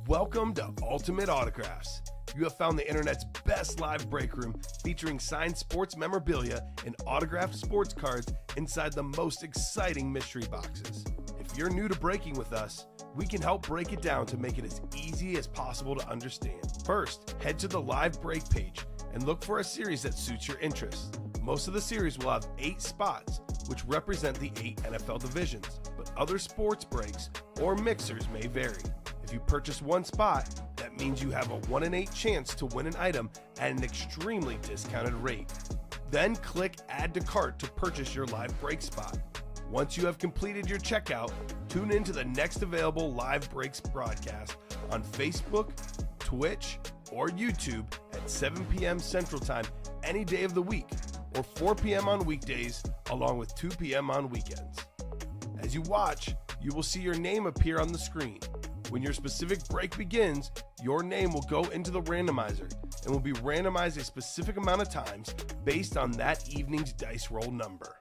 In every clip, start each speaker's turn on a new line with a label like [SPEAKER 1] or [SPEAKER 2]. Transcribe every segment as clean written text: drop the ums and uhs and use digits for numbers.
[SPEAKER 1] Welcome to Ultimate Autographs. You have found the internet's best live break room featuring signed sports memorabilia and autographed sports cards inside the most exciting mystery boxes. If you're new to breaking with us, we can help break it down to make it as easy as possible to understand. First, head to the live break page and look for a series that suits your interests. Most of the series will have 8 spots, which represent the 8 NFL divisions, but other sports breaks or mixers may vary. If you purchase one spot, that means you have a 1 in 8 chance to win an item at an extremely discounted rate. Then click Add to Cart to purchase your live break spot. Once you have completed your checkout, tune in to the next available live breaks broadcast on Facebook, Twitch, or YouTube at 7 p.m. Central Time any day of the week, or 4 p.m. on weekdays, along with 2 p.m. on weekends. As you watch, you will see your name appear on the screen. When your specific break begins, your name will go into the randomizer and will be randomized a specific amount of times based on that evening's dice roll number.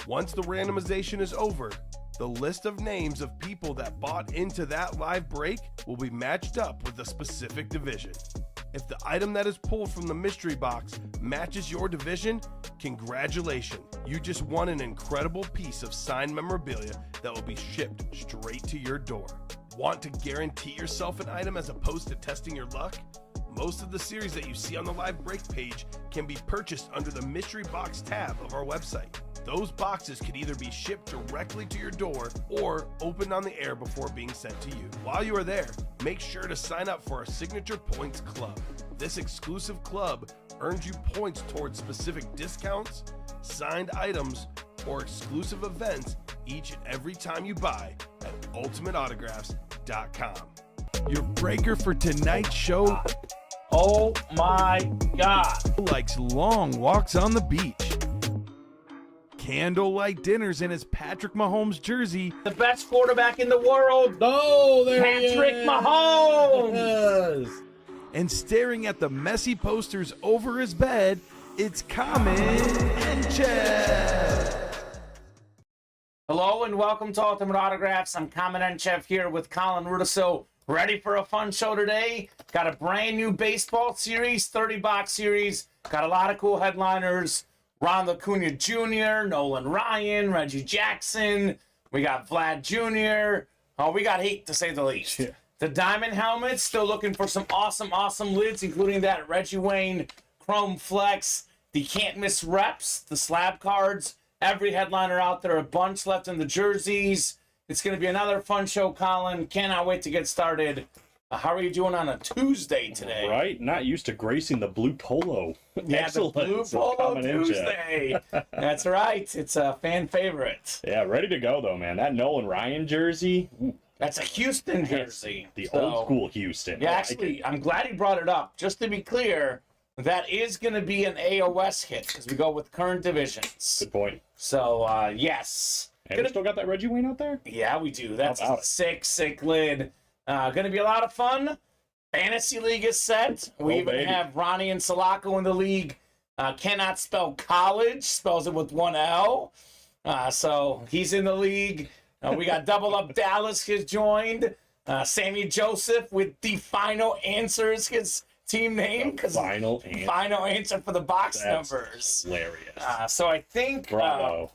[SPEAKER 1] Once the randomization is over, the list of names of people that bought into that live break will be matched up with a specific division. If the item that is pulled from the mystery box matches your division, congratulations, you just won an incredible piece of signed memorabilia that will be shipped straight to your door. Want to guarantee yourself an item as opposed to testing your luck? Most of the series that you see on the live break page can be purchased under the mystery box tab of our website. Those boxes could either be shipped directly to your door or opened on the air before being sent to you. While you are there, make sure to sign up for our Signature Points Club. This exclusive club earns you points towards specific discounts, signed items, or exclusive events each and every time you buy at ultimateautographs.com. Your breaker for tonight's show.
[SPEAKER 2] Oh my God.
[SPEAKER 1] Likes long walks on the beach, candlelight dinners in his Patrick Mahomes jersey,
[SPEAKER 2] The best quarterback in the world.
[SPEAKER 3] Oh, there
[SPEAKER 2] Patrick
[SPEAKER 3] he is.
[SPEAKER 2] Mahomes.
[SPEAKER 1] and staring at the messy posters over his bed, it's Kamen Entchev.
[SPEAKER 2] Hello and welcome to Ultimate Autographs. I'm Kamen Entchev here with Colin Rudisil. Ready for a fun show today? Got a brand new baseball series, 30-box series. Got a lot of cool headliners. Ron Acuna Jr., Nolan Ryan, Reggie Jackson. We got Vlad Jr. Oh, we got heat, to say the least.
[SPEAKER 3] Yeah.
[SPEAKER 2] The Diamond helmets, still looking for some awesome lids, including that Reggie Wayne Chrome Flex. The can't miss reps, the slab cards. Every headliner out there, a bunch left in the jerseys. It's going to be another fun show, Colin. Cannot wait to get started. How are you doing on a Tuesday today?
[SPEAKER 3] Right, not used to gracing the blue polo.
[SPEAKER 2] Yeah,
[SPEAKER 3] Excellent.
[SPEAKER 2] the Blue Polo
[SPEAKER 3] Kamen Entchev.
[SPEAKER 2] Tuesday. That's right. It's a fan favorite.
[SPEAKER 3] Yeah, ready to go though, man. That Nolan Ryan jersey, ooh,
[SPEAKER 2] That's a Houston jersey.
[SPEAKER 3] the
[SPEAKER 2] So,
[SPEAKER 3] old school Houston.
[SPEAKER 2] Yeah,
[SPEAKER 3] I like
[SPEAKER 2] actually,
[SPEAKER 3] it.
[SPEAKER 2] I'm glad he brought it up. Just to be clear, that is going to be an AOS hit because we go with current divisions.
[SPEAKER 3] Good point.
[SPEAKER 2] So, yes.
[SPEAKER 3] And we still got that Reggie Wayne out there?
[SPEAKER 2] Yeah, we do. That's
[SPEAKER 3] How about
[SPEAKER 2] a
[SPEAKER 3] it?
[SPEAKER 2] sick lid. Going to be a lot of fun. Fantasy League is set. We
[SPEAKER 3] Oh,
[SPEAKER 2] even
[SPEAKER 3] baby.
[SPEAKER 2] have Ronnie and Sulaco in the league. Cannot spell college. Spells it with one L. So he's in the league. We got Double Up Dallas has joined. Sammy Joseph with the final answer is his team name.
[SPEAKER 3] Final answer.
[SPEAKER 2] Final answer for the box
[SPEAKER 3] That's
[SPEAKER 2] numbers.
[SPEAKER 3] hilarious.
[SPEAKER 2] So I think
[SPEAKER 3] Bravo.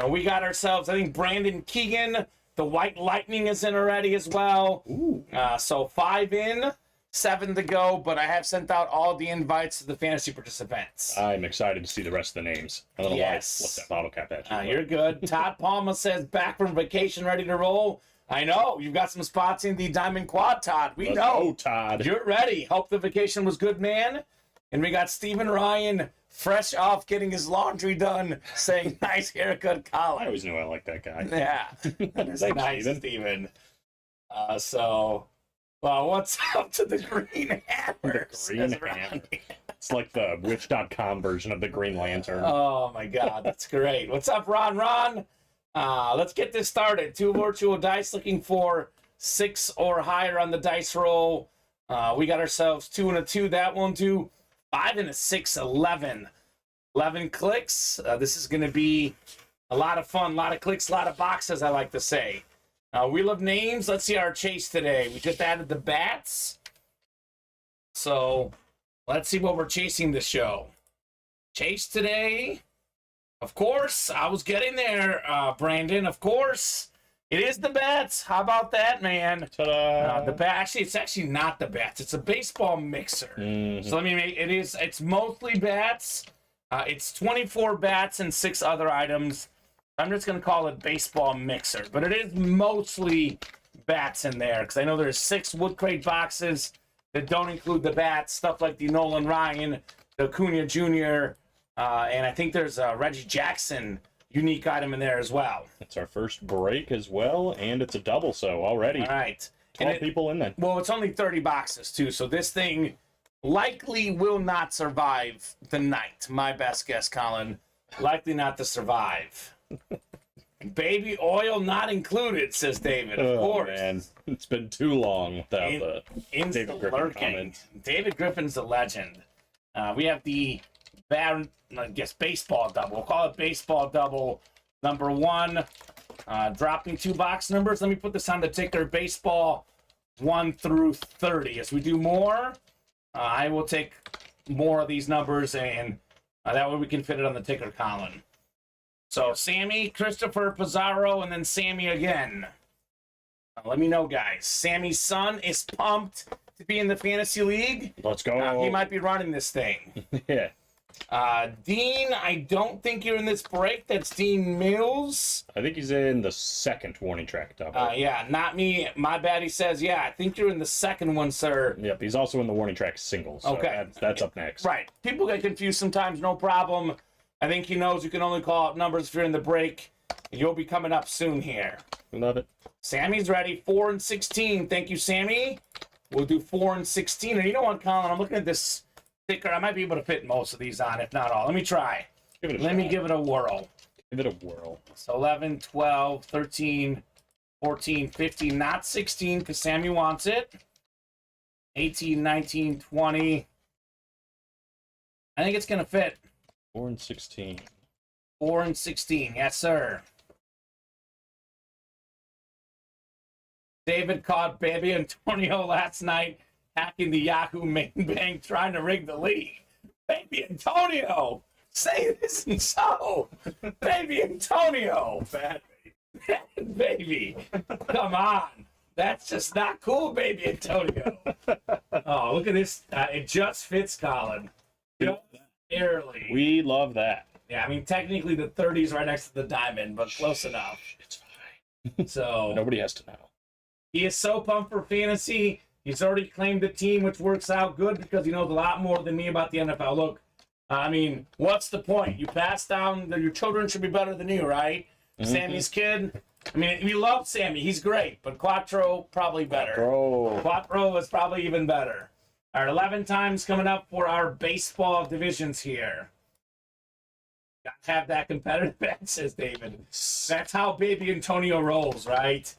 [SPEAKER 2] we got ourselves, I think Brandon Keegan, the White Lightning is in already as well.
[SPEAKER 3] Ooh.
[SPEAKER 2] So 5 in, 7 to go, but I have sent out all the invites to the fantasy participants.
[SPEAKER 3] I'm excited to see the rest of the names. I don't know
[SPEAKER 2] Yes.
[SPEAKER 3] why I flipped that bottle cap at you.
[SPEAKER 2] You're good. Todd Palma says back from vacation, ready to roll. I know. You've got some spots in the Diamond Quad, Todd. We
[SPEAKER 3] Let's
[SPEAKER 2] know.
[SPEAKER 3] go, Todd.
[SPEAKER 2] You're ready. Hope the vacation was good, man. And we got Steven Ryan, fresh off getting his laundry done, saying, nice haircut,
[SPEAKER 3] I
[SPEAKER 2] Colin.
[SPEAKER 3] always knew I liked that guy.
[SPEAKER 2] Yeah. That is
[SPEAKER 3] Thanks,
[SPEAKER 2] nice,
[SPEAKER 3] Steven.
[SPEAKER 2] Steven. Well, what's up to the Green Hammers?
[SPEAKER 3] The Green
[SPEAKER 2] That's right.
[SPEAKER 3] Hammer. It's like the Witch.com version of the Green Lantern.
[SPEAKER 2] Oh, my God. That's great. What's up, Ron? Let's get this started. 2 virtual dice looking for 6 or higher on the dice roll. We got ourselves 2 and a 2. That won't do. 5 and a 6, 11. 11 clicks. This is going to be a lot of fun, a lot of clicks, a lot of boxes, I like to say. Wheel of Names. Let's see our chase today. We just added the bats. So let's see what we're chasing this show. Chase today. Of course, I was getting there, Brandon. Of course. It is the bats. How about that, man?
[SPEAKER 3] Ta-da!
[SPEAKER 2] The bat. Actually, it's actually not the bats. It's a baseball mixer.
[SPEAKER 3] Mhm.
[SPEAKER 2] So let me make it's mostly bats. It's 24 bats and 6 other items. I'm just gonna call it baseball mixer, but it is mostly bats in there because I know there's 6 wood crate boxes that don't include the bats. Stuff like the Nolan Ryan, the Acuna Jr., and I think there's a Reggie Jackson unique item in there as well.
[SPEAKER 3] It's our first break as well, and it's a double, so already
[SPEAKER 2] All right.
[SPEAKER 3] 12 people in there.
[SPEAKER 2] Well, it's only 30 boxes, too, so this thing likely will not survive the night. My best guess, Colin. Likely not to survive. Baby oil not included, says David. Of course.
[SPEAKER 3] Man. It's been too long without the
[SPEAKER 2] Insta
[SPEAKER 3] David Griffin
[SPEAKER 2] lurking.
[SPEAKER 3] comment.
[SPEAKER 2] David Griffin's a legend. We have the baseball double. We'll call it baseball double number 1. Dropping 2 box numbers. Let me put this on the ticker. Baseball 1 through 30. As we do more, I will take more of these numbers, and that way we can fit it on the ticker, Colin. So Sammy, Christopher, Pizarro, and then Sammy again. Let me know, guys. Sammy's son is pumped to be in the fantasy league.
[SPEAKER 3] Let's go.
[SPEAKER 2] He might be running this thing.
[SPEAKER 3] Yeah.
[SPEAKER 2] Dean, I don't think you're in this break. That's Dean Mills.
[SPEAKER 3] I think he's in the second warning track double.
[SPEAKER 2] Yeah, not me. My bad. He says, yeah, I think you're in the second one, sir.
[SPEAKER 3] Yep, he's also in the warning track singles. So
[SPEAKER 2] Okay.
[SPEAKER 3] That's up next.
[SPEAKER 2] Right. People get confused sometimes. No problem. I think he knows you can only call out numbers if you're in the break. You'll be coming up soon here.
[SPEAKER 3] Love it.
[SPEAKER 2] Sammy's ready. 4 and 16. Thank you, Sammy. We'll do 4 and 16. And you know what, Colin? I'm looking at this sticker. I might be able to fit most of these on, if not all. Let me try. Let me give it a whirl.
[SPEAKER 3] Give it a whirl.
[SPEAKER 2] So 11, 12, 13, 14, 15, not 16 because Sammy wants it. 18, 19, 20. I think it's going to fit.
[SPEAKER 3] 4 and 16.
[SPEAKER 2] 4 and 16. Yes, sir. David caught Baby Antonio last night hacking the Yahoo main bank trying to rig the league. Baby Antonio! Say this and so! Baby Antonio!
[SPEAKER 3] Bad
[SPEAKER 2] Bad baby! Come on! That's just not cool, Baby Antonio! Oh, look at this. It just fits, Colin. Just barely.
[SPEAKER 3] We love that.
[SPEAKER 2] Yeah, I mean, technically the 30's right next to the diamond, but close enough.
[SPEAKER 3] It's fine.
[SPEAKER 2] So
[SPEAKER 3] Nobody has to know.
[SPEAKER 2] he is so pumped for fantasy. He's already claimed the team, which works out good because he knows a lot more than me about the NFL. Look, I mean, what's the point? You pass down, your children should be better than you, right?
[SPEAKER 3] Mm-hmm.
[SPEAKER 2] Sammy's kid. I mean, we love Sammy. He's great, but Quattro probably better.
[SPEAKER 3] Bro.
[SPEAKER 2] Quattro is probably even better. All right, 11 times coming up for our baseball divisions here. Got to have that competitive edge, says David. That's how Baby Antonio rolls, right?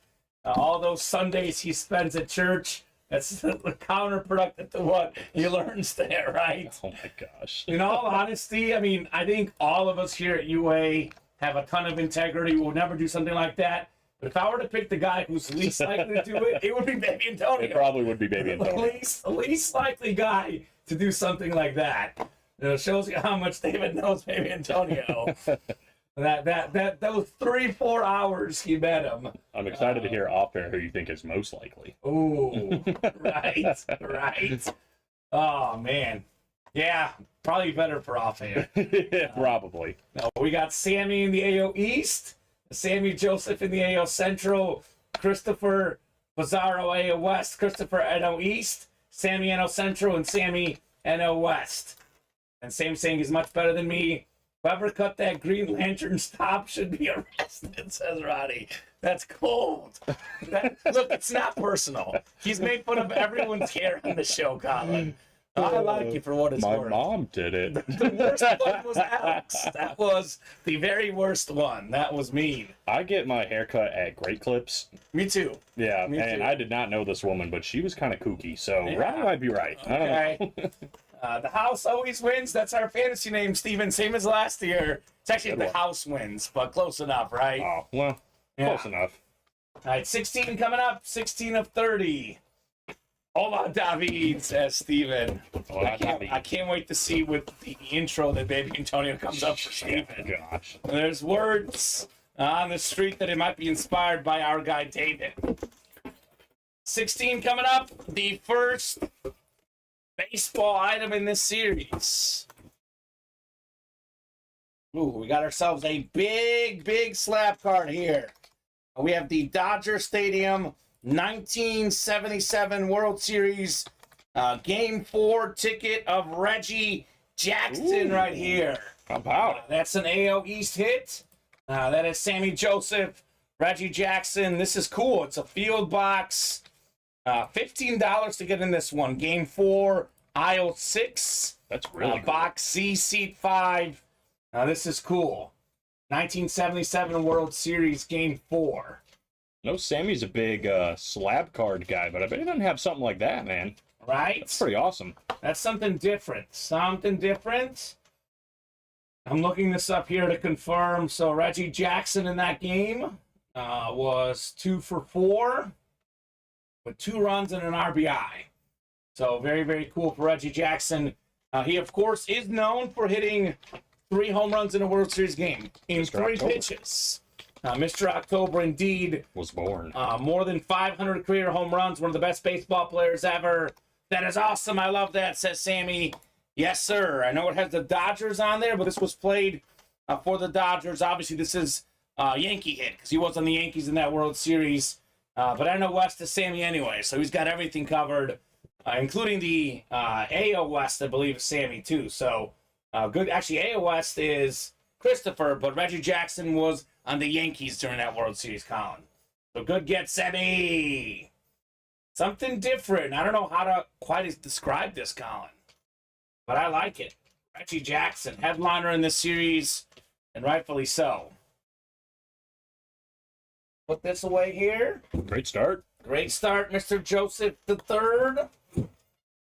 [SPEAKER 2] All those Sundays he spends at church, that's counterproductive to what he learns there, right?
[SPEAKER 3] Oh my gosh.
[SPEAKER 2] In all honesty, I mean, I think all of us here at UA have a ton of integrity. We'll never do something like that. But if I were to pick the guy who's least likely to do it, it would be Baby Antonio.
[SPEAKER 3] It probably would be Baby Antonio.
[SPEAKER 2] The least likely guy to do something like that. It shows you how much David knows Baby Antonio. Those 3-4 hours he met him.
[SPEAKER 3] I'm excited to hear off air who you think is most likely.
[SPEAKER 2] Ooh, right. Oh man, yeah, probably better for off air.
[SPEAKER 3] Probably.
[SPEAKER 2] No, we got Sammy in the AO East, Sammy Joseph in the AO Central, Christopher Pizarro AO West, Christopher NO East, Sammy NO Central, and Sammy NO West. And Sam saying he's much better than me. Whoever cut that Green Lantern stop should be arrested, says Roddy. That's cold. Look, it's not personal. He's made fun of everyone's hair on the show, Colin. I like you for what it's
[SPEAKER 3] My
[SPEAKER 2] worth.
[SPEAKER 3] mom did it.
[SPEAKER 2] The worst one was Alex. That was the very worst one. That was mean.
[SPEAKER 3] I get my haircut at Great Clips.
[SPEAKER 2] Me too.
[SPEAKER 3] Yeah,
[SPEAKER 2] Me
[SPEAKER 3] and
[SPEAKER 2] too.
[SPEAKER 3] I did not know this woman, but she was kind of kooky. So
[SPEAKER 2] Yeah.
[SPEAKER 3] Ronnie might be right. I don't know.
[SPEAKER 2] Okay. The house always wins. That's our fantasy name, Steven. Same as last year. It's actually
[SPEAKER 3] Good
[SPEAKER 2] the
[SPEAKER 3] one.
[SPEAKER 2] house wins, but close enough, right?
[SPEAKER 3] Oh, well,
[SPEAKER 2] Yeah.
[SPEAKER 3] close enough.
[SPEAKER 2] All right, 16 coming up. 16 of 30. Hola, David, says Steven.
[SPEAKER 3] Hola, David.
[SPEAKER 2] I can't wait to see with the intro that Baby Antonio comes up for Steven.
[SPEAKER 3] Gosh.
[SPEAKER 2] There's words on the street that it might be inspired by our guy David. 16 coming up. The first baseball item in this series. Ooh, we got ourselves a big slab card here. We have the Dodger Stadium 1977 World Series Game 4 ticket of Reggie Jackson right here.
[SPEAKER 3] How about it?
[SPEAKER 2] That's an AL East hit. That is Sammy Joseph, Reggie Jackson. This is cool. It's a field box. $15 to get in this one. Game 4, aisle 6.
[SPEAKER 3] That's really cool.
[SPEAKER 2] Box C, seat 5. This is cool. 1977 World Series Game 4.
[SPEAKER 3] No, Sammy's a big slab card guy, but I bet he doesn't have something like that, man.
[SPEAKER 2] Right?
[SPEAKER 3] That's pretty awesome.
[SPEAKER 2] That's something different. Something different. I'm looking this up here to confirm. So Reggie Jackson in that game was 2 for 4 with 2 runs and an RBI. So very cool for Reggie Jackson. He, of course, is known for hitting 3 home runs in a World Series game in
[SPEAKER 3] Mr.
[SPEAKER 2] 3
[SPEAKER 3] October.
[SPEAKER 2] pitches. Mr. October, indeed.
[SPEAKER 3] Was born.
[SPEAKER 2] More than 500 career home runs. One of the best baseball players ever. That is awesome. I love that, says Sammy. Yes, sir. I know it has the Dodgers on there, but this was played for the Dodgers. Obviously, this is Yankee hit because he was on the Yankees in that World Series. But I know West is Sammy anyway, so he's got everything covered, including the AL West, I believe, is Sammy too. So good. Actually, AL West is Christopher, but Reggie Jackson was on the Yankees during that World Series, Colin. So good get, Sammy. Something different. I don't know how to quite describe this, Colin, but I like it. Reggie Jackson, headliner in this series, and rightfully so. Put this away here.
[SPEAKER 3] Great start.
[SPEAKER 2] Great start, Mr. Joseph III.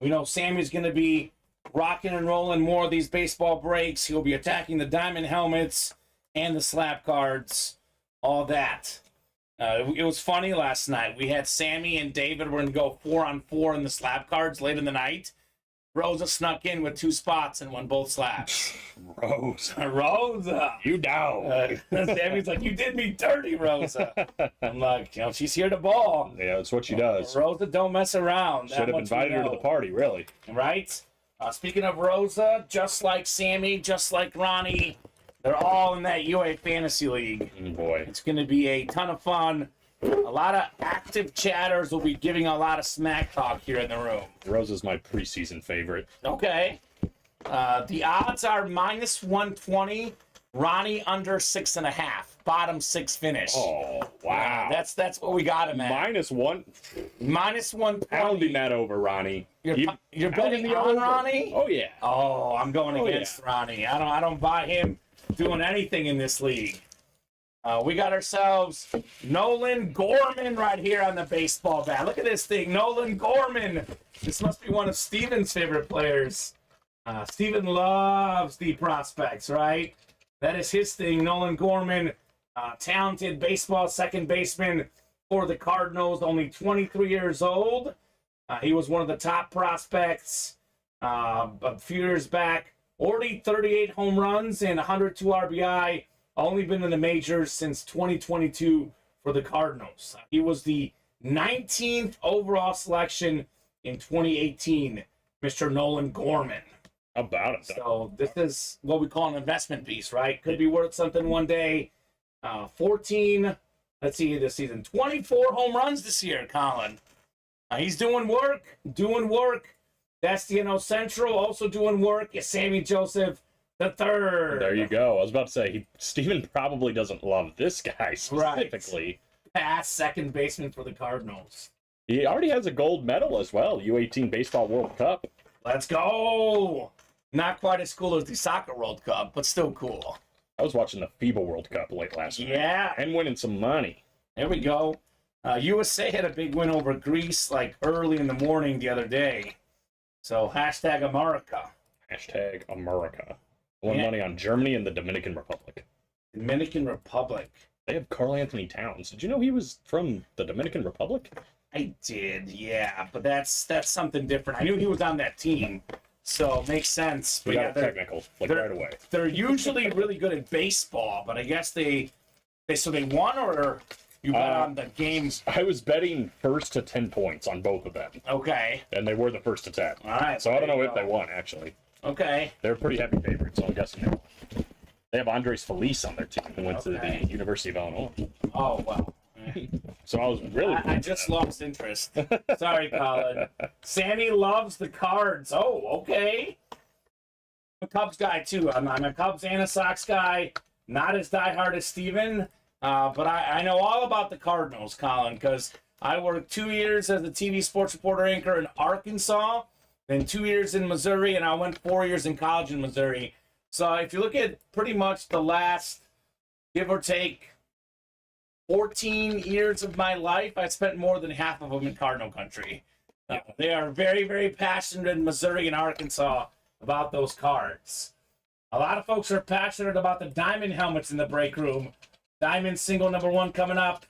[SPEAKER 2] We know Sammy's going to be rocking and rolling more of these baseball breaks. He'll be attacking the diamond helmets and the slab cards, all that. It was funny last night. We had Sammy and David were going to go 4-on-4 in the slab cards late in the night. Rosa snuck in with 2 spots and won both slabs. Rosa.
[SPEAKER 3] You down.
[SPEAKER 2] Sammy's like, you did me dirty, Rosa. I'm like, she's here to ball.
[SPEAKER 3] Yeah, that's what she does.
[SPEAKER 2] Rosa don't mess around.
[SPEAKER 3] Should have invited her to the party, really.
[SPEAKER 2] Right? Speaking of Rosa, just like Sammy, just like Ronnie, they're all in that UA Fantasy League.
[SPEAKER 3] Boy.
[SPEAKER 2] It's going to be a ton of fun. A lot of active chatters will be giving a lot of smack talk here in the room.
[SPEAKER 3] Rosa's my preseason favorite.
[SPEAKER 2] Okay. The odds are -120. Ronnie under 6.5. Bottom 6 finish.
[SPEAKER 3] Oh, wow.
[SPEAKER 2] That's what we got him at.
[SPEAKER 3] -1.
[SPEAKER 2] -120.
[SPEAKER 3] Pounding that over, Ronnie.
[SPEAKER 2] You're betting
[SPEAKER 3] the
[SPEAKER 2] on
[SPEAKER 3] over.
[SPEAKER 2] Ronnie?
[SPEAKER 3] Oh, yeah.
[SPEAKER 2] Oh, I'm going
[SPEAKER 3] Oh,
[SPEAKER 2] against Ronnie. I don't buy him doing anything in this league. We got ourselves Nolan Gorman right here on the baseball bat. Look at this thing, Nolan Gorman. This must be one of Steven's favorite players. Steven loves the prospects, right? That is his thing. Nolan Gorman, talented baseball second baseman for the Cardinals, only 23 years old. He was one of the top prospects a few years back. Already 38 home runs and 102 RBI. Only been in the majors since 2022 for the Cardinals. He was the 19th overall selection in 2018, Mr. Nolan Gorman.
[SPEAKER 3] About it.
[SPEAKER 2] So this is what we call an investment piece, right? Could be worth something one day. 14, let's see, this season. 24 home runs this year, Colin. He's doing work. Destino Central also doing work. Is Sammy Joseph the third.
[SPEAKER 3] There you go. I was about to say, Steven probably doesn't love this guy specifically.
[SPEAKER 2] Right. Past second baseman for the Cardinals.
[SPEAKER 3] He already has a gold medal as well, U18 Baseball World Cup.
[SPEAKER 2] Let's go. Not quite as cool as the Soccer World Cup, but still cool.
[SPEAKER 3] I was watching the FIBA World Cup late last night.
[SPEAKER 2] Yeah.
[SPEAKER 3] And winning some money.
[SPEAKER 2] There we go. USA had a big win over Greece like early in the morning the other day. So hashtag America.
[SPEAKER 3] Hashtag America. Won money on Germany and the Dominican Republic.
[SPEAKER 2] Dominican Republic.
[SPEAKER 3] They have Karl Anthony Towns. Did you know he was from the Dominican Republic?
[SPEAKER 2] I did, yeah, but that's something different. I knew he was on that team, so it makes sense.
[SPEAKER 3] We
[SPEAKER 2] But
[SPEAKER 3] got
[SPEAKER 2] yeah,
[SPEAKER 3] it technical, like right away.
[SPEAKER 2] they're usually really good at baseball, but I guess they won, or you bet on the games?
[SPEAKER 3] I was betting first to 10 points on both of them,
[SPEAKER 2] Okay,
[SPEAKER 3] and they were the first to 10.
[SPEAKER 2] all right.
[SPEAKER 3] So I don't know
[SPEAKER 2] there you
[SPEAKER 3] if they
[SPEAKER 2] go.
[SPEAKER 3] won, actually.
[SPEAKER 2] Okay,
[SPEAKER 3] They're pretty heavy favorites, so I'm guessing they won. They have Andres Feliz on their team, who went to
[SPEAKER 2] Okay.
[SPEAKER 3] the University of Illinois.
[SPEAKER 2] oh well.
[SPEAKER 3] So I was really.
[SPEAKER 2] I just lost interest. Sorry, Colin. Sammy loves the cards. Oh, okay. I'm a Cubs guy too. I'm a Cubs and a Sox guy. Not as diehard as Steven, but I know all about the Cardinals, Colin, because I worked 2 years as a TV sports reporter anchor in Arkansas, then 2 years in Missouri, and I went 4 years in college in Missouri. So if you look at pretty much the last, give or take, 14 years of my life, I spent more than half of them in Cardinal country. They are very, very passionate in Missouri and Arkansas about those cards. A lot of folks are passionate about the diamond helmets in the break room. Diamond single number 1 coming up.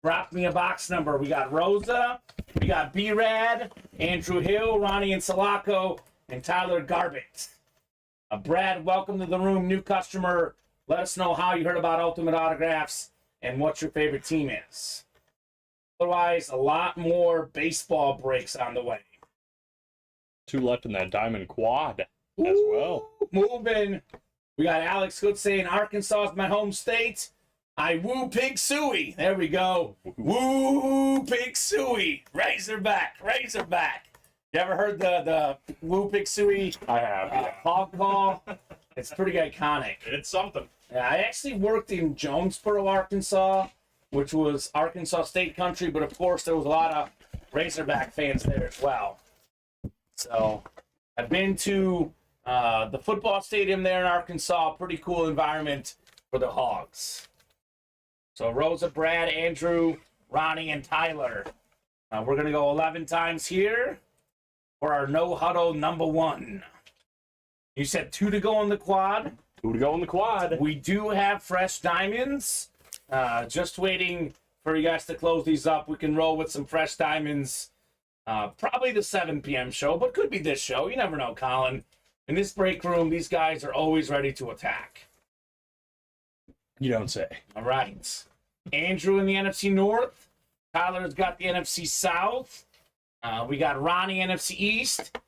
[SPEAKER 2] Drop me a box number. We got Rosa, we got B-Rad, Andrew Hill, Ronnie and Sulaco, and Tyler Garbett. Brad, welcome to the room, new customer. Let us know how you heard about Ultimate Autographs and what your favorite team is. Otherwise, a lot more baseball breaks on the way.
[SPEAKER 3] 2 left in that diamond quad as well.
[SPEAKER 2] Moving. We got Alex Good saying Arkansas is my home state. I woo Pig Suey. There we go. Woo Pig Suey. Razorback. Razorback. You ever heard the woo Pig Suey
[SPEAKER 3] I have.
[SPEAKER 2] hog call? It's pretty iconic.
[SPEAKER 3] It's something.
[SPEAKER 2] Yeah, I actually worked in Jonesboro, Arkansas, which was Arkansas State country, but of course there was a lot of Razorback fans there as well. So I've been to the football stadium there in Arkansas. Pretty cool environment for the Hogs. So Rosa, Brad, Andrew, Ronnie, and Tyler. We're going to go 11 times here for our no huddle number 1. You said 2 to go on the quad.
[SPEAKER 3] 2 to go in the quad.
[SPEAKER 2] We do have fresh diamonds. Just waiting for you guys to close these up. We can roll with some fresh diamonds. Probably the 7 p.m. show, but could be this show. You never know, Colin. In this break room, these guys are always ready to attack.
[SPEAKER 3] You don't say.
[SPEAKER 2] All right. Andrew in the NFC North. Tyler's got the NFC South. We got Ronnie NFC East.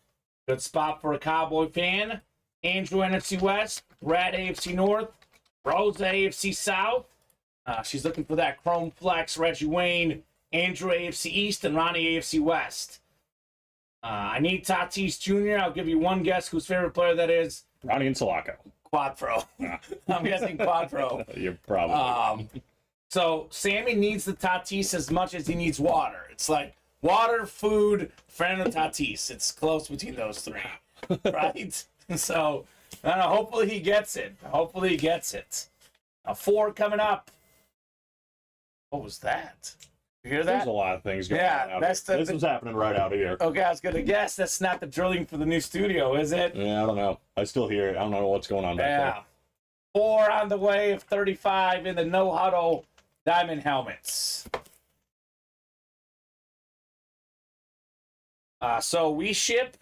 [SPEAKER 2] Good spot for a Cowboy fan. Andrew NFC West. Brad AFC North. Rosa AFC South. She's looking for that Chrome Flex. Reggie Wayne. Andrew AFC East. And Ronnie AFC West. I need Tatis Jr. I'll give you one guess whose favorite player that is.
[SPEAKER 3] Ronnie and Sulaco.
[SPEAKER 2] Quadro. I'm guessing Quadro.
[SPEAKER 3] You're probably.
[SPEAKER 2] So Sammy needs the Tatis as much as he needs water. It's like water, food, friend of Tatis. It's close between those 3, right? So I don't know, hopefully he gets it. Hopefully he gets it. A 4 coming up. What was that? You hear that?
[SPEAKER 3] There's a lot of things going on out
[SPEAKER 2] that's
[SPEAKER 3] here. This is happening right out here.
[SPEAKER 2] Okay, I was gonna guess that's not the drilling for the new studio, is it?
[SPEAKER 3] Yeah, I don't know. I still hear it. I don't know what's going on back there.
[SPEAKER 2] 4 on the way of 35 in the no huddle diamond helmets. So we ship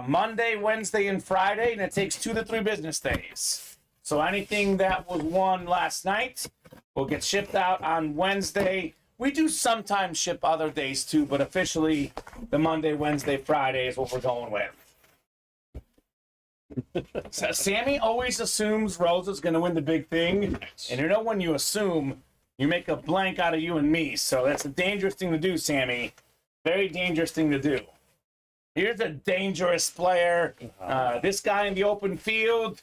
[SPEAKER 2] Monday, Wednesday, and Friday, and it takes 2 to 3 business days. So anything that was won last night will get shipped out on Wednesday. We do sometimes ship other days too, but officially the Monday, Wednesday, Friday is what we're going with. So Sammy always assumes Rosa's going to win the big thing. And you know when you assume, you make a blank out of you and me. So that's a dangerous thing to do, Sammy. Very dangerous thing to do. Here's a dangerous player. This guy in the open field.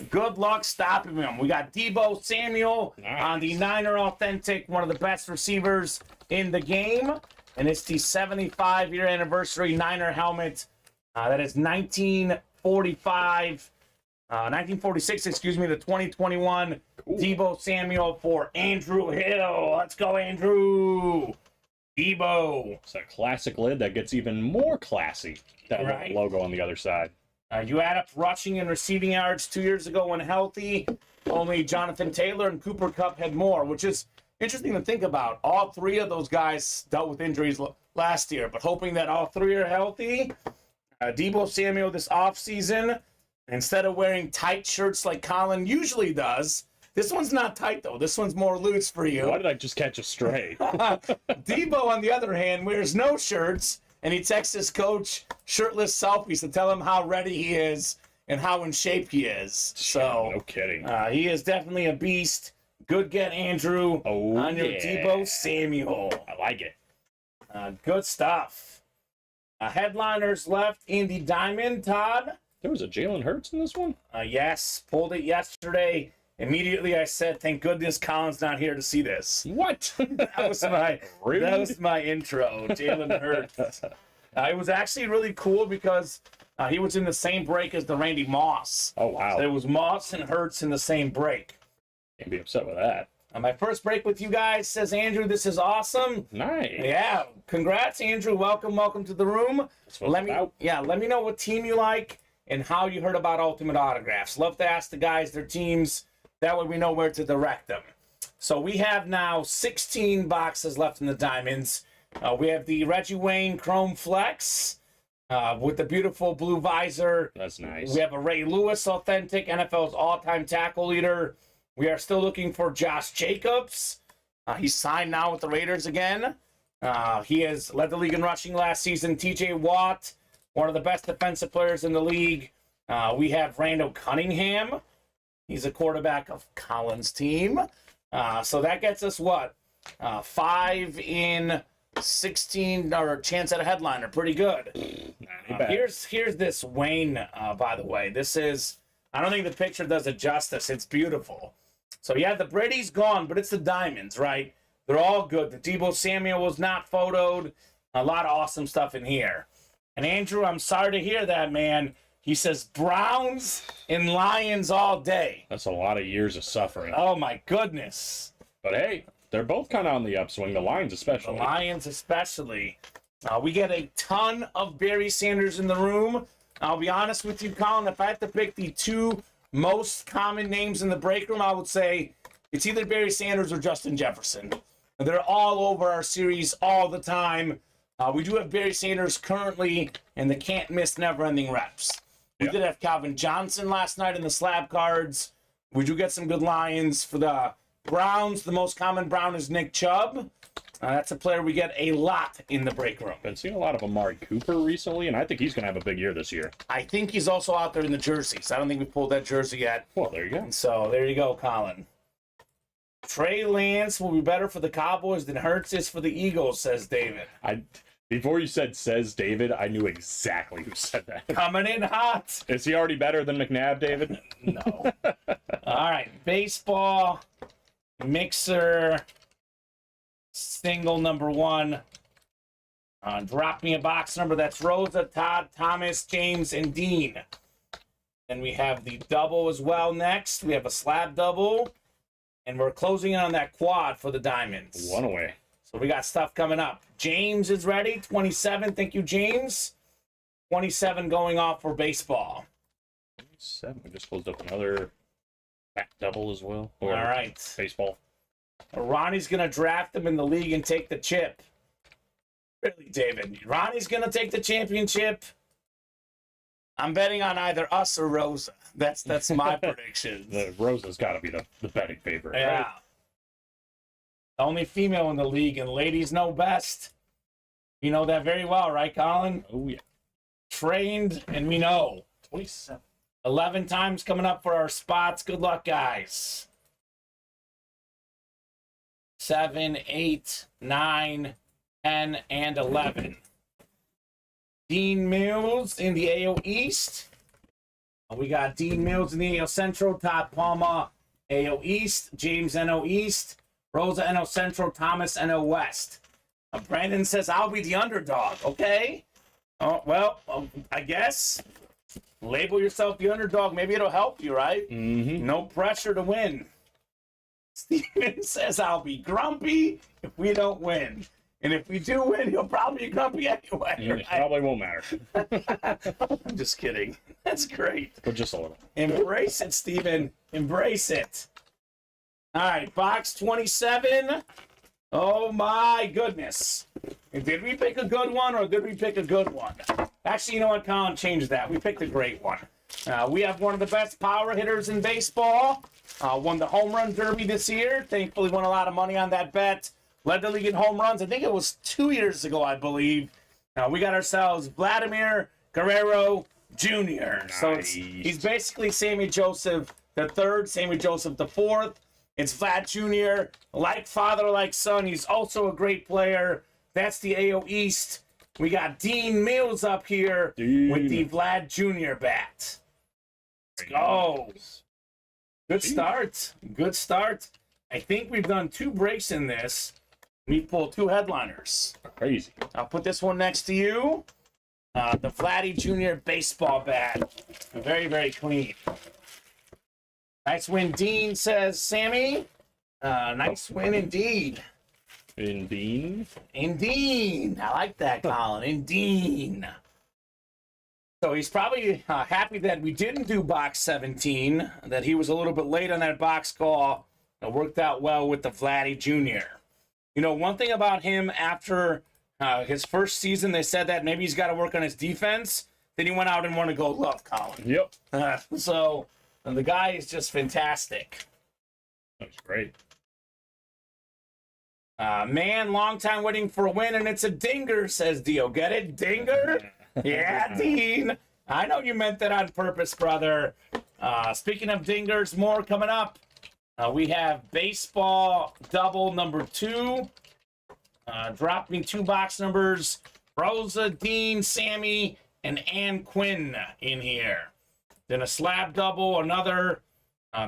[SPEAKER 2] Good luck stopping him. We got Debo Samuel on the Niner Authentic, one of the best receivers in the game. And it's the 75-year anniversary Niner helmet. That is 1946, excuse me, the 2021 Debo Samuel for Andrew Hill. Let's go, Andrew. Debo.
[SPEAKER 3] It's a classic lid that gets even more classy. That
[SPEAKER 2] Right.
[SPEAKER 3] logo on the other side.
[SPEAKER 2] You add up rushing and receiving yards 2 years ago when healthy. Only Jonathan Taylor and Cooper Kupp had more, which is interesting to think about. All three of those guys dealt with injuries last year, but hoping that all three are healthy. Deebo Samuel this offseason, instead of wearing tight shirts like Colin usually does, this one's not tight, though. This one's more loose for you.
[SPEAKER 3] Why did I just catch a stray?
[SPEAKER 2] Deebo, on the other hand, wears no shirts, and he texts his coach shirtless selfies to tell him how ready he is and how in shape he is. So,
[SPEAKER 3] no kidding.
[SPEAKER 2] He is definitely a beast. Good get, Andrew, on your Deebo Samuel.
[SPEAKER 3] I like it.
[SPEAKER 2] Good stuff. Headliners left in the diamond, Todd.
[SPEAKER 3] There was a Jalen Hurts in this one?
[SPEAKER 2] Yes, pulled it yesterday. Immediately I said, thank goodness Colin's not here to see this.
[SPEAKER 3] What?
[SPEAKER 2] That was my intro, Jalen Hurts. It was actually really cool because he was in the same break as the Randy Moss.
[SPEAKER 3] Oh, wow.
[SPEAKER 2] So it was Moss and Hurts in the same break.
[SPEAKER 3] Can't be upset with that.
[SPEAKER 2] My first break with you guys, says Andrew. This is awesome.
[SPEAKER 3] Nice.
[SPEAKER 2] Yeah, congrats, Andrew. Welcome to the room. Let me know what team you like and how you heard about Ultimate Autographs. Love to ask the guys their teams. That way we know where to direct them. So we have now 16 boxes left in the diamonds. We have the Reggie Wayne Chrome Flex with the beautiful blue visor.
[SPEAKER 3] That's nice.
[SPEAKER 2] We have a Ray Lewis authentic, NFL's all-time tackle leader. We are still looking for Josh Jacobs. He's signed now with the Raiders again. He has led the league in rushing last season. TJ Watt, one of the best defensive players in the league. We have Randall Cunningham. He's a quarterback of Colin's team. So that gets us what? 5 in 16, or chance at a headliner. Pretty good. Here's this Wayne, by the way. This is, I don't think the picture does it justice. It's beautiful. So yeah, the Brady's gone, but it's the diamonds, right? They're all good. The Deebo Samuel was not photoed. A lot of awesome stuff in here. And Andrew, I'm sorry to hear that, man. He says Browns and Lions all day.
[SPEAKER 3] That's a lot of years of suffering.
[SPEAKER 2] Oh, my goodness.
[SPEAKER 3] But hey, they're both kind of on the upswing, the Lions especially.
[SPEAKER 2] The Lions especially. We get a ton of Barry Sanders in the room. I'll be honest with you, Colin, if I had to pick the two most common names in the break room, I would say it's either Barry Sanders or Justin Jefferson. They're all over our series all the time. We do have Barry Sanders currently in the can't-miss, never-ending reps. We did have Calvin Johnson last night in the slab cards. We do get some good Lions. For the Browns, the most common Brown is Nick Chubb. That's a player we get a lot in the break room.
[SPEAKER 3] Been seeing a lot of Amari Cooper recently, and I think he's going to have a big year this year.
[SPEAKER 2] I think he's also out there in the jerseys. I don't think we pulled that jersey yet.
[SPEAKER 3] Well, there you go.
[SPEAKER 2] And so there you go, Colin. Trey Lance will be better for the Cowboys than Hurts is for the Eagles, says David.
[SPEAKER 3] Before you says David, I knew exactly who said that.
[SPEAKER 2] Coming in hot.
[SPEAKER 3] Is he already better than McNabb, David?
[SPEAKER 2] No. All right, baseball, mixer, single number 1. Drop me a box number. That's Rosa, Todd, Thomas, James, and Dean. Then we have the double as well next. We have a slab double. And we're closing in on that quad for the diamonds.
[SPEAKER 3] One away.
[SPEAKER 2] So we got stuff coming up. James is ready. 27. Thank you, James. 27 going off for baseball.
[SPEAKER 3] 7. We just closed up another back double as well.
[SPEAKER 2] All right.
[SPEAKER 3] Baseball.
[SPEAKER 2] Ronnie's going to draft him in the league and take the chip. Really, David? Ronnie's going to take the championship? I'm betting on either us or Rosa. That's my prediction.
[SPEAKER 3] Rosa's got to be the betting favorite.
[SPEAKER 2] Yeah.
[SPEAKER 3] Right?
[SPEAKER 2] The only female in the league, and ladies know best. You know that very well, right, Colin?
[SPEAKER 3] Oh, yeah.
[SPEAKER 2] Trained, and we know.
[SPEAKER 3] 27.
[SPEAKER 2] 11 times coming up for our spots. Good luck, guys. 7, 8, 9, 10, and 11. Dean Mills in the AL East. We got Dean Mills in the AL Central, Todd Palma, AL East, James NO East, Rosa NO Central, Thomas NO West. Brandon says, I'll be the underdog, okay? Oh, well, I guess. Label yourself the underdog. Maybe it'll help you, right?
[SPEAKER 3] Mm-hmm.
[SPEAKER 2] No pressure to win. Steven says, I'll be grumpy if we don't win. And if we do win, he'll probably be grumpy anyway.
[SPEAKER 3] It
[SPEAKER 2] Right?
[SPEAKER 3] probably won't matter,
[SPEAKER 2] I'm just kidding. That's great.
[SPEAKER 3] but just a little.
[SPEAKER 2] Embrace it, Steven. Embrace it. All right, box 27. Oh, my goodness. Did we pick a good one or did we pick a good one? Actually, you know what, Colin? Change that. We picked a great one. We have one of the best power hitters in baseball. Won the home run derby this year. Thankfully, won a lot of money on that bet. Led the league in home runs. I think it was 2 years ago, I believe. We got ourselves Vladimir Guerrero Jr. So he's basically Sammy Joseph the third, Sammy Joseph the fourth. It's Vlad Jr. Like father, like son. He's also a great player. That's the AO East. We got Dean Mills up here with the Vlad Jr. bat. Let's go. Good start. Good start. I think we've done 2 breaks in this. We pulled 2 headliners.
[SPEAKER 3] Crazy.
[SPEAKER 2] I'll put this one next to you. The Vladdy Jr. baseball bat. Very, very clean. Nice win, Dean, says Sammy. Nice win indeed.
[SPEAKER 3] Indeed.
[SPEAKER 2] Indeed. I like that, Colin. Indeed. So he's probably happy that we didn't do box 17, that he was a little bit late on that box call. It worked out well with the Vladdy Jr. You know, one thing about him after his first season, they said that maybe he's got to work on his defense. Then he went out and won a Gold Glove, Colin.
[SPEAKER 3] Yep.
[SPEAKER 2] So the guy is just fantastic.
[SPEAKER 3] That's great.
[SPEAKER 2] Man, long time waiting for a win, and it's a dinger, says Dio. Get it? Dinger? Yeah, Dean. I know you meant that on purpose, brother. Speaking of dingers, more coming up. We have baseball double number 2. Drop me 2 box numbers. Rosa, Dean, Sammy, and Ann Quinn in here. Then a slab double, another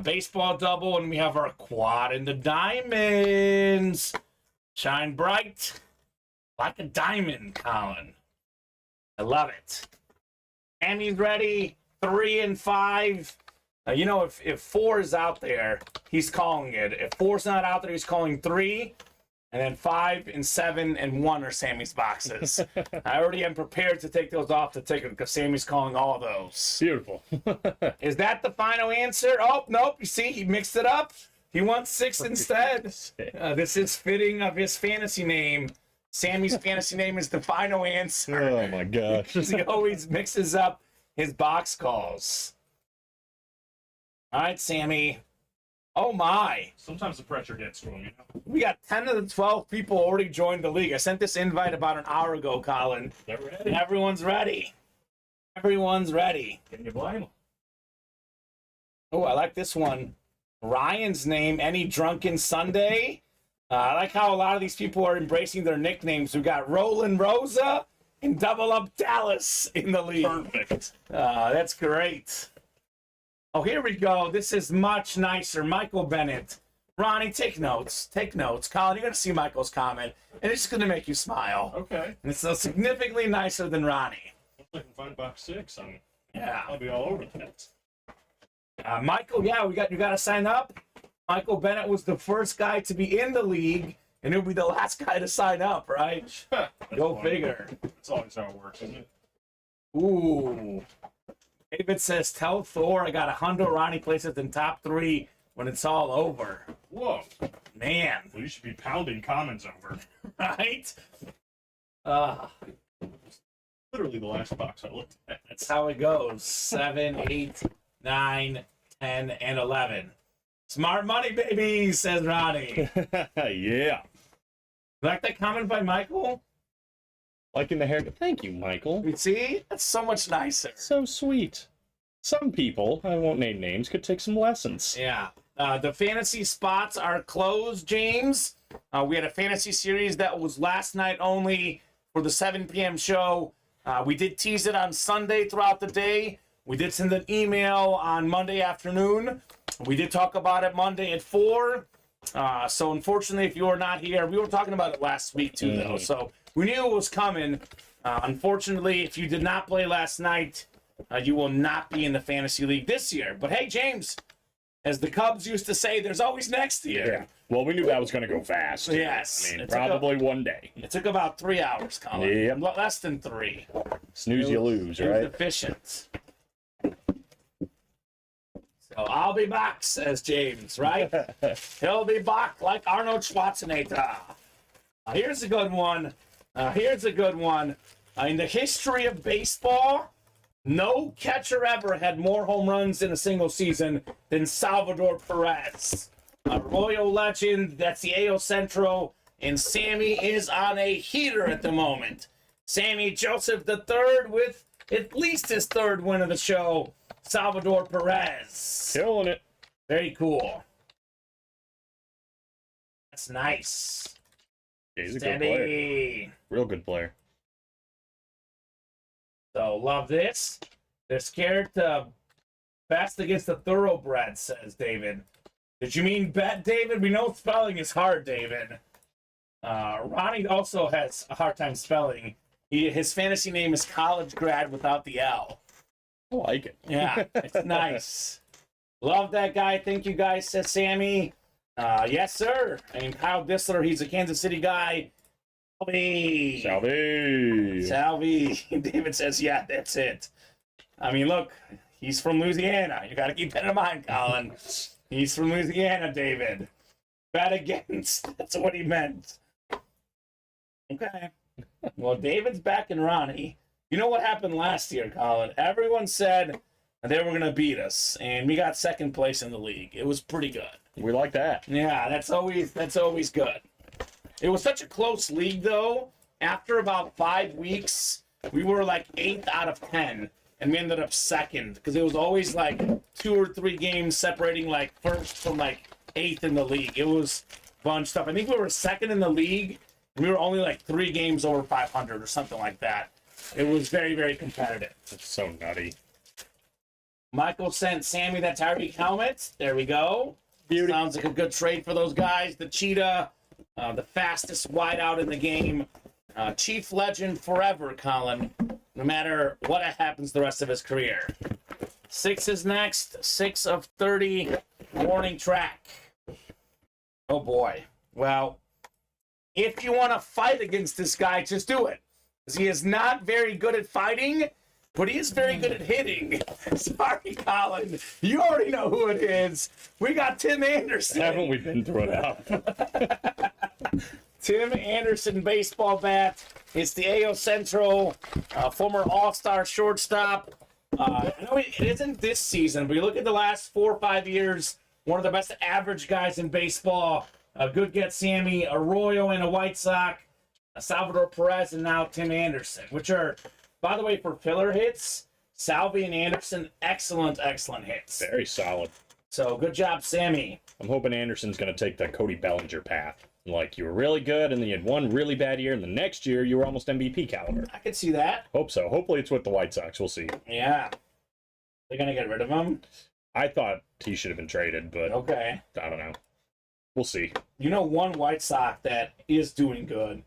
[SPEAKER 2] baseball double, and we have our quad in the diamonds. Shine bright like a diamond, Colin. I love it. Sammy's ready. 3 and 5. You know, if 4 is out there, he's calling it. If 4's not out there, he's calling 3. And then 5 and 7 and 1 are Sammy's boxes. I already am prepared to take those off the ticket because Sammy's calling all of those.
[SPEAKER 3] Beautiful.
[SPEAKER 2] Is that the final answer? Oh, nope. You see, he mixed it up. He wants 6 instead. This is fitting of his fantasy name. Sammy's fantasy name is the final answer.
[SPEAKER 3] Oh, my gosh.
[SPEAKER 2] He always mixes up his box calls. All right, Sammy. Oh, my.
[SPEAKER 3] Sometimes the pressure gets to him, you know?
[SPEAKER 2] We got 10 of the 12 people already joined the league. I sent this invite about an hour ago, Colin.
[SPEAKER 3] They're ready.
[SPEAKER 2] Everyone's ready. Everyone's ready.
[SPEAKER 3] Can you blame them?
[SPEAKER 2] Oh, I like this one. Ryan's name, Any Drunken Sunday. I like how a lot of these people are embracing their nicknames. We got Roland Rosa and Double Up Dallas in the league.
[SPEAKER 3] Perfect.
[SPEAKER 2] That's great. Oh, here we go. This is much nicer. Michael Bennett. Ronnie, take notes. Take notes. Colin, you're going to see Michael's comment, and it's going to make you smile.
[SPEAKER 3] Okay.
[SPEAKER 2] And it's so significantly nicer than Ronnie.
[SPEAKER 3] If I can find box 6,
[SPEAKER 2] Yeah.
[SPEAKER 3] I'll be all over that.
[SPEAKER 2] Michael, yeah, you got to sign up. Michael Bennett was the first guy to be in the league, and he'll be the last guy to sign up, right? Go figure.
[SPEAKER 3] That's always how it works, isn't it?
[SPEAKER 2] Ooh. David says, tell Thor I got a hundo. Ronnie places in top 3 when it's all over.
[SPEAKER 3] Whoa.
[SPEAKER 2] Man,
[SPEAKER 3] Well, you should be pounding comments over.
[SPEAKER 2] right?
[SPEAKER 3] Literally the last box I looked at.
[SPEAKER 2] That's how it goes. 7, 8, 9, 10, and 11. Smart money, baby, says Ronnie.
[SPEAKER 3] Yeah.
[SPEAKER 2] Like that comment by Michael?
[SPEAKER 3] Liking the hair. Thank you, Michael.
[SPEAKER 2] You see? That's so much nicer.
[SPEAKER 3] So sweet. Some people, I won't name names, could take some lessons.
[SPEAKER 2] Yeah. The fantasy spots are closed, James. We had a fantasy series that was last night only for the 7 p.m. show. We did tease it on Sunday throughout the day. We did send an email on Monday afternoon. We did talk about it Monday at 4. So unfortunately, if you were not here, we were talking about it last week too, though. So we knew it was coming. Unfortunately, if you did not play last night, you will not be in the fantasy league this year. But hey, James, as the Cubs used to say, there's always next year.
[SPEAKER 3] Yeah. Well, we knew that was going to go fast.
[SPEAKER 2] Yes.
[SPEAKER 3] I mean,
[SPEAKER 2] It
[SPEAKER 3] probably one day.
[SPEAKER 2] It took about 3 hours, Colin.
[SPEAKER 3] Yep.
[SPEAKER 2] Less than 3.
[SPEAKER 3] Snooze, you lose,
[SPEAKER 2] It was
[SPEAKER 3] right?
[SPEAKER 2] efficient. So I'll be back, says James, right? He'll be back like Arnold Schwarzenegger. Here's a good one. In the history of baseball, no catcher ever had more home runs in a single season than Salvador Perez. A Royal legend, that's the AL Central, and Sammy is on a heater at the moment. Sammy Joseph III with at least his 3rd win of the show, Salvador Perez.
[SPEAKER 3] Killing it.
[SPEAKER 2] Very cool. That's nice.
[SPEAKER 3] Yeah, he's a good player.
[SPEAKER 2] Steady.
[SPEAKER 3] Real good player.
[SPEAKER 2] So, love this. They're scared to best against the thoroughbred, says David. Did you mean bet, David? We know spelling is hard, David. Ronnie also has a hard time spelling. His fantasy name is College Grad without the L.
[SPEAKER 3] I like it.
[SPEAKER 2] Yeah, it's nice. Love that guy. Thank you, guys, says Sammy. Yes, sir. And Kyle Dissler, he's a Kansas City guy. Salvi. David says, yeah, that's it. I mean, look, he's from Louisiana. You got to keep that in mind, Colin. He's from Louisiana, David. Bet against. That's what he meant. Okay. Well, David's backing Ronnie. You know what happened last year, Colin? Everyone said they were going to beat us, and we got 2nd place in the league. It was pretty good.
[SPEAKER 3] We like that.
[SPEAKER 2] Yeah, that's always good. It was such a close league, though. After about 5 weeks, we were like 8th out of 10, and we ended up 2nd because it was always like 2 or 3 games separating like 1st from like 8th in the league. It was bunched up. I think we were 2nd in the league, and we were only like 3 games over 500 or something like that. It was very, very competitive.
[SPEAKER 3] It's so nutty.
[SPEAKER 2] Michael sent Sammy that Tyreek helmet. There we go.
[SPEAKER 3] Beauty.
[SPEAKER 2] Sounds like a good trade for those guys. The Cheetah, the fastest wideout in the game. Chief legend forever, Colin, no matter what happens the rest of his career. 6 is next. 6 of 30. Warning track. Oh, boy. Well, if you want to fight against this guy, just do it. Because he is not very good at fighting, but he is very good at hitting. Sorry, Colin. You already know who it is. We got Tim Anderson.
[SPEAKER 3] Haven't we been through enough?
[SPEAKER 2] Tim Anderson baseball bat. It's the AL Central, former All-Star shortstop. I know it isn't this season, but you look at the last 4 or 5 years, one of the best average guys in baseball. A good get Sammy, a Royal and a White Sox, a Salvador Perez, and now Tim Anderson, which are, by the way, for filler hits, Salvi and Anderson, excellent hits.
[SPEAKER 3] Very solid.
[SPEAKER 2] So good job, Sammy.
[SPEAKER 3] I'm hoping Anderson's going to take the Cody Bellinger path. Like, you were really good, and then you had one really bad year, and the next year you were almost MVP caliber.
[SPEAKER 2] I could see that.
[SPEAKER 3] Hope so. Hopefully it's with the White Sox. We'll see.
[SPEAKER 2] Yeah. They're going to get rid of him?
[SPEAKER 3] I thought he should have been traded, but
[SPEAKER 2] Okay.
[SPEAKER 3] I don't know. We'll see.
[SPEAKER 2] You know, one White Sox that is doing good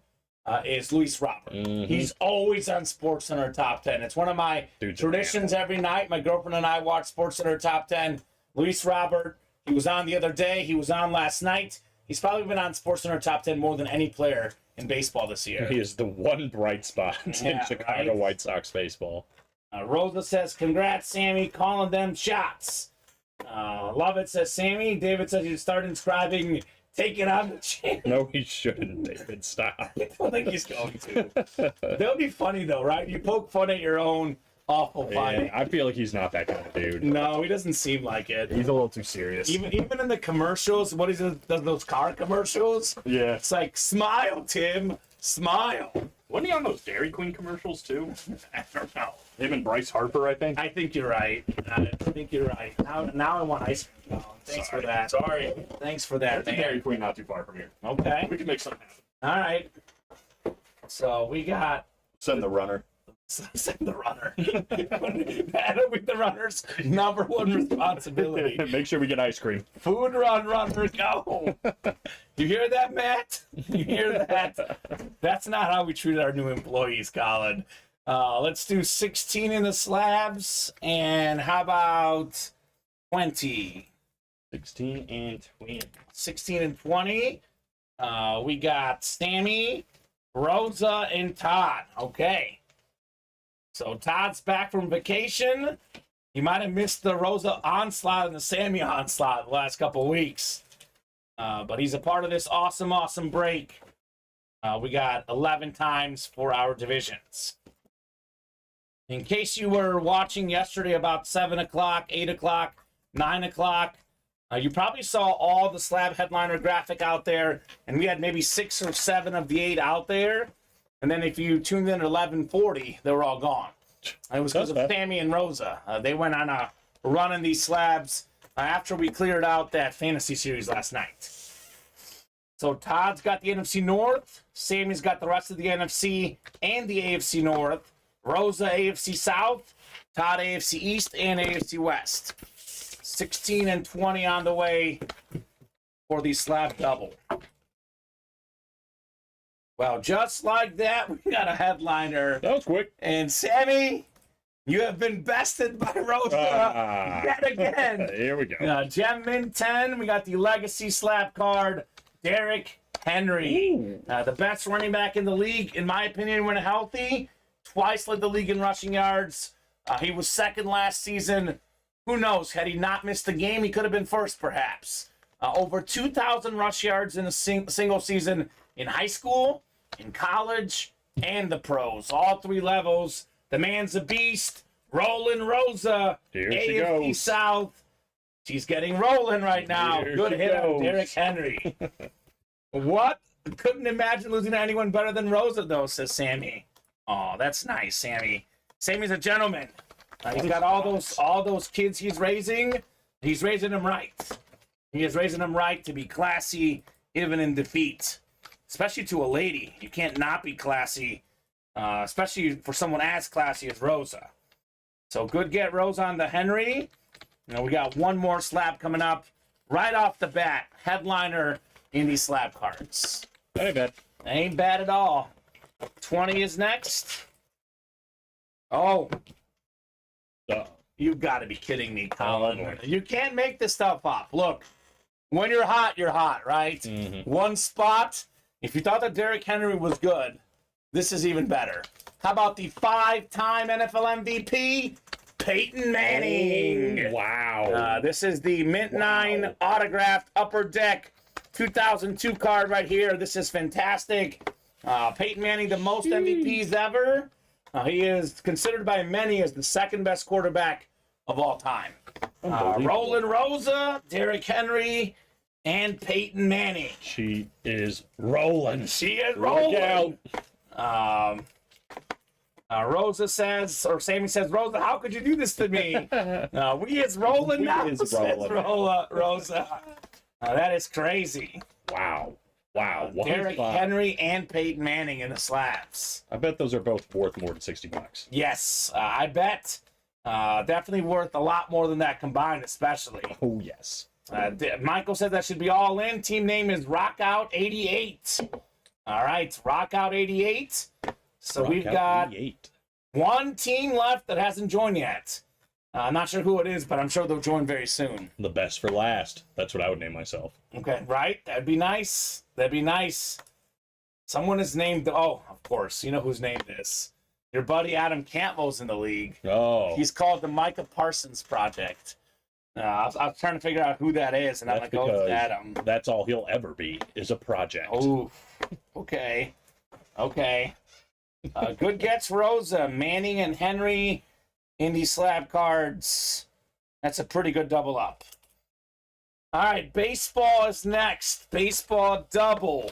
[SPEAKER 2] is Luis Robert.
[SPEAKER 3] Mhm.
[SPEAKER 2] He's always on SportsCenter Top 10. It's one of my
[SPEAKER 3] Dude's
[SPEAKER 2] traditions every night. My girlfriend and I watch SportsCenter Top 10. Luis Robert, he was on the other day. He was on last night. He's probably been on SportsCenter Top 10 more than any player in baseball this year.
[SPEAKER 3] He is the one bright spot in
[SPEAKER 2] Yeah,
[SPEAKER 3] Chicago
[SPEAKER 2] right?
[SPEAKER 3] White Sox baseball.
[SPEAKER 2] Rosa says, congrats, Sammy, calling them shots. Love it, says Sammy. David says you start inscribing, take it on the chin.
[SPEAKER 3] No, he shouldn't, David. Stop.
[SPEAKER 2] I don't think he's going to. That would be funny, though, right? You poke fun at your own awful fighting.
[SPEAKER 3] I feel like he's not that kind of dude.
[SPEAKER 2] No, he doesn't seem like it.
[SPEAKER 3] He's a little too serious.
[SPEAKER 2] Even in the commercials, what is it? Does those car commercials?
[SPEAKER 3] Yeah.
[SPEAKER 2] It's like, smile, Tim, smile.
[SPEAKER 3] Wasn't he on those Dairy Queen commercials, too?
[SPEAKER 2] I don't know.
[SPEAKER 3] Him and Bryce Harper, I think.
[SPEAKER 2] I think you're right. Now I want ice cream. Oh, thanks for that.
[SPEAKER 3] Sorry.
[SPEAKER 2] Thanks for that,
[SPEAKER 3] There's a Dairy
[SPEAKER 2] man.
[SPEAKER 3] Queen not too far from here.
[SPEAKER 2] Okay.
[SPEAKER 3] We can make something happen.
[SPEAKER 2] All right. So we got
[SPEAKER 3] Send the runner.
[SPEAKER 2] send the runner. That'll be the runner's number one responsibility.
[SPEAKER 3] Make sure we get ice cream.
[SPEAKER 2] Food run, runner, go. You hear that, Matt? You hear that? That's not how we treat our new employees, Colin. Let's do 16 in the slabs, and how about 20?
[SPEAKER 3] 16 and 20.
[SPEAKER 2] 16 and 20. We got Sammy, Rosa, and Todd. Okay. So Todd's back from vacation. He might have missed the Rosa onslaught and the Sammy onslaught the last couple of weeks. But he's a part of this awesome break. We got 11 times for our divisions. In case you were watching yesterday about 7 o'clock, 8 o'clock, 9 o'clock, you probably saw all the slab headliner graphic out there, and we had maybe 6 or 7 of the 8 out there. And then if you tuned in at 11:40, they were all gone. It was because of Sammy and Rosa. They went on a run in these slabs after we cleared out that fantasy series last night. So Todd's got the NFC North. Sammy's got the rest of the NFC and the AFC North. Rosa AFC South. Todd AFC East and AFC West. 16 and 20 on the way for the slab double. Well, just like that, we got a headliner.
[SPEAKER 3] That was quick.
[SPEAKER 2] And Sammy, you have been bested by Rosa yet again.
[SPEAKER 3] Here we go.
[SPEAKER 2] Gem Min 10, we got the Legacy slab card, Derrick Henry. The best running back in the league, in my opinion, when healthy. Twice led the league in rushing yards. He was second last season. Who knows? Had he not missed a game, he could have been first, perhaps. Over 2,000 rush yards in a single season in high school, in college, and the pros. All 3 levels. The man's a beast. Rolling Rosa.
[SPEAKER 3] Here she
[SPEAKER 2] AFC
[SPEAKER 3] goes.
[SPEAKER 2] South. She's getting rolling right now.
[SPEAKER 3] Here
[SPEAKER 2] Good
[SPEAKER 3] she
[SPEAKER 2] hit on
[SPEAKER 3] goes.
[SPEAKER 2] Derrick Henry. What? Couldn't imagine losing to anyone better than Rosa, though, says Sammy. Oh, that's nice, Sammy. Sammy's a gentleman. He's got all those kids he's raising. He's raising them right. He is raising them right to be classy, even in defeat. Especially to a lady. You can't not be classy, especially for someone as classy as Rosa. So good get, Rosa, on the Henry. We got one more slab coming up right off the bat. Headliner in these slab cards.
[SPEAKER 3] That ain't bad.
[SPEAKER 2] Ain't bad at all. 20 is next. Oh, you've got to be kidding me, Colin. You can't make this stuff up. Look, when you're hot, right?
[SPEAKER 3] Mm-hmm.
[SPEAKER 2] One spot. If you thought that Derrick Henry was good, this is even better. How about the 5-time NFL MVP, Peyton Manning?
[SPEAKER 3] Wow.
[SPEAKER 2] This is the Mint 9 autographed Upper Deck 2002 card right here. This is fantastic. Peyton Manning, the most MVPs ever. He is considered by many as the second best quarterback of all time. Rolling Rosa, Derrick Henry, and Peyton Manning.
[SPEAKER 3] She is rolling.
[SPEAKER 2] She is rolling. Rosa says, or Sammy says, Rosa, how could you do this to me? We is rolling now, says Rosa. That is crazy.
[SPEAKER 3] Wow.
[SPEAKER 2] Derrick Henry and Peyton Manning in the slabs.
[SPEAKER 3] I bet those are both worth more than $60.
[SPEAKER 2] Yes, I bet. Definitely worth a lot more than that combined, especially.
[SPEAKER 3] Oh, yes.
[SPEAKER 2] Michael said that should be all in. Team name is Rockout88. All right, Rockout88. So we've got
[SPEAKER 3] 88.
[SPEAKER 2] one team left that hasn't joined yet. I'm not sure who it is, but I'm sure they'll join very soon.
[SPEAKER 3] The best for last. That's what I would name myself.
[SPEAKER 2] Okay, right? That'd be nice. Someone is named, oh, of course, you know whose name it is. Your buddy Adam Campbell's in the league.
[SPEAKER 3] Oh.
[SPEAKER 2] He's called the Micah Parsons Project. I was trying to figure out who that is, and I'm going to go with Adam.
[SPEAKER 3] That's all he'll ever be, is a project.
[SPEAKER 2] Oh, okay. Good gets, Rosa. Manning and Henry in these slab cards. That's a pretty good double up. All right, baseball is next. Baseball double.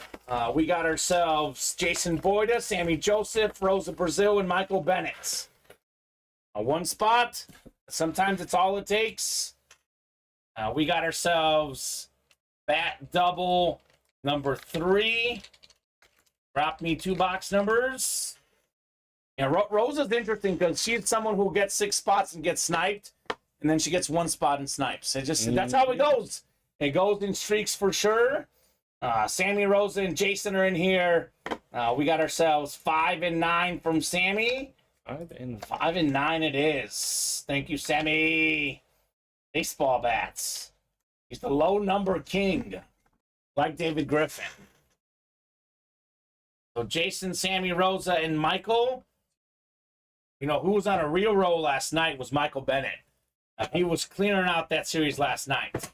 [SPEAKER 2] We got ourselves Jason Boyda, Sammy Joseph, Rosa Brazil, and Michael Bennett. One spot. Sometimes it's all it takes. We got ourselves bat double number 3. Drop me 2 box numbers. Rosa's interesting because she's someone who gets 6 spots and gets sniped, and then she gets 1 spot and snipes. That's how it goes. It goes in streaks for sure. Sammy, Rosa, and Jason are in here. We got ourselves 5 and 9 from Sammy. 5 and 9 it is. Thank you, Sammy. Baseball bats. He's the low number king, like David Griffin. So Jason, Sammy, Rosa, and Michael. You know, who was on a real roll last night was Michael Bennett. He was clearing out that series last night.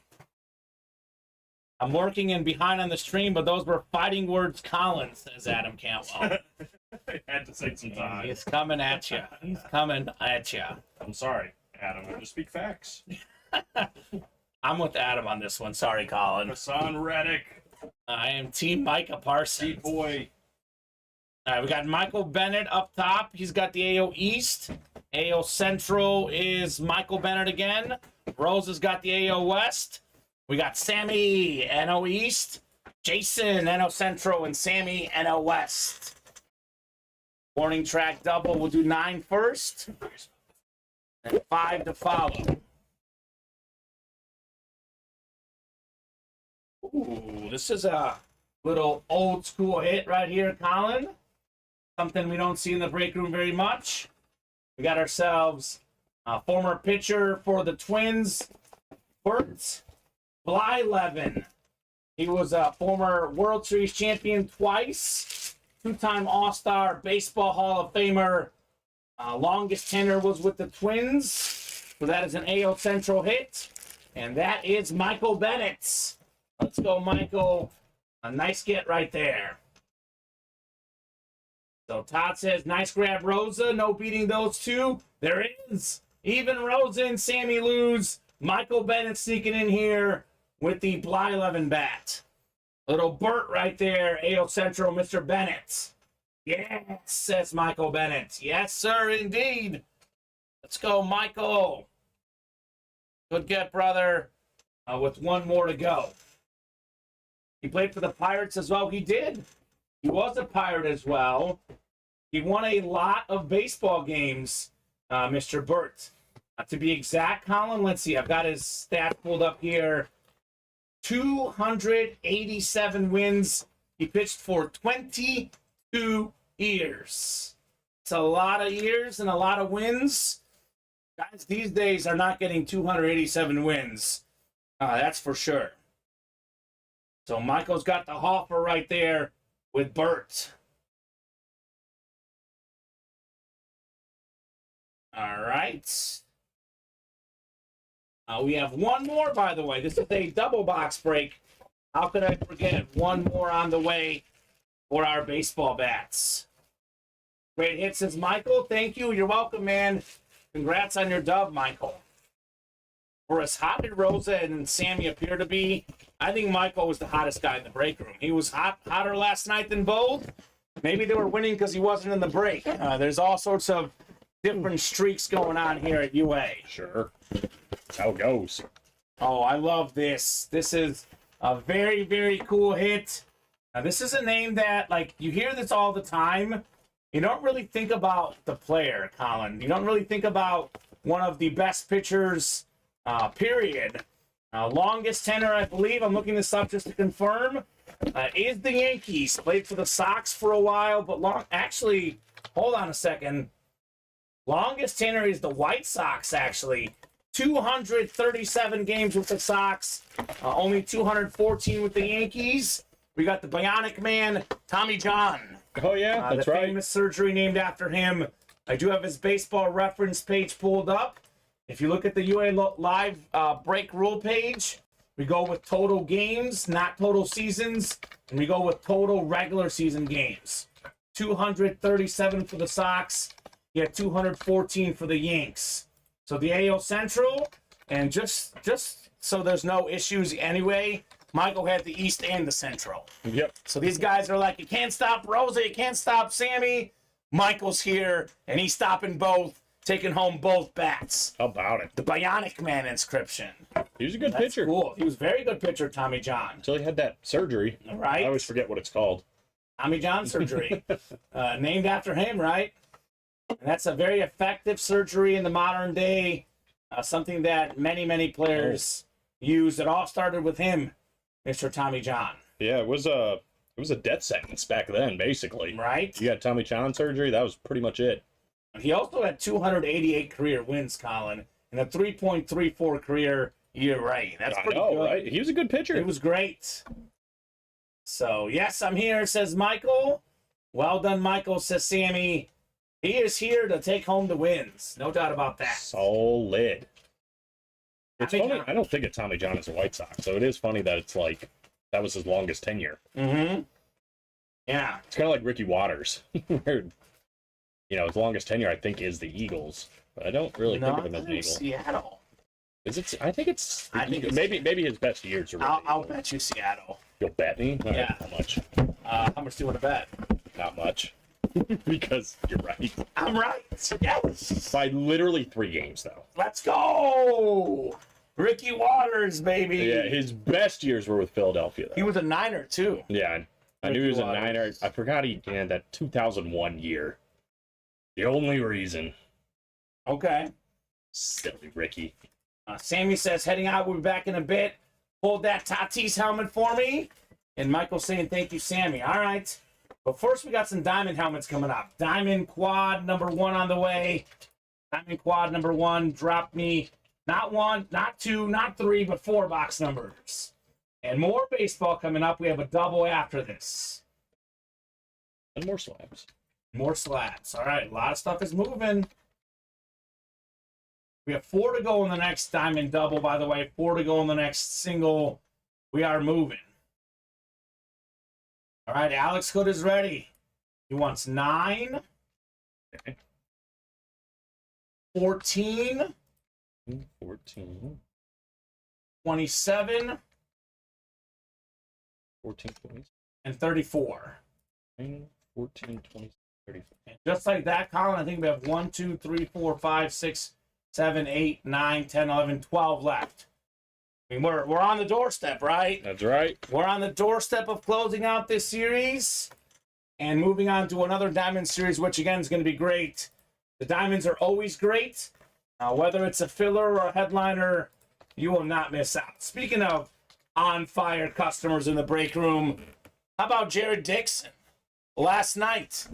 [SPEAKER 2] I'm working in behind on the stream, but those were fighting words, Colin, says Adam Cantwell.
[SPEAKER 3] I had to take some time.
[SPEAKER 2] He's coming at you. He's coming at you.
[SPEAKER 3] I'm sorry, Adam. I just speak facts.
[SPEAKER 2] I'm with Adam on this one. Sorry, Colin.
[SPEAKER 3] Hassan Reddick.
[SPEAKER 2] I am Team Micah Parsons.
[SPEAKER 3] Boy.
[SPEAKER 2] All right, we got Michael Bennett up top. He's got the AO East. AO Central is Michael Bennett again. Rose has got the AO West. We got Sammy, NO East. Jason, NO Central, and Sammy, NO West. Warning track double. We'll do 9 first. And 5 to follow. Ooh, this is a little old school hit right here, Colin. Something we don't see in the break room very much. We got ourselves a former pitcher for the Twins, Bert Blyleven. He was a former World Series champion twice, 2-time All-Star Baseball Hall of Famer. Longest tenure was with the Twins. So that is an AL Central hit. And that is Michael Bennett. Let's go, Michael. A nice get right there. So Todd says, nice grab, Rosa. No beating those two. There is. Even Rosa and Sammy lose. Michael Bennett sneaking in here with the Blyleven bat. Little Burt right there. AL Central, Mr. Bennett. Yes, says Michael Bennett. Yes, sir, indeed. Let's go, Michael. Good get, brother. With one more to go. He played for the Pirates as well. He did. He was a Pirate as well. He won a lot of baseball games, Mr. Burt. To be exact, Colin, let's see. I've got his stats pulled up here. 287 wins. He pitched for 22 years. It's a lot of years and a lot of wins. Guys these days are not getting 287 wins. That's for sure. So Michael's got the Hoffer right there with Burt. All right. We have one more, by the way. This is a double box break. How could I forget? One more on the way for our baseball bats. Great hit, says Michael. Thank you. You're welcome, man. Congrats on your dub, Michael. For as hot as Rosa and Sammy appear to be, I think Michael was the hottest guy in the break room. He was hotter last night than both. Maybe they were winning because he wasn't in the break. There's all sorts of different streaks going on here at UA.
[SPEAKER 3] Sure. That's how it goes.
[SPEAKER 2] Oh, I love this. This is a very, very cool hit. Now, this is a name that, like, you hear this all the time. You don't really think about the player, Colin. You don't really think about one of the best pitchers, period. Longest tenure, I believe, I'm looking this up just to confirm, is the Yankees. Played for the Sox for a while, but actually, hold on a second. Longest tenure is the White Sox, actually. 237 games with the Sox, only 214 with the Yankees. We got the Bionic Man, Tommy John.
[SPEAKER 3] Oh, yeah, that's right.
[SPEAKER 2] The famous surgery named after him. I do have his baseball reference page pulled up. If you look at the UA Live break rule page, we go with total games, not total seasons, and we go with total regular season games. 237 for the Sox. He had 214 for the Yanks. So the AL Central, and just so there's no issues anyway, Michael had the East and the Central.
[SPEAKER 3] Yep.
[SPEAKER 2] So these guys are like, you can't stop Rosa, you can't stop Sammy. Michael's here, and he's stopping both, taking home both bats.
[SPEAKER 3] How about it?
[SPEAKER 2] The Bionic Man inscription.
[SPEAKER 3] He was a good
[SPEAKER 2] That's
[SPEAKER 3] pitcher.
[SPEAKER 2] Cool. He was a very good pitcher, Tommy John.
[SPEAKER 3] Until he had that surgery.
[SPEAKER 2] Right.
[SPEAKER 3] I always forget what it's called.
[SPEAKER 2] Tommy John surgery. Named after him, right? And that's a very effective surgery in the modern day. Something that many, many players use. It all started with him, Mr. Tommy John.
[SPEAKER 3] Yeah, it was a death sentence back then, basically.
[SPEAKER 2] Right.
[SPEAKER 3] You had Tommy John surgery. That was pretty much it.
[SPEAKER 2] He also had 288 career wins, Colin, and a 3.34 career You're right. That's
[SPEAKER 3] I
[SPEAKER 2] pretty
[SPEAKER 3] know,
[SPEAKER 2] good.
[SPEAKER 3] right? He was a good pitcher.
[SPEAKER 2] It was great. So, yes, I'm here, says Michael. Well done, Michael, says Sammy. He is here to take home the wins. No doubt about that.
[SPEAKER 3] Solid. It's
[SPEAKER 2] think
[SPEAKER 3] funny. I don't think of Tommy John as a White Sox, so it is funny that it's like that was his longest tenure.
[SPEAKER 2] Mm-hmm. Yeah.
[SPEAKER 3] It's kind of like Ricky Waters. Where, his longest tenure, I think, is the Eagles. But I don't really think of him as an Eagle.
[SPEAKER 2] Seattle.
[SPEAKER 3] Is it? I think it's.
[SPEAKER 2] I think it's
[SPEAKER 3] maybe his best years are.
[SPEAKER 2] I'll bet you Seattle.
[SPEAKER 3] You'll bet me? All right,
[SPEAKER 2] Yeah.
[SPEAKER 3] how much?
[SPEAKER 2] How much do you want to bet?
[SPEAKER 3] Not much. Because you're right.
[SPEAKER 2] I'm right. Yes.
[SPEAKER 3] By literally 3 games, though.
[SPEAKER 2] Let's go. Ricky Waters, baby.
[SPEAKER 3] Yeah, his best years were with Philadelphia, though.
[SPEAKER 2] He was a Niner, too.
[SPEAKER 3] Yeah, I knew he was a Niner. I forgot he had that 2001 year. The only reason.
[SPEAKER 2] Okay.
[SPEAKER 3] Silly Ricky.
[SPEAKER 2] Sammy says, heading out, we'll be back in a bit. Hold that Tatis helmet for me. And Michael saying, thank you, Sammy. All right. But first, we got some Diamond helmets coming up. Diamond Quad number 1 on the way. Diamond Quad number 1 dropped me not 1, not 2, not 3, but 4 box numbers. And more baseball coming up. We have a double after this.
[SPEAKER 3] And more slabs.
[SPEAKER 2] More slabs. All right. A lot of stuff is moving. We have 4 to go in the next Diamond double, by the way. 4 to go in the next single. We are moving. All right, Alex Hood is ready. He wants 9,
[SPEAKER 3] Okay.
[SPEAKER 2] 14,
[SPEAKER 3] 14.
[SPEAKER 2] 27,
[SPEAKER 3] 14, 20.
[SPEAKER 2] and 34.
[SPEAKER 3] 14, 20, 34.
[SPEAKER 2] And just like that, Colin, I think we have 1, 2, 3, 4, 5, 6, 7, 8, 9, 10, 11, 12 left. I mean, we're on the doorstep, right?
[SPEAKER 3] That's right.
[SPEAKER 2] We're on the doorstep of closing out this series and moving on to another Diamond series, which again is going to be great. The Diamonds are always great. Whether it's a filler or a headliner, you will not miss out. Speaking of on-fire customers in the break room, how about Jared Dixon? Last night,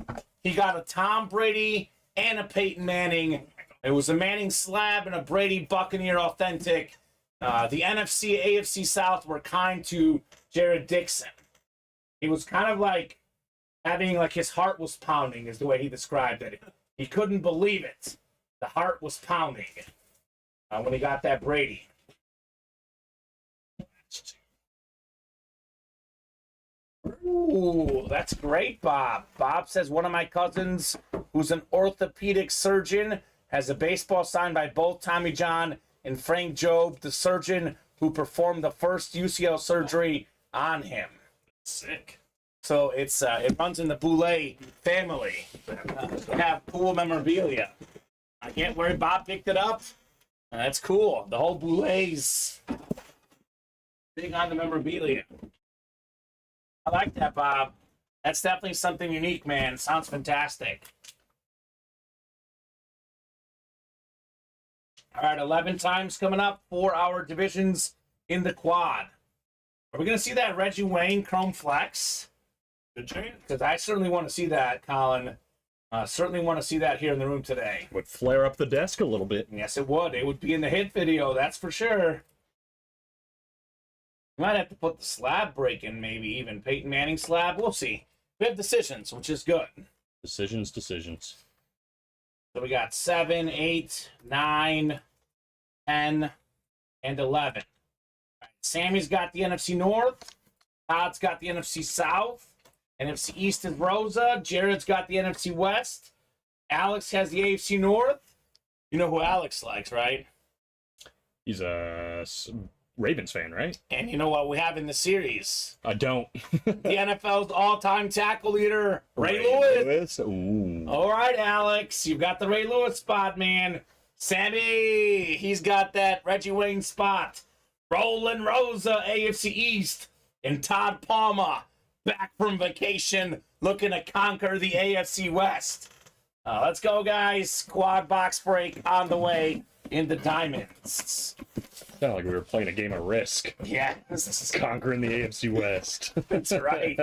[SPEAKER 2] he got a Tom Brady and a Peyton Manning. It was a Manning slab and a Brady Buccaneer authentic. The NFC, AFC South were kind to Jared Dixon. He was kind of like having like his heart was pounding is the way he described it. He couldn't believe it. The heart was pounding when he got that Brady. Ooh, that's great, Bob. Bob says one of my cousins, who's an orthopedic surgeon, has a baseball signed by both Tommy John and Frank Jobe, the surgeon who performed the first UCL surgery on him.
[SPEAKER 3] Sick.
[SPEAKER 2] So it runs in the Boulay family. Have cool memorabilia. I can't worry. Bob picked it up. That's cool. The whole Boulay's big on the memorabilia. I like that, Bob. That's definitely something unique, man. Sounds fantastic. All right, 11 times coming up. 4-hour divisions in the quad. Are we going to see that Reggie Wayne Chrome Flex?
[SPEAKER 3] Good chance.
[SPEAKER 2] Because I certainly want to see that, Colin. Certainly want to see that here in the room today.
[SPEAKER 3] Would flare up the desk a little bit.
[SPEAKER 2] Yes, it would. It would be in the hit video, that's for sure. We might have to put the slab break in, maybe even Peyton Manning slab. We'll see. We have decisions, which is good.
[SPEAKER 3] Decisions.
[SPEAKER 2] So we got 7, 8, 9, 10, and 11. Right, Sammy's got the NFC North. Todd's got the NFC South. NFC East is Rosa. Jared's got the NFC West. Alex has the AFC North. You know who Alex likes, right?
[SPEAKER 3] He's a Ravens fan, right?
[SPEAKER 2] And you know what we have in the series?
[SPEAKER 3] I don't.
[SPEAKER 2] The NFL's all-time tackle leader, Ray Lewis.
[SPEAKER 3] Ooh.
[SPEAKER 2] All right, Alex, you've got the Ray Lewis spot, man. Sammy, he's got that Reggie Wayne spot. Roland Rosa, AFC East. And Todd Palmer, back from vacation, looking to conquer the AFC West. Let's go, guys. Quad box break on the way in the Diamonds.
[SPEAKER 3] Sounded like we were playing a game of Risk.
[SPEAKER 2] Yeah.
[SPEAKER 3] Conquering the AFC West.
[SPEAKER 2] That's right.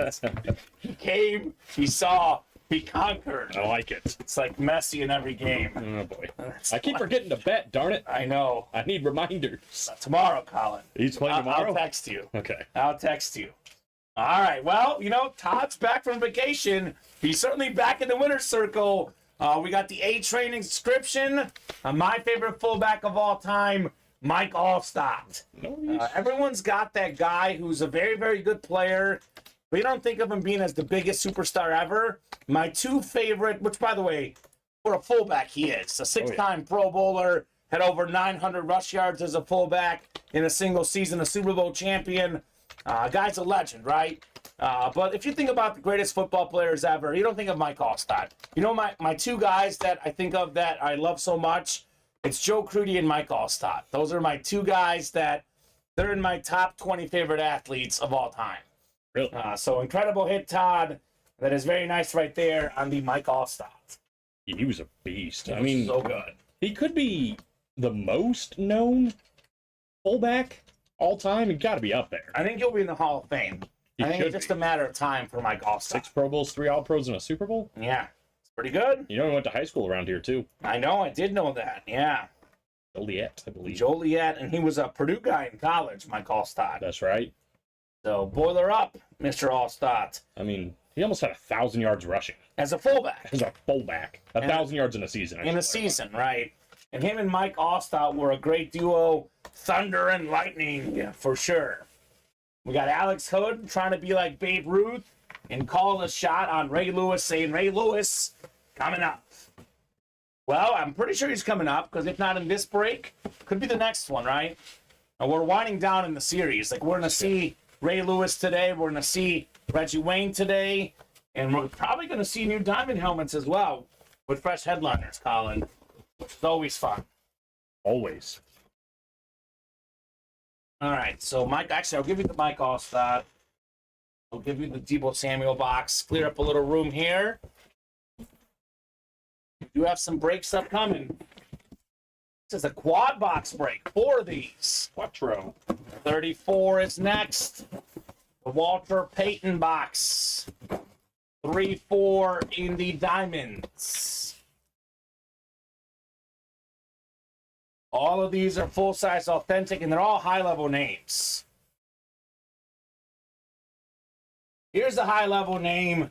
[SPEAKER 2] He came, he saw He conquered.
[SPEAKER 3] I like it.
[SPEAKER 2] It's like Messi in every game.
[SPEAKER 3] Oh boy. I keep forgetting to bet, darn it.
[SPEAKER 2] I know.
[SPEAKER 3] I need reminders.
[SPEAKER 2] Tomorrow, Colin.
[SPEAKER 3] He's playing tomorrow?
[SPEAKER 2] I'll text you.
[SPEAKER 3] Okay.
[SPEAKER 2] I'll text you. All right. Well, Todd's back from vacation. He's certainly back in the winner's circle. We got the A-Train inscription. My favorite fullback of all time, Mike Allstott. Everyone's got that guy who's a very, very good player. We don't think of him being as the biggest superstar ever. My two favorite, which, by the way, for a fullback, he is. A six-time Pro Bowler, had over 900 rush yards as a fullback in a single season, a Super Bowl champion. Guy's a legend, right? But if you think about the greatest football players ever, you don't think of Mike Allstott. My two guys that I think of that I love so much, it's Joe Crudy and Mike Allstott. Those are my two guys that they're in my top 20 favorite athletes of all time.
[SPEAKER 3] Really?
[SPEAKER 2] So incredible hit, Todd. That is very nice right there on the Mike Allstott.
[SPEAKER 3] He was a beast.
[SPEAKER 2] I mean, so good.
[SPEAKER 3] He could be the most known fullback all time. He got to be up there.
[SPEAKER 2] I think he'll be in the Hall of Fame. I think it's just a matter of time for Mike Allstott.
[SPEAKER 3] 6 Pro Bowls, 3 All-Pros, and a Super Bowl?
[SPEAKER 2] Yeah. It's pretty good.
[SPEAKER 3] He went to high school around here, too.
[SPEAKER 2] I know. I did know that. Yeah.
[SPEAKER 3] Joliet, I believe.
[SPEAKER 2] Joliet, and he was a Purdue guy in college, Mike Allstott.
[SPEAKER 3] That's right.
[SPEAKER 2] So, boiler up, Mr. Allstott.
[SPEAKER 3] I mean, he almost had 1,000 yards rushing.
[SPEAKER 2] As a fullback.
[SPEAKER 3] As a fullback. 1,000 yards in a season.
[SPEAKER 2] In a season, right. And him and Mike Allstott were a great duo. Thunder and lightning, for sure. We got Alex Hood trying to be like Babe Ruth and call a shot on Ray Lewis, saying, Ray Lewis, coming up. Well, I'm pretty sure he's coming up, because if not in this break, could be the next one, right? And we're winding down in the series. Like, we're going to see Ray Lewis today. We're going to see Reggie Wayne today. And we're probably going to see new diamond helmets as well with fresh headliners, Colin, which is always fun.
[SPEAKER 3] Always.
[SPEAKER 2] All right, so Mike, actually, I'll give you the Mike Allstott. I'll give you the Deebo Samuel box. Clear up a little room here. We do have some breaks upcoming. This is a quad box break. 4 of these.
[SPEAKER 3] Quattro.
[SPEAKER 2] 34 is next. The Walter Payton box. 3-4 in the diamonds. All of these are full-size authentic, and they're all high-level names. Here's the high-level name.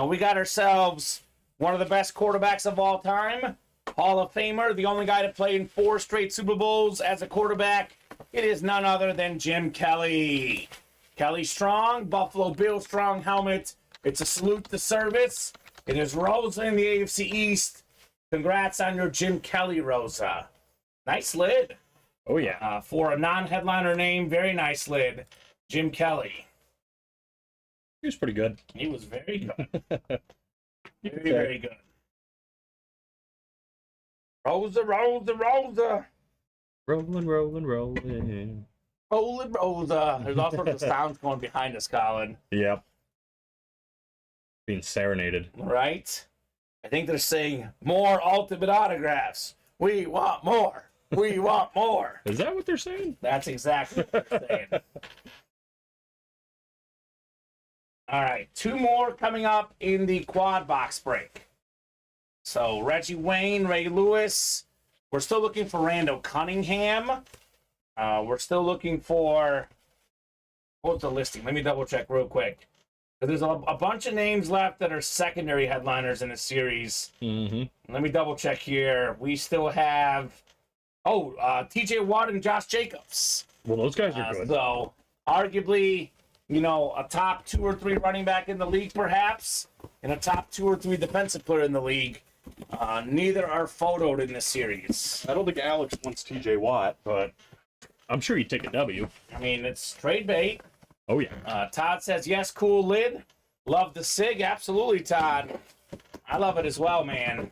[SPEAKER 2] We got ourselves one of the best quarterbacks of all time, Hall of Famer, the only guy to play in 4 straight Super Bowls as a quarterback. It is none other than Jim Kelly. Kelly Strong, Buffalo Bill Strong helmet. It's a salute to service. It is Rosa in the AFC East. Congrats on your Jim Kelly, Rosa. Nice lid.
[SPEAKER 3] Oh, yeah.
[SPEAKER 2] For a non-headliner name, very nice lid. Jim Kelly.
[SPEAKER 3] He was pretty good.
[SPEAKER 2] He was very good. Very good. Rosa, Rosa, Rosa.
[SPEAKER 3] Rolling, rolling, rolling.
[SPEAKER 2] Rolling, Rosa. There's all sorts of sounds going behind us, Colin.
[SPEAKER 3] Yep. Being serenaded.
[SPEAKER 2] Right? I think they're saying, more ultimate autographs. We want more. We want more.
[SPEAKER 3] Is that what they're saying?
[SPEAKER 2] That's exactly what they're saying. All right, 2 more coming up in the quad box break. So Reggie Wayne, Ray Lewis. We're still looking for Randall Cunningham. We're still looking for, what's the listing? Let me double check real quick. There's a bunch of names left that are secondary headliners in the series.
[SPEAKER 3] Mm-hmm.
[SPEAKER 2] Let me double check here. We still have, TJ Watt and Josh Jacobs.
[SPEAKER 3] Well, those guys are good.
[SPEAKER 2] So, arguably, a top 2 or 3 running back in the league, perhaps, and a top 2 or 3 defensive player in the league. Neither are photoed in this series.
[SPEAKER 4] I don't think Alex wants TJ Watt, but
[SPEAKER 3] I'm sure he'd take a W.
[SPEAKER 2] I mean, it's trade bait.
[SPEAKER 3] Oh, yeah.
[SPEAKER 2] Todd says, yes, cool lid. Love the SIG. Absolutely, Todd. I love it as well, man.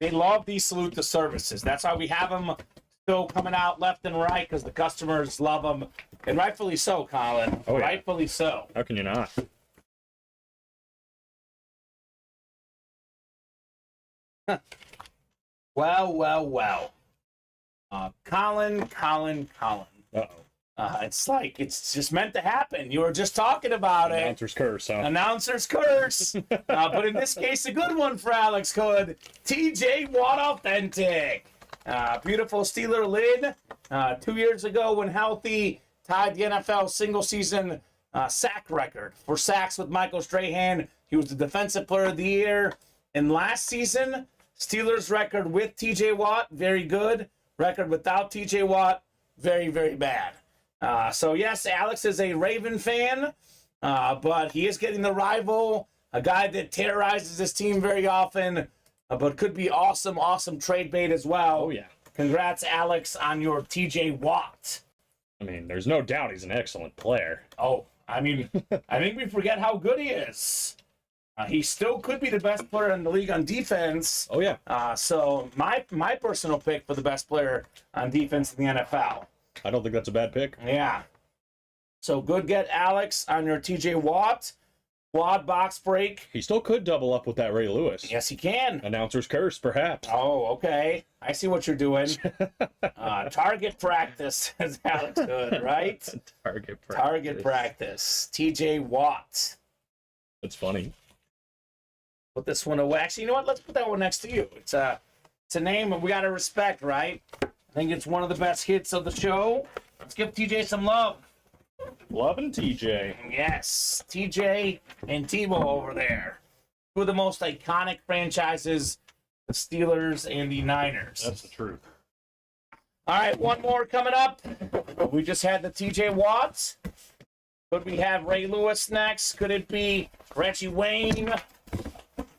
[SPEAKER 2] They love these salute to services. That's why we have them still coming out left and right, because the customers love them. And rightfully so, Colin.
[SPEAKER 3] Oh, yeah.
[SPEAKER 2] Rightfully so.
[SPEAKER 3] How can you not?
[SPEAKER 2] Well. Colin.
[SPEAKER 3] Uh-oh.
[SPEAKER 2] It's like it's just meant to happen. You were just talking about it.
[SPEAKER 3] Announcer's curse, huh?
[SPEAKER 2] Announcer's curse. But in this case, a good one for Alex Hood. TJ Watt Authentic. Beautiful Steeler lid. 2 years ago, when healthy, tied the NFL single-season sack record for sacks with Michael Strahan. He was the Defensive Player of the Year. And last season, Steelers record with TJ Watt, very good. Record without TJ Watt, very, very bad. So, yes, Alex is a Raven fan, but he is getting the rival, a guy that terrorizes his team very often, but could be awesome, awesome trade bait as well.
[SPEAKER 3] Oh, yeah.
[SPEAKER 2] Congrats, Alex, on your TJ Watt.
[SPEAKER 3] I mean, there's no doubt he's an excellent player.
[SPEAKER 2] Oh, I mean, I think we forget how good he is. He still could be the best player in the league on defense.
[SPEAKER 3] Oh, yeah.
[SPEAKER 2] So my personal pick for the best player on defense in the NFL.
[SPEAKER 3] I don't think that's a bad pick.
[SPEAKER 2] Yeah. So good get, Alex, on your TJ Watt. Quad box break.
[SPEAKER 3] He still could double up with that Ray Lewis.
[SPEAKER 2] Yes, he can.
[SPEAKER 3] Announcer's curse, perhaps.
[SPEAKER 2] Oh, okay. I see what you're doing. Target practice, as Alex Hood, right?
[SPEAKER 3] Target practice.
[SPEAKER 2] Target practice. TJ Watt.
[SPEAKER 3] That's funny.
[SPEAKER 2] Put this one away. Actually, you know what? Let's put that one next to you. It's a name we got to respect, right? I think it's one of the best hits of the show. Let's give TJ some love.
[SPEAKER 3] Loving TJ.
[SPEAKER 2] Yes, TJ and Tebow over there. Two of the most iconic franchises, the Steelers and the Niners.
[SPEAKER 3] That's the truth.
[SPEAKER 2] All right, one more coming up. We just had the TJ Watts. Could we have Ray Lewis next? Could it be Reggie Wayne?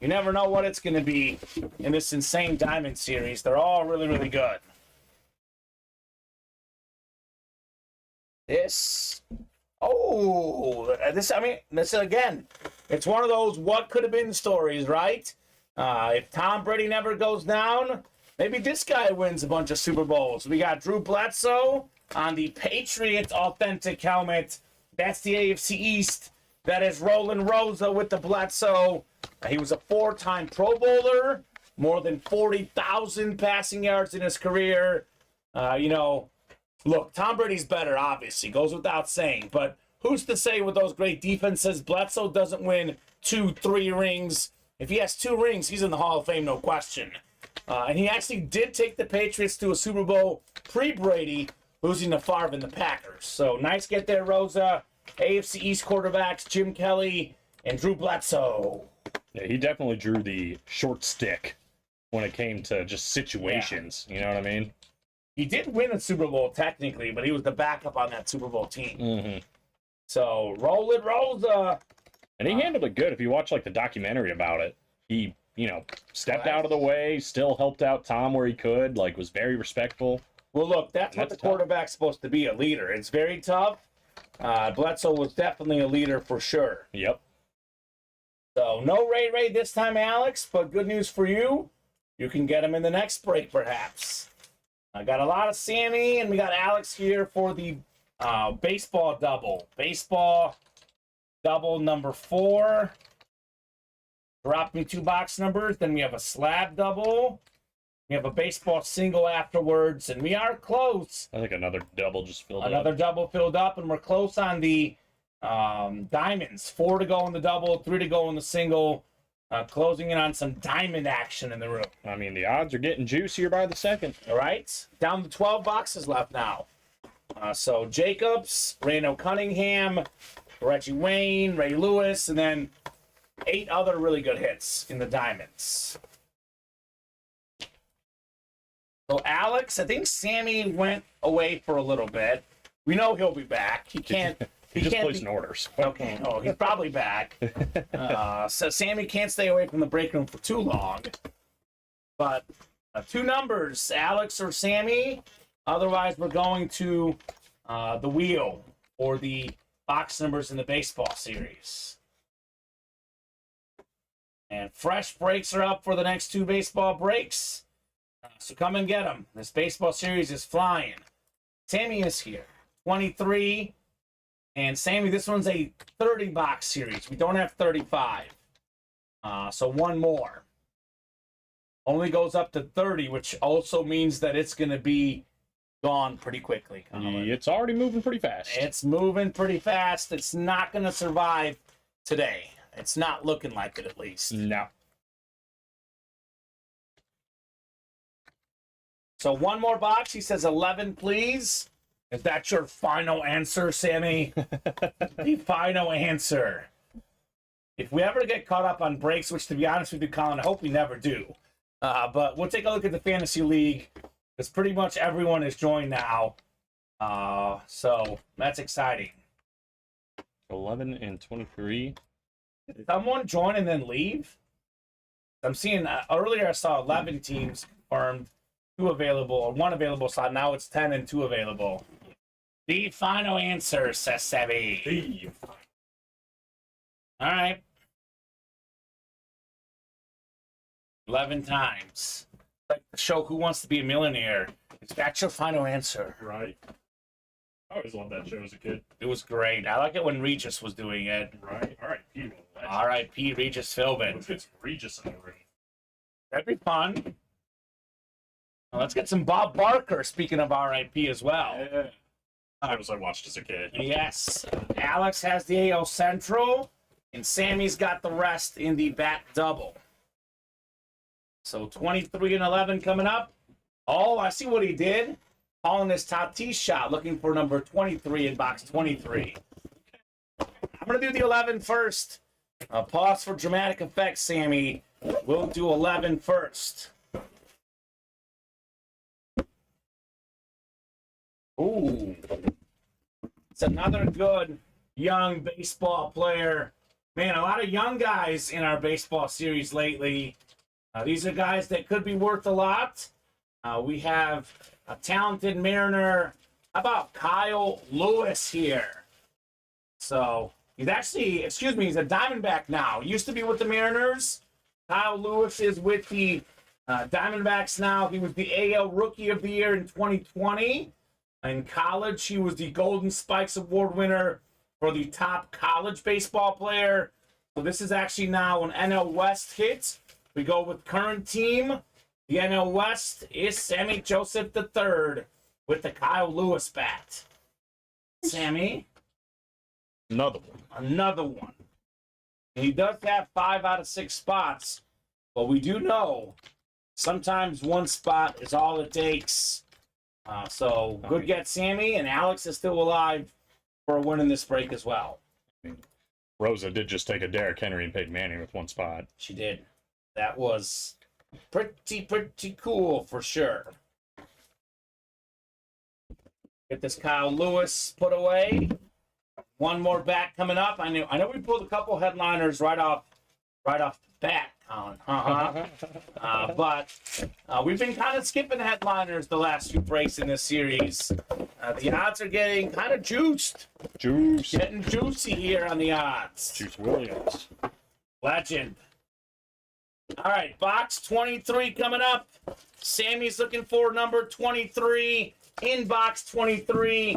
[SPEAKER 2] You never know what it's going to be in this insane diamond series. They're all really, really good. This again, it's one of those what could have been stories, right? If Tom Brady never goes down, maybe this guy wins a bunch of Super Bowls. We got Drew Bledsoe on the Patriots authentic helmet. That's the AFC East. That is Roland Rosa with the Bledsoe. He was a 4-time Pro Bowler, more than 40,000 passing yards in his career. Look, Tom Brady's better, obviously, goes without saying. But who's to say with those great defenses, Bledsoe doesn't win 2-3 rings? If he has 2 rings, he's in the Hall of Fame, no question. And he actually did take the Patriots to a Super Bowl pre-Brady, losing to Favre and the Packers. So nice get there, Rosa. AFC East quarterbacks, Jim Kelly and Drew Bledsoe.
[SPEAKER 3] Yeah, he definitely drew the short stick when it came to just situations. Yeah. You know what I mean?
[SPEAKER 2] He did win a Super Bowl technically, but he was the backup on that Super Bowl team.
[SPEAKER 3] Mm-hmm.
[SPEAKER 2] So roll it, Rosa.
[SPEAKER 3] And he handled it good. If you watch like the documentary about it, he, stepped out of the way, still helped out Tom where he could, was very respectful.
[SPEAKER 2] Well, look, that's what the quarterback's supposed to be, a leader. It's very tough. Bledsoe was definitely a leader for sure.
[SPEAKER 3] Yep.
[SPEAKER 2] So no Ray this time, Alex, but good news for you. You can get him in the next break, perhaps. I got a lot of Sammy, and we got Alex here for the baseball double. Baseball double number 4. Drop me 2 box numbers. Then we have a slab double. We have a baseball single afterwards, and we are close.
[SPEAKER 3] I think another double just filled up.
[SPEAKER 2] Another double filled up, and we're close on the diamonds. 4 to go in the double, 3 to go in the single. Closing in on some diamond action in the room.
[SPEAKER 3] I mean, the odds are getting juicier by the second.
[SPEAKER 2] All right. Down to 12 boxes left now. So Jacobs, Randall Cunningham, Reggie Wayne, Ray Lewis, and then 8 other really good hits in the diamonds. So Alex, I think Sammy went away for a little bit. We know he'll be back. He can't...
[SPEAKER 3] He just placing orders.
[SPEAKER 2] Okay. Oh, he's probably back. So Sammy can't stay away from the break room for too long. But 2 numbers, Alex or Sammy. Otherwise, we're going to the wheel for the box numbers in the baseball series. And fresh breaks are up for the next 2 baseball breaks. So come and get them. This baseball series is flying. Sammy is here. 23. And Sammy, this one's a 30-box series. We don't have 35. So 1 more. Only goes up to 30, which also means that it's going to be gone pretty quickly, Colin.
[SPEAKER 3] It's already moving pretty fast.
[SPEAKER 2] It's moving pretty fast. It's not going to survive today. It's not looking like it, at least.
[SPEAKER 3] No.
[SPEAKER 2] So one more box. He says 11, please. Is that your final answer, Sammy? The final answer. If we ever get caught up on breaks, which to be honest with you, Colin, I hope we never do. But we'll take a look at the Fantasy League, because pretty much everyone is joined now. So that's exciting.
[SPEAKER 3] 11 and 23.
[SPEAKER 2] Did someone join and then leave? I'm seeing earlier I saw 11 teams confirmed, 2 available, or 1 available slot. Now it's 10 and 2 available. The final answer, says Sebby. All right. 11 times. Like the show Who Wants to Be a Millionaire. Is that your final answer?
[SPEAKER 4] Right. I always loved that show as a kid.
[SPEAKER 2] It was great. I like it when Regis was doing it.
[SPEAKER 4] Right. All right, Pete.
[SPEAKER 2] R.I.P. Regis Philbin.
[SPEAKER 4] Let's get some Regis in the ring.
[SPEAKER 2] That'd be fun. Well, let's get some Bob Barker, speaking of R.I.P. as well.
[SPEAKER 4] Yeah. That was I watched as a kid.
[SPEAKER 2] Yes. Alex has the AL Central, and Sammy's got the rest in the bat double. So 23 and 11 coming up. Oh, I see what he did. Calling his Tatis shot, looking for number 23 in box 23. I'm going to do the 11 first. Pause for dramatic effect, Sammy. We'll do 11 first. Ooh. It's another good young baseball player. Man, a lot of young guys in our baseball series lately. These are guys that could be worth a lot. We have a talented Mariner. How about Kyle Lewis here? So he's actually, he's a Diamondback now. Used to be with the Mariners. Kyle Lewis is with the Diamondbacks now. He was the AL Rookie of the Year in 2020. In college, he was the Golden Spikes Award winner for the top college baseball player. So this is actually now an NL West hit. We go with current team. The NL West is Sammy Joseph III with the Kyle Lewis bat. Sammy?
[SPEAKER 3] Another one.
[SPEAKER 2] Another one. And he does have 5 out of 6 spots, but we do know sometimes one spot is all it takes. So good get, Sammy, and Alex is still alive for a win in this break as well.
[SPEAKER 3] I mean, Rosa did just take a Derrick Henry and Peyton Manning with 1 spot.
[SPEAKER 2] She did. That was pretty cool for sure. Get this Kyle Lewis put away. One more bat coming up. I know we pulled a couple headliners right off the bat, Colin. But we've been kind of skipping headliners the last few breaks in this series. The odds are getting kind of juiced. Getting juicy here on the odds.
[SPEAKER 3] Juice Williams.
[SPEAKER 2] Legend. All right, box 23 coming up. Sammy's looking for number 23 in box 23.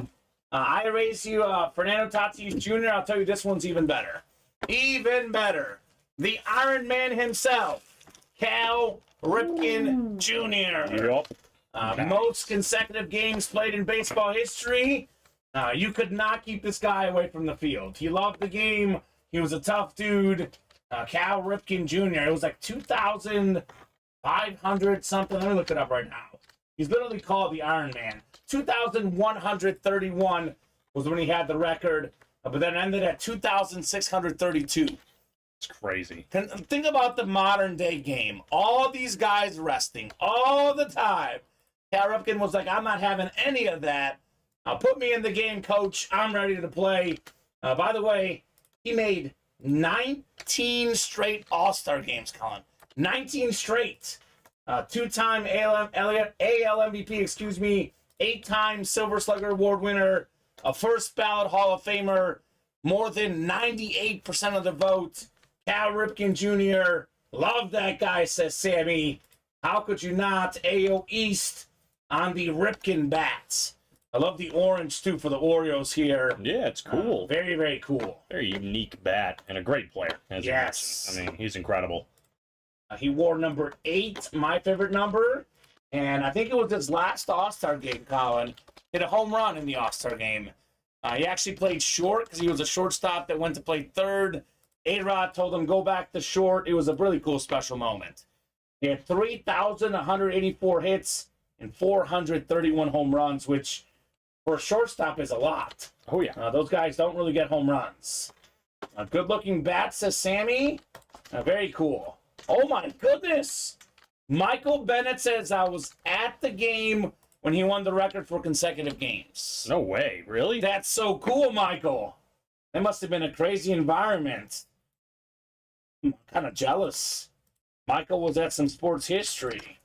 [SPEAKER 2] I raise you Fernando Tatis Jr. I'll tell you this one's even better. Even better. The Iron Man himself, Cal Ripken Jr.
[SPEAKER 3] Yep.
[SPEAKER 2] Most consecutive games played in baseball history. You could not keep this guy away from the field. He loved the game. He was a tough dude. Cal Ripken Jr. It was like 2,500 something. Let me look it up right now. He's literally called the Iron Man. 2,131 was when he had the record, but then ended at 2,632.
[SPEAKER 3] It's crazy.
[SPEAKER 2] Think about the modern day game. All these guys resting all the time. Cal Ripken was like, I'm not having any of that. Put me in the game, coach. I'm ready to play. By the way, he made 19 straight All-Star games, Colin. 19 straight. 2-time AL MVP, 8-time Silver Slugger Award winner, a first ballot Hall of Famer, more than 98% of the vote. Cal Ripken Jr. Love that guy, says Sammy. How could you not? AO East on the Ripken bats. I love the orange, too, for the Orioles here.
[SPEAKER 3] Yeah, it's cool.
[SPEAKER 2] Very, very cool.
[SPEAKER 3] Very unique bat and a great player. As
[SPEAKER 2] Yes.
[SPEAKER 3] you mentioned. I mean, he's incredible.
[SPEAKER 2] He wore number 8, my favorite number. And I think it was his last All-Star game, Colin. Hit a home run in the All-Star game. He actually played short because he was a shortstop that went to play third. A-Rod told him, go back to short. It was a really cool special moment. He had 3,184 hits and 431 home runs, which for a shortstop is a lot.
[SPEAKER 3] Oh, yeah.
[SPEAKER 2] Those guys don't really get home runs. A good-looking bat, says Sammy. Very cool. Oh, my goodness. Michael Bennett says, I was at the game when he won the record for consecutive games.
[SPEAKER 3] No way. Really?
[SPEAKER 2] That's so cool, Michael. That must have been a crazy environment. I'm kind of jealous. Michael was at some sports history.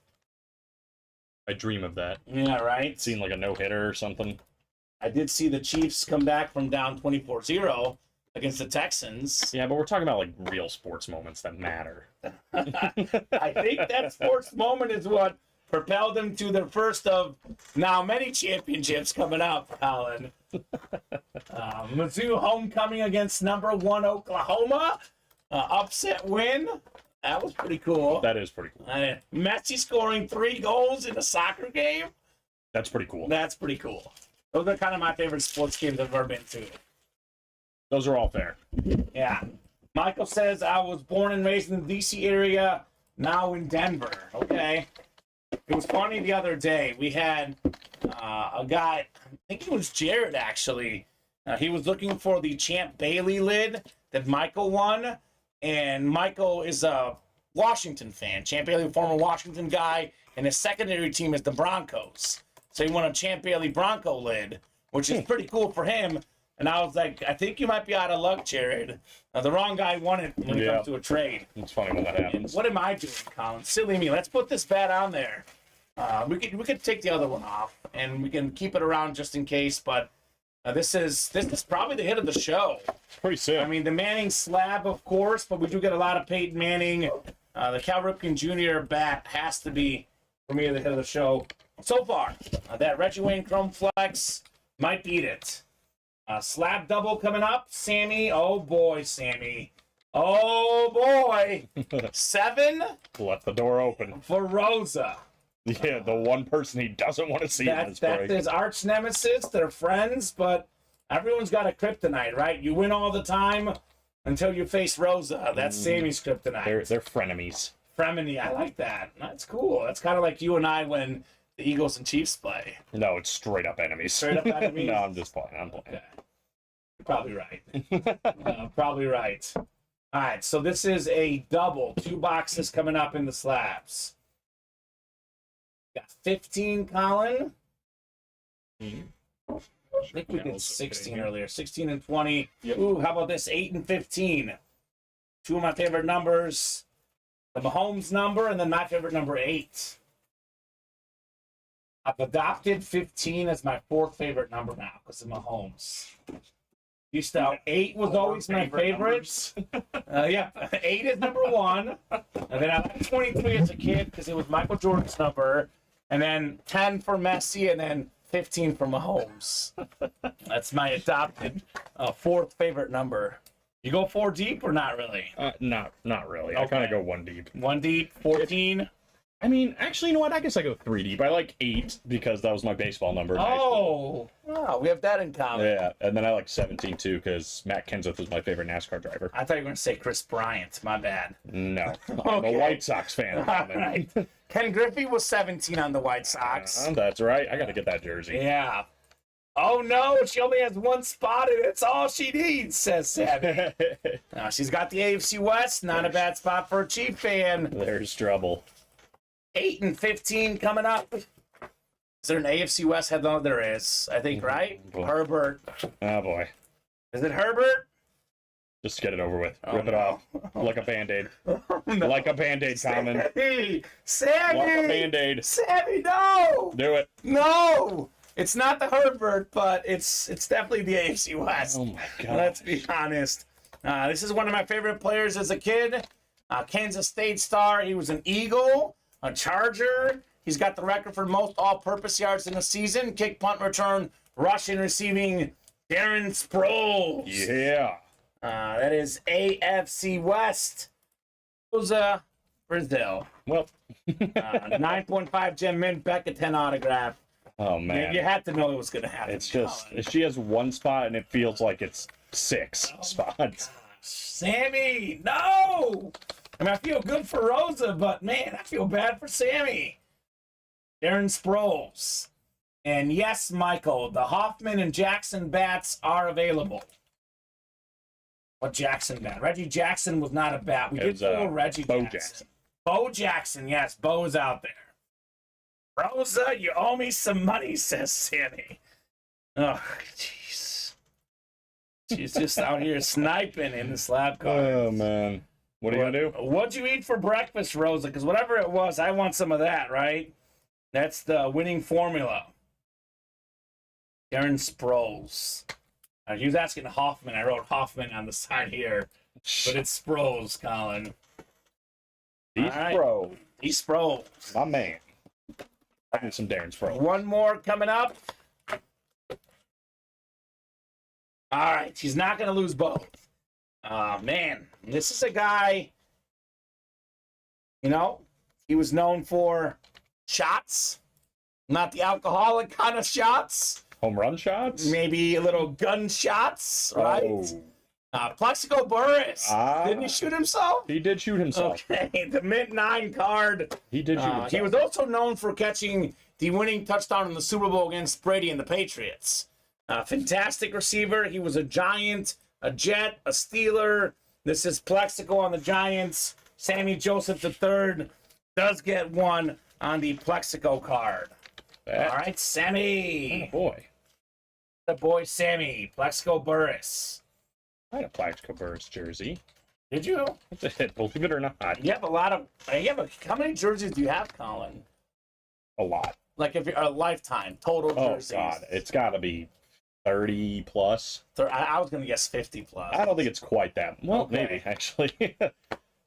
[SPEAKER 3] I dream of that.
[SPEAKER 2] Yeah, right?
[SPEAKER 3] Seen like a no-hitter or something.
[SPEAKER 2] I did see the Chiefs come back from down 24-0 against the Texans.
[SPEAKER 3] Yeah, but we're talking about like real sports moments that matter.
[SPEAKER 2] I think that sports moment is what propelled them to their first of now many championships coming up, Colin. Mizzou homecoming against number 1 Oklahoma. Upset win. That was pretty cool.
[SPEAKER 3] That is pretty cool.
[SPEAKER 2] Messi scoring 3 goals in a soccer game.
[SPEAKER 3] That's pretty cool.
[SPEAKER 2] That's pretty cool. Those are kind of my favorite sports games I've ever been to.
[SPEAKER 3] Those are all fair.
[SPEAKER 2] Yeah. Michael says, I was born and raised in the D.C. area, now in Denver. Okay. It was funny the other day. We had a guy, I think it was Jared, actually. He was looking for the Champ Bailey lid that Michael won. And Michael is a Washington fan. Champ Bailey, former Washington guy, and his secondary team is the Broncos. So he won a Champ Bailey Bronco lid, which is pretty cool for him. And I was like, I think you might be out of luck, Jared. The wrong guy won it when it comes to a trade.
[SPEAKER 3] It's funny when that happens.
[SPEAKER 2] What am I doing, Colin? Silly me. Let's put this bat on there. We could take the other one off, and we can keep it around just in case. But this is probably the hit of the show.
[SPEAKER 3] Pretty sick.
[SPEAKER 2] I mean, the Manning slab, of course, but we do get a lot of Peyton Manning. The Cal Ripken Jr. bat has to be, for me, the hit of the show so far. That Reggie Wayne Chrome Flex might beat it. Slab double coming up. Sammy. Oh, boy, Sammy. Oh, boy. 7
[SPEAKER 3] Left the door open.
[SPEAKER 2] for Rosa.
[SPEAKER 3] Yeah, the one person he doesn't want to see in
[SPEAKER 2] That's
[SPEAKER 3] this break.
[SPEAKER 2] his arch nemesis. They're friends, but everyone's got a kryptonite, right? You win all the time until you face Rosa. That's Sammy's kryptonite.
[SPEAKER 3] They're frenemies.
[SPEAKER 2] Fremini, I like that. That's cool. That's kind of like you and I when the Eagles and Chiefs play.
[SPEAKER 3] No, it's straight up enemies.
[SPEAKER 2] Straight up enemies?
[SPEAKER 3] No, I'm just playing. I'm playing.
[SPEAKER 2] Okay. You're probably right. Probably right. All right, so this is a double. 2 boxes coming up in the slabs. Got 15, Colin. I think we did 16 earlier. 16 and 20.
[SPEAKER 3] Yep.
[SPEAKER 2] Ooh, how about this? 8 and 15. 2 of my favorite numbers. The Mahomes number and then my favorite number 8. I've adopted 15 as my 4th favorite number now because of Mahomes. Used to 8 was always my favorite. Yeah, 8 is number 1. And then I liked 23 as a kid because it was Michael Jordan's number. And then 10 for Messi, and then 15 for Mahomes. That's my adopted 4th favorite number. You go 4 deep or not really?
[SPEAKER 3] Not really. I
[SPEAKER 2] Okay.
[SPEAKER 3] kind of go 1 deep.
[SPEAKER 2] 1 deep, 14.
[SPEAKER 3] I mean, actually, you know what? I guess I go 3 deep. I like 8 because that was my baseball number in high school.
[SPEAKER 2] Oh, wow, we have that in common.
[SPEAKER 3] Yeah, and then I like 17 too because Matt Kenseth was my favorite NASCAR driver.
[SPEAKER 2] I thought you were going to say Chris Bryant. My bad.
[SPEAKER 3] No, I'm
[SPEAKER 2] Okay.
[SPEAKER 3] a White Sox fan.
[SPEAKER 2] All right. Ken Griffey was 17 on the White Sox.
[SPEAKER 3] That's right. I got to get that jersey.
[SPEAKER 2] Yeah. Oh, no, she only has 1 spot, and it's all she needs, says Sammy. She's got the AFC West. Not a bad spot for a Chief fan.
[SPEAKER 3] There's trouble.
[SPEAKER 2] 8 and 15 coming up. Is there an AFC West headline? There is, I think, right?
[SPEAKER 3] Boy.
[SPEAKER 2] Herbert.
[SPEAKER 3] Oh, boy.
[SPEAKER 2] Is it Herbert?
[SPEAKER 3] Just get it over with.
[SPEAKER 2] Oh,
[SPEAKER 3] Rip it
[SPEAKER 2] no.
[SPEAKER 3] off. Like a Band-Aid.
[SPEAKER 2] No.
[SPEAKER 3] Like a Band-Aid, Common.
[SPEAKER 2] Hey, Sammy!
[SPEAKER 3] Like a Band-Aid.
[SPEAKER 2] Sammy, no!
[SPEAKER 3] Do it.
[SPEAKER 2] No! It's not the Herbert, but it's definitely the AFC West.
[SPEAKER 3] Oh, my God.
[SPEAKER 2] Let's be honest. This is one of my favorite players as a kid. Kansas State star. He was an Eagle, a Charger. He's got the record for most all-purpose yards in a season. Kick, punt, return, rushing, receiving. Darren Sproles.
[SPEAKER 3] Yeah.
[SPEAKER 2] That is AFC West. Those Brazil.
[SPEAKER 3] Well,
[SPEAKER 2] 9.5 gem mint, Becca 10 autograph.
[SPEAKER 3] oh man,
[SPEAKER 2] You had to know it was going to happen.
[SPEAKER 3] it's just
[SPEAKER 2] Colin.
[SPEAKER 3] she has one spot and it feels like it's six spots.
[SPEAKER 2] Sammy, no! I mean, I feel good for Rosa, but man, I feel bad for Sammy. Darren Sproles. And yes, Michael, the Hoffman and Jackson bats are available. What Jackson bat? Reggie Jackson was not a bat. We
[SPEAKER 3] It
[SPEAKER 2] did
[SPEAKER 3] was,
[SPEAKER 2] pull Reggie
[SPEAKER 3] Bo
[SPEAKER 2] Jackson.
[SPEAKER 3] Jackson.
[SPEAKER 2] Bo Jackson, yes, Bo's out there. Rosa, you owe me some money, says Sammy. Oh, jeez. She's just out here sniping in the slab card.
[SPEAKER 3] Oh man, what are you gonna do?
[SPEAKER 2] What'd you eat for breakfast, Rosa? Because whatever it was, I want some of that, right? That's the winning formula. Darren Sproles. He was asking Hoffman. I wrote Hoffman on the side here, but it's Sproles, Colin.
[SPEAKER 3] He's
[SPEAKER 2] all right.
[SPEAKER 3] Pro,
[SPEAKER 2] He's Sproles.
[SPEAKER 3] my man. I need some Darren Sproles.
[SPEAKER 2] One more coming up. All right, he's not going to lose both. Man, this is a guy, you know, he was known for shots, not the alcoholic kind of shots,
[SPEAKER 3] Home run shots?
[SPEAKER 2] maybe a little gun shots, right?
[SPEAKER 3] Oh,
[SPEAKER 2] Plexico Burris,
[SPEAKER 3] Ah.
[SPEAKER 2] didn't he shoot himself?
[SPEAKER 3] he did shoot himself.
[SPEAKER 2] Okay, the mint 9 card.
[SPEAKER 3] He did shoot himself.
[SPEAKER 2] He was also known for catching the winning touchdown in the Super Bowl against Brady and the Patriots. Fantastic receiver. He was a Giant, a Jet, a Steeler. This is Plexico on the Giants. Sammy Joseph III does get one on the Plexico card.
[SPEAKER 3] That-
[SPEAKER 2] All right, Sammy.
[SPEAKER 3] Oh, boy.
[SPEAKER 2] The boy Sammy. Plexico Burris.
[SPEAKER 3] I had a Plaxico Burris jersey.
[SPEAKER 2] Did you?
[SPEAKER 3] Believe it or not,
[SPEAKER 2] You have a lot of. How many jerseys do you have, Colin?
[SPEAKER 3] a lot.
[SPEAKER 2] Like if you're a lifetime total
[SPEAKER 3] Oh
[SPEAKER 2] jerseys.
[SPEAKER 3] God, it's got to be 30 plus.
[SPEAKER 2] I was gonna guess 50 plus.
[SPEAKER 3] I don't think it's quite that. Well,
[SPEAKER 2] Okay.
[SPEAKER 3] maybe actually.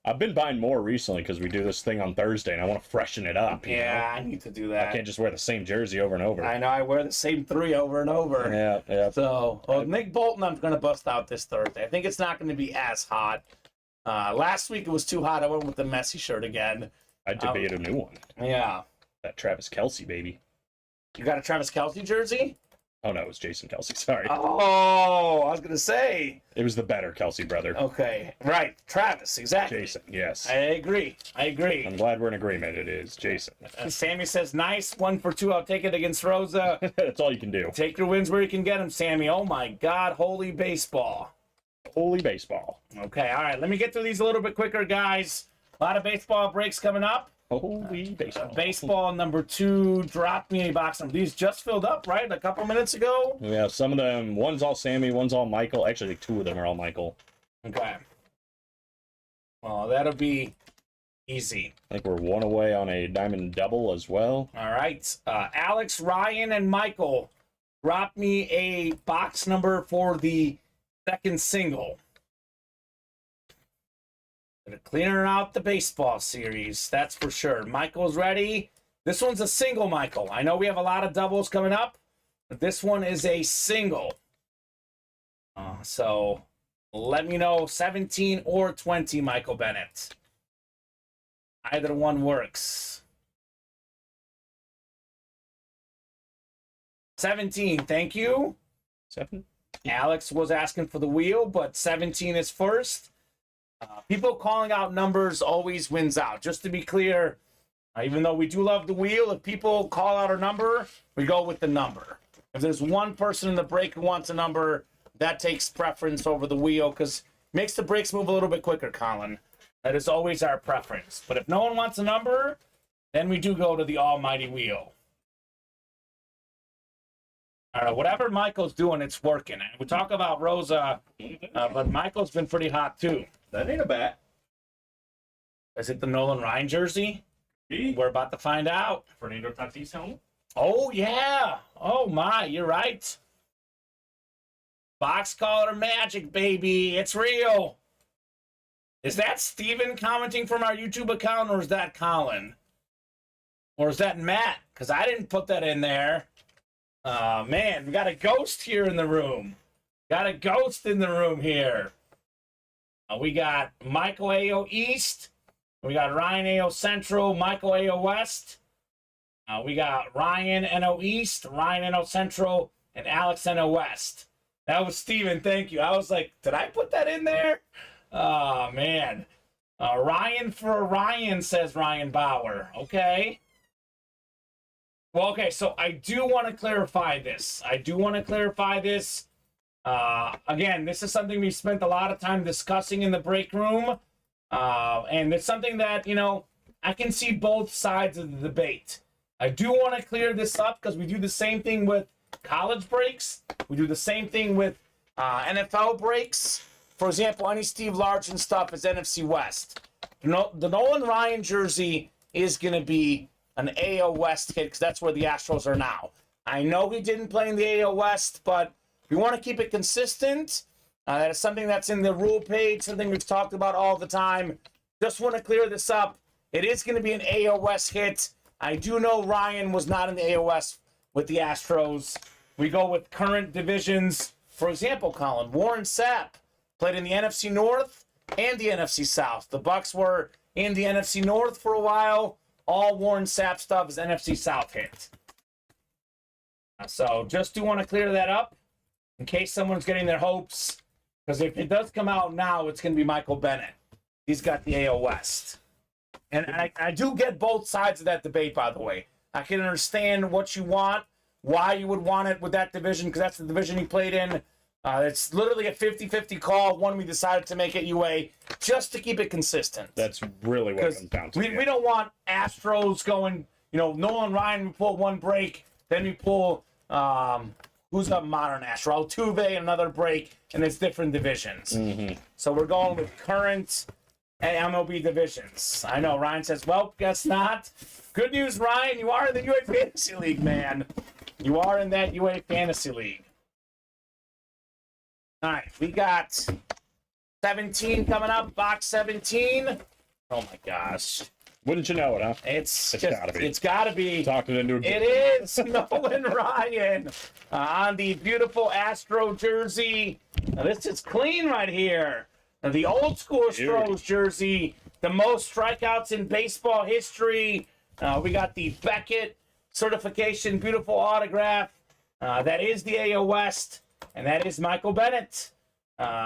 [SPEAKER 3] I've been buying more recently because we do this thing on Thursday, and I want to freshen it up. you know?
[SPEAKER 2] Yeah, I need to do
[SPEAKER 3] I
[SPEAKER 2] that.
[SPEAKER 3] can't just wear the same jersey over and over.
[SPEAKER 2] I know I wear the same 3 over and over.
[SPEAKER 3] Yeah, yeah.
[SPEAKER 2] So, Nick Bolton, I'm going to bust out this Thursday. I think it's not going to be as hot. Last week it was too hot. I went with the Messi shirt again.
[SPEAKER 3] I debate a new one.
[SPEAKER 2] Yeah.
[SPEAKER 3] That Travis Kelce baby.
[SPEAKER 2] You got a Travis Kelce jersey?
[SPEAKER 3] Oh no, it was Jason Kelce. Sorry,
[SPEAKER 2] Oh, I was going to say.
[SPEAKER 3] it was the better Kelce brother.
[SPEAKER 2] Okay, right. Travis, exactly.
[SPEAKER 3] Jason, yes.
[SPEAKER 2] I agree.
[SPEAKER 3] I'm glad we're in agreement. It is Jason.
[SPEAKER 2] Sammy says, nice. 1 for 2. I'll take it against Rosa.
[SPEAKER 3] That's all you can do.
[SPEAKER 2] Take your wins where you can get them, Sammy. Oh, my God. Holy baseball.
[SPEAKER 3] Holy baseball.
[SPEAKER 2] Okay, all right. Let me get through these a little bit quicker, guys. A lot of baseball breaks coming up.
[SPEAKER 3] Holy baseball.
[SPEAKER 2] Baseball number 2 dropped me a box number. These just filled up, right? A couple minutes ago.
[SPEAKER 3] Yeah, some of them. One's all Sammy, one's all Michael. Actually, I think 2 of them are all Michael.
[SPEAKER 2] Okay. Well, that'll be easy.
[SPEAKER 3] I think we're 1 away on a diamond double as well.
[SPEAKER 2] All right. Alex, Ryan, and Michael dropped me a box number for the second single. They're clearing out the baseball series, that's for sure. Michael's ready. This one's a single, Michael. I know we have a lot of doubles coming up, but this one is a single. So let me know 17 or 20, Michael Bennett. Either one works. 17, thank you.
[SPEAKER 3] 7.
[SPEAKER 2] Alex was asking for the wheel, but 17 is first. People calling out numbers always wins out. Just to be clear, even though we do love the wheel, if people call out a number, we go with the number. If there's one person in the break who wants a number, that takes preference over the wheel because makes the breaks move a little bit quicker, Colin. That is always our preference. But if no one wants a number, then we do go to the almighty wheel. All right, whatever Michael's doing, it's working. And we talk about Rosa, but Michael's been pretty hot too.
[SPEAKER 4] That ain't a bat.
[SPEAKER 2] Is it the Nolan Ryan jersey? We're about to find out.
[SPEAKER 4] Fernando Tatis helmet.
[SPEAKER 2] Oh, yeah. Oh, my. You're right. Box color magic, baby. It's real. Is that Steven commenting from our YouTube account, or is that Colin? Or is that Matt? Because I didn't put that in there. Man, we got a ghost here in the room. Got a ghost in the room here. We got Michael A.O. East. We got Ryan A.O. Central, Michael A.O. West. We got Ryan N.O. East, Ryan N.O. Central, and Alex N.O. West. That was Steven, thank you. I was like, did I put that in there? Oh, man. Ryan for Ryan, says Ryan Bauer. Okay. Well, okay, so I do want to clarify this. Again, this is something we spent a lot of time discussing in the break room. And it's something that, you know, I can see both sides of the debate. I do want to clear this up because we do the same thing with college breaks. We do the same thing with NFL breaks. For example, any Steve Largent stuff is NFC West. The Nolan Ryan jersey is going to be an AO West hit because that's where the Astros are now. I know he didn't play in the AO West, but we want to keep it consistent. That is something that's in the rule page, something we've talked about all the time. Just want to clear this up. It is going to be an AO West hit. I do know Ryan was not in the AO West with the Astros. We go with current divisions. For example, Colin, Warren Sapp played in the NFC North and the NFC South. The Bucks were in the NFC North for a while. All Warren Sapp stuff is NFC South hit. So just do want to clear that up in case someone's getting their hopes. Because if it does come out now, it's going to be Michael Bennett. He's got the AO West. And I do get both sides of that debate, by the way. I can understand what you want, why you would want it with that division, because that's the division he played in. It's literally a 50-50 call when we decided to make it UA, just to keep it consistent.
[SPEAKER 3] That's really what it comes down to.
[SPEAKER 2] We don't want Astros going, you know, Nolan Ryan, we pull one break, then we pull, who's a modern Astro? Altuve, another break, and it's different divisions. Mm-hmm. So we're going with current MLB divisions. I know, Ryan says, well, guess not. Good news, Ryan, you are in the UA Fantasy League, man. You are in that UA Fantasy League. All right, we got 17 coming up, box 17. Oh, my gosh.
[SPEAKER 3] Wouldn't you know it, huh?
[SPEAKER 2] It's gotta be. It's gotta be.
[SPEAKER 3] Talked it into a
[SPEAKER 2] It is Nolan Ryan on the beautiful Astro jersey. Now, this is clean right here. Now, the old school Astros jersey, the most strikeouts in baseball history. We got the Beckett certification, beautiful autograph. That is the AO West, and that is Michael Bennett.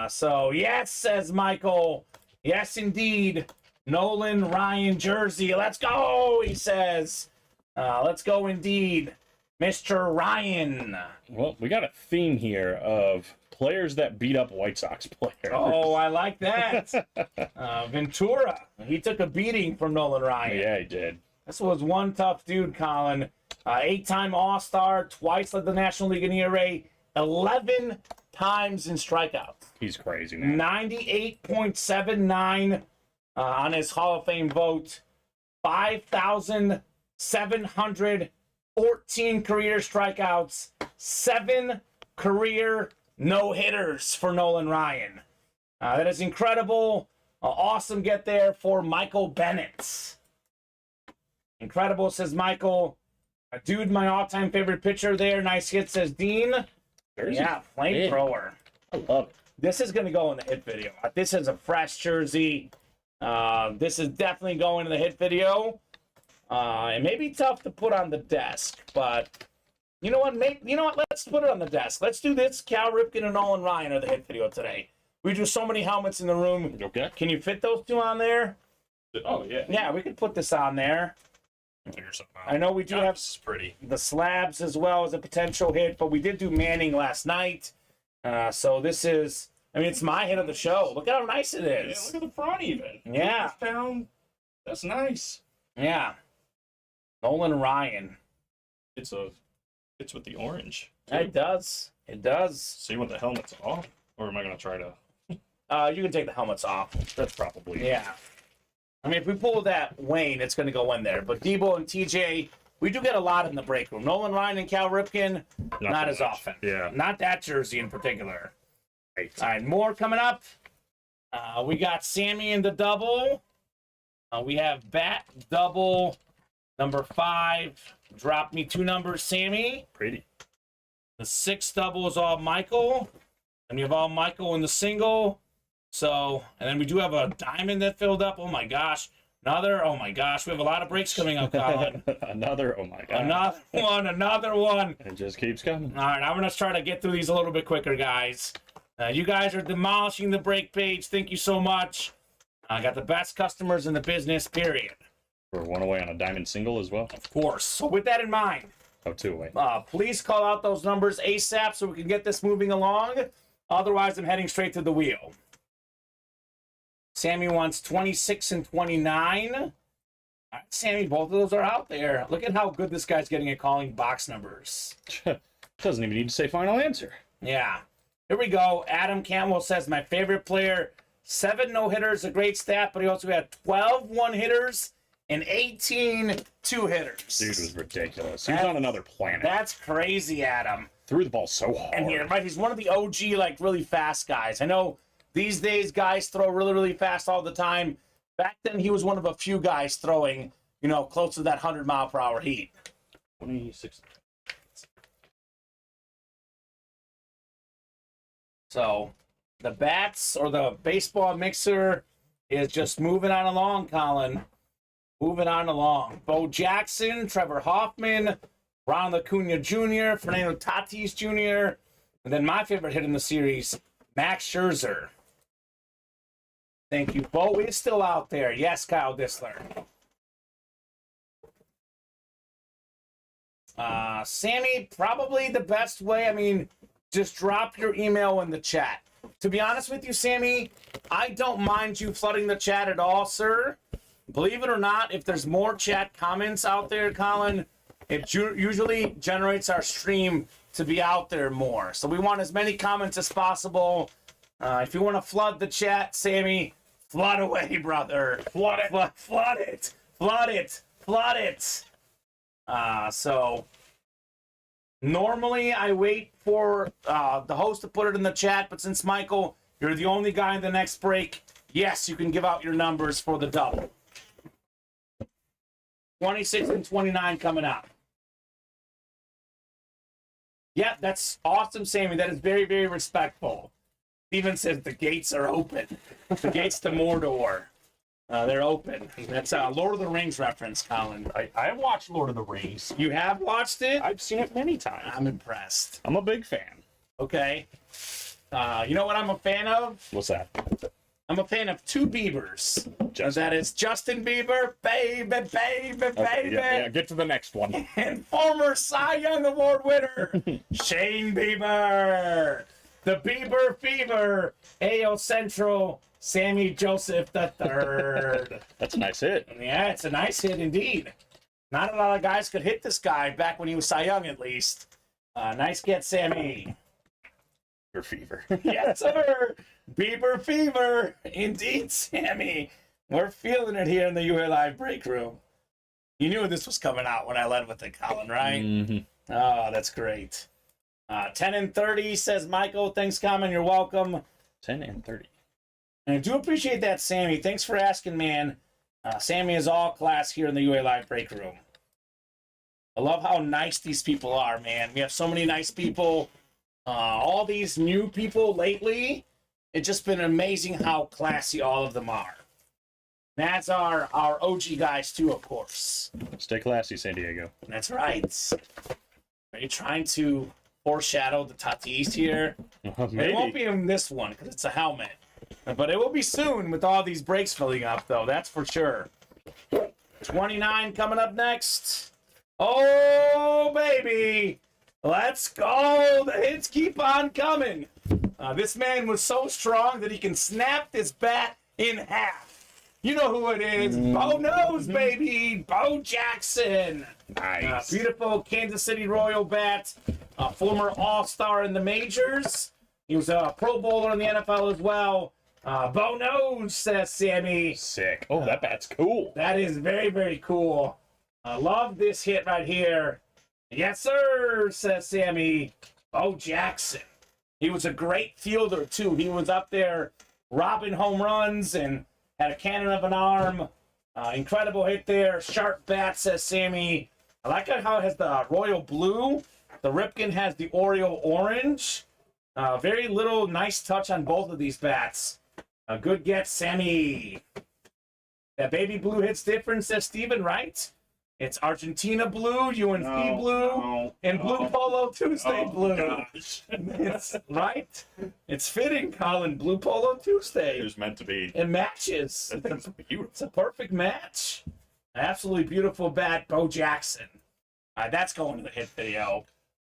[SPEAKER 2] So, yes, says Michael. Yes, indeed. Nolan Ryan jersey. Let's go, he says. Let's go indeed. Mr. Ryan.
[SPEAKER 3] Well, we got a theme here of players that beat up White Sox players.
[SPEAKER 2] Oh, I like that. Ventura. He took a beating from Nolan Ryan.
[SPEAKER 3] Yeah, he did.
[SPEAKER 2] This was one tough dude, Colin. 8-time All-Star, twice led the National League in ERA, 11 times in strikeouts.
[SPEAKER 3] He's crazy, man.
[SPEAKER 2] 98.79 on his Hall of Fame vote. 5,714 career strikeouts. 7 career no-hitters for Nolan Ryan. That is incredible. Awesome get there for Michael Bennett. Incredible, says Michael. Dude, my all-time favorite pitcher there. Nice hit, says Dean. Yeah, flamethrower.
[SPEAKER 3] I love it.
[SPEAKER 2] This is going to go in the hit video. This is a fresh jersey. This is definitely going in the hit video. It may be tough to put on the desk, but you know what? Let's put it on the desk. Let's do this. Cal Ripken and Nolan Ryan are the hit video today. We do so many helmets in the room.
[SPEAKER 3] Okay.
[SPEAKER 2] Can you fit those two on there?
[SPEAKER 4] Oh, yeah.
[SPEAKER 2] Yeah, we could put this on there.
[SPEAKER 4] Figure something out.
[SPEAKER 2] I know we do have
[SPEAKER 4] This is pretty.
[SPEAKER 2] the slabs as well as a potential hit, but we did do Manning last night. So this is, I mean, it's my hit of the show. Look at how nice it
[SPEAKER 4] Yeah,
[SPEAKER 2] is.
[SPEAKER 4] look at the front even.
[SPEAKER 2] Yeah.
[SPEAKER 4] Down. That's nice.
[SPEAKER 2] Yeah. Nolan Ryan.
[SPEAKER 4] It's with the orange.
[SPEAKER 2] It does. It does.
[SPEAKER 4] So you want the helmets off? Or am I going to try to...
[SPEAKER 2] You can take the helmets off.
[SPEAKER 3] That's probably
[SPEAKER 2] Yeah. I mean, if we pull that Wayne, it's going to go in there. But Debo and TJ, we do get a lot in the break room. Nolan Ryan and Cal Ripken, not as
[SPEAKER 3] much.
[SPEAKER 2] often.
[SPEAKER 3] Yeah.
[SPEAKER 2] Not that jersey in particular.
[SPEAKER 3] Right.
[SPEAKER 2] All right, more coming up. We got Sammy in the double. We have Bat double number 5. Drop me 2 numbers, Sammy.
[SPEAKER 3] Pretty.
[SPEAKER 2] The 6 double is all Michael. And you have all Michael in the single. So, and then we do have a diamond that filled up. Oh my gosh. Another. Oh my gosh, we have a lot of breaks coming up, Colin.
[SPEAKER 3] Another. Oh my god.
[SPEAKER 2] Another one.
[SPEAKER 3] It just keeps coming.
[SPEAKER 2] All right, I'm gonna try to get through these a little bit quicker, guys. You guys are demolishing the break page. Thank you so much. I got the best customers in the business, period.
[SPEAKER 3] We're one away on a diamond single as well.
[SPEAKER 2] Of course. So with that in mind,
[SPEAKER 3] Oh, two away.
[SPEAKER 2] please call out those numbers ASAP so we can get this moving along. Otherwise, I'm heading straight to the wheel. Sammy wants 26 and 29. All right, Sammy, both of those are out there. Look at how good this guy's getting at calling box numbers.
[SPEAKER 3] Doesn't even need to say final answer.
[SPEAKER 2] Yeah. Here we go. Adam Campbell says, my favorite player, 7 no-hitters, a great stat, but he also had 12 one-hitters and 18 two-hitters.
[SPEAKER 3] Dude was ridiculous. He was on another planet.
[SPEAKER 2] That's crazy, Adam.
[SPEAKER 3] Threw the ball so hard.
[SPEAKER 2] And right, he's one of the OG, like, really fast guys. I know these days guys throw really, really fast all the time. Back then, he was one of a few guys throwing, you know, close to that 100-mile-per-hour heat.
[SPEAKER 3] 26.
[SPEAKER 2] So the bats or the baseball mixer is just moving on along, Colin. Moving on along. Bo Jackson, Trevor Hoffman, Ronald Acuna Jr., Fernando Tatis Jr., and then my favorite hit in the series, Max Scherzer. Thank you. Bo is still out there. Yes, Kyle Disler. Sammy, probably the best way, I mean, just drop your email in the chat. To be honest with you, Sammy, I don't mind you flooding the chat at all, sir. Believe it or not, if there's more chat comments out there, Colin, it usually generates our stream to be out there more. So we want as many comments as possible. If you want to flood the chat, Sammy, flood away, brother. Flood it. Flood it. Flood it. Flood it. So normally I wait for the host to put it in the chat, but since Michael, you're the only guy in the next break, yes, you can give out your numbers for the double. 26 and 29 coming up. Yeah, that's awesome, Sammy. That is very, very respectful. Steven says the gates are open. The gates to Mordor. They're open. That's a Lord of the Rings reference, Colin.
[SPEAKER 3] I watched Lord of the Rings.
[SPEAKER 2] You have watched it?
[SPEAKER 3] I've seen it many times.
[SPEAKER 2] I'm impressed.
[SPEAKER 3] I'm a big fan.
[SPEAKER 2] Okay. You know what I'm a fan of?
[SPEAKER 3] What's that?
[SPEAKER 2] I'm a fan of two Biebers.
[SPEAKER 3] Justin.
[SPEAKER 2] That is Justin Bieber, baby, baby,
[SPEAKER 3] Okay,
[SPEAKER 2] baby.
[SPEAKER 3] yeah, get to the next one.
[SPEAKER 2] And former Cy Young Award winner, Shane Bieber. The Bieber Fever, AO Central, Sammy Joseph III.
[SPEAKER 3] That's a nice hit.
[SPEAKER 2] Yeah, it's a nice hit indeed. Not a lot of guys could hit this guy back when he was Cy Young, at least. Nice get, Sammy.
[SPEAKER 3] Your fever.
[SPEAKER 2] Yes, sir. Bieber Fever. Indeed, Sammy. We're feeling it here in the UA Live break room. You knew this was coming out when I led with it, Colin, right?
[SPEAKER 3] Mm-hmm.
[SPEAKER 2] Oh, that's great. 10 and 30, says Michael. Thanks, Kamen. You're welcome.
[SPEAKER 3] 10 and 30.
[SPEAKER 2] And I do appreciate that, Sammy. Thanks for asking, man. Sammy is all class here in the UA Live break room. I love how nice these people are, man. We have so many nice people. All these new people lately, it's just been amazing how classy all of them are. That's our OG guys, too, of course.
[SPEAKER 3] Stay classy, San Diego.
[SPEAKER 2] That's right. Are you trying to foreshadow the Tatis here?
[SPEAKER 3] Maybe.
[SPEAKER 2] It won't be in this one because it's a helmet. But it will be soon with all these breaks filling up, though. That's for sure. 29 coming up next. Oh, baby. Let's go. The hits keep on coming. This man was so strong that he can snap this bat in half. You know who it is. Bo knows, baby. Bo Jackson.
[SPEAKER 3] Nice.
[SPEAKER 2] Beautiful Kansas City Royal bat. Former All-Star in the majors. He was a Pro Bowler in the NFL as well. Bo knows, says Sammy.
[SPEAKER 3] Sick. Oh, that bat's cool.
[SPEAKER 2] That is very, very cool. I love this hit right here. Yes, sir, says Sammy. Bo Jackson. He was a great fielder, too. He was up there robbing home runs and had a cannon of an arm. Incredible hit there. Sharp bat, says Sammy. I like how it has the royal blue. The Ripken has the Oriole orange. Very little nice touch on both of these bats. A good get, Sammy. That baby blue hits different, says Steven, right? It's Argentina blue, UNC blue, and Blue Polo Tuesday blue.
[SPEAKER 4] Gosh.
[SPEAKER 2] It's right. It's fitting, Colin. Blue Polo Tuesday.
[SPEAKER 4] It was meant to be.
[SPEAKER 2] It matches.
[SPEAKER 4] That thing's beautiful.
[SPEAKER 2] It's a perfect match. Absolutely beautiful bat, Bo Jackson. That's going to the hit video.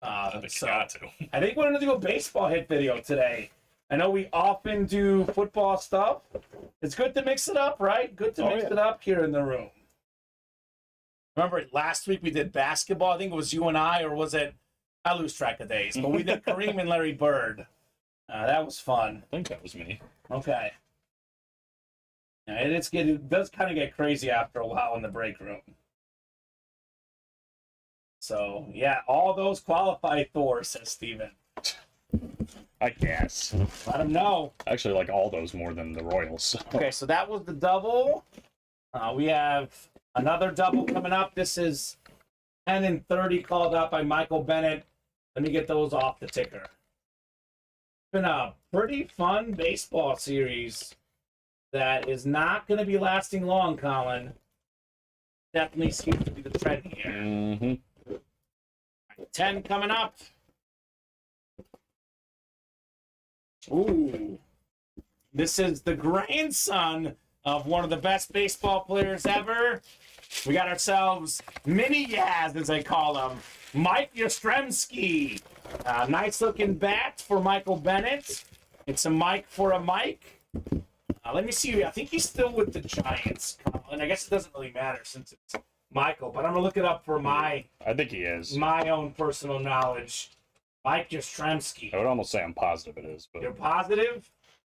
[SPEAKER 4] I think you got to.
[SPEAKER 2] I think we're going to do a baseball hit video today. I know we often do football stuff. It's good to mix it up, right? Good to mix it up here in the room. Remember last week we did basketball? I think it was you and I, or was it? I lose track of days. But we did Kareem and Larry Bird. That was fun.
[SPEAKER 3] I think that was me.
[SPEAKER 2] Okay. Yeah, it does kind of get crazy after a while in the break room. So, yeah, all those qualify, Thor, says Steven.
[SPEAKER 3] I guess.
[SPEAKER 2] Let him know.
[SPEAKER 3] I actually like all those more than the Royals. So.
[SPEAKER 2] Okay, so that was the double. We have another double coming up. This is 10 and 30 called out by Michael Bennett. Let me get those off the ticker. It's been a pretty fun baseball series that is not going to be lasting long, Colin. Definitely seems to be the trend here.
[SPEAKER 3] Mm-hmm.
[SPEAKER 2] 10 coming up. Ooh. This is the grandson of one of the best baseball players ever. We got ourselves Mini Yaz, as I call him, Mike Yastrzemski. Nice looking bat for Michael Bennett. It's a Mike for a Mike. Let me see. I think he's still with the Giants, and I guess it doesn't really matter since it's Michael. But I'm gonna look it up for
[SPEAKER 3] I think he is.
[SPEAKER 2] my own personal knowledge. Mike Yastrzemski.
[SPEAKER 3] I would almost say I'm positive it is, but
[SPEAKER 2] You're positive?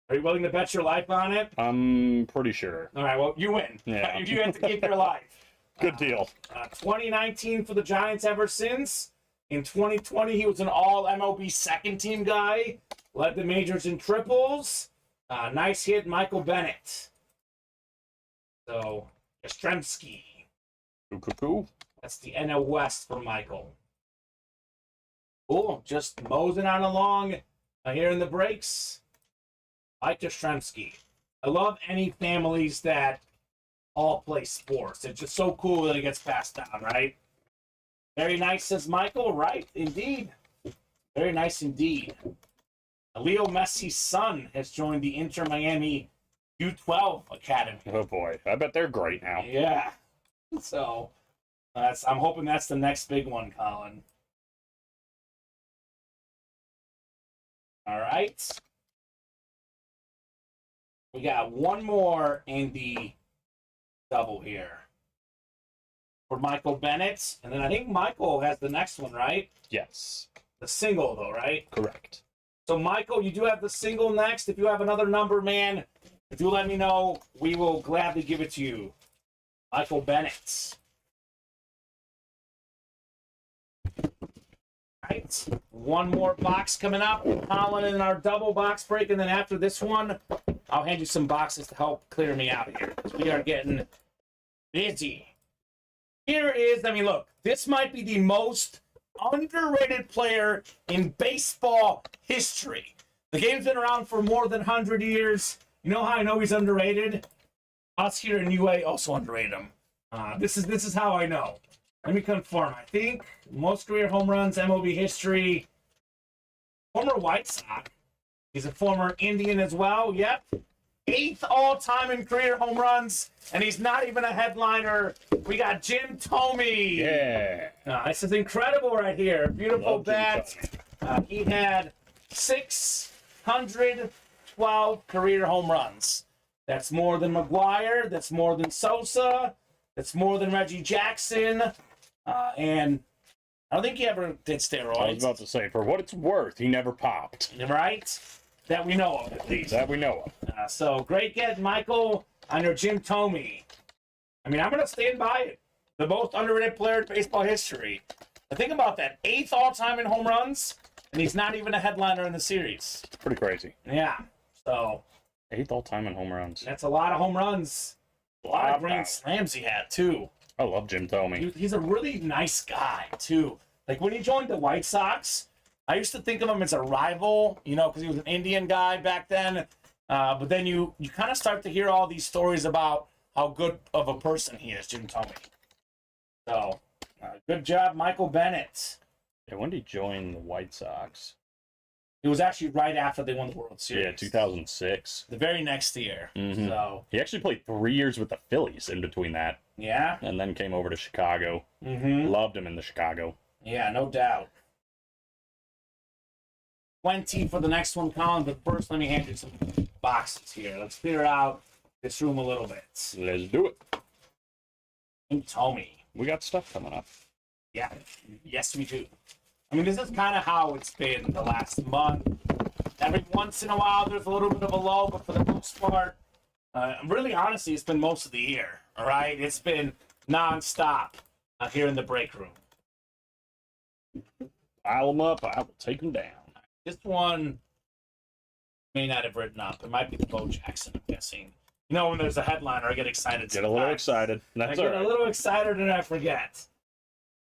[SPEAKER 2] Are you willing to bet your life on it?
[SPEAKER 3] I'm pretty sure.
[SPEAKER 2] All right. Well, you win.
[SPEAKER 3] Yeah.
[SPEAKER 2] You have to keep your life.
[SPEAKER 3] Good deal.
[SPEAKER 2] 2019 for the Giants ever since. In 2020, he was an all-MLB second-team guy. Led the majors in triples. Nice hit, Michael Bennett. So, Yastrzemski.
[SPEAKER 3] Cuckoo.
[SPEAKER 2] That's the NL West for Michael. Cool. Just moseying on along here in the breaks. Mike Yastrzemski. I love any families that all play sports. It's just so cool that it gets passed down, right? Very nice, says Michael. Right, indeed. Very nice indeed. Leo Messi's son has joined the Inter Miami U12 Academy.
[SPEAKER 3] Oh boy, I bet they're great now.
[SPEAKER 2] Yeah. So I'm hoping that's the next big one, Colin. All right. We got one more in the double here for Michael Bennett. And then I think Michael has the next one, right?
[SPEAKER 3] Yes,
[SPEAKER 2] The single, though, right?
[SPEAKER 3] correct.
[SPEAKER 2] So, Michael, you do have the single next. If you have another number, man, do let me know. We will gladly give it to you. Michael Bennett. Right. One more box coming up. Colin in our double box break. And then after this one, I'll hand you some boxes to help clear me out here, because we are getting busy. Here is, look, this might be the most underrated player in baseball history. The game's been around for more than 100 years. You know how I know he's underrated? Us here in UA also underrated him. This is how I know. Let me confirm. I think most career home runs, MLB history. Former White Sox. He's a former Indian as well. Yep. 8th all-time in career home runs, and he's not even a headliner. We got Jim Thome.
[SPEAKER 3] Yeah.
[SPEAKER 2] This is incredible right here. Beautiful
[SPEAKER 3] Love Jim
[SPEAKER 2] bat. He had 612 career home runs. That's more than McGuire. That's more than Sosa. That's more than Reggie Jackson. And I don't think he ever did steroids.
[SPEAKER 3] I was about to say, for what it's worth, he never popped.
[SPEAKER 2] Right? That we know of, at least.
[SPEAKER 3] That we know of.
[SPEAKER 2] So great get, Michael, on your Jim Thome. I'm going to stand by it. The most underrated player in baseball history. But think about that. 8th all-time in home runs, and he's not even a headliner in the series.
[SPEAKER 3] It's pretty crazy.
[SPEAKER 2] Yeah. So
[SPEAKER 3] 8th all-time in home runs.
[SPEAKER 2] that's a lot of home runs. A lot of grand slams he had, too.
[SPEAKER 3] I love Jim Thome.
[SPEAKER 2] He's a really nice guy, too. Like, when he joined the White Sox, I used to think of him as a rival, because he was an Indian guy back then. But then you kind of start to hear all these stories about how good of a person he is, Jim told me. So, good job, Michael Bennett.
[SPEAKER 3] Yeah, when did he join the White Sox?
[SPEAKER 2] It was actually right after they won the World Series.
[SPEAKER 3] Yeah, 2006.
[SPEAKER 2] The very next year.
[SPEAKER 3] Mhm.
[SPEAKER 2] So,
[SPEAKER 3] He actually played 3 years with the Phillies in between that,
[SPEAKER 2] yeah.
[SPEAKER 3] and then came over to Chicago.
[SPEAKER 2] Mm-hmm.
[SPEAKER 3] Loved him in the Chicago.
[SPEAKER 2] Yeah, no doubt. 20 for the next one, Colin. But first, let me hand you some boxes here. Let's clear out this room a little bit.
[SPEAKER 3] Let's do it.
[SPEAKER 2] And Tommy.
[SPEAKER 3] We got stuff coming up.
[SPEAKER 2] Yeah. Yes, we do. I mean, this is kind of how it's been the last month. Every once in a while, there's a little bit of a lull, but for the most part, really, honestly, it's been most of the year. All right? It's been nonstop here in the break room.
[SPEAKER 3] Pile them up. I will take them down.
[SPEAKER 2] This one may not have written up. It might be the Bo Jackson, I'm guessing. You know, when there's a headliner, I get excited.
[SPEAKER 3] Get a little
[SPEAKER 2] sometimes.
[SPEAKER 3] excited.
[SPEAKER 2] I
[SPEAKER 3] That's
[SPEAKER 2] get
[SPEAKER 3] all right.
[SPEAKER 2] a little excited and I forget.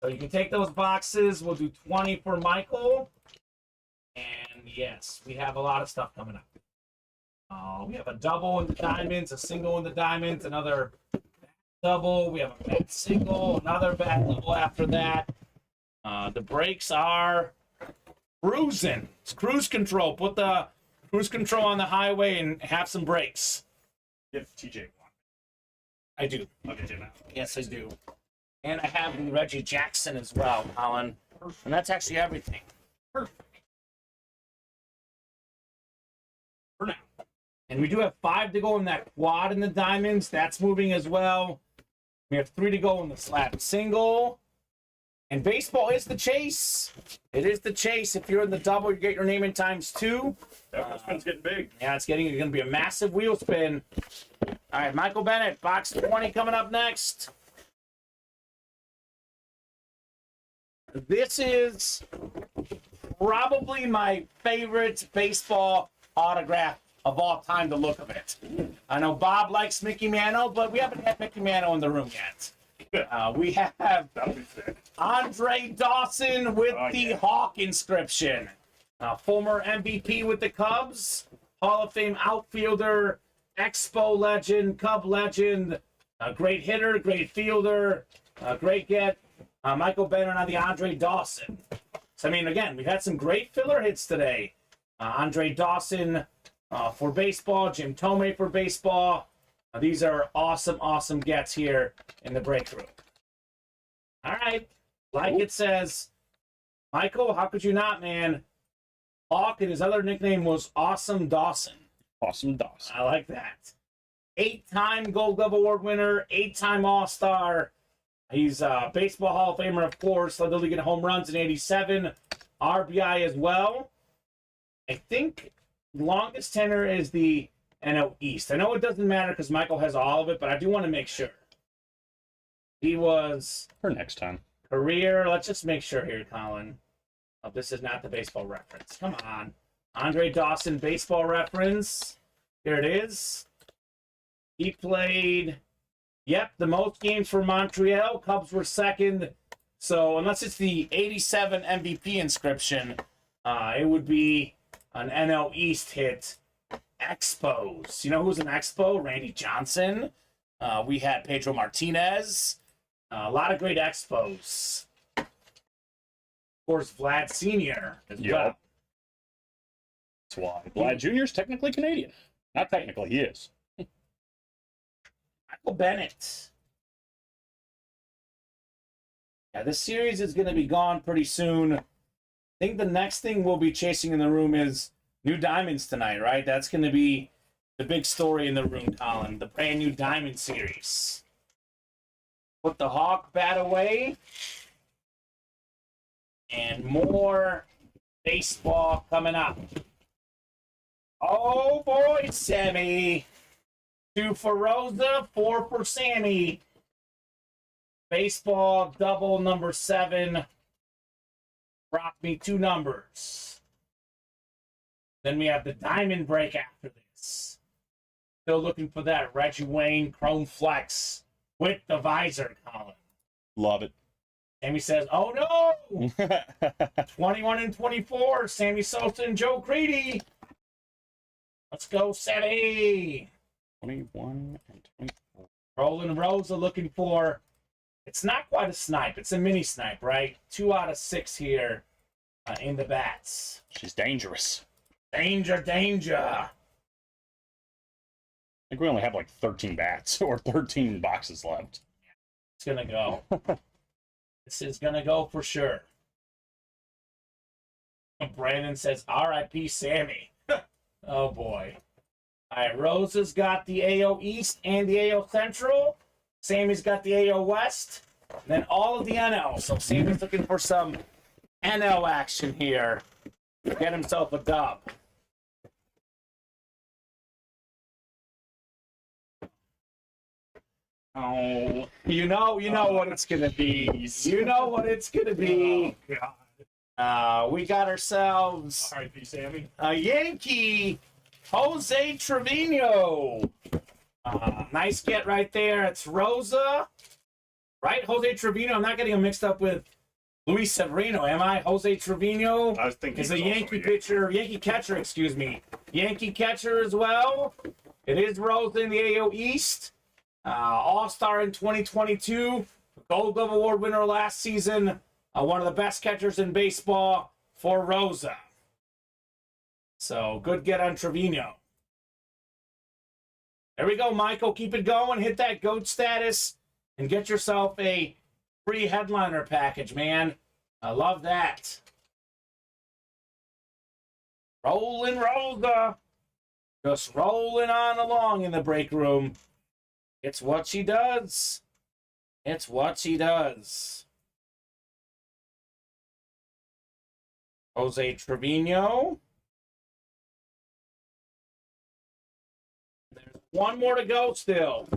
[SPEAKER 2] So you can take those boxes. We'll do 20 for Michael. And yes, we have a lot of stuff coming up. We have a double in the diamonds, a single in the diamonds, another double. We have a bat single, another bat double after that. The brakes are cruising. It's cruise control. Put the cruise control on the highway and have some brakes.
[SPEAKER 4] If TJ won.
[SPEAKER 2] I do.
[SPEAKER 4] Okay, do now.
[SPEAKER 2] Yes, I do. And I have the Reggie Jackson as well, Colin. And that's actually everything.
[SPEAKER 4] Perfect. For now.
[SPEAKER 2] And we do have 5 to go in that quad in the diamonds. That's moving as well. We have 3 to go in the slab single. And baseball is the chase. It is the chase. If you're in the double, you get your name in times 2.
[SPEAKER 4] That wheel spin's getting big.
[SPEAKER 2] Yeah, it's going to be a massive wheel spin. All right, Michael Bennett, box 20 coming up next. This is probably my favorite baseball autograph of all time, the look of it. I know Bob likes Mickey Mantle, but we haven't had Mickey Mantle in the room yet. We have
[SPEAKER 4] That'll be sick.
[SPEAKER 2] Andre Dawson with
[SPEAKER 4] Oh,
[SPEAKER 2] the
[SPEAKER 4] yeah.
[SPEAKER 2] Hawk inscription. Former MVP with the Cubs, Hall of Fame outfielder, Expo legend, Cub legend, a great hitter, great fielder, great get. Michael Bennett on the Andre Dawson. So, I mean, again, we've had some great filler hits today. Andre Dawson for baseball, Jim Tomei for baseball. These are awesome, awesome gets here in the break room. All right. Like it says, Michael, how could you not, man? Hawk, and his other nickname was Awesome Dawson.
[SPEAKER 3] Awesome Dawson.
[SPEAKER 2] I like that. 8-time Gold Glove Award winner, 8-time All-Star. He's a Baseball Hall of Famer, of course. Led the league in home runs in 87. RBI as well. I think longest tenure is the NL East. I know it doesn't matter because Michael has all of it, but I do want to make sure. He was
[SPEAKER 3] For next time.
[SPEAKER 2] career. Let's just make sure here, Colin. Oh, this is not the baseball reference. Come on. Andre Dawson, baseball reference. Here it is. He played, yep, the most games for Montreal. Cubs were second. So unless it's the 87 MVP inscription, it would be an NL East hit. Expos. You know who's an Expo? Randy Johnson. We had Pedro Martinez. A lot of great Expos. Of course, Vlad Sr. as
[SPEAKER 3] Yep.
[SPEAKER 2] well.
[SPEAKER 3] That's why. Vlad Jr. is technically Canadian. Not technically, he is.
[SPEAKER 2] Michael Bennett. Yeah, this series is going to be gone pretty soon. I think the next thing we'll be chasing in the room is new diamonds tonight, right? That's going to be the big story in the room, Colin. The brand new diamond series. Put the Hawk bat away. And more baseball coming up. Oh boy, Sammy. 2 for Rosa, 4 for Sammy. Baseball double number 7. Drop me 2 numbers. Then we have the diamond break after this. Still looking for that Reggie Wayne Chrome Flex with the visor, Colin.
[SPEAKER 3] Love it.
[SPEAKER 2] Sammy says, oh no! 21 and 24, Sammy Sosa and Joe Creedy. Let's go, Sammy!
[SPEAKER 3] 21 and 24.
[SPEAKER 2] Roland Rosa looking for, it's not quite a snipe. It's a mini snipe, right? 2 out of 6 here in the bats.
[SPEAKER 3] She's dangerous.
[SPEAKER 2] Danger, danger.
[SPEAKER 3] I think we only have like 13 bats or 13 boxes left.
[SPEAKER 2] It's going to go. This is going to go for sure. Brandon says, R.I.P. Sammy. Oh, boy. All right, Rosa's got the AO East and the AO Central. Sammy's got the AO West. And then all of the NL. So Sammy's looking for some NL action here. Get himself a dub. Oh, you know what it's gonna be. You know what it's gonna be. We got ourselves
[SPEAKER 4] R.I.P. Sammy.
[SPEAKER 2] a Yankee, Jose Trevino. Nice get right there. It's Rosa, right? Jose Trevino. I'm not getting him mixed up with Luis Severino, am I? Jose Trevino
[SPEAKER 4] I was thinking
[SPEAKER 2] is a
[SPEAKER 4] he was also
[SPEAKER 2] Yankee
[SPEAKER 4] a
[SPEAKER 2] pitcher, Yankee catcher, excuse me. Yankee catcher as well. It is Rosa in the AO East. All-Star in 2022. Gold Glove Award winner last season. One of the best catchers in baseball for Rosa. So, good get on Trevino. There we go, Michael. Keep it going. Hit that GOAT status and get yourself a free headliner package, man. I love that. Rolling Rosa. Just rolling on along in the break room. It's what she does. It's what she does. Jose Trevino. There's one more to go still.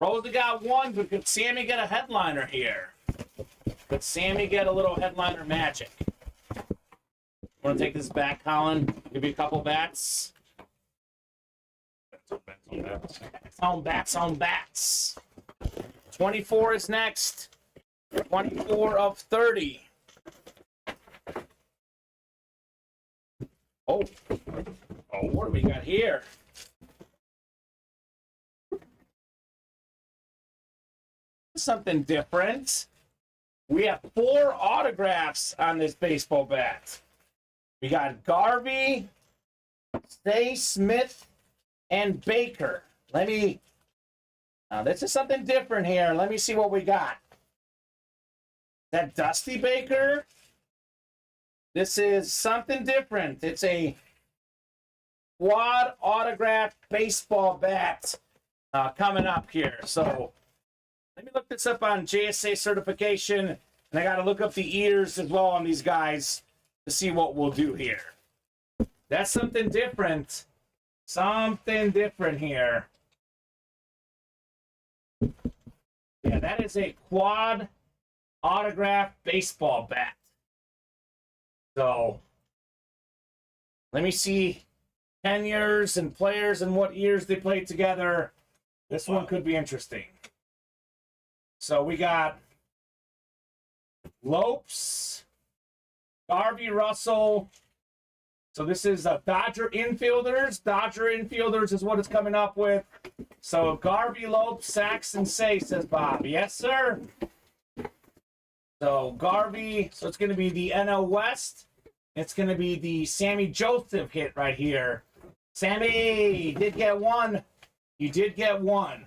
[SPEAKER 2] Rosa got one, but could Sammy get a headliner here? Could Sammy get a little headliner magic? Want to take this back, Colin? Give you a couple bats. Bats on bats. 24 is next. 24 of 30. Oh, what do we got here? Something different. We have 4 autographs on this baseball bat. We got Garvey, Stay Smith, and Baker. Now this is something different here. Let me see what we got. That Dusty Baker. This is something different. It's a quad autograph baseball bat coming up here. So let me look this up on JSA certification, and I got to look up the ears as well on these guys to see what we'll do here. That's something different. Something different here. Yeah, that is a quad autograph baseball bat. So, let me see tenures and players and what years they played together. This one could be interesting. So, we got Lopes, Garvey Russell. So this is Dodger infielders. Dodger infielders is what it's coming up with. So Garvey, Lopes, Saxon, Say, says Bob. Yes, sir. So Garvey, so it's going to be the NL West. It's going to be the Sammy Joseph hit right here. Sammy, you did get one. You did get one.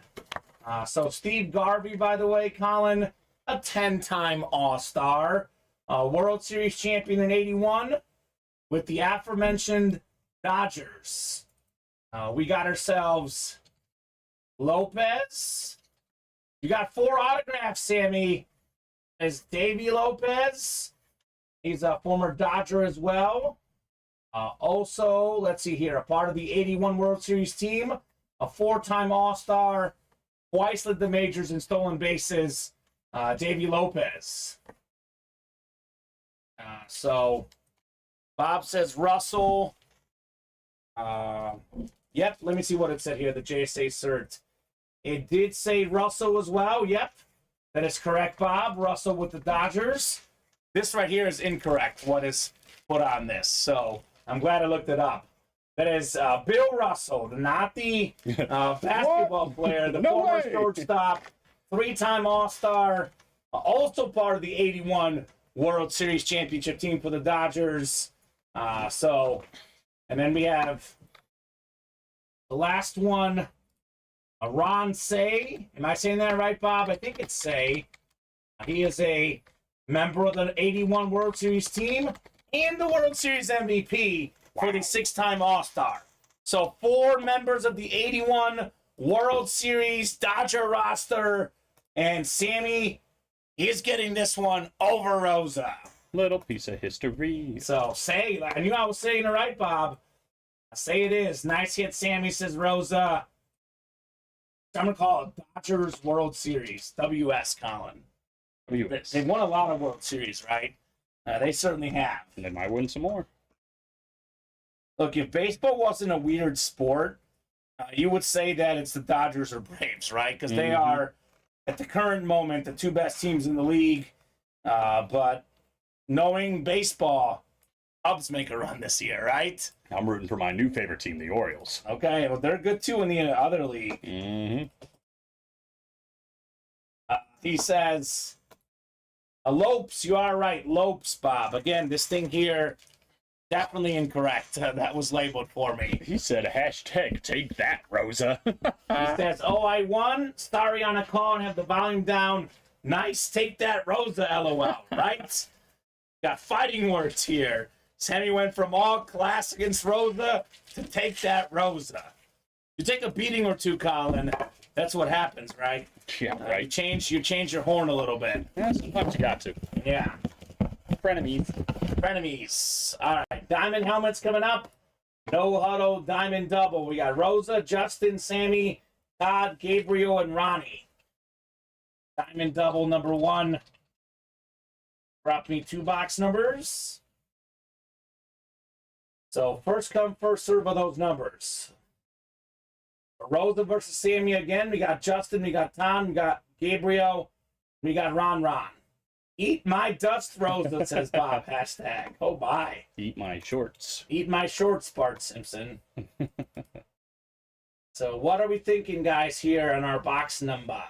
[SPEAKER 2] So Steve Garvey, by the way, Colin, a 10-time All-Star. World Series champion in 81. With the aforementioned Dodgers. We got ourselves Lopez. You got 4 autographs, Sammy. There's Davey Lopez. He's a former Dodger as well. Also, let's see here, a part of the 81 World Series team. A 4-time All-Star. Twice led the majors in stolen bases. Davey Lopez. So... Bob says Russell. Yep, let me see what it said here, the JSA cert. It did say Russell as well. Yep, that is correct, Bob. Russell with the Dodgers. This right here is incorrect, what is put on this. So I'm glad I looked it up. That is Bill Russell, not the basketball player, the
[SPEAKER 3] No
[SPEAKER 2] former
[SPEAKER 3] way.
[SPEAKER 2] shortstop, 3-time All-Star, also part of the 81 World Series championship team for the Dodgers. And then we have the last one, Ron Say. Am I saying that right, Bob? I think it's Say. He is a member of the 81 World Series team and the World Series MVP for the 6-time All-Star. So 4 members of the 81 World Series Dodger roster, and Sammy is getting this one over Rosa.
[SPEAKER 3] Little piece of history.
[SPEAKER 2] So Say, I knew I was saying it right, Bob. Say it is. Nice hit, Sammy, says Rosa. I'm going to call it Dodgers World Series. WS, Colin. They've won a lot of World Series, right? They certainly have.
[SPEAKER 3] And they might win some more.
[SPEAKER 2] Look, if baseball wasn't a weird sport, you would say that it's the Dodgers or Braves, right? Because they are, at the current moment, the 2 best teams in the league. But knowing baseball, Cubs make a run this year, right?
[SPEAKER 3] I'm rooting for my new favorite team, the Orioles.
[SPEAKER 2] Okay, well, they're good too in the other league.
[SPEAKER 3] Mm-hmm.
[SPEAKER 2] He says, Lopes, you are right. Lopes, Bob. Again, this thing here, definitely incorrect. That was labeled for me.
[SPEAKER 3] He said, hashtag take that, Rosa.
[SPEAKER 2] He says, oh, I won. Sorry on a call and have the volume down. Nice. Take that, Rosa, LOL. Right? Got fighting words here. Sammy went from all class against Rosa to take that, Rosa. You take a beating or two, Colin. That's what happens, right?
[SPEAKER 3] Yeah,
[SPEAKER 2] You
[SPEAKER 3] right.
[SPEAKER 2] change your horn a little bit.
[SPEAKER 3] Yeah, sometimes you got to.
[SPEAKER 2] Yeah. Frenemies. All right. Diamond helmets coming up. No huddle, diamond double. We got Rosa, Justin, Sammy, Todd, Gabriel, and Ronnie. Diamond double number 1. Drop me 2 box numbers. So first come, first serve of those numbers. Rosa versus Sammy again. We got Justin, we got Tom, we got Gabriel, we got Ron. Eat my dust, Rosa, says Bob. Hashtag. Oh, bye.
[SPEAKER 3] Eat my shorts.
[SPEAKER 2] Eat my shorts, Bart Simpson. So what are we thinking, guys, here on our box number?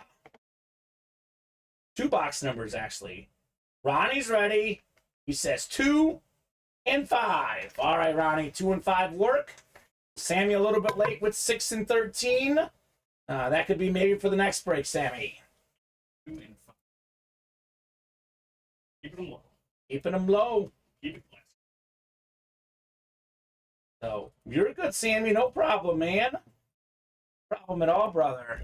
[SPEAKER 2] 2 box numbers, actually. Ronnie's ready. He says 2 and 5. All right, Ronnie, 2 and 5 work. Sammy a little bit late with 6 and 13. That could be maybe for the next break, Sammy.
[SPEAKER 4] 2 and 5. Keep them low.
[SPEAKER 2] Keeping them low.
[SPEAKER 4] Keep it classy.
[SPEAKER 2] So you're good, Sammy. No problem, man. No problem at all, brother.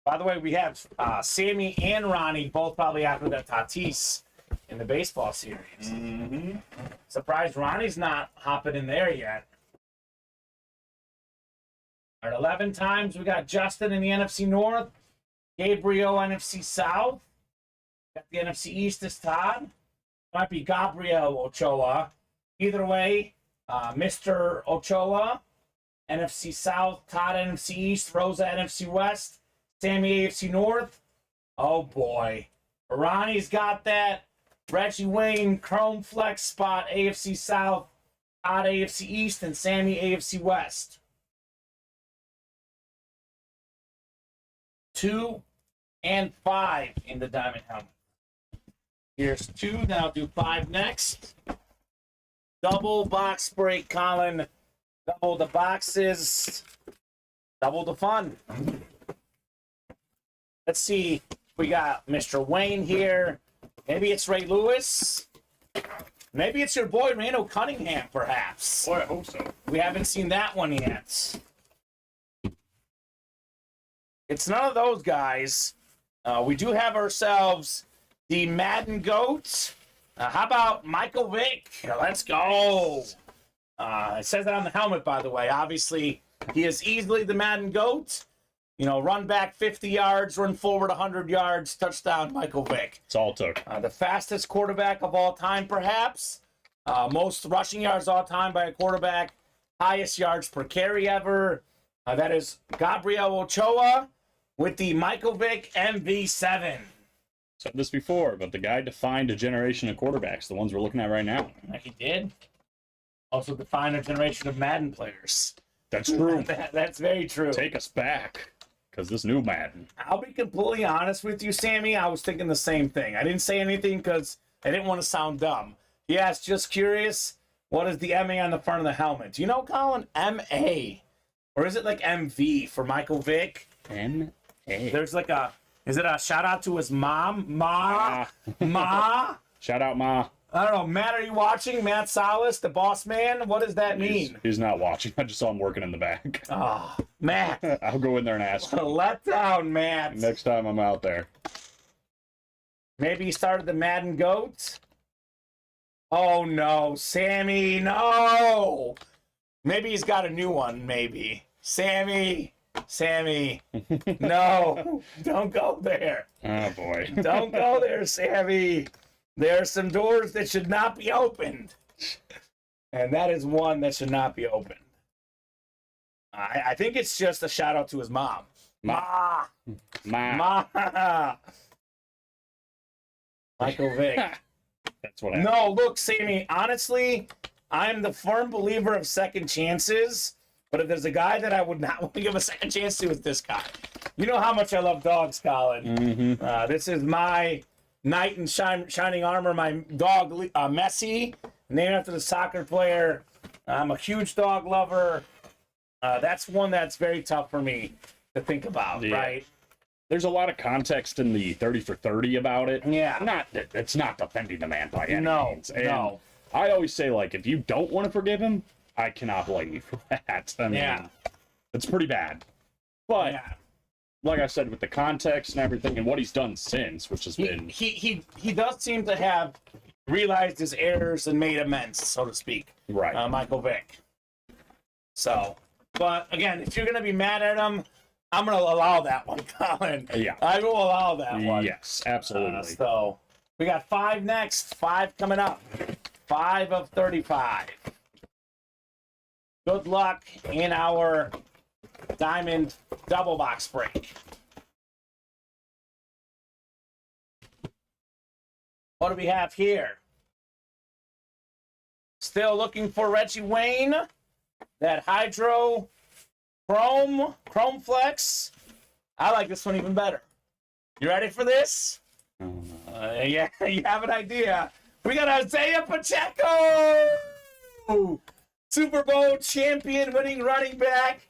[SPEAKER 2] By the way, we have Sammy and Ronnie both probably after that Tatis in the baseball series.
[SPEAKER 4] Mm-hmm.
[SPEAKER 2] Surprised Ronnie's not hopping in there yet. All right, 11 times we got Justin in the NFC North, Gabriel NFC South. Got the NFC East is Todd. Might be Gabriel Ochoa. Either way, Mr. Ochoa, NFC South, Todd NFC East, Rosa NFC West, Sammy AFC North. Oh boy. Ronnie's got that. Reggie Wayne Chrome Flex spot, AFC South, Todd AFC East, and Sammy AFC West. 2 and 5 in the diamond helmet. Here's 2. Then I'll do 5 next. Double box break, Colin. Double the boxes. Double the fun. Let's see. We got Mr. Wayne here. Maybe it's Ray Lewis. Maybe it's your boy Randall Cunningham, perhaps.
[SPEAKER 4] Boy, I hope so.
[SPEAKER 2] We haven't seen that one yet. It's none of those guys. We do have ourselves the Madden GOAT. How about Michael Vick? Let's go. It says that on the helmet, by the way. Obviously, he is easily the Madden GOAT. You know, run back 50 yards, run forward 100 yards, touchdown, Michael Vick.
[SPEAKER 3] It's all it took.
[SPEAKER 2] The fastest quarterback of all time, perhaps. Most rushing yards all time by a quarterback. Highest yards per carry ever. That is Gabriel Ochoa with the Michael Vick MV7.
[SPEAKER 3] Said this before, but the guy defined a generation of quarterbacks, the ones we're looking at right now.
[SPEAKER 2] He did. Also defined a generation of Madden players.
[SPEAKER 3] That's true.
[SPEAKER 2] That's very true.
[SPEAKER 3] Take us back, because this new Madden.
[SPEAKER 2] I'll be completely honest with you, Sammy. I was thinking the same thing. I didn't say anything because I didn't want to sound dumb. Yes, just curious. What is the MA on the front of the helmet? Do you know, Colin? MA. Or is it like MV for Michael Vick?
[SPEAKER 3] MA.
[SPEAKER 2] There's like a... Is it a shout out to his mom? Ma? Ma?
[SPEAKER 3] Shout out, Ma.
[SPEAKER 2] I don't know. Matt, are you watching? Matt Salas, the boss man? What does that mean?
[SPEAKER 3] He's not watching. I just saw him working in the back.
[SPEAKER 2] Oh, Matt.
[SPEAKER 3] I'll go in there and ask
[SPEAKER 2] What a
[SPEAKER 3] him
[SPEAKER 2] letdown, Matt.
[SPEAKER 3] next time I'm out there.
[SPEAKER 2] Maybe he started the Madden Goats? Oh, no. Sammy, no. Maybe he's got a new one, maybe. Sammy, no. Don't go there.
[SPEAKER 3] Oh, boy.
[SPEAKER 2] Don't go there, Sammy. There are some doors that should not be opened. And that is one that should not be opened. I think it's just a shout out to his mom. Ma. Michael Vick.
[SPEAKER 3] That's what happened.
[SPEAKER 2] No, look, Sammy, honestly, I'm the firm believer of second chances. But if there's a guy that I would not want to give a second chance to, it's this guy. You know how much I love dogs, Colin.
[SPEAKER 3] Mm-hmm.
[SPEAKER 2] This is my knight in shining armor, my dog, Messi, named after the soccer player. I'm a huge dog lover. That's one that's very tough for me to think about, right?
[SPEAKER 3] There's a lot of context in the 30 for 30 about it.
[SPEAKER 2] Yeah.
[SPEAKER 3] It's not defending the man by any means. And
[SPEAKER 2] no.
[SPEAKER 3] I always say, like, if you don't want to forgive him, I cannot blame you for that. I mean, it's pretty bad. But, like I said, with the context and everything and what he's done since, which has been...
[SPEAKER 2] He does seem to have realized his errors and made amends, so to speak.
[SPEAKER 3] Right.
[SPEAKER 2] Michael Vick. So, but again, if you're going to be mad at him, I'm going to allow that one, Colin.
[SPEAKER 3] Yeah.
[SPEAKER 2] I will allow that one.
[SPEAKER 3] Yes, absolutely.
[SPEAKER 2] So, we got 5 next. 5 coming up. 5 of 35. Good luck in our diamond double box break. What do we have here? Still looking for Reggie Wayne. That Hydro Chrome Flex. I like this one even better. You ready for this? Yeah, you have an idea. We got Isaiah Pacheco! Super Bowl champion, winning running back,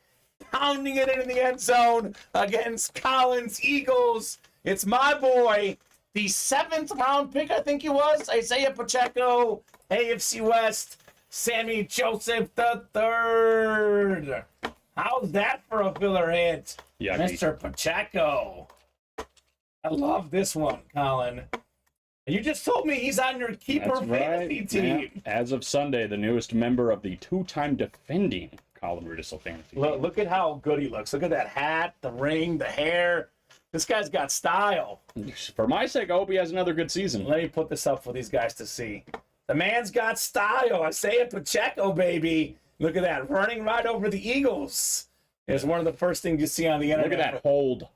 [SPEAKER 2] pounding it in the end zone against Collins Eagles. It's my boy, the 7th round pick, I think he was, Isaiah Pacheco, AFC West, Sammy Joseph III. How's that for a filler hit, Mr. Pacheco? I love this one, Colin. You just told me he's on your keeper fantasy team.
[SPEAKER 3] Yeah. As of Sunday, the newest member of the 2-time defending Colin Rudisil fantasy team.
[SPEAKER 2] Look at how good he looks. Look at that hat, the ring, the hair. This guy's got style.
[SPEAKER 3] For my sake, I hope he has another good season.
[SPEAKER 2] Let me put this up for these guys to see. The man's got style. Isaiah Pacheco, baby. Look at that. Running right over the Eagles. It's one of the first things you see on the internet.
[SPEAKER 3] Look at that hold.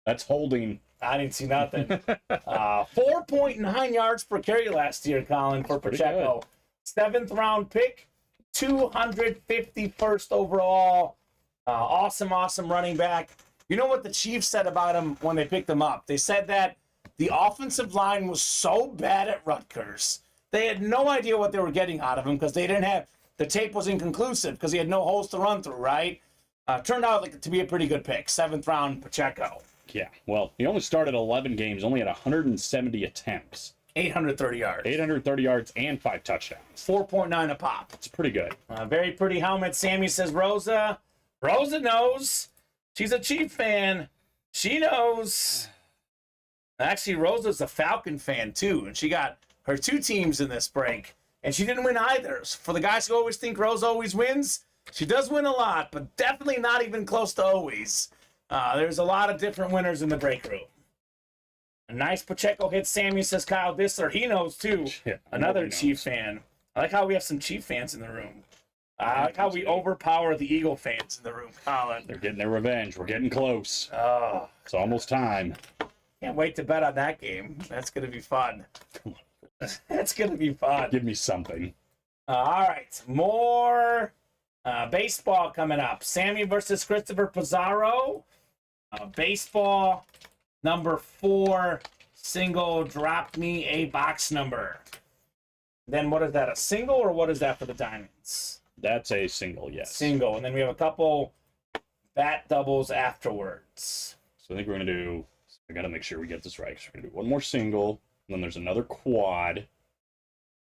[SPEAKER 3] That's holding.
[SPEAKER 2] I didn't see nothing. 4.9 yards per carry last year, Colin, for Pacheco. 7th round pick, 251st overall. Awesome running back. You know what the Chiefs said about him when they picked him up? They said that the offensive line was so bad at Rutgers. They had no idea what they were getting out of him because they didn't have, the tape was inconclusive because he had no holes to run through, right? Turned out to be a pretty good pick. 7th round Pacheco.
[SPEAKER 3] Yeah, well, he only started 11 games, only had 170 attempts.
[SPEAKER 2] 830 yards.
[SPEAKER 3] 830 yards and 5 touchdowns.
[SPEAKER 2] 4.9 a pop.
[SPEAKER 3] It's pretty good.
[SPEAKER 2] Very pretty helmet. Sammy says Rosa. Rosa knows. She's a Chief fan. She knows. Actually, Rosa's a Falcon fan, too, and she got her 2 teams in this break, and she didn't win either. So for the guys who always think Rosa always wins, she does win a lot, but definitely not even close to always. There's a lot of different winners in the break room. A nice Pacheco hit, Sammy, says Kyle Dissler. He knows, too.
[SPEAKER 3] Yeah,
[SPEAKER 2] Another Chief fan. I like how we have some Chief fans in the room. I like how we overpower the Eagle fans in the room, Colin.
[SPEAKER 3] They're getting their revenge. We're getting close.
[SPEAKER 2] Oh,
[SPEAKER 3] It's almost time.
[SPEAKER 2] Can't wait to bet on that game. That's going to be fun. That's going to be fun.
[SPEAKER 3] Give me something.
[SPEAKER 2] All right. More baseball coming up. Sammy versus Christopher Pizarro. Baseball number 4. Single. Drop me a box number. Then what is that? A single, or what is that for the Diamonds?
[SPEAKER 3] That's a single, yes.
[SPEAKER 2] Single. And then we have a couple bat doubles afterwards.
[SPEAKER 3] So I think we're going to do, I got to make sure we get this right. So we're going to do one more single, and then there's another quad.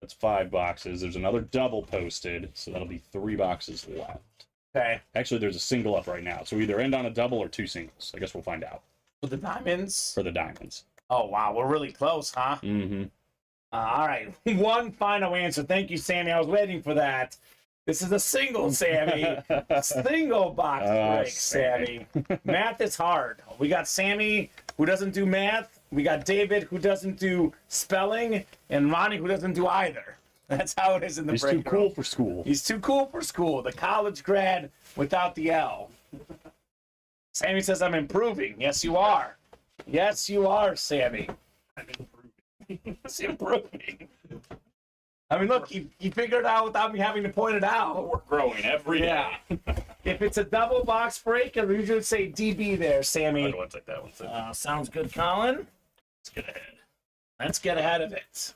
[SPEAKER 3] That's 5 boxes. There's another double posted, so that'll be 3 boxes left.
[SPEAKER 2] Okay.
[SPEAKER 3] Actually, there's a single up right now. So we either end on a double or 2 singles. I guess we'll find out.
[SPEAKER 2] For the Diamonds?
[SPEAKER 3] For the Diamonds.
[SPEAKER 2] Oh, wow. We're really close, huh?
[SPEAKER 3] Mm-hmm.
[SPEAKER 2] All right. One final answer. Thank you, Sammy. I was waiting for that. This is a single, Sammy. Single box break, Sammy. Math is hard. We got Sammy, who doesn't do math. We got David, who doesn't do spelling. And Ronnie, who doesn't do either. That's how it is in the break room.
[SPEAKER 3] He's too cool for school.
[SPEAKER 2] He's too cool for school. The college grad without the L. Sammy says, I'm improving. Yes, you are. Yes, you are, Sammy.
[SPEAKER 4] I'm improving.
[SPEAKER 2] It's improving. I mean, look, he figured it out without me having to point it out.
[SPEAKER 4] We're growing every day.
[SPEAKER 2] If it's a double box break, I usually say DB there, Sammy.
[SPEAKER 4] I'll go and take that one, too.
[SPEAKER 2] Sounds good, Colin.
[SPEAKER 4] Let's get ahead.
[SPEAKER 2] Let's get ahead of it.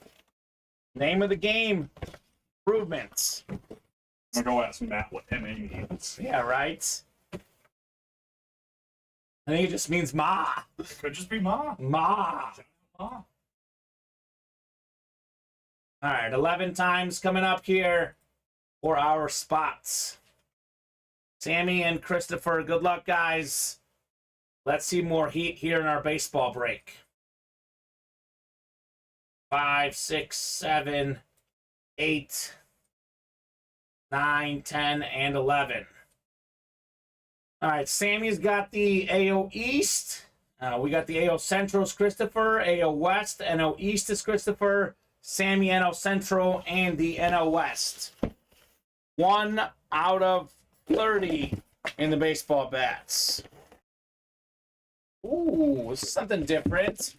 [SPEAKER 2] Name of the game, improvements.
[SPEAKER 4] I'm going to go ask Matt what MA means.
[SPEAKER 2] Yeah, right? I think it just means ma.
[SPEAKER 4] Could just be Ma.
[SPEAKER 2] Ma.
[SPEAKER 4] Ma.
[SPEAKER 2] All right, 11 times coming up here for our spots. Sammy and Christopher, good luck, guys. Let's see more heat here in our baseball break. 5, 6, 7, 8, 9, 10, and 11. All right, Sammy's got the AO East. We got the AO Central's Christopher, AO West, NO East is Christopher, Sammy NO Central, and the NO West. 1 out of 30 in the baseball bats. Ooh, this is something different.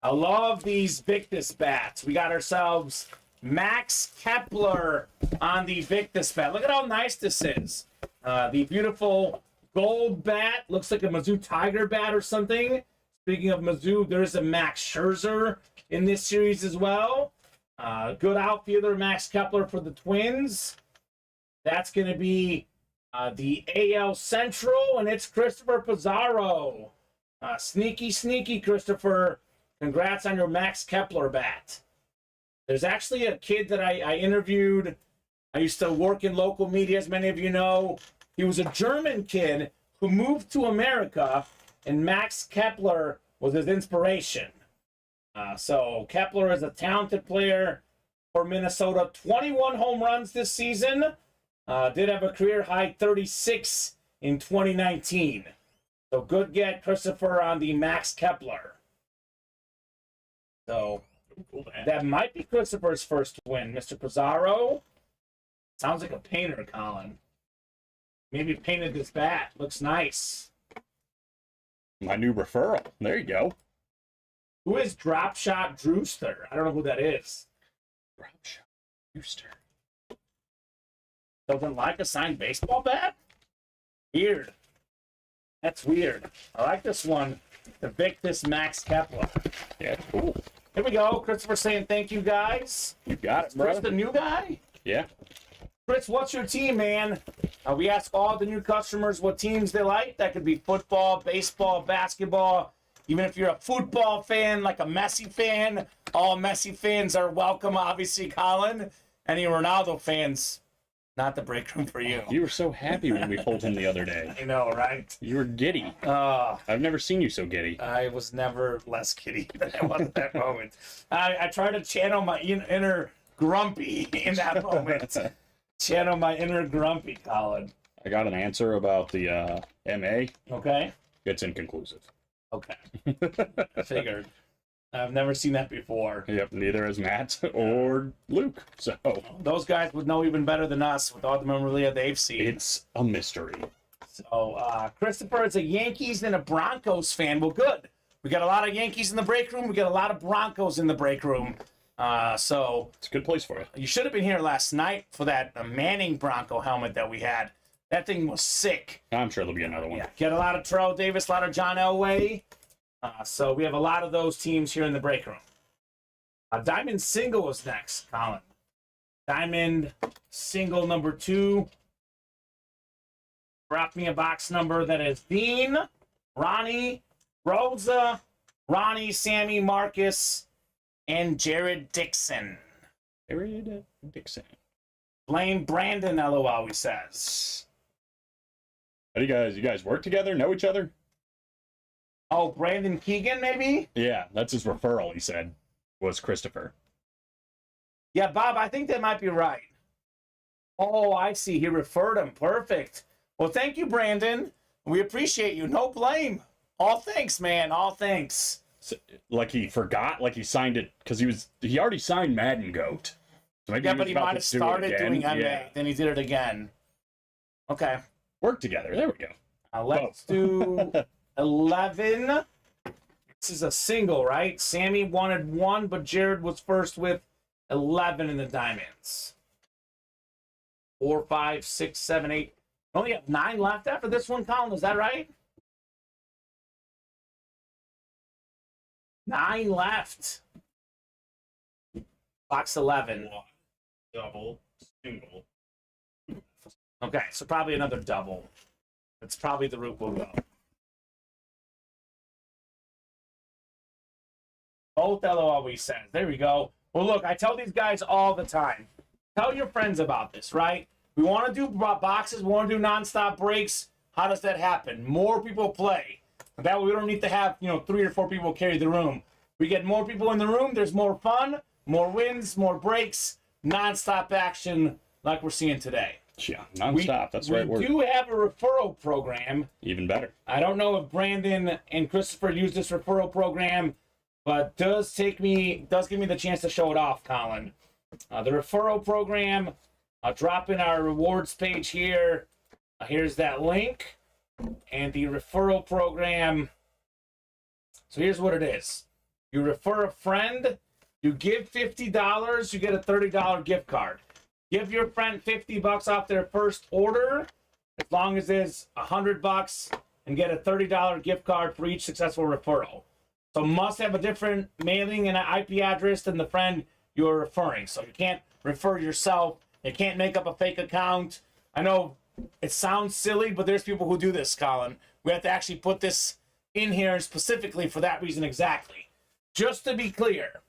[SPEAKER 2] I love these Victus bats. We got ourselves Max Kepler on the Victus bat. Look at how nice this is. The beautiful gold bat. Looks like a Mizzou Tiger bat or something. Speaking of Mizzou, there's a Max Scherzer in this series as well. Good outfielder, Max Kepler for the Twins. That's going to be the AL Central, and it's Christopher Pizarro. Sneaky, Christopher. Congrats on your Max Kepler bat. There's actually a kid that I interviewed. I used to work in local media, as many of you know. He was a German kid who moved to America, and Max Kepler was his inspiration. So Kepler is a talented player for Minnesota. 21 home runs this season. Did have a career-high 36 in 2019. So good get, Christopher, on the Max Kepler. So that might be Christopher's first win. Mr. Pizarro. Sounds like a painter, Colin. Maybe painted this bat. Looks nice.
[SPEAKER 3] My new referral. There you go.
[SPEAKER 2] Who is Drop Shot Drewster? I don't know who that is.
[SPEAKER 3] Drop Shot Brewster.
[SPEAKER 2] Doesn't like a signed baseball bat? Weird. That's weird. I like this one. The Victus Max Kepler.
[SPEAKER 3] Yeah, cool.
[SPEAKER 2] Here we go. Christopher saying thank you, guys.
[SPEAKER 3] You got it,
[SPEAKER 2] Chris,
[SPEAKER 3] bro.
[SPEAKER 2] the new guy?
[SPEAKER 3] Yeah.
[SPEAKER 2] Chris, what's your team, man? We ask all the new customers what teams they like. That could be football, baseball, basketball. Even if you're a football fan, like a Messi fan, all Messi fans are welcome, obviously, Colin. Any Ronaldo fans, not the break room for you.
[SPEAKER 3] You were so happy when we pulled him the other day.
[SPEAKER 2] I know, right?
[SPEAKER 3] You were giddy. I've never seen you so giddy.
[SPEAKER 2] I was never less giddy than I was at that moment. I tried to channel my inner grumpy in that moment. Channel my inner grumpy, Colin.
[SPEAKER 3] I got an answer about the MA.
[SPEAKER 2] Okay?
[SPEAKER 3] It's inconclusive.
[SPEAKER 2] Okay. I figured. I've never seen that before.
[SPEAKER 3] Yep, neither has Matt or Luke. So
[SPEAKER 2] Those guys would know even better than us with all the memorabilia they've seen.
[SPEAKER 3] it's a mystery.
[SPEAKER 2] So, Christopher is a Yankees and a Broncos fan. Well, good. We got a lot of Yankees in the break room. We got a lot of Broncos in the break room. So
[SPEAKER 3] It's a good place for you.
[SPEAKER 2] you should have been here last night for that Manning Bronco helmet that we had. That thing was sick.
[SPEAKER 3] I'm sure there'll be another one.
[SPEAKER 2] Yeah, get a lot of Terrell Davis, a lot of John Elway. So we have a lot of those teams here in the break room. Diamond Single is next, Colin. Diamond Single number 2. Drop me a box number that is Dean, Ronnie, Rosa, Ronnie, Sammy, Marcus, and Jared Dixon.
[SPEAKER 3] Jared Dixon.
[SPEAKER 2] Blame Brandon, LOL, he says.
[SPEAKER 3] How do you guys work together? Know each other?
[SPEAKER 2] Oh, Brandon Keegan, maybe?
[SPEAKER 3] Yeah, that's his referral, he said, was Christopher.
[SPEAKER 2] Yeah, Bob, I think that might be right. Oh, I see. He referred him. Perfect. Well, thank you, Brandon. We appreciate you. No blame. All thanks, man. All thanks.
[SPEAKER 3] So, like he forgot, like he signed it, because he already signed Madden Goat. So maybe
[SPEAKER 2] Yeah, but he
[SPEAKER 3] about
[SPEAKER 2] might
[SPEAKER 3] to
[SPEAKER 2] have started
[SPEAKER 3] do it
[SPEAKER 2] doing
[SPEAKER 3] again.
[SPEAKER 2] MA,
[SPEAKER 3] Yeah.
[SPEAKER 2] then he did it again. Okay.
[SPEAKER 3] Work together. There we go.
[SPEAKER 2] Let's do 11. This is a single, right? Sammy wanted 1, but Jared was first with 11 in the diamonds. 4, 5, 6, 7, 8. Only have 9 left after this one, Colin. Is that right? 9 left. Box 11.
[SPEAKER 4] Double, single.
[SPEAKER 2] Okay, so probably another double. That's probably the route we'll go. Both LOL, we said. There we go. Well, look, I tell these guys all the time. Tell your friends about this, right? We want to do boxes. We want to do nonstop breaks. How does that happen? More people play. That way we don't need to have, 3 or 4 people carry the room. We get more people in the room. There's more fun, more wins, more breaks, nonstop action like we're seeing today.
[SPEAKER 3] Yeah, nonstop. That's the right word.
[SPEAKER 2] We do have a referral program.
[SPEAKER 3] Even better.
[SPEAKER 2] I don't know if Brandon and Christopher use this referral program, but does give me the chance to show it off, Colin. The referral program, I'll drop in our rewards page here. Here's that link. And the referral program. So here's what it is. You refer a friend, you give $50, you get a $30 gift card. Give your friend $50 off their first order, as long as it's $100, and get a $30 gift card for each successful referral. So must have a different mailing and an IP address than the friend you're referring. So you can't refer yourself. You can't make up a fake account. I know it sounds silly, but there's people who do this, Colin. We have to actually put this in here specifically for that reason exactly. Just to be clear,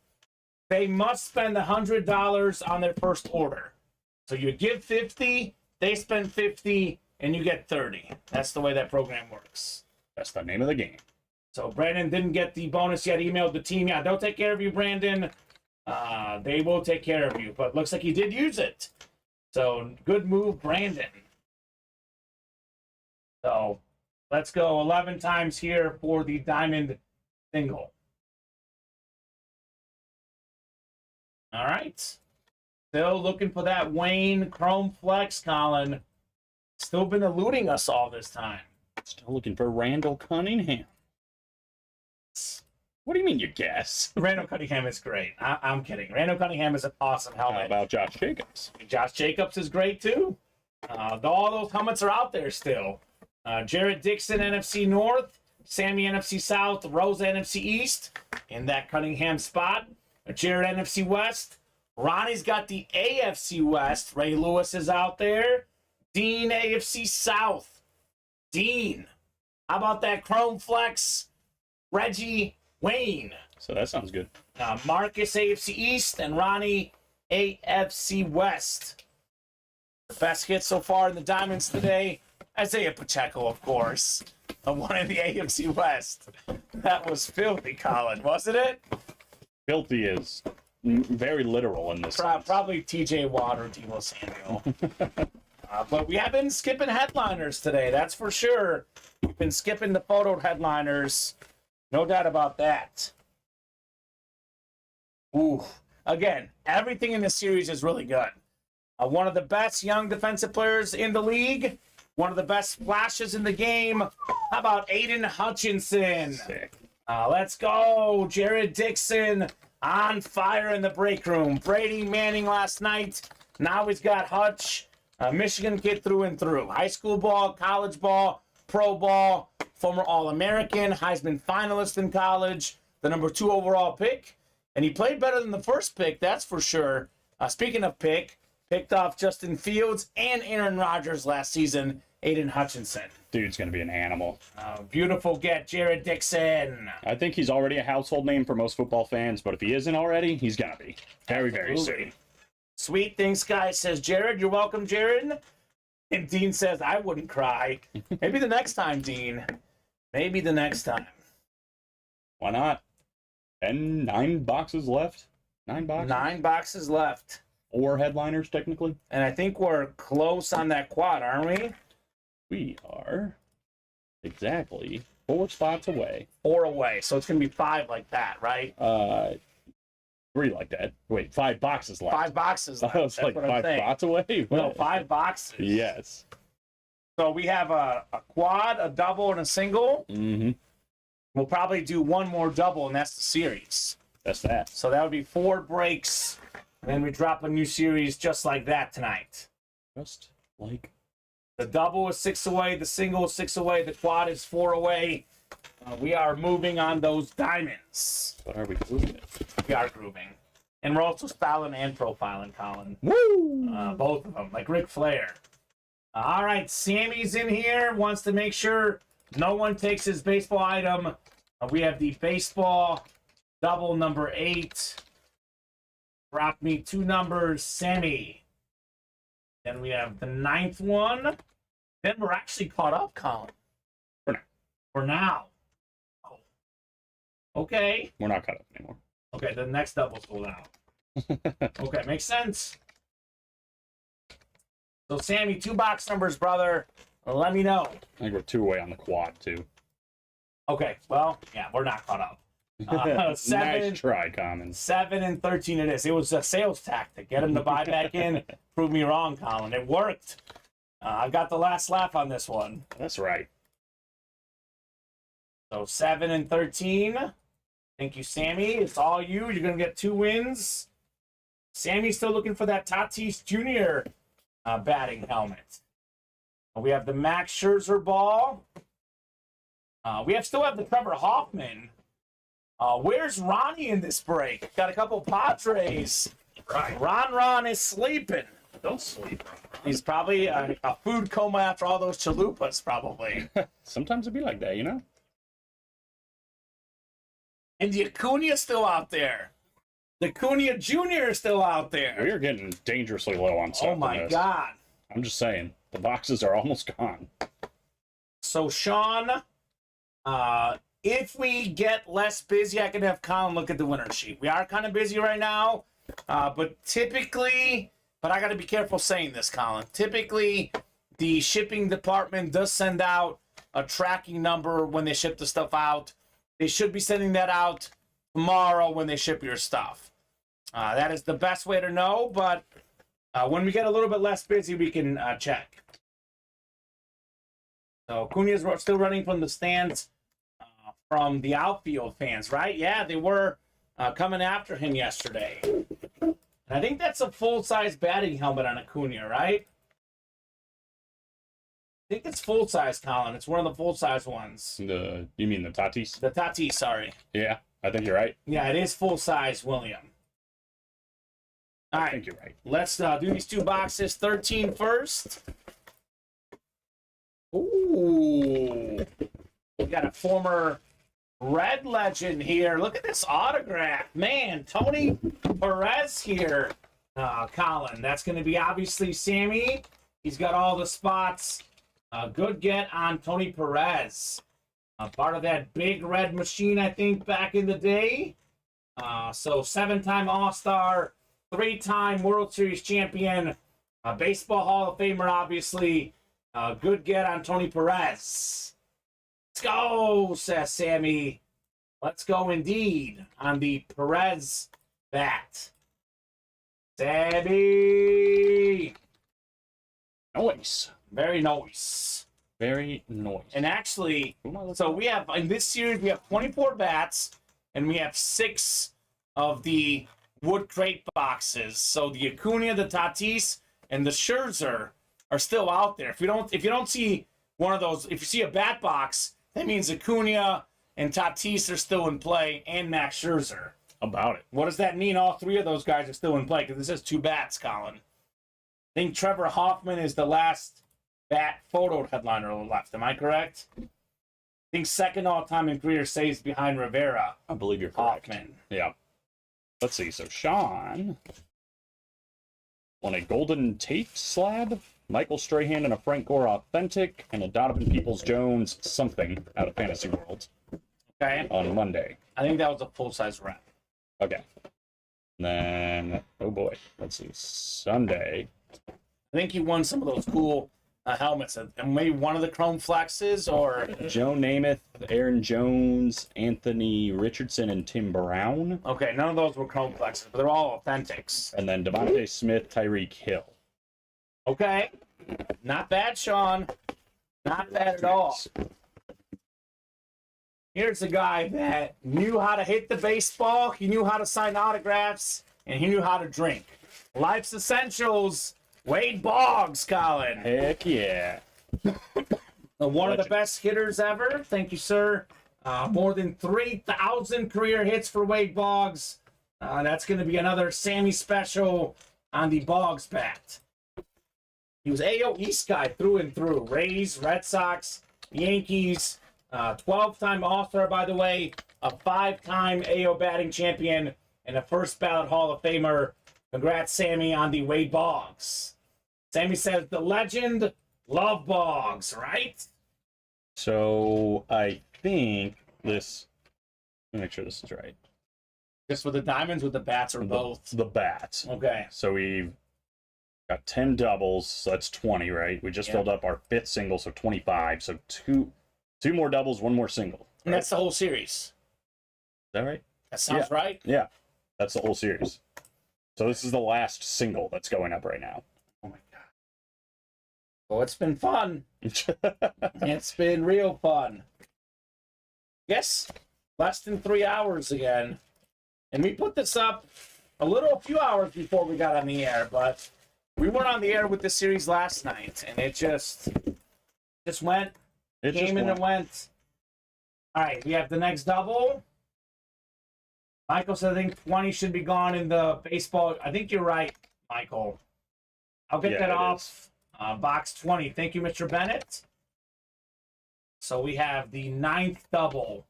[SPEAKER 2] they must spend $100 on their first order. So you give 50, they spend 50, and you get 30. That's the way that program works.
[SPEAKER 3] That's the name of the game.
[SPEAKER 2] So Brandon didn't get the bonus yet. Emailed the team. Yeah, they'll take care of you, Brandon. They will take care of you. But looks like he did use it. So good move, Brandon. So let's go 11 times here for the diamond single. All right. Still looking for that Wayne Chrome Flex, Colin. Still been eluding us all this time.
[SPEAKER 3] Still looking for Randall Cunningham. What do you mean you guess?
[SPEAKER 2] Randall Cunningham is great. I'm kidding. Randall Cunningham is an awesome
[SPEAKER 3] How
[SPEAKER 2] helmet.
[SPEAKER 3] about Josh Jacobs?
[SPEAKER 2] Josh Jacobs is great too. All those helmets are out there still. Jared Dixon, NFC North. Sammy, NFC South. Rosa, NFC East. In that Cunningham spot. Jared, NFC West. Ronnie's got the AFC West. Ray Lewis is out there. Dean, AFC South. Dean. How about that Chrome Flex? Reggie, Wayne.
[SPEAKER 3] So that sounds good.
[SPEAKER 2] Marcus, AFC East. And Ronnie, AFC West. The best hit so far in the Diamonds today. Isaiah Pacheco, of course. The one in the AFC West. That was filthy, Colin, wasn't it?
[SPEAKER 3] Filthy is very literal in this.
[SPEAKER 2] Probably TJ Watt or Deebo Samuel. But we have been skipping headliners today, that's for sure. We've been skipping the photo headliners. No doubt about that. Ooh. Again, everything in this series is really good. One of the best young defensive players in the league. One of the best flashes in the game. How about Aiden Hutchinson?
[SPEAKER 3] Sick.
[SPEAKER 2] Let's go. Jared Dixon on fire in the break room. Brady Manning last night. Now he's got Hutch. Michigan kid through and through. High school ball, college ball, pro ball, former All-American, Heisman finalist in college, the number 2 overall pick. And he played better than the first pick, that's for sure. Speaking of picked off Justin Fields and Aaron Rodgers last season, Aiden Hutchinson.
[SPEAKER 3] Dude's going to be an animal.
[SPEAKER 2] Beautiful get, Jared Dixon.
[SPEAKER 3] I think he's already a household name for most football fans, but if he isn't already, he's going to be. Very, very soon.
[SPEAKER 2] Sweet things, guys, says Jared. You're welcome, Jared. And Dean says, I wouldn't cry. Maybe the next time, Dean. Maybe the next time.
[SPEAKER 3] Why not? And 9 boxes left. 9 boxes?
[SPEAKER 2] 9 boxes left.
[SPEAKER 3] 4 headliners, technically.
[SPEAKER 2] And I think we're close on that quad, aren't we?
[SPEAKER 3] We are exactly 4 spots away.
[SPEAKER 2] 4 away. So it's going to be 5 like that, right?
[SPEAKER 3] 3 like that. Wait, 5 boxes left.
[SPEAKER 2] 5 boxes left.
[SPEAKER 3] I was like 5 spots away?
[SPEAKER 2] No, 5 boxes.
[SPEAKER 3] Yes.
[SPEAKER 2] So we have a quad, a double, and a single.
[SPEAKER 3] Mm-hmm.
[SPEAKER 2] We'll probably do 1 more double, and that's the series.
[SPEAKER 3] That's that.
[SPEAKER 2] So that would be 4 breaks. And then we drop a new series just like that tonight.
[SPEAKER 3] Just like
[SPEAKER 2] the double is 6 away, the single is 6 away, the quad is 4 away. We are moving on those diamonds.
[SPEAKER 3] What are we grooving?
[SPEAKER 2] We are grooving. And we're also styling and profiling, Colin.
[SPEAKER 3] Woo!
[SPEAKER 2] Both of them, like Ric Flair. All right, Sammy's in here, wants to make sure no one takes his baseball item. We have the baseball double number 8. Drop me 2 numbers, Sammy. Then we have the 9th one. Then we're actually caught up, Colin. For now. Oh. Okay.
[SPEAKER 3] We're not caught up anymore.
[SPEAKER 2] Okay, the next double's sold out. Okay, makes sense. So, Sammy, 2 box numbers, brother. Let me know.
[SPEAKER 3] I think we're 2 away on the quad, too.
[SPEAKER 2] Okay, well, yeah, we're not caught up. 7,
[SPEAKER 3] nice try, Kamen.
[SPEAKER 2] 7 and 13 it is. It was a sales tactic. Get him to buy back in. Prove me wrong, Colin. It worked. I got the last laugh on this one.
[SPEAKER 3] That's right.
[SPEAKER 2] So 7 and 13. Thank you, Sammy. It's all you. You're going to get 2 wins. Sammy's still looking for that Tatis Jr. Batting helmet. We have the Max Scherzer ball. We still have the Trevor Hoffman. Where's Ronnie in this break? Got a couple Padres.
[SPEAKER 3] Right.
[SPEAKER 2] Ron is sleeping.
[SPEAKER 3] Don't sleep.
[SPEAKER 2] He's probably a food coma after all those chalupas, probably.
[SPEAKER 3] Sometimes it'd be like that, you know?
[SPEAKER 2] And the Acuna's still out there. The Acuna Jr. is still out there.
[SPEAKER 3] We are getting dangerously low on stuff.
[SPEAKER 2] Oh, my God.
[SPEAKER 3] I'm just saying. The boxes are almost gone.
[SPEAKER 2] So, Sean, if we get less busy, I can have Colin look at the winner sheet. We are kind of busy right now, but typically, but I got to be careful saying this, Colin. Typically, the shipping department does send out a tracking number when they ship the stuff out. They should be sending that out tomorrow when they ship your stuff. That is the best way to know, but when we get a little bit less busy, we can check. So Acuna's still running from the stands from the outfield fans, right? Yeah, they were coming after him yesterday. And I think that's a full-size batting helmet on Acuna, right? I think it's full-size, Colin. It's one of the full-size ones.
[SPEAKER 3] You mean the Tatis?
[SPEAKER 2] The Tatis, sorry.
[SPEAKER 3] Yeah, I think you're right.
[SPEAKER 2] Yeah, it is full-size, William. All right.
[SPEAKER 3] I think you're right.
[SPEAKER 2] Let's do these 2 boxes. 13 first. Ooh. We got a former Red legend here. Look at this autograph. Man, Tony Perez here. Colin, that's going to be obviously Sammy. He's got all the spots. Good get on Tony Perez. Part of that big red machine, I think, back in the day. So 7-time All-Star, 3-time World Series champion, Baseball Hall of Famer, obviously. Good get on Tony Perez. Let's go, says Sammy. Let's go indeed on the Perez bat. Sammy.
[SPEAKER 3] Nice.
[SPEAKER 2] Very nice.
[SPEAKER 3] Very noisy.
[SPEAKER 2] And actually,
[SPEAKER 3] Who am I looking
[SPEAKER 2] so
[SPEAKER 3] at?
[SPEAKER 2] we have, in this series, we have 24 bats, and we have 6 of the wood crate boxes. So the Acuna, the Tatis, and the Scherzer are still out there. If you don't see one of those, if you see a bat box, that means Acuna and Tatis are still in play, and Max Scherzer.
[SPEAKER 3] About it.
[SPEAKER 2] What does that mean? All 3 of those guys are still in play, because this says 2 bats, Colin. I think Trevor Hoffman is the last bat photo headliner left. Am I correct? I think second all-time in career saves behind Rivera.
[SPEAKER 3] I believe you're correct.
[SPEAKER 2] Hoffman.
[SPEAKER 3] Yeah. Let's see. So Sean won a Golden Tate slab, Michael Strahan and a Frank Gore authentic, and a Donovan Peoples-Jones something out of Fantasy World
[SPEAKER 2] Okay.
[SPEAKER 3] on Monday.
[SPEAKER 2] I think that was a full-size wrap.
[SPEAKER 3] Okay. And then, oh boy, let's see. Sunday.
[SPEAKER 2] I think he won some of those cool helmets. And maybe one of the Chrome Flexes, or...
[SPEAKER 3] Joe Namath, Aaron Jones, Anthony Richardson, and Tim Brown.
[SPEAKER 2] Okay, none of those were Chrome Flexes, but they're all authentics.
[SPEAKER 3] And then Devontae Smith, Tyreek Hill.
[SPEAKER 2] Okay. Not bad, Sean. Not bad at all. Here's a guy that knew how to hit the baseball, he knew how to sign autographs, and he knew how to drink. Life's Essentials, Wade Boggs, Colin.
[SPEAKER 3] Heck yeah.
[SPEAKER 2] One of the best hitters ever. Thank you, sir. More than 3,000 career hits for Wade Boggs. That's going to be another Sammy special on the Boggs bat. He was AO East guy through and through. Rays, Red Sox, Yankees. 12-time All-Star, by the way. A 5-time AO batting champion. And a first ballot Hall of Famer. Congrats, Sammy, on the Wade Boggs. Sammy says, the legend, love Boggs, right?
[SPEAKER 3] So I think this. Let me make sure this is right.
[SPEAKER 2] Just with the diamonds, with the bats, or both?
[SPEAKER 3] The bats.
[SPEAKER 2] Okay.
[SPEAKER 3] So we've got 10 doubles, so that's 20, right? We just filled up our 5th single, so 25. So two more doubles, 1 more single.
[SPEAKER 2] And that's the whole series.
[SPEAKER 3] Is that right?
[SPEAKER 2] That sounds right.
[SPEAKER 3] Yeah, that's the whole series. So this is the last single that's going up right now.
[SPEAKER 2] Oh my god. Well, it's been fun. It's been real fun. Yes, less than 3 hours again. And we put this up a few hours before we got on the air, but we weren't on the air with the series last night, and it just went. Came in and went. All right, we have the next double. Michael said, I think 20 should be gone in the baseball. I think you're right, Michael. I'll get that off. Box 20. Thank you, Mr. Bennett. So we have the 9th double.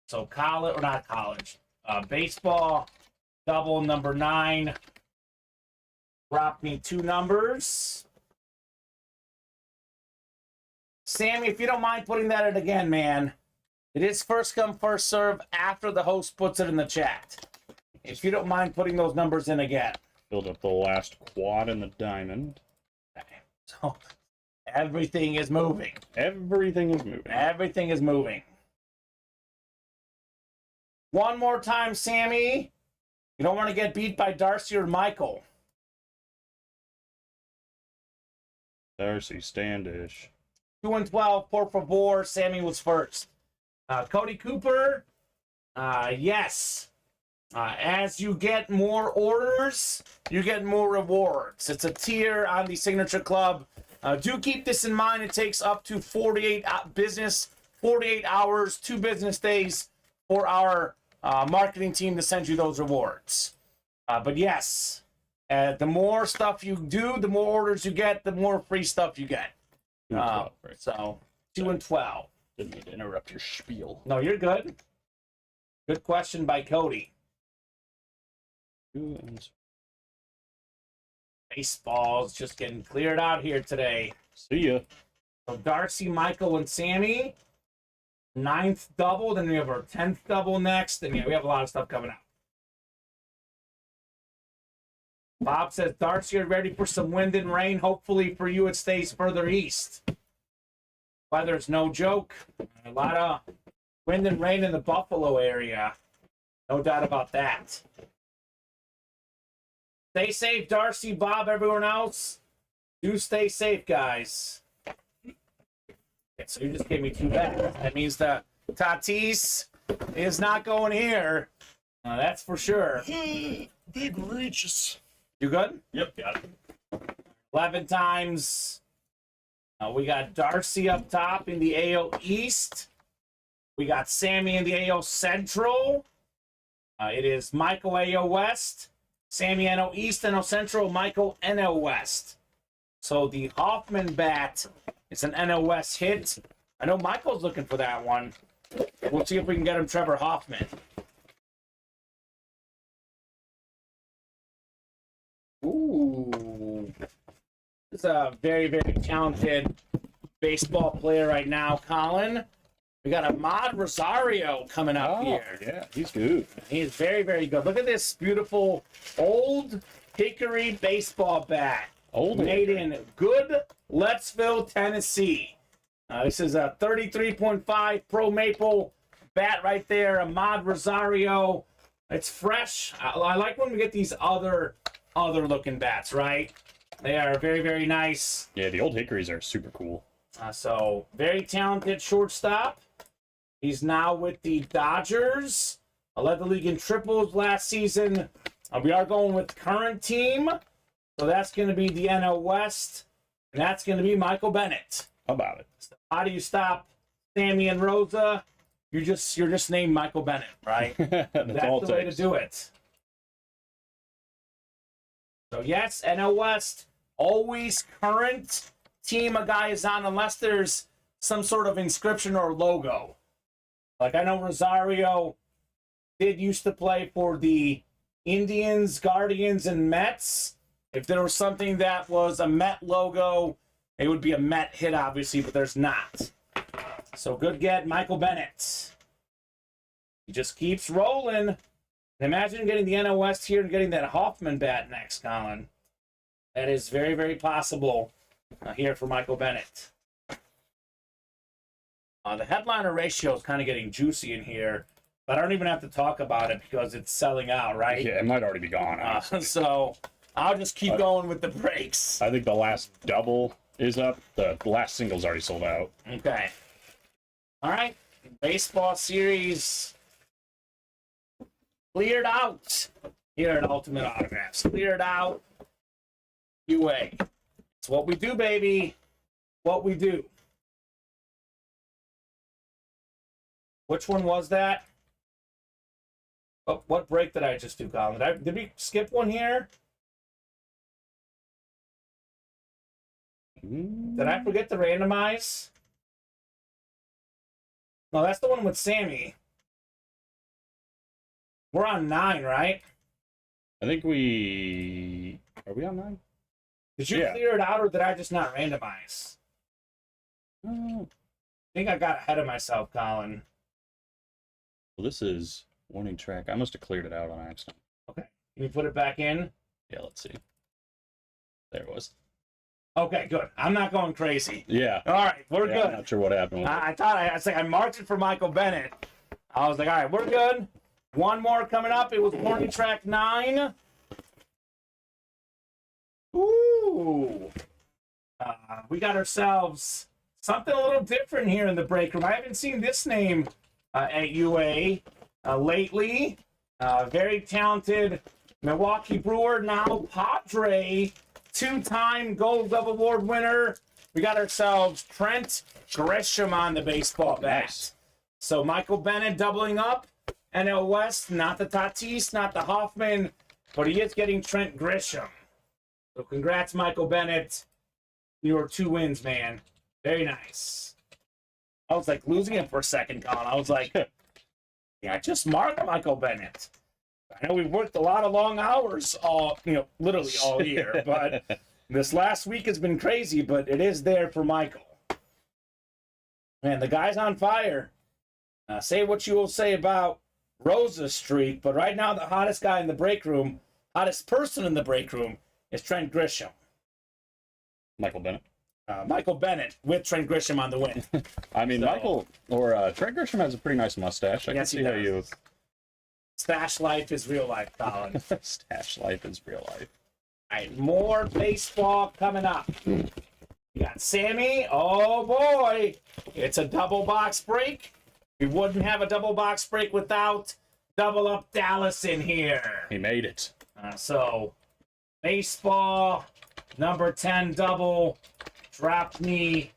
[SPEAKER 2] So college, or not college. Baseball double number 9. Drop me 2 numbers. Sammy, if you don't mind putting that in again, man. It is first come, first serve after the host puts it in the chat. If you don't mind putting those numbers in again.
[SPEAKER 3] Build up the last quad in the diamond.
[SPEAKER 2] Okay. So everything is moving.
[SPEAKER 3] Everything is moving.
[SPEAKER 2] Everything is moving. One more time, Sammy. You don't want to get beat by Darcy or Michael.
[SPEAKER 3] Darcy Standish.
[SPEAKER 2] 2 and 12, por favor. Sammy was first. Cody Cooper, yes. As you get more orders, you get more rewards. It's a tier on the Signature Club. Do keep this in mind. It takes up to 48 hours, 2 business days for our marketing team to send you those rewards. But yes, the more stuff you do, the more orders you get, the more free stuff you get.
[SPEAKER 3] 2 and 12, right.
[SPEAKER 2] So 2 and 12.
[SPEAKER 3] Didn't mean to interrupt your spiel.
[SPEAKER 2] No, you're good. Good question by Cody.
[SPEAKER 3] 2 and...
[SPEAKER 2] Baseball's just getting cleared out here today.
[SPEAKER 3] See ya.
[SPEAKER 2] So Darcy, Michael, and Sammy. 9th double. Then we have our 10th double next. And yeah, we have a lot of stuff coming out. Bob says, Darcy, are you ready for some wind and rain? Hopefully for you, it stays further east. Weather's no joke. A lot of wind and rain in the Buffalo area. No doubt about that. Stay safe, Darcy, Bob, everyone else. Do stay safe, guys. So you just gave me 2 bags. That means the Tatis is not going here. That's for sure.
[SPEAKER 3] Big reaches.
[SPEAKER 2] You good?
[SPEAKER 4] Yep, got it.
[SPEAKER 2] 11 times. We got Darcy up top in the AL East. We got Sammy in the AL Central. It is Michael AL West. Sammy NL East, NL Central, Michael NL West. So the Hoffman bat is an NL West hit. I know Michael's looking for that one. We'll see if we can get him Trevor Hoffman. Ooh. This is a very, very talented baseball player right now, Colin. We got Ahmad Rosario coming up here.
[SPEAKER 3] Yeah, he's good.
[SPEAKER 2] He is very, very good. Look at this beautiful old hickory baseball bat. Made in good Lettsville, Tennessee. This is a 33.5 Pro Maple bat right there. Ahmad Rosario. It's fresh. I like when we get these other looking bats, right? They are very, very nice.
[SPEAKER 3] Yeah, the old hickories are super cool.
[SPEAKER 2] So very talented shortstop. He's now with the Dodgers. Led the league in triples last season. We are going with current team. So that's going to be the NL West. And that's going to be Michael Bennett.
[SPEAKER 3] How about it?
[SPEAKER 2] How do you stop Sammy and Rosa? You're just named Michael Bennett, right?
[SPEAKER 3] That's
[SPEAKER 2] the way to do it. So yes, NL West, always current team a guy is on unless there's some sort of inscription or logo. Like I know Rosario did used to play for the Indians, Guardians, and Mets. If there was something that was a Met logo, it would be a Met hit, obviously, but there's not. So good get, Michael Bennett. He just keeps rolling. Imagine getting the NL West here and getting that Hoffman bat next, Colin. That is very, very possible here for Michael Bennett. The headliner ratio is kind of getting juicy in here, but I don't even have to talk about it because it's selling out, right?
[SPEAKER 3] Yeah, it might already be gone.
[SPEAKER 2] So I'll just keep going with the breaks.
[SPEAKER 3] I think the last double is up. The last single's already sold out.
[SPEAKER 2] Okay. All right. Baseball series cleared out here at Ultimate Autographs. Cleared out. UA. It's what we do, baby. What we do. Which one was that? Oh, what break did I just do, Colin? Did we skip one here? Did I forget to randomize? No, that's the one with Sammy. We're on 9, right?
[SPEAKER 3] I think we... Are we on 9?
[SPEAKER 2] Did you clear it out, or did I just not randomize?
[SPEAKER 3] Oh.
[SPEAKER 2] I think I got ahead of myself, Colin.
[SPEAKER 3] Well, this is warning track. I must have cleared it out on accident.
[SPEAKER 2] Okay. Can you put it back in?
[SPEAKER 3] Yeah, let's see. There it was.
[SPEAKER 2] Okay, good. I'm not going crazy.
[SPEAKER 3] Yeah.
[SPEAKER 2] All right, we're good.
[SPEAKER 3] I'm not sure what happened with
[SPEAKER 2] I thought I was like, I marked it for Michael Bennett. I was like, all right, we're good. One more coming up. It was warning track 9. Ooh. We got ourselves something a little different here in the break room. I haven't seen this name at UA lately. Very talented Milwaukee Brewer, now Padre, 2-time Gold Glove Award winner. We got ourselves Trent Grisham on the baseball bat.
[SPEAKER 3] Nice.
[SPEAKER 2] So Michael Bennett doubling up. NL West, not the Tatis, not the Hoffman, but he is getting Trent Grisham. So congrats, Michael Bennett. Your 2 wins, man. Very nice. I was like losing it for a second, Colin. I was like, yeah, I just marked Michael Bennett. I know we've worked a lot of long hours literally all year, but this last week has been crazy, but it is there for Michael. Man, the guy's on fire. Say what you will say about Rosa's streak, but right now the hottest guy in the break room, hottest person in the break room, is Trent Grisham.
[SPEAKER 3] Michael Bennett.
[SPEAKER 2] Michael Bennett with Trent Grisham on the win.
[SPEAKER 3] I mean, Trent Grisham has a pretty nice mustache. I can see how you...
[SPEAKER 2] Stash life is real life, Colin.
[SPEAKER 3] Stash life is real life.
[SPEAKER 2] All right, more baseball coming up. You got Sammy. Oh, boy. It's a double box break. We wouldn't have a double box break without Double Up Dallas in here.
[SPEAKER 3] He made it.
[SPEAKER 2] So, baseball, number 10 double. Dropped me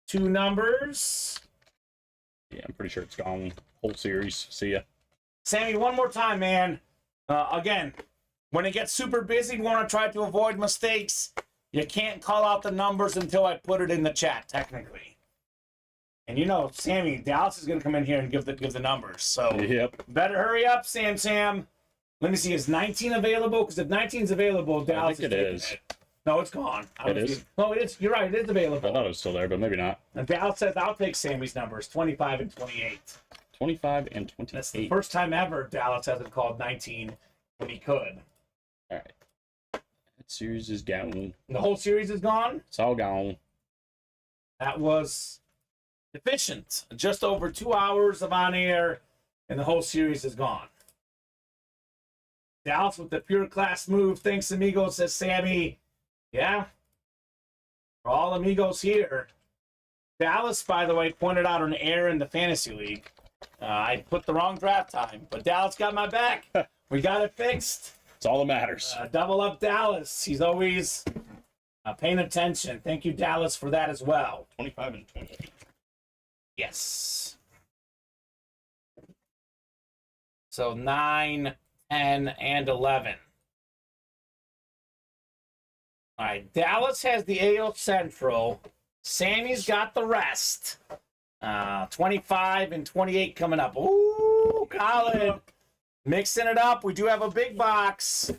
[SPEAKER 2] 2 numbers.
[SPEAKER 3] Yeah, I'm pretty sure it's gone. Whole series. See ya.
[SPEAKER 2] Sammy, one more time, man. Again, when it gets super busy, we want to try to avoid mistakes. You can't call out the numbers until I put it in the chat, technically. And you know, Sammy, Dallas is going to come in here and give the numbers. So
[SPEAKER 3] Yep.
[SPEAKER 2] better hurry up, Sam. Let me see, is 19 available? Because if 19 is available, Dallas
[SPEAKER 3] think
[SPEAKER 2] is
[SPEAKER 3] it
[SPEAKER 2] taking
[SPEAKER 3] is.
[SPEAKER 2] it. No, it's gone.
[SPEAKER 3] It is?
[SPEAKER 2] No, it is. You're right. It is
[SPEAKER 3] I
[SPEAKER 2] available.
[SPEAKER 3] thought it was still there, but maybe not.
[SPEAKER 2] And Dallas says, I'll take Sammy's numbers, 25 and 28.
[SPEAKER 3] 25 and 28.
[SPEAKER 2] That's the first time ever Dallas hasn't called 19 when he could.
[SPEAKER 3] All right. That series is gone.
[SPEAKER 2] The whole series is gone.
[SPEAKER 3] It's all gone.
[SPEAKER 2] That was efficient. Just over 2 hours of on air, and the whole series is gone. Dallas with the pure class move. Thanks, amigos, says Sammy. Yeah. For all amigos here. Dallas, by the way, pointed out an error in the fantasy league. I put the wrong draft time, but Dallas got my back. We got it fixed.
[SPEAKER 3] It's all that matters.
[SPEAKER 2] Double Up Dallas. He's always paying attention. Thank you, Dallas, for that as well.
[SPEAKER 4] 25 and 28.
[SPEAKER 2] Yes. So 9, 10, and 11. All right, Dallas has the AL Central. Sammy's got the rest. 25 and 28 coming up. Ooh, Colin. Mixing it up. We do have a big box.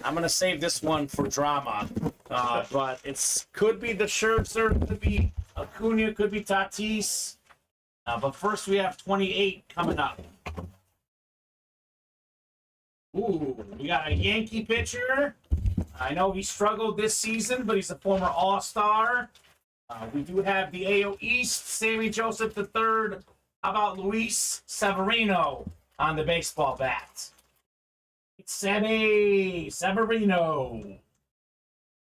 [SPEAKER 2] I'm going to save this one for drama. But it's could be the Scherzer, could be Acuna, could be Tatis. But first we have 28 coming up. Ooh, we got a Yankee pitcher. I know he struggled this season, but he's a former All-Star. We do have the AL East, Sammy Joseph III. How about Luis Severino on the baseball bat? It's Sammy Severino.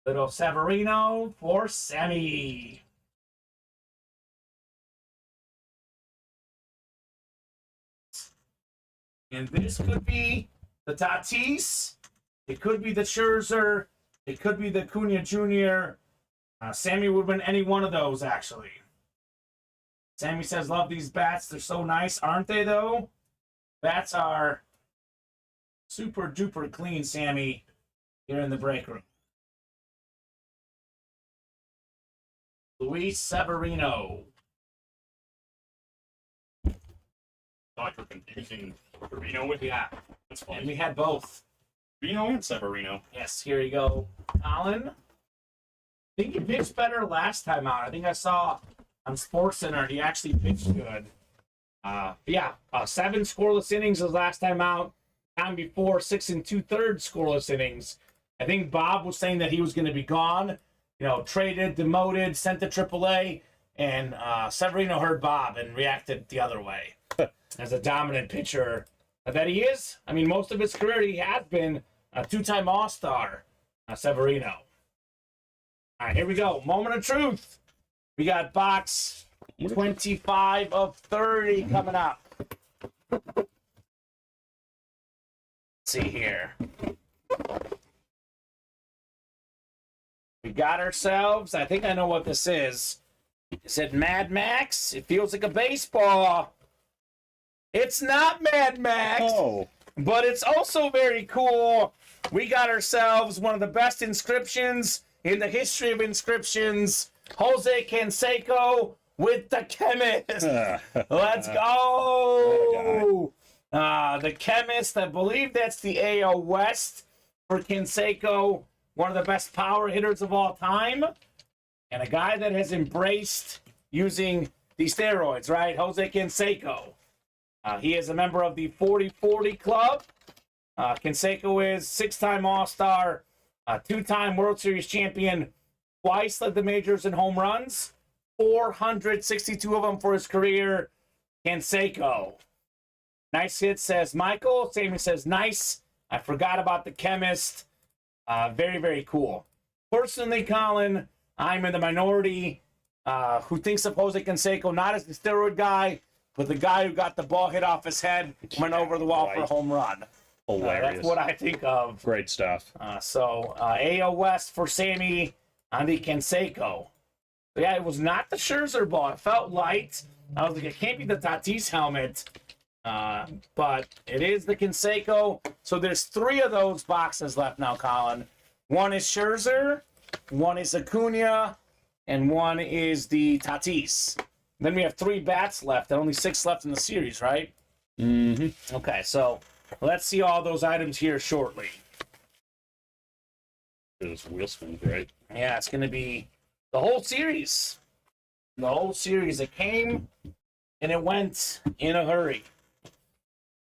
[SPEAKER 2] Little Severino for Sammy. And this could be the Tatis. It could be the Scherzer. It could be the Acuna Jr. Sammy would win any one of those, actually. Sammy says, love these bats. They're so nice, aren't they, though? Bats are super duper clean, Sammy, here in the break room. Luis Severino.
[SPEAKER 4] Thought you were confusing Reno with
[SPEAKER 2] Yeah,
[SPEAKER 4] That's
[SPEAKER 2] and
[SPEAKER 4] fine.
[SPEAKER 2] we had both.
[SPEAKER 4] Reno and Severino.
[SPEAKER 2] Yes, here you go. Colin. I think he pitched better last time out. I think I saw on SportsCenter he actually pitched good. 7 scoreless innings his last time out. Time before 6 2/3 scoreless innings. I think Bob was saying that he was going to be gone. Traded, demoted, sent to AAA, and Severino heard Bob and reacted the other way. As a dominant pitcher that he is. I mean, most of his career he has been a 2-time All-Star, Severino. All right, here we go. Moment of truth. We got box 25 of 30 coming up. Let's see here. We got ourselves, I think I know what this is. Is it Mad Max? It feels like a baseball. It's not Mad Max,
[SPEAKER 3] Oh.
[SPEAKER 2] but it's also very cool. We got ourselves one of the best inscriptions in the history of inscriptions. Jose Canseco with the Chemist. Let's go. The Chemist, I believe that's the AL West for Canseco. One of the best power hitters of all time. And a guy that has embraced using these steroids, right? Jose Canseco. He is a member of the 40-40 club. Canseco is 6-time All-Star, 2-time World Series champion, twice led the majors in home runs, 462 of them for his career. Canseco. Nice hit, says Michael. Sammy says, nice. I forgot about the Chemist. Very, very cool. Personally, Colin, I'm in the minority who thinks of Jose Canseco not as the steroid guy, but the guy who got the ball hit off his head, went over the wall for a home run.
[SPEAKER 3] Hilarious.
[SPEAKER 2] That's what I think of.
[SPEAKER 3] Great stuff.
[SPEAKER 2] So AL West for Sammy on the Canseco. Yeah, it was not the Scherzer ball. It felt light. I was like, it can't be the Tatis helmet. But it is the Canseco. So there's 3 of those boxes left now, Colin. One is Scherzer, one is Acuna, and one is the Tatis. Then we have 3 bats left and only 6 left in the series, right?
[SPEAKER 3] Mm-hmm.
[SPEAKER 2] Okay, so let's see all those items here shortly.
[SPEAKER 3] This wheel spin's great.
[SPEAKER 2] Yeah, it's going to be the whole series. The whole series. It came and it went in a hurry.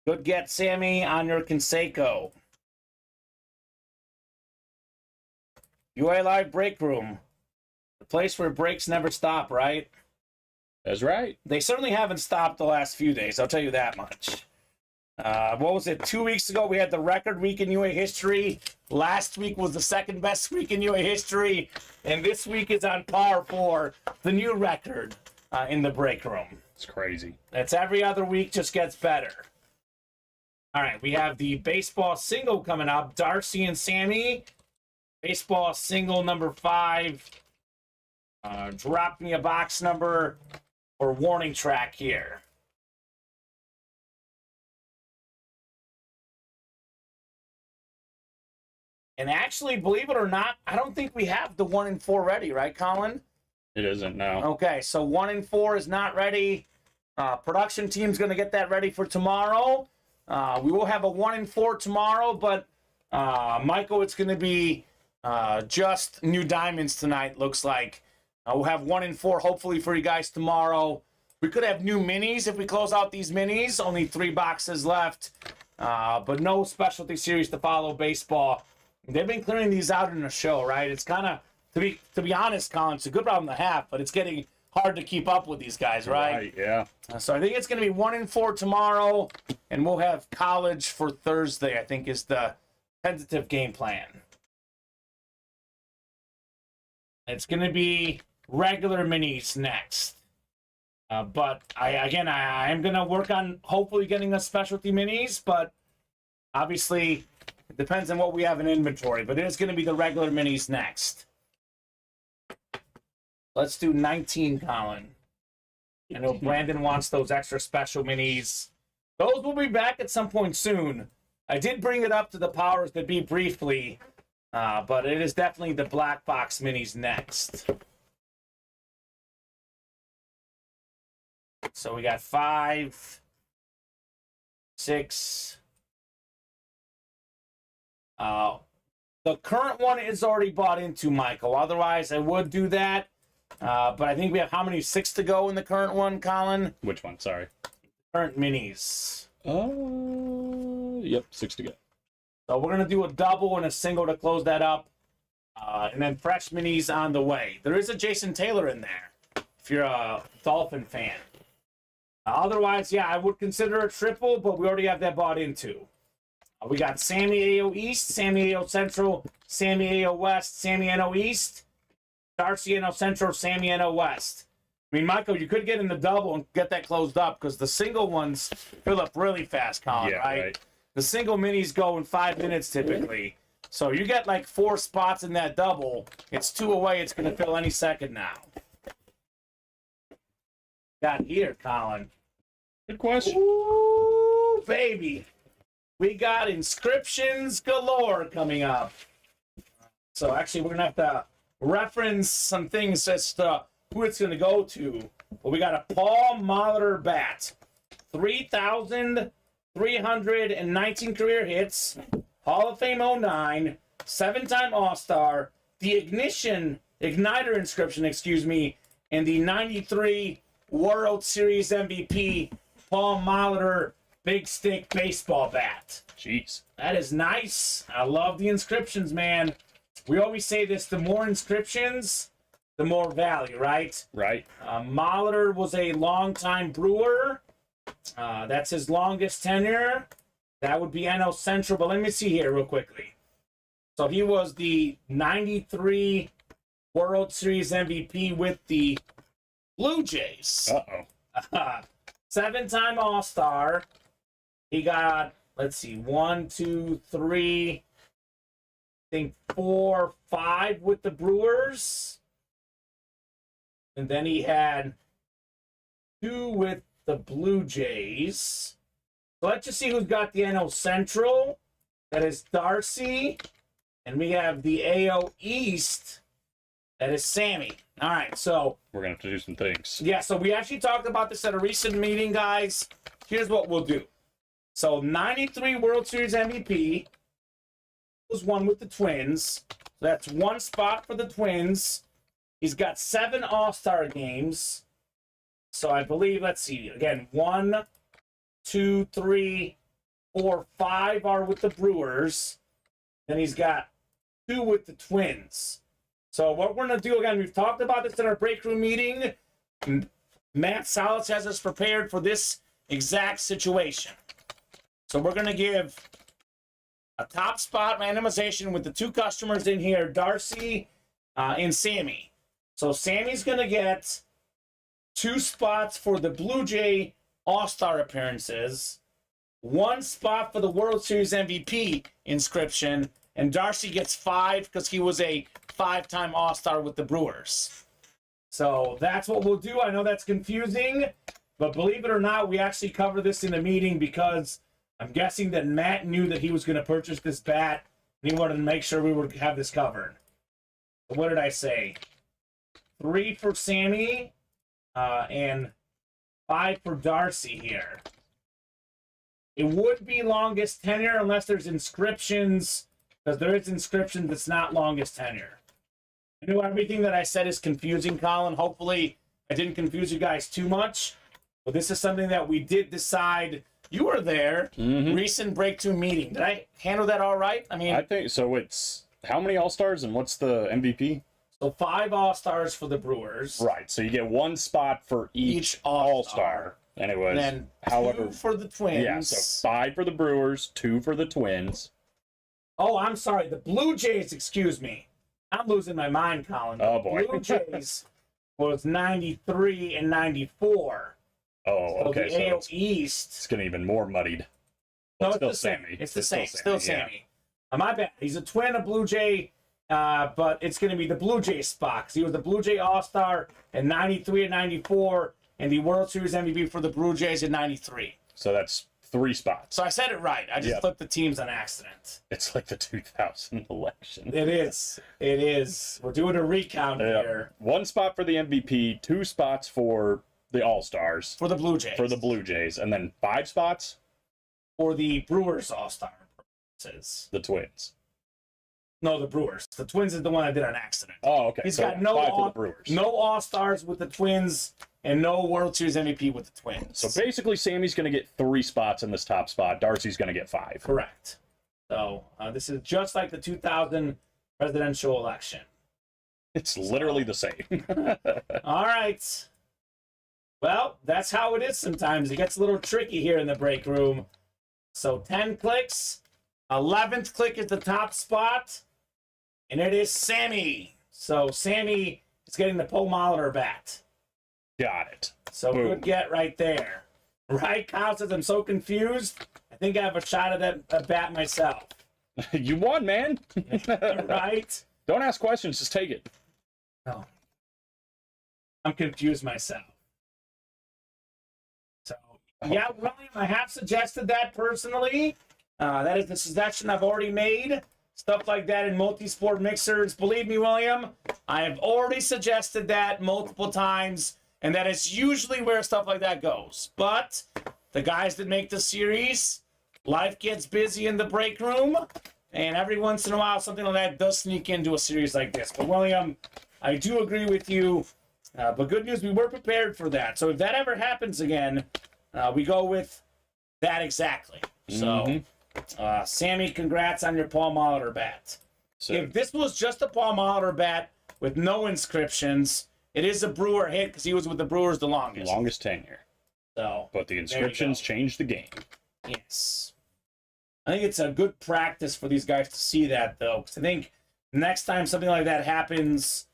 [SPEAKER 2] Good get, Sammy, on your Canseco. UA Live Break Room. The place where breaks never stop, right?
[SPEAKER 3] That's right.
[SPEAKER 2] They certainly haven't stopped the last few days, I'll tell you that much. What was it? 2 weeks ago, we had the record week in UA history. Last week was the second best week in UA history. And this week is on par for the new record in the break room.
[SPEAKER 3] It's crazy.
[SPEAKER 2] It's every other week, just gets better. All right, we have the baseball single coming up. Darcy and Sammy. Baseball single number 5. Drop me a box number or warning track here. And actually, believe it or not, I don't think we have the 1 and 4 ready, right, Colin?
[SPEAKER 3] It isn't now.
[SPEAKER 2] Okay, so 1 and 4 is not ready. Production team's going to get that ready for tomorrow. We will have a 1 and 4 tomorrow, but Michael, it's going to be just new diamonds tonight, looks like. We'll have 1 and 4 hopefully for you guys tomorrow. We could have new minis if we close out these minis. Only 3 boxes left, but no specialty series to follow baseball. They've been clearing these out in the show, right? It's kind of, to be honest, Colin, it's a good problem to have, but it's getting hard to keep up with these guys, right?
[SPEAKER 3] Right, yeah.
[SPEAKER 2] So I think it's going to be 1 and 4 tomorrow, and we'll have college for Thursday, I think is the tentative game plan. It's going to be regular minis next. But I am going to work on hopefully getting us specialty minis, but obviously it depends on what we have in inventory. But it is going to be the regular minis next. Let's do 19, Colin. I know Brandon wants those extra special minis. Those will be back at some point soon. I did bring it up to the powers that be briefly, but it is definitely the black box minis next. So we got 5, 6. The current one is already bought into, Michael. Otherwise, I would do that. But I think we have how many? 6 to go in the current one, Colin?
[SPEAKER 3] Which one? Sorry.
[SPEAKER 2] Current minis.
[SPEAKER 3] Yep, 6 to go.
[SPEAKER 2] So we're going to do a double and a single to close that up. And then fresh minis on the way. There is a Jason Taylor in there, if you're a Dolphin fan. Otherwise, yeah, I would consider a triple, but we already have that bought into. We got Sammy AO East, Sammy AO Central, Sammy AO West, Sammy NO East, Darcy NO Central, Sammy NO West. I mean, Michael, you could get in the double and get that closed up because the single ones fill up really fast, Colin,
[SPEAKER 3] Yeah, right?
[SPEAKER 2] The single minis go in 5 minutes typically. So you get like 4 spots in that double. It's 2 away. It's going to fill any second now. Got here, Colin.
[SPEAKER 3] Good question.
[SPEAKER 2] Ooh, baby. We got inscriptions galore coming up. So actually, we're going to have to reference some things as to who it's going to go to. But we got a Paul Molitor bat. 3,319 career hits. Hall of Fame 09. 7-time All-Star. The Igniter inscription, and the 93 World Series MVP Paul Molitor big stick baseball bat.
[SPEAKER 3] Jeez.
[SPEAKER 2] That is nice. I love the inscriptions, man. We always say this, the more inscriptions, the more value, right?
[SPEAKER 3] Right.
[SPEAKER 2] Molitor was a longtime brewer. That's his longest tenure. That would be NL Central, but let me see here real quickly. So he was the 93 World Series MVP with the Blue Jays.
[SPEAKER 3] Uh-oh.
[SPEAKER 2] 7-time All-Star. He got, let's see, 1, 2, 3, I think 4, 5 with the Brewers. And then he had 2 with the Blue Jays. So let's just see who's got the NL Central. That is Darcy. And we have the AL East. That is Sammy. All right, so
[SPEAKER 3] We're going to have to do some things.
[SPEAKER 2] yeah, so we actually talked about this at a recent meeting, guys. Here's what we'll do. So 93 World Series MVP was one with the Twins. So that's 1 spot for the Twins. He's got 7 All-Star games. So I believe, let's see, again, 1, 2, 3, 4, 5 are with the Brewers. Then he's got 2 with the Twins. So what we're going to do, again, we've talked about this in our break room meeting. Matt Salas has us prepared for this exact situation. So we're going to give a top spot randomization with the 2 customers in here, Darcy and Sammy. So Sammy's going to get 2 spots for the Blue Jay All-Star appearances, 1 spot for the World Series MVP inscription, and Darcy gets 5 because he was a 5-time All-Star with the Brewers. So that's what we'll do. I know that's confusing, but believe it or not, we actually covered this in the meeting because I'm guessing that Matt knew that he was going to purchase this bat, and he wanted to make sure we would have this covered. So what did I say? 3 for Sammy, and 5 for Darcy here. It would be longest tenure unless there's inscriptions, because there is inscription that's not longest tenure. I know everything that I said is confusing, Colin. Hopefully I didn't confuse you guys too much, but this is something that we did decide. You were there, recent breakthrough meeting. Did I handle that all right? I mean,
[SPEAKER 3] I think so. It's how many All-Stars and what's the MVP?
[SPEAKER 2] so 5 All-Stars for the Brewers.
[SPEAKER 3] Right. So you get 1 spot for each All-Star. And it was,
[SPEAKER 2] And then 2
[SPEAKER 3] however,
[SPEAKER 2] for the Twins.
[SPEAKER 3] yeah, so 5 for the Brewers, 2 for the Twins.
[SPEAKER 2] Oh, I'm sorry. The Blue Jays, excuse me. I'm losing my mind, Colin.
[SPEAKER 3] Oh, boy.
[SPEAKER 2] Blue Jays was 93 and 94.
[SPEAKER 3] Oh,
[SPEAKER 2] So
[SPEAKER 3] okay.
[SPEAKER 2] the
[SPEAKER 3] So
[SPEAKER 2] AL
[SPEAKER 3] it's
[SPEAKER 2] East.
[SPEAKER 3] getting even more muddied.
[SPEAKER 2] No,
[SPEAKER 3] But
[SPEAKER 2] it's
[SPEAKER 3] still
[SPEAKER 2] the same.
[SPEAKER 3] Sammy.
[SPEAKER 2] It's the same. Still
[SPEAKER 3] yeah.
[SPEAKER 2] Sammy. My bad. He's a twin of Blue Jay, but it's going to be the Blue Jay spot. 'Cause he was the Blue Jay All-Star in 93 and 94, and the World Series MVP for the Blue Jays in 93.
[SPEAKER 3] So that's 3 spots.
[SPEAKER 2] So I said it right. I just
[SPEAKER 3] Yep.
[SPEAKER 2] flipped the teams on accident.
[SPEAKER 3] It's like the 2000 election.
[SPEAKER 2] It is. It is. We're doing a recount
[SPEAKER 3] Yeah.
[SPEAKER 2] here
[SPEAKER 3] 1 spot for the MVP, 2 spots for the All-Stars,
[SPEAKER 2] for the Blue Jays.
[SPEAKER 3] for the Blue Jays, and then 5 spots,
[SPEAKER 2] For the Brewers All-Star purposes.
[SPEAKER 3] the Twins.
[SPEAKER 2] No, the Brewers. The Twins is the one I did on accident.
[SPEAKER 3] Oh, okay.
[SPEAKER 2] He's
[SPEAKER 3] so
[SPEAKER 2] got no
[SPEAKER 3] 5 for the
[SPEAKER 2] all,
[SPEAKER 3] Brewers.
[SPEAKER 2] no All-Stars with the Twins and no World Series MVP with the Twins.
[SPEAKER 3] So basically, Sammy's going to get 3 spots in this top spot. Darcy's going to get 5.
[SPEAKER 2] Correct. So this is just like the 2000 presidential election.
[SPEAKER 3] It's literally the same.
[SPEAKER 2] All right. Well, that's how it is sometimes. It gets a little tricky here in the break room. So 10 clicks. 11th click is the top spot. And it is Sammy. So Sammy is getting the Paul Molitor bat.
[SPEAKER 3] Got it.
[SPEAKER 2] So
[SPEAKER 3] Boom.
[SPEAKER 2] good get right there. Right, Kyle says, I'm so confused. I think I have a shot at that bat myself.
[SPEAKER 3] You won, man.
[SPEAKER 2] Right?
[SPEAKER 3] Don't ask questions. Just take it.
[SPEAKER 2] No. I'm confused myself. So, yeah, William, I have suggested that personally. That is the suggestion I've already made. Stuff like that in multi-sport mixers. Believe me, William, I have already suggested that multiple times, and that is usually where stuff like that goes. But the guys that make the series, life gets busy in the break room, and every once in a while, something like that does sneak into a series like this. But, William, I do agree with you. But good news, we were prepared for that. So if that ever happens again, we go with that exactly. So, Sammy, congrats on your Paul Molitor bat.
[SPEAKER 3] So,
[SPEAKER 2] If this was just a Paul Molitor bat with no inscriptions, it is a Brewer hit because he was with the Brewers the longest.
[SPEAKER 3] longest tenure.
[SPEAKER 2] So,
[SPEAKER 3] But the inscriptions changed the game.
[SPEAKER 2] yes. I think it's a good practice for these guys to see that, though, because I think next time something like that happens,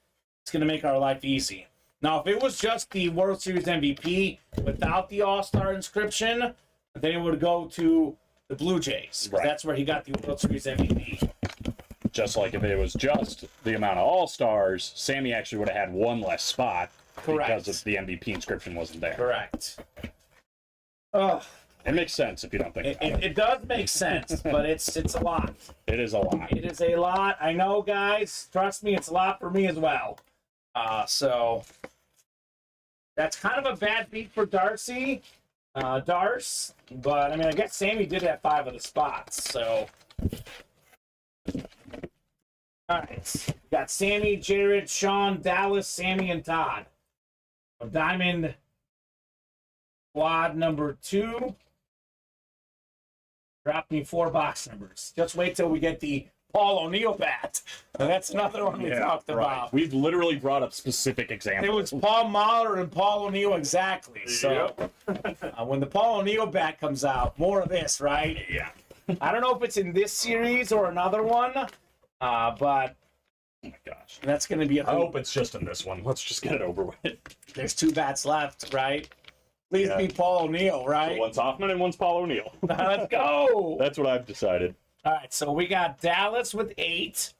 [SPEAKER 2] It's going to make our life easy. Now, if it was just the World Series MVP without the All-Star inscription, then it would go to the Blue Jays.
[SPEAKER 3] Right.
[SPEAKER 2] That's where he got the World Series MVP.
[SPEAKER 3] Just like if it was just the amount of All-Stars, Sammy actually would have had one less spot.
[SPEAKER 2] Correct.
[SPEAKER 3] Because of the MVP inscription wasn't there.
[SPEAKER 2] Correct. Oh,
[SPEAKER 3] It makes sense if you don't think about it.
[SPEAKER 2] it does make sense, but it's a lot.
[SPEAKER 3] It is a lot.
[SPEAKER 2] It is a lot. I know, guys. Trust me, it's a lot for me as well. So that's kind of a bad beat for Darcy, Darce. But I mean, I guess Sammy did have 5 of the spots. So, all right, we got Sammy, Jared, Sean, Dallas, Sammy, and Todd. Diamond Quad number 2. Drop me 4 box numbers. Just wait till we get the Paul O'Neill bat. That's another one we talked about.
[SPEAKER 3] We've literally brought up specific examples.
[SPEAKER 2] It was Paul Mahler and Paul O'Neill exactly. So when the Paul O'Neill bat comes out, more of this, right?
[SPEAKER 3] Yeah.
[SPEAKER 2] I don't know if it's in this series or another one, but
[SPEAKER 3] Oh my gosh.
[SPEAKER 2] that's going to be a
[SPEAKER 3] I hope it's just in this one. Let's just get it over with.
[SPEAKER 2] There's 2 bats left, right? Please
[SPEAKER 3] Yeah.
[SPEAKER 2] be Paul O'Neill, right?
[SPEAKER 3] One's Hoffman and one's Paul O'Neill.
[SPEAKER 2] Let's go.
[SPEAKER 3] That's what I've decided.
[SPEAKER 2] All right, so we got Dallas with 8.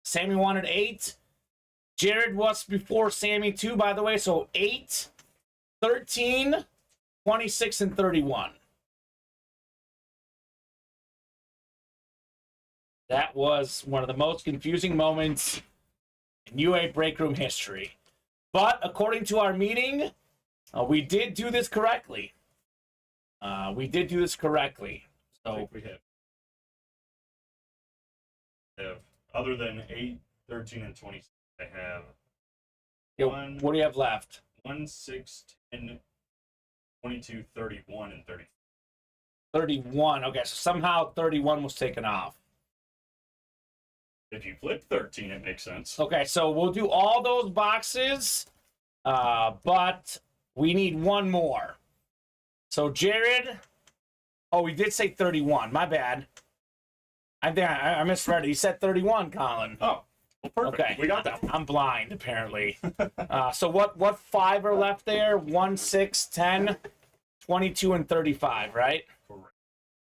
[SPEAKER 2] Sammy wanted 8. Jared was before Sammy too, by the way. So 8, 13, 26, and 31. That was one of the most confusing moments in UA break room history. But according to our meeting, we did do this correctly.
[SPEAKER 4] I
[SPEAKER 2] So
[SPEAKER 4] think we have other than 8, 13, and 26, I have
[SPEAKER 2] what do you have left?
[SPEAKER 4] 1, 6, 10, 22, 31, and 30.
[SPEAKER 2] 31. Okay, so somehow 31 was taken off.
[SPEAKER 4] If you flip 13, it makes sense.
[SPEAKER 2] Okay, so we'll do all those boxes, but we need one more. So Jared, oh, we did say 31. My bad. I think I misread it. You said 31, Colin.
[SPEAKER 4] Oh, well, perfect.
[SPEAKER 2] Okay,
[SPEAKER 4] We got that.
[SPEAKER 2] I'm blind apparently. So what 5 are left there? 1, 6, 10, 22, and 35, right?
[SPEAKER 4] Correct.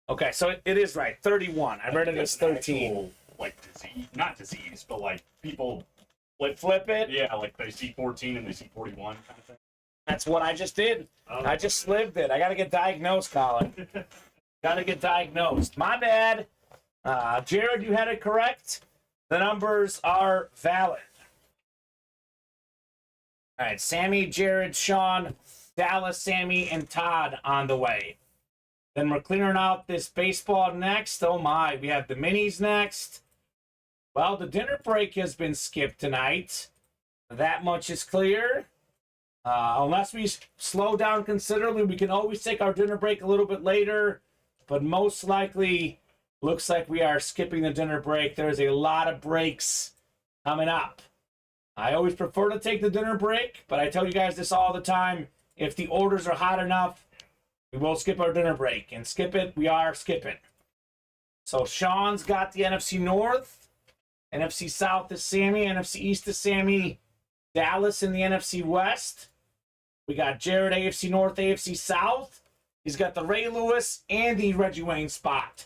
[SPEAKER 2] Okay, so it is right. 31. I read it as 13.
[SPEAKER 4] Actual, like disease, not disease, but like people
[SPEAKER 2] Flip it.
[SPEAKER 4] yeah, like they see 14 and they see 41 kind of thing.
[SPEAKER 2] That's what I just did.
[SPEAKER 4] Oh.
[SPEAKER 2] I just lived it. I got to get diagnosed, Colin. Got to get diagnosed. My bad. Jared, you had it correct. The numbers are valid. All right, Sammy, Jared, Sean, Dallas, Sammy, and Todd on the way. Then we're clearing out this baseball next. Oh my, we have the minis next. Well, the dinner break has been skipped tonight. That much is clear. Unless we slow down considerably, we can always take our dinner break a little bit later. But most likely, looks like we are skipping the dinner break. There's a lot of breaks coming up. I always prefer to take the dinner break, but I tell you guys this all the time. If the orders are hot enough, we will skip our dinner break. And skip it, we are skipping. So Sean's got the NFC North. NFC South is Sammy. NFC East is Sammy. Dallas in the NFC West. We got Jared, AFC North, AFC South. He's got the Ray Lewis and the Reggie Wayne spot.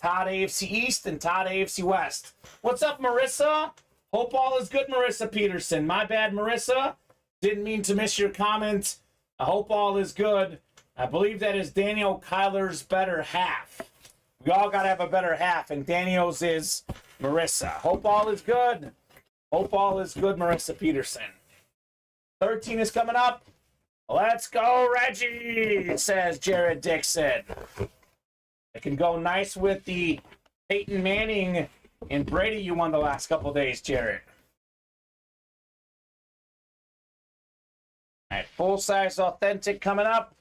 [SPEAKER 2] Todd, AFC East, and Todd, AFC West. What's up, Marissa? Hope all is good, Marissa Peterson. My bad, Marissa. Didn't mean to miss your comment. I hope all is good. I believe that is Daniel Kyler's better half. We all got to have a better half, and Daniel's is Marissa. Hope all is good. Hope all is good, Marissa Peterson. 13 is coming up. Let's go, Reggie, says Jared Dixon. It can go nice with the Peyton Manning and Brady you won the last couple days, Jared. All right, full-size authentic coming up.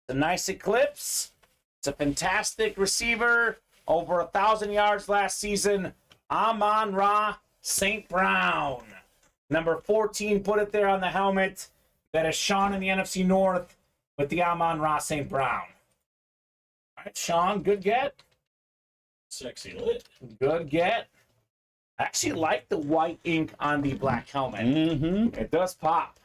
[SPEAKER 2] The nice Eclipse. It's a fantastic receiver. Over 1,000 yards last season. Amon-Ra St. Brown. Number 14, put it there on the helmet. That is Sean in the NFC North with the Amon-Ra St. Brown. All right, Sean, good get.
[SPEAKER 4] Sexy lit.
[SPEAKER 2] Good get. I actually like the white ink on the black helmet.
[SPEAKER 3] Mm-hmm.
[SPEAKER 2] It does pop.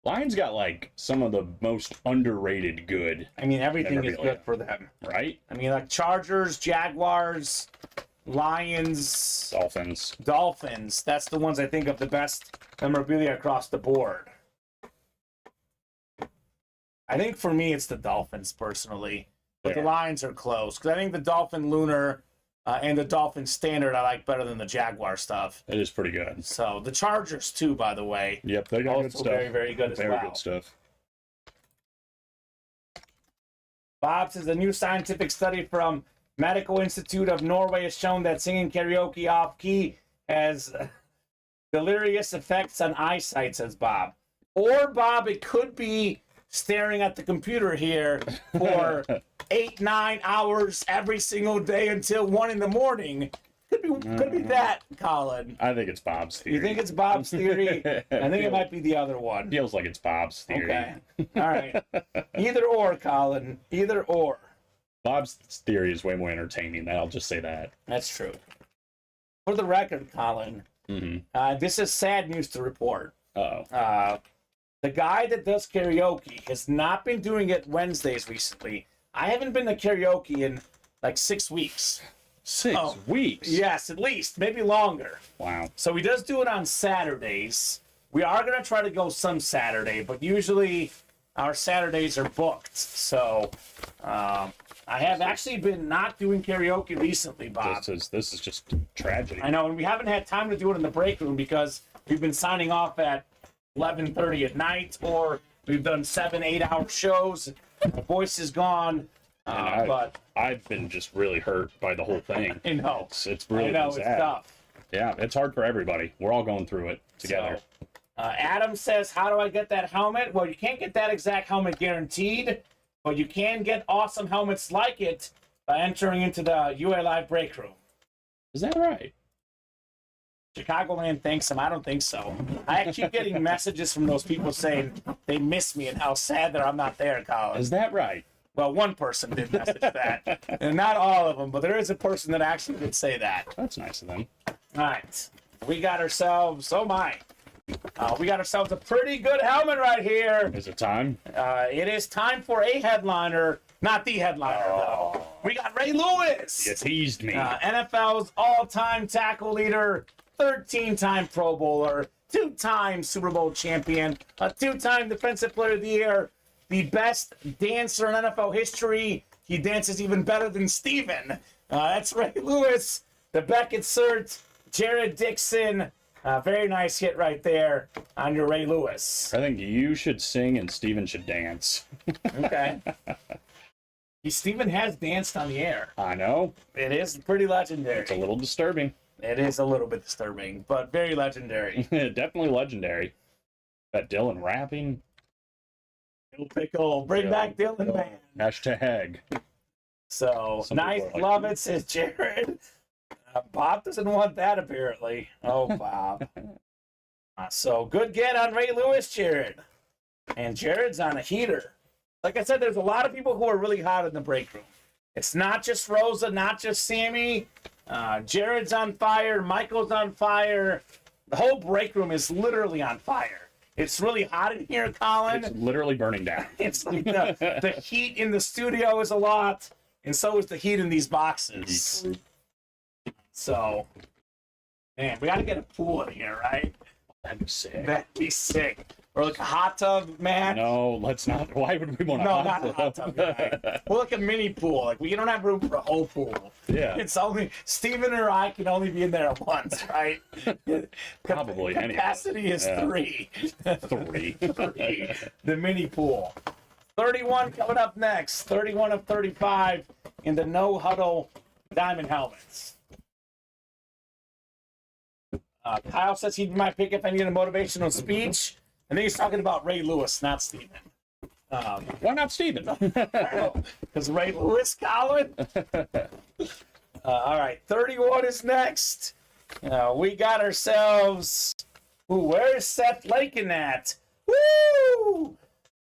[SPEAKER 3] Lions got like some of the most underrated good,
[SPEAKER 2] I mean, everything is
[SPEAKER 3] memorabilia.
[SPEAKER 2] good for them.
[SPEAKER 3] right?
[SPEAKER 2] I mean, like Chargers, Jaguars, Lions,
[SPEAKER 3] Dolphins.
[SPEAKER 2] That's the ones I think of the best memorabilia across the board. I think for me, it's the Dolphins personally, but the
[SPEAKER 3] Yeah.
[SPEAKER 2] Lions are close because I think the Dolphin Lunar and the Dolphin Standard I like better than the Jaguar stuff.
[SPEAKER 3] It is pretty good.
[SPEAKER 2] So the Chargers too, by the way,
[SPEAKER 3] Yep, they got good
[SPEAKER 2] also
[SPEAKER 3] stuff.
[SPEAKER 2] very, very good as
[SPEAKER 3] Very
[SPEAKER 2] well.
[SPEAKER 3] good stuff.
[SPEAKER 2] Bob says a new scientific study from Medical Institute of Norway has shown that singing karaoke off key has deleterious effects on eyesight, says Bob. Or, Bob, it could be staring at the computer here for 8-9 hours every single day until 1 in the morning. Could be that, Colin.
[SPEAKER 3] I think it's Bob's theory.
[SPEAKER 2] You think it's Bob's theory? I think it might be the other one.
[SPEAKER 3] Feels like it's Bob's theory.
[SPEAKER 2] Okay. All right. Either or, Colin. Either or.
[SPEAKER 3] Bob's theory is way more entertaining. I'll just say that.
[SPEAKER 2] That's true. For the record, Colin, this is sad news to report.
[SPEAKER 3] Uh-oh.
[SPEAKER 2] The guy that does karaoke has not been doing it Wednesdays recently. I haven't been to karaoke in like 6 weeks.
[SPEAKER 3] 6 weeks?
[SPEAKER 2] Yes, at least, maybe longer.
[SPEAKER 3] Wow.
[SPEAKER 2] So he does do it on Saturdays. We are going to try to go some Saturday, but usually our Saturdays are booked. So I have actually been not doing karaoke recently, Bob.
[SPEAKER 3] This is just tragedy.
[SPEAKER 2] I know, and we haven't had time to do it in the break room because we've been signing off at 11:30 at night, or we've done 7-8 hour shows. My voice is gone, but
[SPEAKER 3] I've been just really hurt by the whole thing.
[SPEAKER 2] I know.
[SPEAKER 3] It's really
[SPEAKER 2] I know,
[SPEAKER 3] sad.
[SPEAKER 2] it's tough.
[SPEAKER 3] Yeah, it's hard for everybody. We're all going through it together.
[SPEAKER 2] So, Adam says, how do I get that helmet? Well, you can't get that exact helmet guaranteed, but you can get awesome helmets like it by entering into the UA Live break room.
[SPEAKER 3] Is that right?
[SPEAKER 2] Chicagoland thinks him. I don't think so. I keep getting messages from those people saying they miss me and how sad that I'm not there, Colin.
[SPEAKER 3] Is that right?
[SPEAKER 2] Well, one person did message that, and not all of them, but there is a person that actually did say that.
[SPEAKER 3] That's nice of them.
[SPEAKER 2] All right, we got ourselves. Oh my, we got ourselves a pretty good helmet right here.
[SPEAKER 3] Is it time?
[SPEAKER 2] It is time for a headliner, not the headliner though. We got Ray Lewis.
[SPEAKER 3] You teased me.
[SPEAKER 2] NFL's all-time tackle leader, 13-time Pro Bowler, 2-time Super Bowl champion, a 2-time Defensive Player of the Year, the best dancer in NFL history. He dances even better than Steven. That's Ray Lewis, the Beckett cert, Jared Dixon. Very nice hit right there on your Ray Lewis.
[SPEAKER 3] I think you should sing and Steven should dance.
[SPEAKER 2] Okay. Steven has danced on the air.
[SPEAKER 3] I know.
[SPEAKER 2] It is pretty legendary.
[SPEAKER 3] It's a little disturbing.
[SPEAKER 2] It is a little bit disturbing, but very legendary.
[SPEAKER 3] Definitely legendary. That Dylan rapping.
[SPEAKER 2] Pickle, bring back Dylan, man.
[SPEAKER 3] Hashtag.
[SPEAKER 2] So,
[SPEAKER 3] Some
[SPEAKER 2] nice,
[SPEAKER 3] people are like
[SPEAKER 2] love
[SPEAKER 3] that.
[SPEAKER 2] it, says Jared. Bob doesn't want that, apparently. Oh, Bob. So, good get on Ray Lewis, Jared. And Jared's on a heater. Like I said, there's a lot of people who are really hot in the break room. It's not just Rosa, not just Sammy. Jared's on fire. Michael's on fire. The whole break room is literally on fire. It's really hot in here, Colin.
[SPEAKER 3] It's literally burning down.
[SPEAKER 2] It's like the heat in the studio is a lot, and so is the heat in these boxes. So, man, we got to get a pool in here, right?
[SPEAKER 3] That'd be sick.
[SPEAKER 2] That'd be sick. Or like a hot tub, man.
[SPEAKER 3] No, let's not. Why would we want
[SPEAKER 2] No,
[SPEAKER 3] a
[SPEAKER 2] not a hot tub. Right? Or like a mini pool. Like we don't have room for a whole pool.
[SPEAKER 3] Yeah.
[SPEAKER 2] It's only Steven or I can only be in there at once, right?
[SPEAKER 3] Probably any of us.
[SPEAKER 2] Capacity is
[SPEAKER 3] Yeah.
[SPEAKER 2] 3.
[SPEAKER 3] 3.
[SPEAKER 2] 3. The mini pool. 31 coming up next. 31 of 35 in the no huddle diamond helmets. Kyle says he'd be my pick if I need a motivational speech. I think he's talking about Ray Lewis, not Steven.
[SPEAKER 3] Why not Steven?
[SPEAKER 2] Because Ray Lewis, Colin. All right, 31 is next. We got ourselves. Ooh, where's Seth Lakin at? Woo!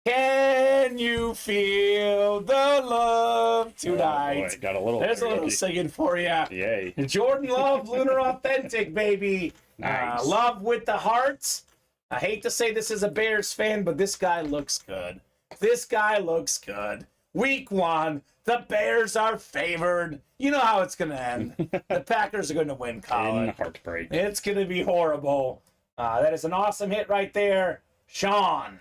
[SPEAKER 2] Can you feel the love tonight?
[SPEAKER 3] Oh, boy, got a little.
[SPEAKER 2] There's a little singing for you.
[SPEAKER 3] Yay.
[SPEAKER 2] Jordan Love, Lunar Authentic, baby.
[SPEAKER 3] Nice.
[SPEAKER 2] Love with the hearts. I hate to say this as a Bears fan, but this guy looks good. This guy looks good. Week 1, the Bears are favored. You know how it's going to end. The Packers are going to win, Colin.
[SPEAKER 3] In heartbreak.
[SPEAKER 2] It's going to be horrible. That is an awesome hit right there. Sean.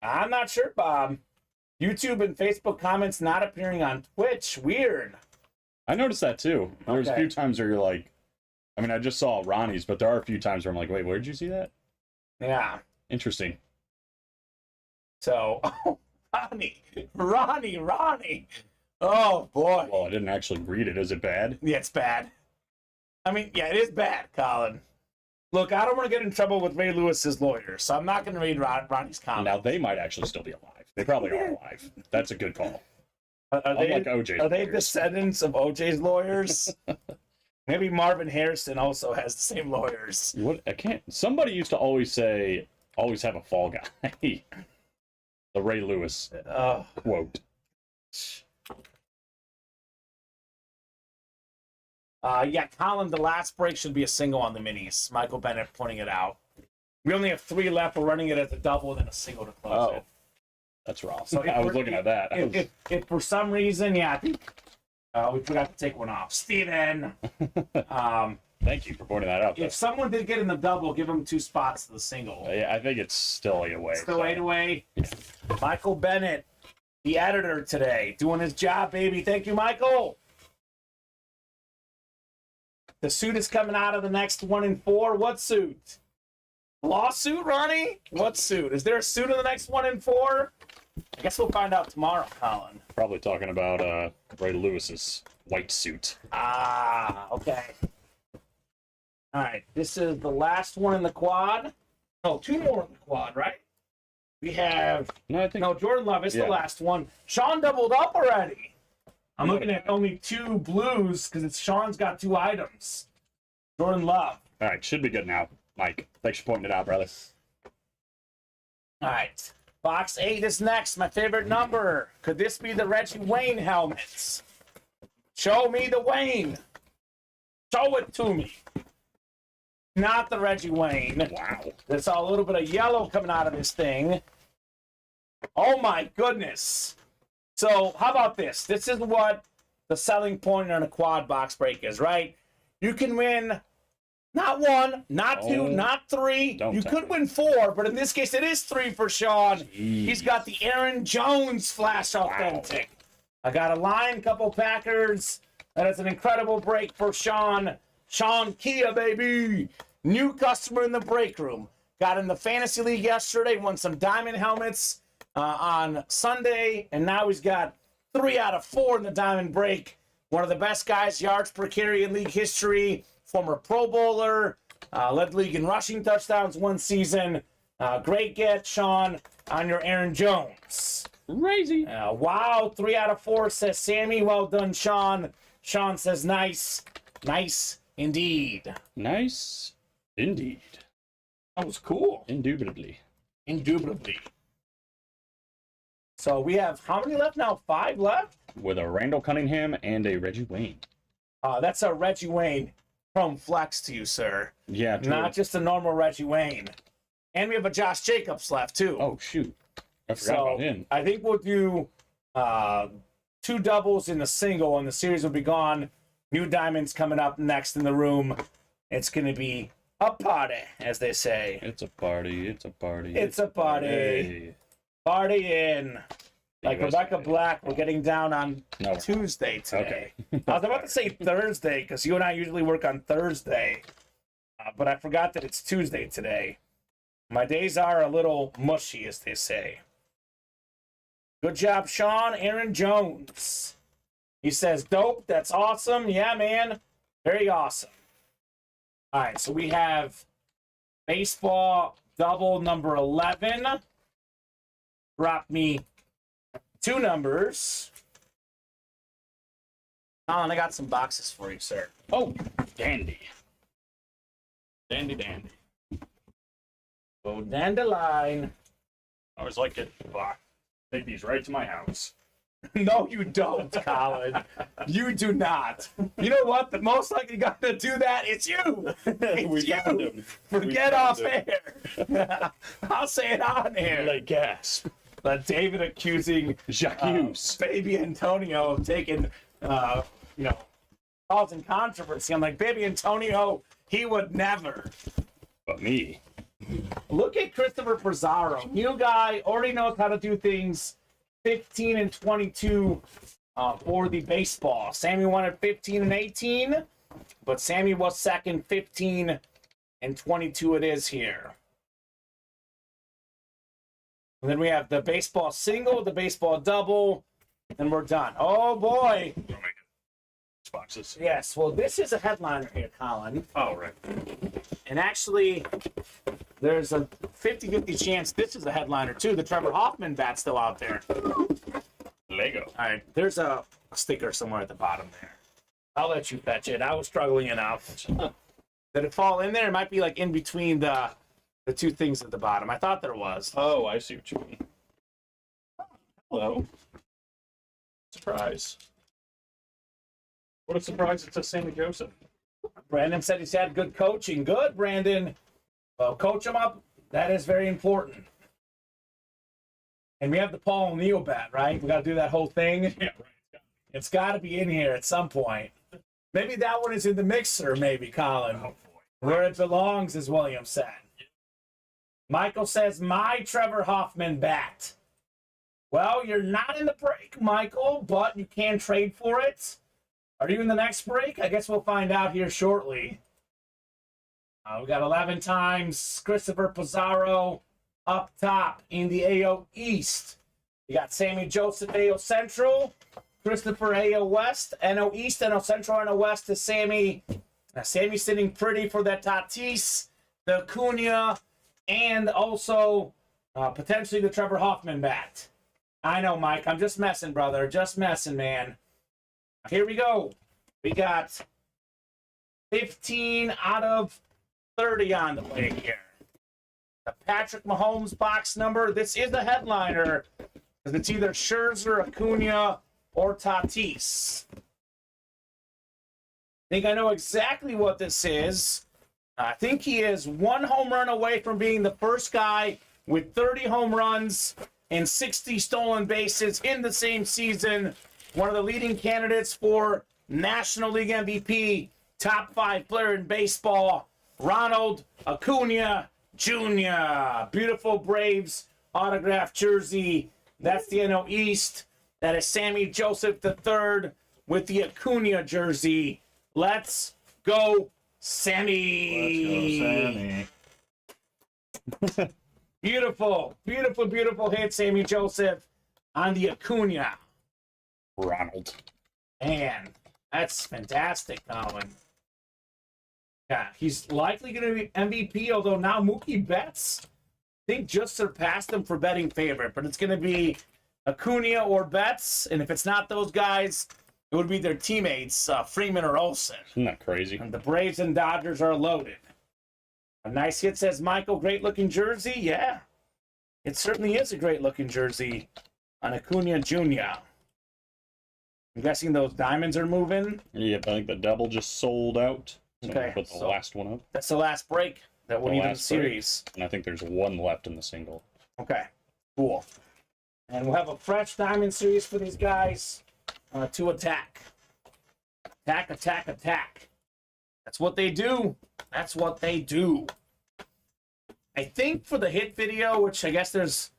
[SPEAKER 2] I'm not sure, Bob. YouTube and Facebook comments not appearing on Twitch. Weird.
[SPEAKER 3] I noticed that too. There's a
[SPEAKER 2] Okay.
[SPEAKER 3] few times where you're like, I mean, I just saw Ronnie's, but there are a few times where I'm like, wait, where did you see that?
[SPEAKER 2] Yeah.
[SPEAKER 3] Interesting.
[SPEAKER 2] So, Ronnie. Oh, boy.
[SPEAKER 3] Well, I didn't actually read it. Is it bad?
[SPEAKER 2] Yeah, it's bad. I mean, yeah, it is bad, Colin. Look, I don't want to get in trouble with Ray Lewis's lawyer, so I'm not going to read Ronnie's comment.
[SPEAKER 3] Now, they might actually still be alive. They probably are alive. That's a good call.
[SPEAKER 2] Are
[SPEAKER 3] Unlike OJ's
[SPEAKER 2] Are they
[SPEAKER 3] lawyers.
[SPEAKER 2] descendants of OJ's lawyers? Maybe Marvin Harrison also has the same lawyers.
[SPEAKER 3] What? I can't. Somebody used to always say, always have a fall guy. The Ray Lewis quote.
[SPEAKER 2] Yeah, Colin, the last break should be a single on the minis. Michael Bennett pointing it out. We only have 3 left. We're running it as a double and then a single to close it.
[SPEAKER 3] That's wrong.
[SPEAKER 2] So
[SPEAKER 3] I was looking at that.
[SPEAKER 2] If for some reason, yeah, I think we forgot to take one off. Steven!
[SPEAKER 3] Thank you for pointing that out.
[SPEAKER 2] If someone did get in the double, give them 2 spots to the single.
[SPEAKER 3] Yeah, I think it's still 8 away.
[SPEAKER 2] Still 8 away. Michael Bennett, the editor today, doing his job, baby. Thank you, Michael. The suit is coming out of the next 1 and 4. What suit? Lawsuit, Ronnie? What suit? Is there a suit in the next 1 and 4? I guess we'll find out tomorrow, Colin.
[SPEAKER 3] Probably talking about Ray Lewis's white suit.
[SPEAKER 2] Ah, okay. All right, this is the last one in the quad. Oh, 2 more in the quad, right? We have...
[SPEAKER 3] No, I think...
[SPEAKER 2] No, Jordan Love is the
[SPEAKER 3] Yeah.
[SPEAKER 2] last one. Sean doubled up already. I'm looking at only 2 blues because Sean's got 2 items. Jordan Love.
[SPEAKER 3] All right, should be good now. Mike, thanks for pointing it out, brother.
[SPEAKER 2] All right. Box 8 is next. My favorite number. Could this be the Reggie Wayne helmets? Show me the Wayne. Show it to me. Not the Reggie Wayne.
[SPEAKER 3] Wow.
[SPEAKER 2] There's a little bit of yellow coming out of this thing. Oh my goodness. So how about this? This is what the selling point on a quad box break is, right? You can win not 1, not 2,
[SPEAKER 3] Oh,
[SPEAKER 2] not 3.
[SPEAKER 3] don't
[SPEAKER 2] You
[SPEAKER 3] tell
[SPEAKER 2] could
[SPEAKER 3] me.
[SPEAKER 2] win 4, but in this case it is 3 for Sean.
[SPEAKER 3] Jeez.
[SPEAKER 2] He's got the Aaron Jones Flash Authentic. I got a line, couple Packers. That is an incredible break for Sean. Sean Kia, baby. New customer in the break room. Got in the fantasy league yesterday, won some diamond helmets on Sunday, and now he's got 3 out of 4 in the diamond break. One of the best guys, yards per carry in league history, former Pro Bowler, led the league in rushing touchdowns 1 season. Great get, Sean, on your Aaron Jones.
[SPEAKER 3] Crazy.
[SPEAKER 2] Wow, 3 out of 4, says Sammy. Well done, Sean. Sean says nice. Nice indeed.
[SPEAKER 3] Nice. Indeed.
[SPEAKER 2] That was cool.
[SPEAKER 3] Indubitably.
[SPEAKER 2] Indubitably. So we have how many left now? 5 left?
[SPEAKER 3] With a Randall Cunningham and a Reggie Wayne.
[SPEAKER 2] That's a Reggie Wayne Chrome Flex to you, sir.
[SPEAKER 3] Yeah, true.
[SPEAKER 2] Not just a normal Reggie Wayne. And we have a Josh Jacobs left, too.
[SPEAKER 3] Oh, shoot. I forgot
[SPEAKER 2] so
[SPEAKER 3] about him.
[SPEAKER 2] I think we'll do 2 doubles in the single, and the series will be gone. New diamonds coming up next in the room. It's going to be a party, as they say.
[SPEAKER 3] It's a party. It's a party.
[SPEAKER 2] It's a party. Party in. Like
[SPEAKER 3] USA.
[SPEAKER 2] Rebecca Black, we're getting down on
[SPEAKER 3] No.
[SPEAKER 2] Tuesday today.
[SPEAKER 3] Okay.
[SPEAKER 2] I was about to say Thursday because you and I usually work on Thursday, but I forgot that it's Tuesday today. My days are a little mushy, as they say. Good job, Sean. Aaron Jones. He says, dope. That's awesome. Yeah, man. Very awesome. All right, so we have baseball double number 11. Drop me 2 numbers. Colin, I got some boxes for you, sir.
[SPEAKER 3] Oh, dandy.
[SPEAKER 2] Dandy, dandy. Go dandelion.
[SPEAKER 3] I always like it. Take these right to my house.
[SPEAKER 2] No, you don't, Colin. You do not. You know what? The most likely guy to do that is you. It's
[SPEAKER 3] found
[SPEAKER 2] you.
[SPEAKER 3] him.
[SPEAKER 2] Forget
[SPEAKER 3] We
[SPEAKER 2] off
[SPEAKER 3] found
[SPEAKER 2] air. I'll say it on air.
[SPEAKER 3] Like gasp.
[SPEAKER 2] But David accusing
[SPEAKER 3] Jacques.
[SPEAKER 2] Baby Antonio of taking, causing controversy. I'm like, Baby Antonio, he would never.
[SPEAKER 3] But me.
[SPEAKER 2] Look at Christopher Pizarro. New guy, already knows how to do things. 15 and 22 for the baseball. Sammy wanted 15 and 18, but Sammy was second, 15 and 22 it is here. And then we have the baseball single, the baseball double, and we're done. Oh, boy.
[SPEAKER 3] Boxes.
[SPEAKER 2] Yes, well, this is a headliner here, Colin.
[SPEAKER 3] Oh, right.
[SPEAKER 2] And actually, there's a 50-50 chance this is a headliner, too. The Trevor Hoffman bat's still out there.
[SPEAKER 3] Lego.
[SPEAKER 2] All right, there's a sticker somewhere at the bottom there. I'll let you fetch it. I was struggling enough. Did it fall in there? It might be like in between the two things at the bottom. I thought there was.
[SPEAKER 3] Oh, I see what you mean. Hello. Surprise. What a surprise it's a Sammy Joseph.
[SPEAKER 2] Brandon said he's had good coaching. Good, Brandon. Well, coach him up. That is very important. And we have the Paul O'Neill bat, right? We got to do that whole thing.
[SPEAKER 3] Yeah, right.
[SPEAKER 2] It's got to be in here at some point. Maybe that one is in the mixer, maybe, Colin.
[SPEAKER 3] Oh, boy.
[SPEAKER 2] Where it belongs, as William said. Michael says, my Trevor Hoffman bat. Well, you're not in the break, Michael, but you can trade for it. Are you in the next break? I guess we'll find out here shortly. We got 11 times. Christopher Pizarro up top in the AO East. You got Sammy Joseph, AO Central. Christopher, AO West. NO East, NO Central, NO West is Sammy. Sammy sitting pretty for that Tatis, the Acuna, and also potentially the Trevor Hoffman bat. I know, Mike. I'm just messing, brother. Just messing, man. Here we go. We got 15 out of 30 on the way here. The Patrick Mahomes box number. This is a headliner because it's either Scherzer, Acuna, or Tatis. I think I know exactly what this is. I think he is one home run away from being the first guy with 30 home runs and 60 stolen bases in the same season. One of the leading candidates for National League MVP, top 5 player in baseball, Ronald Acuna Jr. Beautiful Braves autographed jersey. That's the NL East. That is Sammy Joseph III with the Acuna jersey. Let's go, Sammy.
[SPEAKER 3] Let's go, Sammy.
[SPEAKER 2] Beautiful, beautiful, beautiful hit, Sammy Joseph on the Acuna.
[SPEAKER 3] Ronald.
[SPEAKER 2] Man, that's fantastic, Colin. Yeah, he's likely going to be MVP, although now Mookie Betts, I think, just surpassed him for betting favorite. But it's going to be Acuna or Betts, and if it's not those guys, it would be their teammates, Freeman or Olsen.
[SPEAKER 3] Isn't that crazy?
[SPEAKER 2] And the Braves and Dodgers are loaded. A nice hit, says Michael. Great-looking jersey. Yeah, it certainly is a great-looking jersey on Acuna Jr. I'm guessing those diamonds are moving.
[SPEAKER 3] Yep, I think the double just sold out. So
[SPEAKER 2] Okay,
[SPEAKER 3] put the
[SPEAKER 2] so
[SPEAKER 3] last one up.
[SPEAKER 2] that's the last break that we'll
[SPEAKER 3] The
[SPEAKER 2] need in the
[SPEAKER 3] last break.
[SPEAKER 2] series.
[SPEAKER 3] And I think there's one left in the single.
[SPEAKER 2] Okay, cool. And we'll have a fresh diamond series for these guys to attack. Attack, attack, attack. That's what they do. That's what they do. I think for the hit video, which I guess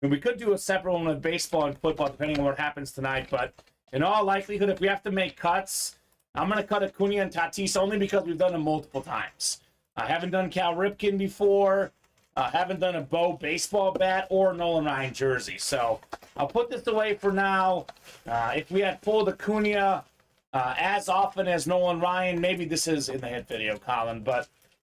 [SPEAKER 2] we could do a separate one with baseball and football, depending on what happens tonight, but in all likelihood, if we have to make cuts, I'm going to cut Acuna and Tatis only because we've done them multiple times. I haven't done Cal Ripken before. I haven't done a Bo baseball bat or Nolan Ryan jersey. So I'll put this away for now. If we had pulled Acuna as often as Nolan Ryan, maybe this is in the hit video, Colin. But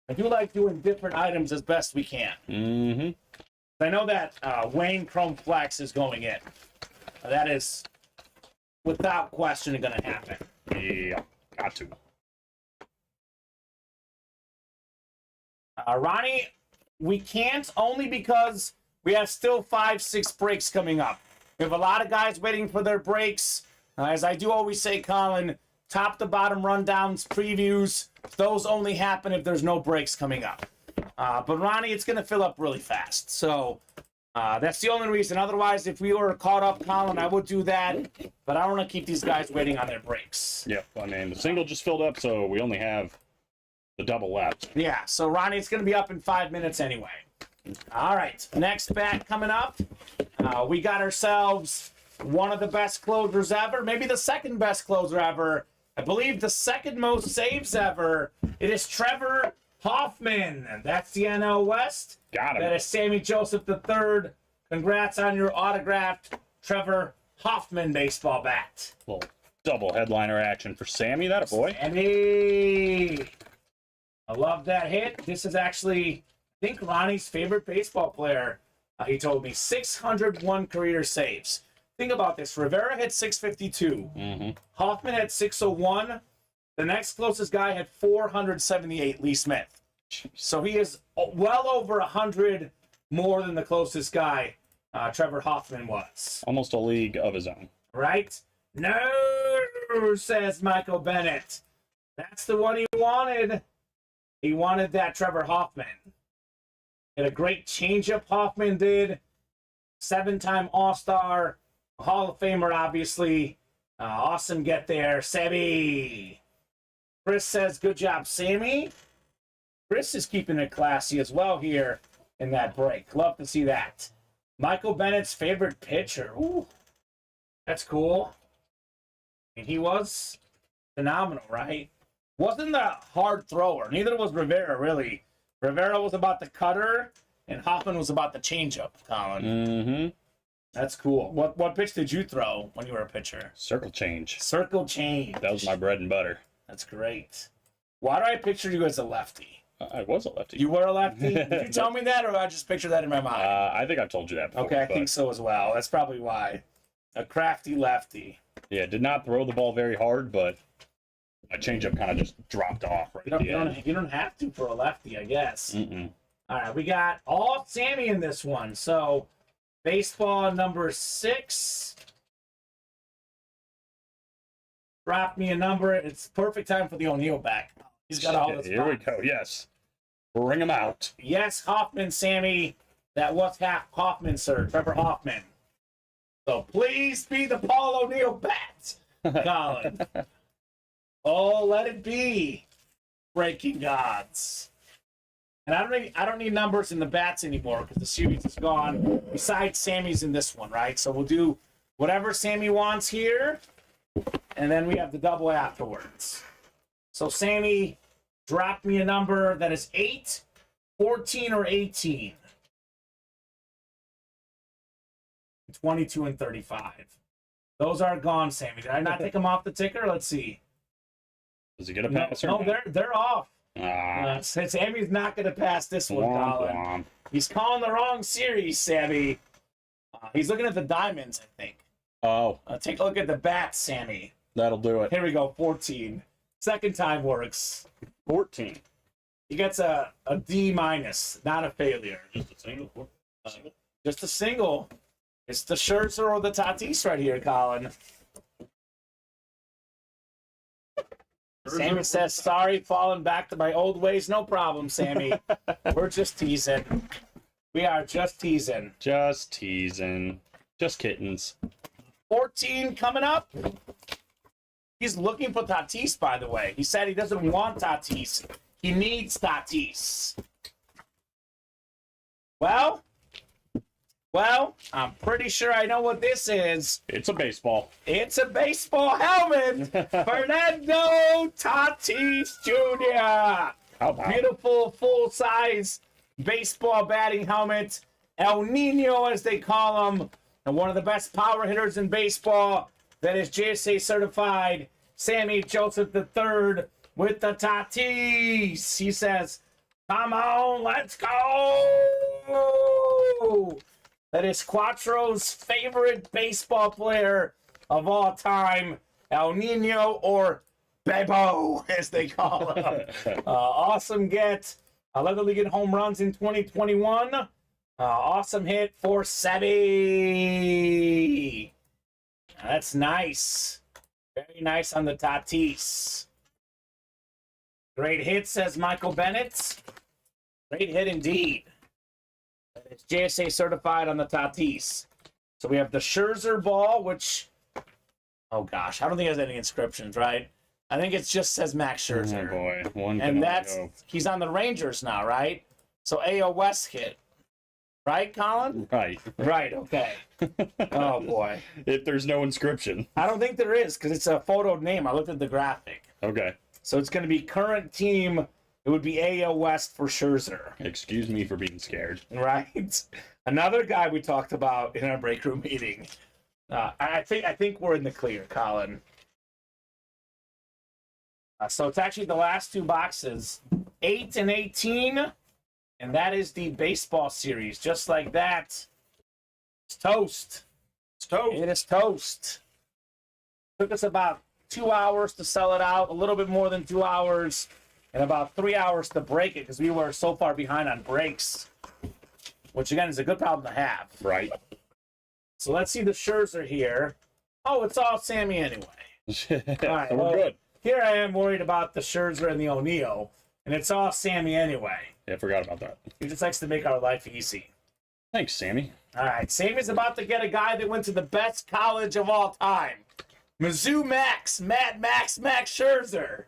[SPEAKER 2] I do like doing different items as best we can.
[SPEAKER 3] Mm-hmm.
[SPEAKER 2] I know that Wayne Chrome Flex is going in. That is, without question, going to happen.
[SPEAKER 3] Yeah, got to.
[SPEAKER 2] Ronnie we can't, only because we have still 5-6 breaks coming up. We have a lot of guys waiting for their breaks. As I do always say, Colin, top to bottom rundowns, previews, those only happen if there's no breaks coming up. But Ronnie, it's going to fill up really fast. So that's the only reason. Otherwise, if we were caught up, Colin, I would do that. But I don't want to keep these guys waiting on their breaks.
[SPEAKER 3] Yep. I mean, the single just filled up, so we only have the double left.
[SPEAKER 2] Yeah, so Ronnie, it's going to be up in 5 minutes anyway. All right, next bat coming up. We got ourselves one of the best closers ever, maybe the second best closer ever. I believe the second most saves ever. It is Trevor Hoffman. That's the NL West.
[SPEAKER 3] Got him.
[SPEAKER 2] That is Sammy Joseph III. Congrats on your autographed Trevor Hoffman baseball bat.
[SPEAKER 3] Little double headliner action for Sammy. That a boy.
[SPEAKER 2] Sammy. I love that hit. This is actually, I think, Ronnie's favorite baseball player. He told me 601 career saves. Think about this. Rivera had 652.
[SPEAKER 3] Mm-hmm.
[SPEAKER 2] Hoffman had 601. The next closest guy had 478, Lee Smith. So he is well over 100 more than the closest guy, Trevor Hoffman, was.
[SPEAKER 3] Almost a league of his own.
[SPEAKER 2] Right? No, says Michael Bennett. That's the one he wanted. He wanted that Trevor Hoffman. Had a great changeup, Hoffman did. 7-time All-Star, Hall of Famer, obviously. Awesome get there, Sebby. Chris says, good job, Sammy. Chris is keeping it classy as well here in that break. Love to see that. Michael Bennett's favorite pitcher. Ooh, that's cool. And he was phenomenal, right? Wasn't a hard thrower. Neither was Rivera, really. Rivera was about the cutter, and Hoffman was about the changeup, Colin.
[SPEAKER 3] Mm-hmm.
[SPEAKER 2] That's cool. What pitch did you throw when you were a pitcher?
[SPEAKER 3] Circle change.
[SPEAKER 2] Circle change.
[SPEAKER 3] That was my bread and butter.
[SPEAKER 2] That's great. Why do I picture you as a lefty?
[SPEAKER 3] I was a lefty.
[SPEAKER 2] You were a lefty? Did you tell me that, or did I just picture that in my mind?
[SPEAKER 3] I think I've told you that before.
[SPEAKER 2] Okay, I think so as well. That's probably why. A crafty lefty.
[SPEAKER 3] Yeah, did not throw the ball very hard, but my changeup kind of just dropped off right at the end.
[SPEAKER 2] You don't have to for a lefty, I guess.
[SPEAKER 3] Mm-mm.
[SPEAKER 2] All right, we got all Sammy in this one. So, baseball number 6. Drop me a number. It's perfect time for the O'Neill back. He's got all this.
[SPEAKER 3] Here we go. Yes. Bring him out.
[SPEAKER 2] Yes, Hoffman, Sammy. That was Hoffman, sir. Trevor Hoffman. So please be the Paul O'Neill bat, Colin. Oh, let it be. Breaking gods. And I don't need numbers in the bats anymore because the series is gone. Besides, Sammy's in this one, right? So we'll do whatever Sammy wants here, and then we have the double afterwards. So Sammy, drop me a number that is 8, 14, or 18. 22 and 35. Those are gone, Sammy. Did I not take them off the ticker? Let's see.
[SPEAKER 3] Does he get a pass?
[SPEAKER 2] No, they're off.
[SPEAKER 3] Ah,
[SPEAKER 2] Sammy's not going to pass this one, Colin.
[SPEAKER 3] womp.
[SPEAKER 2] He's calling the wrong series, Sammy. He's looking at the diamonds, I think.
[SPEAKER 3] Oh,
[SPEAKER 2] Take a look at the bats, Sammy.
[SPEAKER 3] that'll do it.
[SPEAKER 2] Here we go, 14. Second time works.
[SPEAKER 3] 14.
[SPEAKER 2] He gets a D minus, not a failure.
[SPEAKER 4] Just a single.
[SPEAKER 2] Just a single. It's the Scherzer or the Tatis right here, Colin. Sammy says, sorry, falling back to my old ways. No problem, Sammy. We're just teasing. We are just teasing.
[SPEAKER 3] Just teasing. Just kittens.
[SPEAKER 2] 14 coming up. He's looking for Tatis, by the way. He said he doesn't want Tatis. He needs Tatis. Well, I'm pretty sure I know what this is.
[SPEAKER 3] It's a baseball.
[SPEAKER 2] It's a baseball helmet. Fernando Tatis Jr.
[SPEAKER 3] How about
[SPEAKER 2] Beautiful, full-size baseball batting helmet. El Nino, as they call him. And one of the best power hitters in baseball. That is JSA certified. Sammy Joseph III with the Tatis. He says, come on, let's go. That is Quattro's favorite baseball player of all time, El Nino, or Bebo, as they call him. Awesome get. led the league in home runs in 2021. Awesome hit for Sebi. That's nice. Very nice on the Tatis. Great hit, says Michael Bennett. Great hit indeed. It's JSA certified on the Tatis. So we have the Scherzer ball, which, oh gosh, I don't think it has any inscriptions, right? I think it just says Max Scherzer.
[SPEAKER 3] Oh boy,
[SPEAKER 2] and he's on the Rangers now, right? So AL West hit. Right, Colin?
[SPEAKER 3] Right.
[SPEAKER 2] Right, okay. Oh, boy.
[SPEAKER 3] If there's no inscription.
[SPEAKER 2] I don't think there is, because it's a photo name. I looked at the graphic.
[SPEAKER 3] Okay.
[SPEAKER 2] So it's going to be current team. It would be AL West for Scherzer.
[SPEAKER 3] Excuse me for being scared.
[SPEAKER 2] Right? Another guy we talked about in our break room meeting. I think we're in the clear, Colin. So it's actually the last two boxes, 8 and 18. And that is the baseball series. Just like that. It's toast.
[SPEAKER 3] It's toast.
[SPEAKER 2] It is toast. Took us about 2 hours to sell it out, a little bit more than 2 hours, and about 3 hours to break it because we were so far behind on breaks, which again is a good problem to have.
[SPEAKER 3] Right.
[SPEAKER 2] So let's see the Scherzer here. Oh, it's all Sammy anyway.
[SPEAKER 3] All
[SPEAKER 2] right,
[SPEAKER 3] so we're good.
[SPEAKER 2] Here I am worried about the Scherzer and the O'Neill, and it's all Sammy anyway.
[SPEAKER 3] Yeah, I forgot about that.
[SPEAKER 2] He just likes to make our life easy.
[SPEAKER 3] Thanks, Sammy.
[SPEAKER 2] All right, Sammy's about to get a guy that went to the best college of all time. Mizzou Max Scherzer.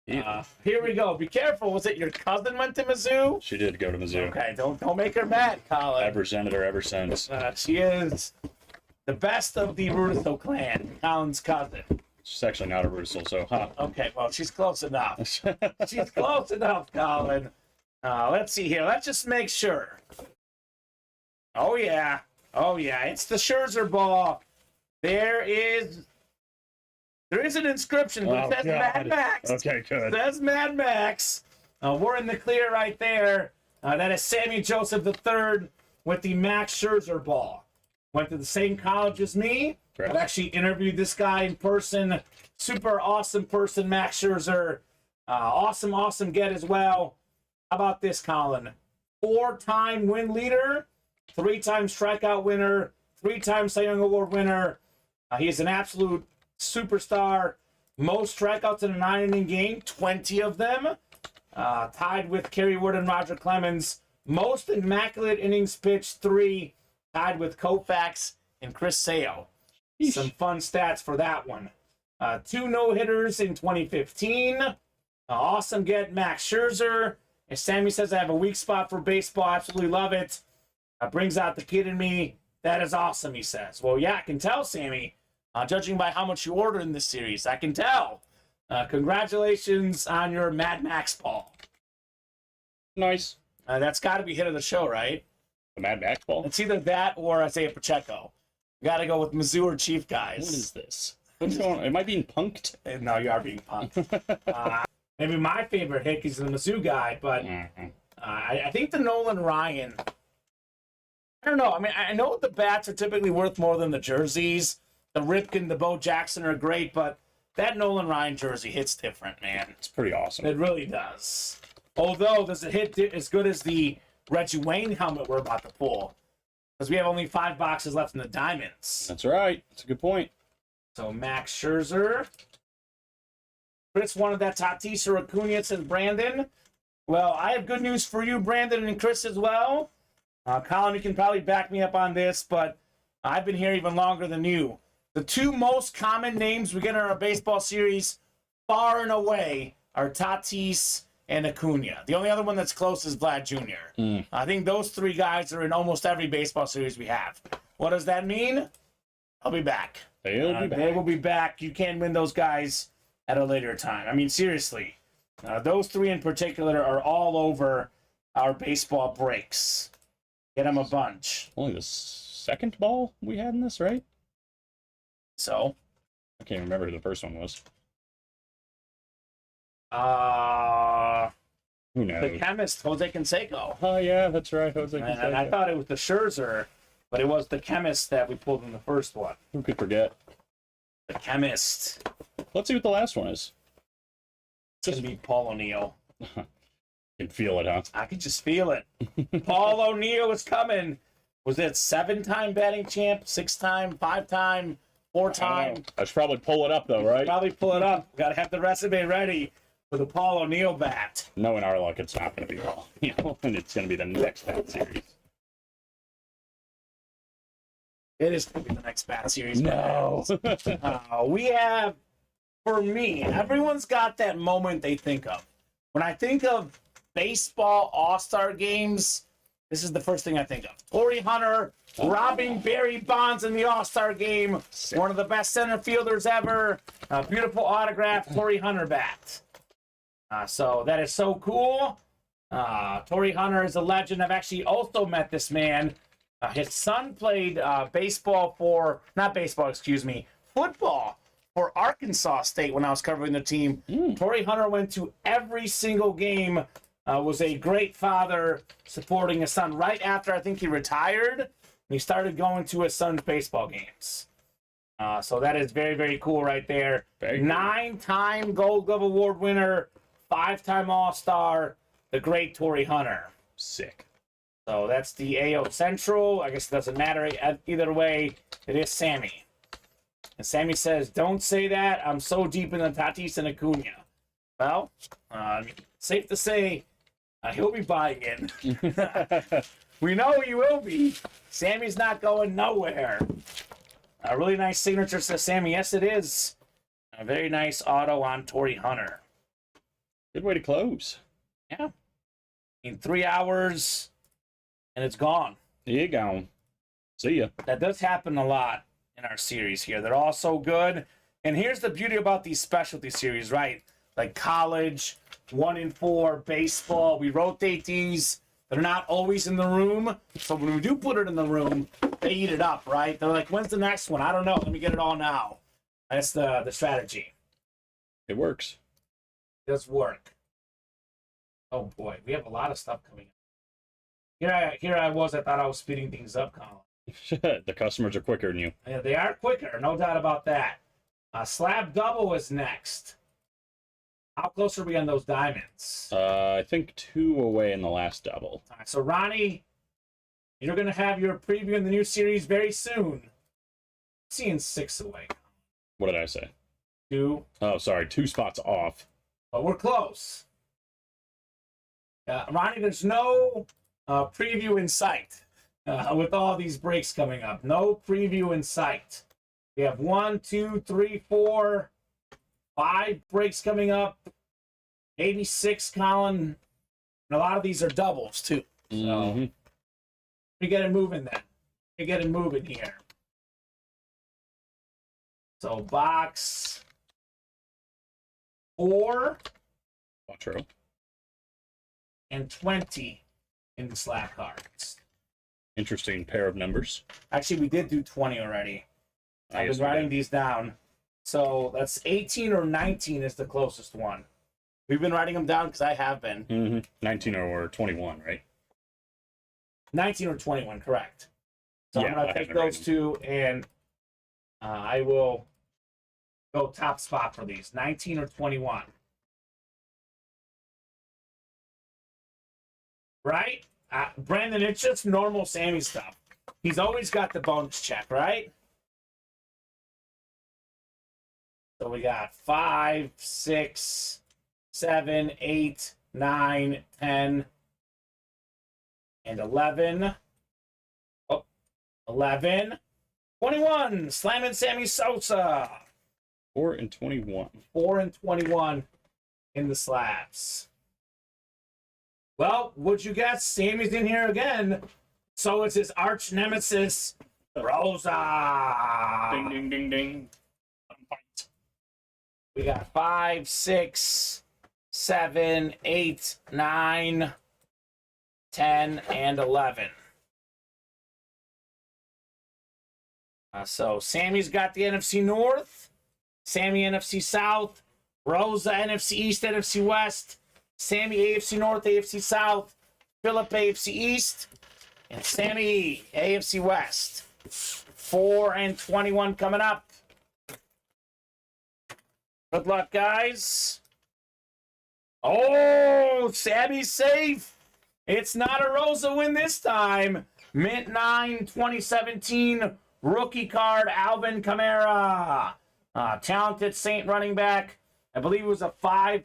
[SPEAKER 3] Yeah.
[SPEAKER 2] Here we go. Be careful. Was it your cousin went to Mizzou?
[SPEAKER 3] She did go to Mizzou.
[SPEAKER 2] Okay, don't make her mad, Colin.
[SPEAKER 3] I've resented her ever since.
[SPEAKER 2] She is the best of the Russo clan, Colin's cousin.
[SPEAKER 3] She's actually not a Russell, so
[SPEAKER 2] Okay, well, she's close enough. She's close enough, Colin. Let's see here. Let's just make sure. Oh, yeah. Oh, yeah. It's the Scherzer ball. There is an inscription, but it says Mad Max.
[SPEAKER 3] Okay, good.
[SPEAKER 2] It says Mad Max. We're in the clear right there. That is Sammy Joseph III with the Max Scherzer ball. Went to the same college as me.
[SPEAKER 3] Correct.
[SPEAKER 2] I've actually interviewed this guy in person. Super awesome person, Max Scherzer. Awesome get as well. How about this, Colin? 4-time win leader, 3-time strikeout winner, 3-time Cy Young Award winner. He is an absolute superstar. Most strikeouts in a 9-inning game, 20 of them. Tied with Kerry Wood and Roger Clemens. Most immaculate innings pitched, 3. Tied with Koufax and Chris Sale. Some fun stats for that one. 2 no-hitters in 2015. Awesome get, Max Scherzer. As Sammy says, I have a weak spot for baseball. Absolutely love it. Brings out the kid in me. That is awesome, he says. Well, yeah, I can tell, Sammy. Judging by how much you ordered in this series, I can tell. Congratulations on your Mad Max ball.
[SPEAKER 3] Nice.
[SPEAKER 2] That's got to be hit of the show, right?
[SPEAKER 3] The Mad Max ball?
[SPEAKER 2] It's either that or Isaiah Pacheco. Got to go with Mizzou or Chief guys.
[SPEAKER 3] What is this? What's going on? Am I being punked?
[SPEAKER 2] No, you are being punked. Maybe my favorite hit is the Mizzou guy, but I think the Nolan Ryan. I don't know. I mean, I know the bats are typically worth more than the jerseys. The Ripken, the Bo Jackson are great, but that Nolan Ryan jersey hits different, man.
[SPEAKER 3] It's pretty awesome.
[SPEAKER 2] It really does. Although, does it hit as good as the Reggie Wayne helmet we're about to pull? Because we have only 5 boxes left in the diamonds.
[SPEAKER 3] That's right. That's a good point.
[SPEAKER 2] So Max Scherzer. Chris wanted that Tatis or Acuna, says Brandon. Well, I have good news for you, Brandon and Chris as well. Colin, you can probably back me up on this, but I've been here even longer than you. The 2 most common names we get in our baseball series, far and away, are Tatis and Acuna. The only other one that's close is Vlad Jr. I think those 3 guys are in almost every baseball series we have. What does that mean? I'll be back.
[SPEAKER 3] They
[SPEAKER 2] will be back. You can't win those guys at a later time. I mean, seriously. Those 3 in particular are all over our baseball breaks. Get them a bunch.
[SPEAKER 3] Only the second ball we had in this, right?
[SPEAKER 2] So?
[SPEAKER 3] I can't remember who the first one was. Who knows?
[SPEAKER 2] The chemist, Jose Canseco.
[SPEAKER 3] Oh, yeah, that's right. Jose Canseco.
[SPEAKER 2] And I thought it was the Scherzer, but it was the chemist that we pulled in the first one.
[SPEAKER 3] Who could forget?
[SPEAKER 2] The chemist.
[SPEAKER 3] Let's see what the last one is.
[SPEAKER 2] It's going to be Paul O'Neill.
[SPEAKER 3] You can feel it, huh?
[SPEAKER 2] I can just feel it. Paul O'Neill is coming. Was it 7-time batting champ, 6-time, 5-time, 4-time?
[SPEAKER 3] I should probably pull it up, though, right?
[SPEAKER 2] Probably pull it up. Got to have the resume ready for the Paul O'Neill bat.
[SPEAKER 3] Knowing our luck, it's not going to be wrong, and it's going to be the next bat series.
[SPEAKER 2] It is going to be the next bat series.
[SPEAKER 3] No.
[SPEAKER 2] We have, for me, everyone's got that moment they think of. When I think of baseball all-star games, this is the first thing I think of. Torrey Hunter robbing Barry Bonds in the all-star game. One of the best center fielders ever. A beautiful autograph, Torrey Hunter bat. So that is so cool. Torrey Hunter is a legend. I've actually also met this man. His son played football for Arkansas State when I was covering the team. Torrey Hunter went to every single game, was a great father supporting his son. Right after I think he retired, he started going to his son's baseball games. So that is very, very cool right there. 9-time Gold Glove Award winner, 5-time All-Star, the great Torrey Hunter.
[SPEAKER 3] Sick.
[SPEAKER 2] So that's the AO Central. I guess it doesn't matter either way. It is Sammy. And Sammy says, don't say that. I'm so deep in the Tatis and Acuna. Well, safe to say, he'll be buying in. We know he will be. Sammy's not going nowhere. A really nice signature, says Sammy. Yes, it is. A very nice auto on Torrey Hunter.
[SPEAKER 3] Good way to close.
[SPEAKER 2] Yeah. In 3 hours, and it's gone.
[SPEAKER 3] You gone. See ya.
[SPEAKER 2] That does happen a lot in our series here. They're all so good. And here's the beauty about these specialty series, right? Like college, 1 in 4, baseball. We rotate these. They're not always in the room. So when we do put it in the room, they eat it up, right? They're like, when's the next one? I don't know. Let me get it all now. That's the strategy.
[SPEAKER 3] It works.
[SPEAKER 2] It does work. Oh, boy. We have a lot of stuff coming up. Here I was. I thought I was speeding things up, Colin.
[SPEAKER 3] The customers are quicker than you.
[SPEAKER 2] Yeah, they are quicker, no doubt about that. Slab double is next. How close are we on those diamonds?
[SPEAKER 3] I think 2 away in the last double.
[SPEAKER 2] All right, so Ronnie, you're going to have your preview in the new series very soon. Seeing 6 away.
[SPEAKER 3] What did I say?
[SPEAKER 2] 2.
[SPEAKER 3] Oh, sorry. 2 spots off.
[SPEAKER 2] But we're close. Ronnie, there's no preview in sight with all these breaks coming up. No preview in sight. We have 1, 2, 3, 4, 5 breaks coming up. Maybe 6, Colin. And a lot of these are doubles, too. So we get it moving then. We get it moving here. So box 4
[SPEAKER 3] Quattro.
[SPEAKER 2] and 20 in the slab cards.
[SPEAKER 3] Interesting pair of numbers.
[SPEAKER 2] Actually, we did do 20 already. I've
[SPEAKER 3] Yes,
[SPEAKER 2] been
[SPEAKER 3] we
[SPEAKER 2] writing
[SPEAKER 3] did.
[SPEAKER 2] these down. So that's 18 or 19 is the closest one. We've been writing them down because I have been.
[SPEAKER 3] 19 or 21, right?
[SPEAKER 2] 19 or 21, correct. So
[SPEAKER 3] Yeah,
[SPEAKER 2] I'm going
[SPEAKER 3] I
[SPEAKER 2] to take
[SPEAKER 3] haven't
[SPEAKER 2] those two, and I will go top spot for these. 19 or 21. Right? Brandon, it's just normal Sammy stuff. He's always got the bonus check, right? So we got 5, 6, 7, 8, 9, 10, and 11. Oh, 11. 21. Slamming Sammy Sosa.
[SPEAKER 3] 4 and 21.
[SPEAKER 2] 4 and 21 in the slabs. Well, would you guess Sammy's in here again? So it's his arch nemesis, Rosa.
[SPEAKER 3] Ding, ding, ding, ding.
[SPEAKER 2] We got 5, 6, 7, 8, 9, 10, and 11. So Sammy's got the NFC North, Sammy NFC South, Rosa NFC East, NFC West, Sammy AFC North, AFC South, Philip AFC East, and Sammy AFC West. 4 and 21 coming up. Good luck, guys. Oh, Sammy's safe. It's not a Rosa win this time. Mint 9, 2017 rookie card, Alvin Kamara. Talented Saint running back. I believe it was a 5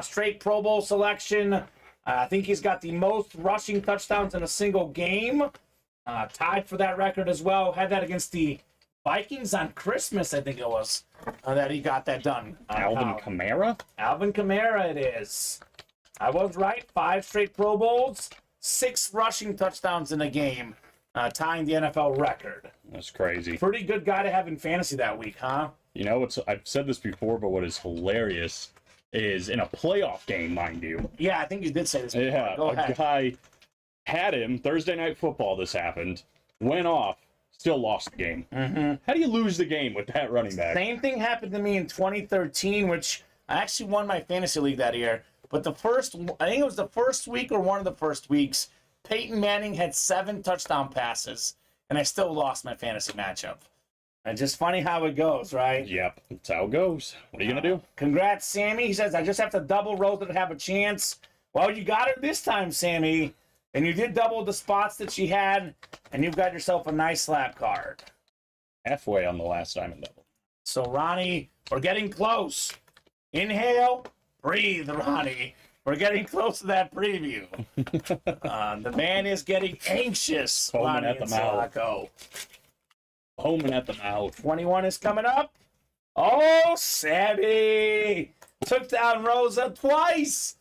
[SPEAKER 2] straight Pro Bowl selection. I think he's got the most rushing touchdowns in a single game. Tied for that record as well. Had that against the Vikings on Christmas, I think it was, that he got that done.
[SPEAKER 3] Alvin Kamara?
[SPEAKER 2] Alvin Kamara it is. I was right. 5 straight Pro Bowls, 6 rushing touchdowns in a game, tying the NFL record.
[SPEAKER 3] That's crazy.
[SPEAKER 2] Pretty good guy to have in fantasy that week, huh?
[SPEAKER 3] You know, I've said this before, but what is hilarious is in a playoff game, mind you.
[SPEAKER 2] Yeah, I think you did say this before.
[SPEAKER 3] Yeah,
[SPEAKER 2] Go ahead.
[SPEAKER 3] a guy had him Thursday Night Football. This happened, went off, still lost the game. How do you lose the game with that running back?
[SPEAKER 2] Same thing happened to me in 2013, which I actually won my fantasy league that year. But I think it was the first week or one of the first weeks, Peyton Manning had 7 touchdown passes, and I still lost my fantasy matchup. And just funny how it goes, right?
[SPEAKER 3] Yep, that's how it goes. What are you gonna do?
[SPEAKER 2] Congrats, Sammy. He says, I just have to double Rosa to have a chance. Well, you got her this time, Sammy. And you did double the spots that she had, and you've got yourself a nice slap card.
[SPEAKER 3] Halfway on the last time in double.
[SPEAKER 2] So, Ronnie, we're getting close. Inhale, breathe, Ronnie. We're getting close to that preview. The man is getting anxious.
[SPEAKER 3] Foaming
[SPEAKER 2] Ronnie
[SPEAKER 3] at the
[SPEAKER 2] and
[SPEAKER 3] mouth.
[SPEAKER 2] Sacco.
[SPEAKER 3] Homing at the mouth.
[SPEAKER 2] 21 is coming up. Oh, Sammy took down Rosa twice.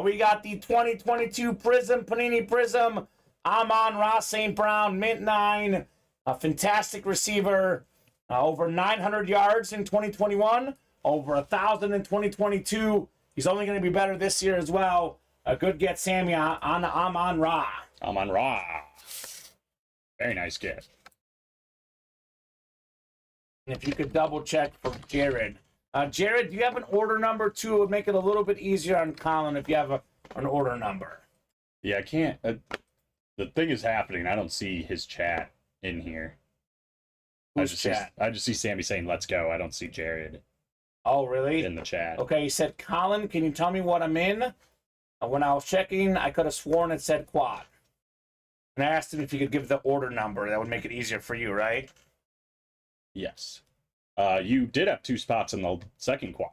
[SPEAKER 2] We got the 2022 Prism, Panini Prism, Amon-Ra St. Brown, Mint 9, a fantastic receiver, over 900 yards in 2021, over 1,000 in 2022. He's only going to be better this year as well. A good get, Sammy, on Amon-Ra.
[SPEAKER 3] Amon-Ra. Very nice get.
[SPEAKER 2] And if you could double check for Jared. Jared, do you have an order number too? It would make it a little bit easier on Colin if you have an order number.
[SPEAKER 3] Yeah, I can't. The thing is happening. I don't see his chat in here.
[SPEAKER 2] Who's chat?
[SPEAKER 3] I just see Sammy saying, let's go. I don't see Jared
[SPEAKER 2] Oh, really?
[SPEAKER 3] in the chat.
[SPEAKER 2] Okay, he said, Colin, can you tell me what I'm in? When I was checking, I could have sworn it said quad. And I asked him if he could give the order number. That would make it easier for you, right?
[SPEAKER 3] Yes. You did have 2 spots in the second quad.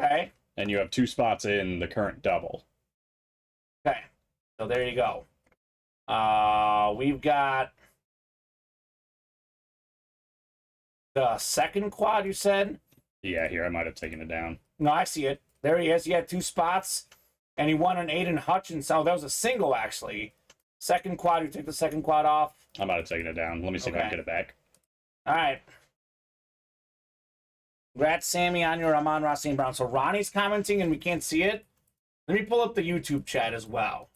[SPEAKER 2] Okay.
[SPEAKER 3] And you have 2 spots in the current double.
[SPEAKER 2] Okay. So there you go. We've got the second quad, you said?
[SPEAKER 3] Yeah, here, I might have taken it down.
[SPEAKER 2] No, I see it. There he is. He had 2 spots, and he won an Aiden Hutchins. Oh, that was a single, actually. Second quad, you take the second quad off.
[SPEAKER 3] I might have taken it down. Let me see if I can
[SPEAKER 2] Okay.
[SPEAKER 3] get it back.
[SPEAKER 2] All right. Congrats, Sammy, on your Amon-Ra St. Brown. So Ronnie's commenting, and we can't see it. Let me pull up the YouTube chat as well.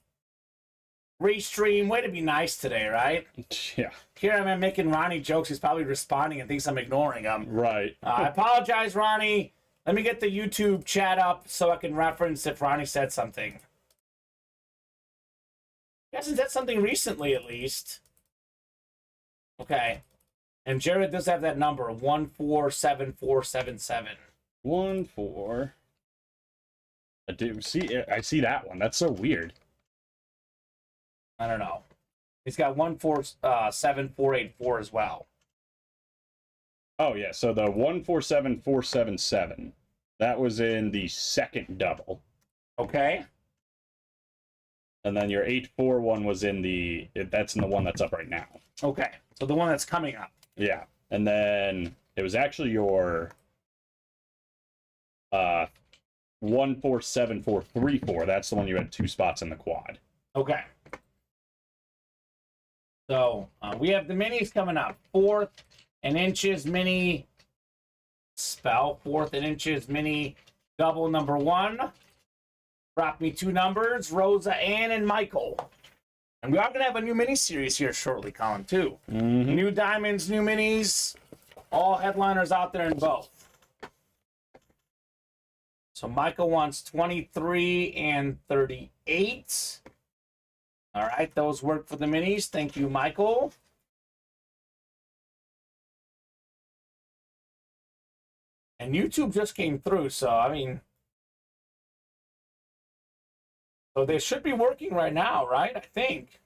[SPEAKER 2] Restream. Way to be nice today, right?
[SPEAKER 3] Yeah,
[SPEAKER 2] Here I'm making Ronnie jokes. He's probably responding and thinks I'm ignoring him.
[SPEAKER 3] right.
[SPEAKER 2] I apologize, Ronnie. Let me get the YouTube chat up so I can reference if Ronnie said something. He hasn't said something recently, at least. Okay. And Jared does have that number, 147477.
[SPEAKER 3] 1, 4. I see that one. That's so weird.
[SPEAKER 2] I don't know. He's got 147484 as well.
[SPEAKER 3] Oh yeah, so the 147477. That was in the second double.
[SPEAKER 2] Okay.
[SPEAKER 3] And then your 841 was in that's in the one that's up right now.
[SPEAKER 2] Okay. So the one that's coming up.
[SPEAKER 3] Yeah. And then it was actually your 147434. That's the one you had 2 spots in the quad.
[SPEAKER 2] Okay. So we have the minis coming up. 4th and inches mini spell. 4th and inches mini double number 1. Drop me 2 numbers, Rosa, Ann, and Michael. And we are going to have a new mini series here shortly, Colin, too.
[SPEAKER 3] Mm-hmm.
[SPEAKER 2] New diamonds, new minis. All headliners out there in both. So Michael wants 23 and 38. All right, those work for the minis. Thank you, Michael. And YouTube just came through, so, I mean, So they should be working right now, right? I think.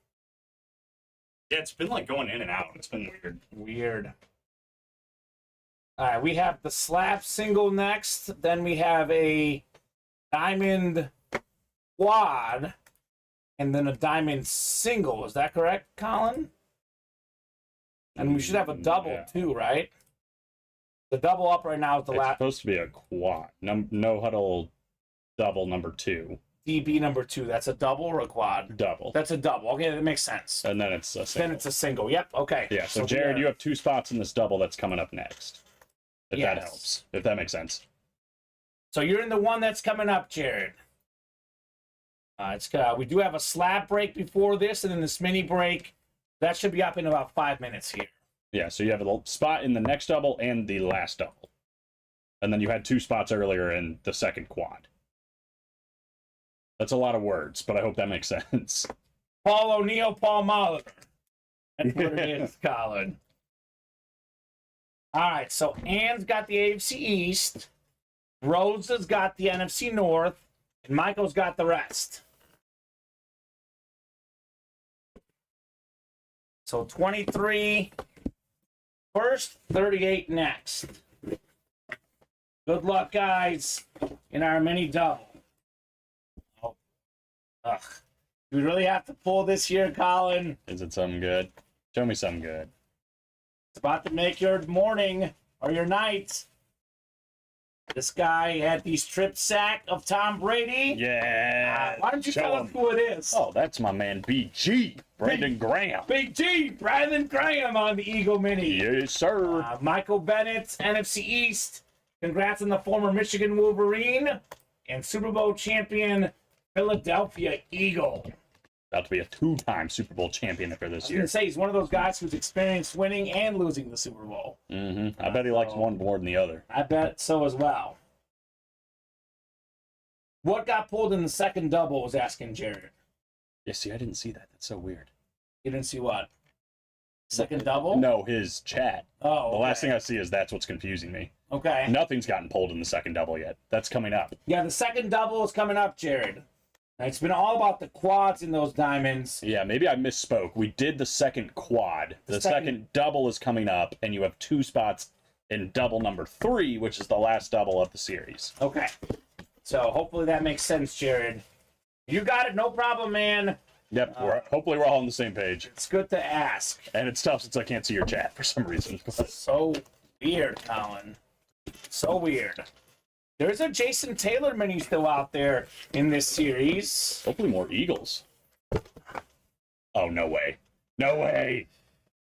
[SPEAKER 4] Yeah, it's been like going in and out. It's been weird.
[SPEAKER 2] Weird. All right, we have the slab single next. Then we have a diamond quad, and then a diamond single. Is that correct, Colin? And we should have a double too, right? The double up right now is the
[SPEAKER 3] It's
[SPEAKER 2] last
[SPEAKER 3] supposed to be a quad. No huddle double number 2.
[SPEAKER 2] DB number 2. That's a double or a quad?
[SPEAKER 3] Double.
[SPEAKER 2] That's a double. Okay, that makes sense.
[SPEAKER 3] And then it's a single.
[SPEAKER 2] Then it's a single. Yep. Okay.
[SPEAKER 3] Yeah, so Jared, you have 2 spots in this double that's coming up next. If that
[SPEAKER 2] Yes.
[SPEAKER 3] helps. If that makes sense.
[SPEAKER 2] So you're in the one that's coming up, Jared. We do have a slab break before this, and then this mini break. That should be up in about 5 minutes here.
[SPEAKER 3] Yeah, so you have a spot in the next double and the last double. And then you had 2 spots earlier in the second quad. That's a lot of words, but I hope that makes sense.
[SPEAKER 2] Paul O'Neill, Paul Molitor. That's what it is, Colin. All right, so Ann's got the AFC East. Rosa's got the NFC North. And Michael's got the rest. So 23 first, 38 next. Good luck, guys, in our mini double. Oh. Ugh. Do we really have to pull this here, Colin?
[SPEAKER 3] Is it something good? Show me something good.
[SPEAKER 2] It's about to make your morning or your night. This guy had the strip sack of Tom Brady.
[SPEAKER 3] Yeah.
[SPEAKER 2] Why don't you tell us who it is?
[SPEAKER 3] Oh, that's my man BG, Brandon Graham.
[SPEAKER 2] Big G, Brandon Graham on the Eagle Mini.
[SPEAKER 3] Yes, sir.
[SPEAKER 2] Michael Bennett, NFC East. Congrats on the former Michigan Wolverine and Super Bowl champion Philadelphia Eagle.
[SPEAKER 3] About to be a 2-time Super Bowl champion for this
[SPEAKER 2] I was
[SPEAKER 3] year.
[SPEAKER 2] going to say, he's one of those guys who's experienced winning and losing the Super Bowl.
[SPEAKER 3] I bet he likes one more than the other.
[SPEAKER 2] I bet so as well. What got pulled in the second double was asking Jared.
[SPEAKER 3] Yeah, see, I didn't see that. That's so weird.
[SPEAKER 2] You didn't see what? Second double?
[SPEAKER 3] No, his chat.
[SPEAKER 2] Oh,
[SPEAKER 3] The last
[SPEAKER 2] okay.
[SPEAKER 3] thing I see is that's what's confusing me.
[SPEAKER 2] Okay.
[SPEAKER 3] Nothing's gotten pulled in the second double yet. That's coming up.
[SPEAKER 2] Yeah, the second double is coming up, Jared. It's been all about the quads in those diamonds.
[SPEAKER 3] Yeah, maybe I misspoke. We did the second quad. The second double is coming up, and you have 2 spots in double number 3, which is the last double of the series.
[SPEAKER 2] Okay. So hopefully that makes sense, Jared. You got it, no problem, man.
[SPEAKER 3] Yep, hopefully we're all on the same page.
[SPEAKER 2] It's good to ask.
[SPEAKER 3] And it's tough since I can't see your chat for some reason.
[SPEAKER 2] So weird, Colin. So weird. There's a Jason Taylor mini still out there in this series.
[SPEAKER 3] Hopefully more Eagles. Oh, no way. No way.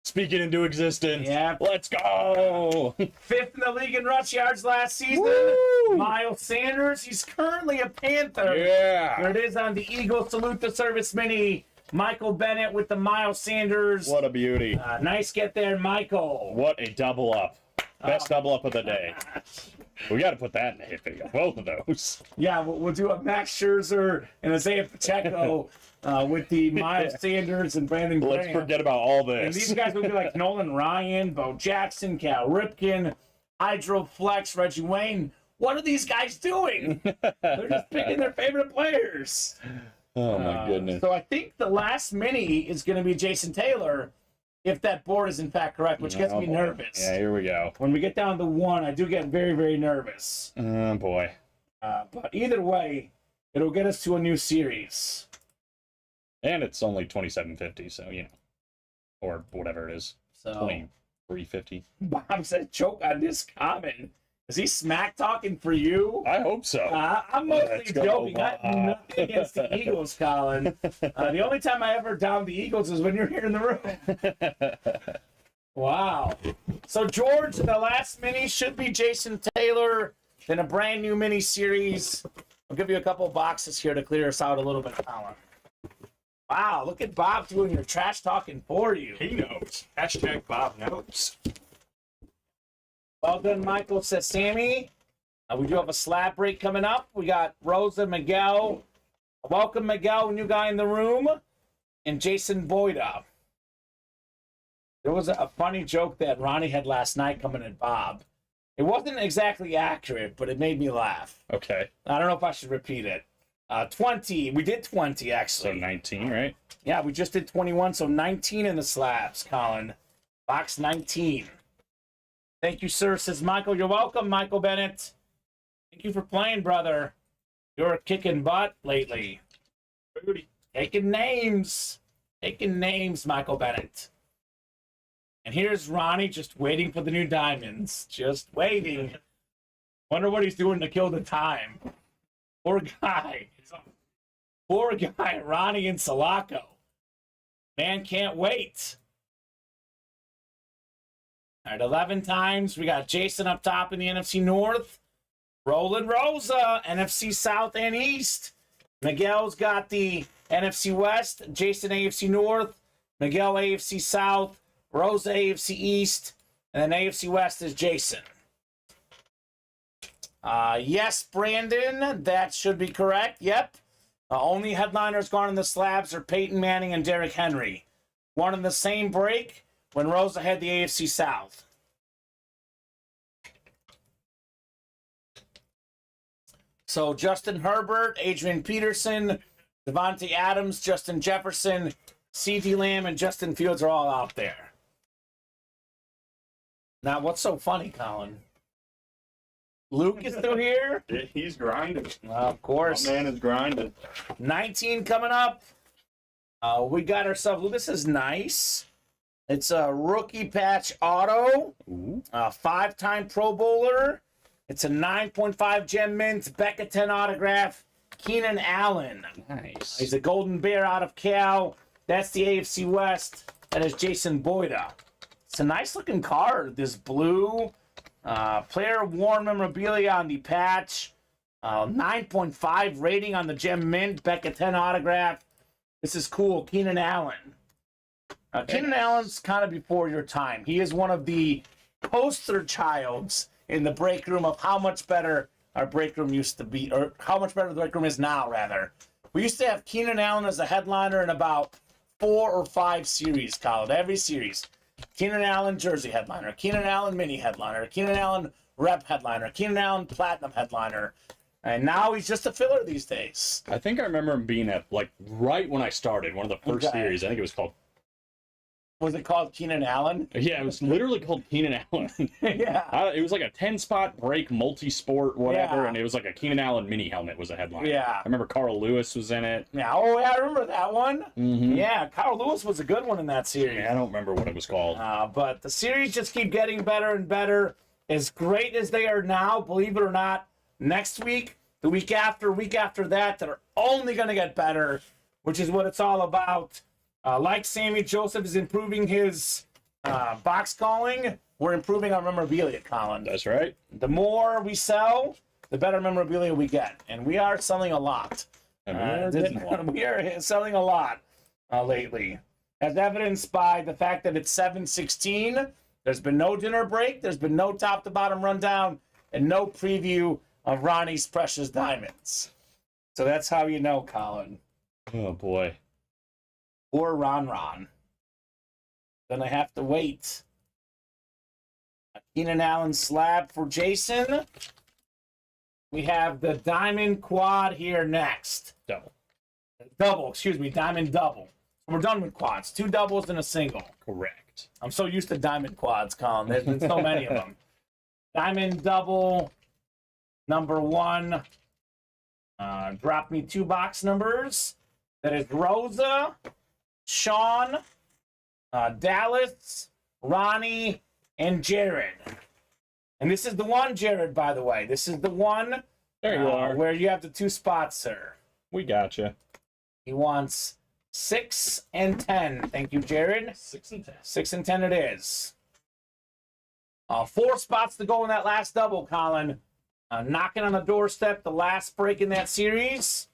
[SPEAKER 3] Speaking into existence.
[SPEAKER 2] Yeah.
[SPEAKER 3] Let's go.
[SPEAKER 2] 5th in the league in rush yards last season.
[SPEAKER 3] Woo!
[SPEAKER 2] Miles Sanders, he's currently a Panther.
[SPEAKER 3] Yeah.
[SPEAKER 2] There it is on the Eagle Salute the Service mini. Michael Bennett with the Miles Sanders.
[SPEAKER 3] What a beauty.
[SPEAKER 2] Nice get there, Michael.
[SPEAKER 3] What a double up. Best double up of the day. We got to put that in the hit video. Both of those.
[SPEAKER 2] Yeah, we'll do a Max Scherzer and Isaiah Pacheco with the Miles Sanders and Brandon Graham.
[SPEAKER 3] Let's forget about all
[SPEAKER 2] And
[SPEAKER 3] this.
[SPEAKER 2] these guys will be like Nolan Ryan, Bo Jackson, Cal Ripken, Hydroflex, Reggie Wayne. What are these guys doing? They're just picking their favorite players.
[SPEAKER 3] Oh, my goodness.
[SPEAKER 2] So I think the last mini is going to be Jason Taylor, if that board is in fact correct, which gets me
[SPEAKER 3] boy.
[SPEAKER 2] nervous.
[SPEAKER 3] Yeah, here we go.
[SPEAKER 2] When we get down to 1, I do get very, very nervous.
[SPEAKER 3] Oh, boy.
[SPEAKER 2] But either way, it'll get us to a new series.
[SPEAKER 3] And it's only 27.50, so, you know. Or whatever it is.
[SPEAKER 2] So
[SPEAKER 3] 23.50.
[SPEAKER 2] Bob said, choke on this comment. Is he smack talking for you?
[SPEAKER 3] I hope so.
[SPEAKER 2] I'm mostly
[SPEAKER 3] Let's go,
[SPEAKER 2] joking. I have
[SPEAKER 3] Bob.
[SPEAKER 2] nothing against the Eagles, Colin. The only time I ever down the Eagles is when you're here in the room. Wow. So, George, the last mini should be Jason Taylor, then a brand new mini series. I'll give you a couple boxes here to clear us out a little bit, Colin. Wow, look at Bob doing your trash talking for you.
[SPEAKER 4] He knows. Hashtag Bob knows.
[SPEAKER 2] Well done, Michael, says Sammy. We do have a slab break coming up. We got Rosa Miguel. Welcome, Miguel, new guy in the room. And Jason Boyda. There was a funny joke that Ronnie had last night coming at Bob. It wasn't exactly accurate, but it made me laugh.
[SPEAKER 3] Okay.
[SPEAKER 2] I don't know if I should repeat it. 20. We did 20,
[SPEAKER 3] So
[SPEAKER 2] actually.
[SPEAKER 3] 19, right?
[SPEAKER 2] Yeah, we just did 21, so 19 in the slabs, Colin. Box 19. Thank you, sir, says Michael. You're welcome, Michael Bennett. Thank you for playing, brother. You're kicking butt lately.
[SPEAKER 3] Booty.
[SPEAKER 2] Taking names. Taking names, Michael Bennett. And here's Ronnie just waiting for the new diamonds. Just waiting. Wonder what he's doing to kill the time. Poor guy. Poor guy, Ronnie in Sulaco. Man can't wait. All right, 11 times. We got Jason up top in the NFC North. Roland Rosa, NFC South and East. Miguel's got the NFC West. Jason, AFC North. Miguel, AFC South. Rosa, AFC East. And then AFC West is Jason. Yes, Brandon, that should be correct. Yep. Only headliners gone in the slabs are Peyton Manning and Derrick Henry. One in the same break when Rosa had the AFC South. So Justin Herbert, Adrian Peterson, Devontae Adams, Justin Jefferson, CeeDee Lamb, and Justin Fields are all out there. Now, what's so funny, Colin? Luke is still here?
[SPEAKER 4] Yeah, he's grinding.
[SPEAKER 2] Of course.
[SPEAKER 4] My man is grinding.
[SPEAKER 2] 19 coming up. We got ourselves, this is nice. It's a rookie patch auto. Five-time Pro Bowler. It's a 9.5 gem mint, Becca 10 autograph, Keenan Allen.
[SPEAKER 3] Nice.
[SPEAKER 2] He's a Golden Bear out of Cal. That's the AFC West. That is Jason Boyda. It's a nice-looking card, this blue. Player worn memorabilia on the patch. 9.5 rating on the gem mint, Becca 10 autograph. This is cool. Keenan Allen. Keenan Allen's kind of before your time. He is one of the poster childs in the break room of how much better our break room used to be, or how much better the break room is now, rather. We used to have Keenan Allen as a headliner in about 4 or 5 series, Colin. Every series. Keenan Allen jersey headliner, Keenan Allen mini headliner, Keenan Allen rep headliner, Keenan Allen platinum headliner. And now he's just a filler these days.
[SPEAKER 3] I think I remember him being at, like, right when I started, one of the first series. I think it was called...
[SPEAKER 2] Was it called Keenan Allen?
[SPEAKER 3] Yeah, it was literally called Keenan Allen.
[SPEAKER 2] Yeah.
[SPEAKER 3] It was like a 10-spot break, multi-sport, whatever,
[SPEAKER 2] Yeah.
[SPEAKER 3] and it was like a Keenan Allen mini helmet was a headline.
[SPEAKER 2] Yeah.
[SPEAKER 3] I remember Carl Lewis was in it.
[SPEAKER 2] Yeah. Oh, yeah, I remember that one.
[SPEAKER 3] Mm-hmm.
[SPEAKER 2] Yeah, Carl Lewis was a good one in that series.
[SPEAKER 3] Yeah, I don't remember what it was called.
[SPEAKER 2] But the series just keep getting better and better. As great as they are now, believe it or not, next week, the week after that, they're only going to get better, which is what it's all about. Like Sammy Joseph is improving his box calling, we're improving our memorabilia, Colin.
[SPEAKER 3] That's right.
[SPEAKER 2] The more we sell, the better memorabilia we get. And we are selling a lot.
[SPEAKER 3] We
[SPEAKER 2] are selling a lot lately. As evidenced by the fact that it's 7:16. There's been no dinner break. There's been no top-to-bottom rundown. And no preview of Ronnie's Precious Diamonds. So that's how you know, Colin.
[SPEAKER 3] Oh, boy.
[SPEAKER 2] Or Ron. Gonna have to wait. A Keenan Allen slab for Jason. We have the diamond quad here next. Diamond double. We're done with quads. 2 doubles and a single.
[SPEAKER 3] Correct.
[SPEAKER 2] I'm so used to diamond quads, Colin. There's been so many of them. Diamond double, number 1. Drop me 2 box numbers. That is Rosa, Sean, Dallas, Ronnie, and Jared. And this is the one, Jared, by the way. This is the one
[SPEAKER 3] There you are.
[SPEAKER 2] where you have the 2 spots, sir.
[SPEAKER 3] We gotcha.
[SPEAKER 2] He wants 6 and 10. Thank you, Jared.
[SPEAKER 4] 6 and 10.
[SPEAKER 2] 6 and 10 it is. 4 spots to go in that last double, Colin. Knocking on the doorstep, the last break in that series.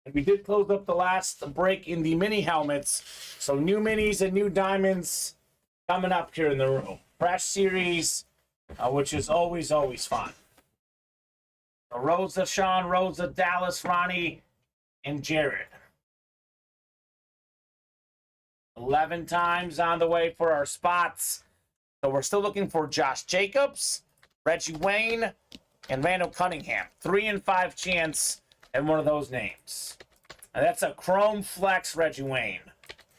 [SPEAKER 2] And we did close up the last break in the mini helmets. So new minis and new diamonds coming up here in the room. Fresh series, which is always fun. So Rosa, Sean, Rosa, Dallas, Ronnie, and Jared. 11 times on the way for our spots. So we're still looking for Josh Jacobs, Reggie Wayne, and Randall Cunningham. 3 and 5 chance and one of those names. And that's a Chrome Flex Reggie Wayne.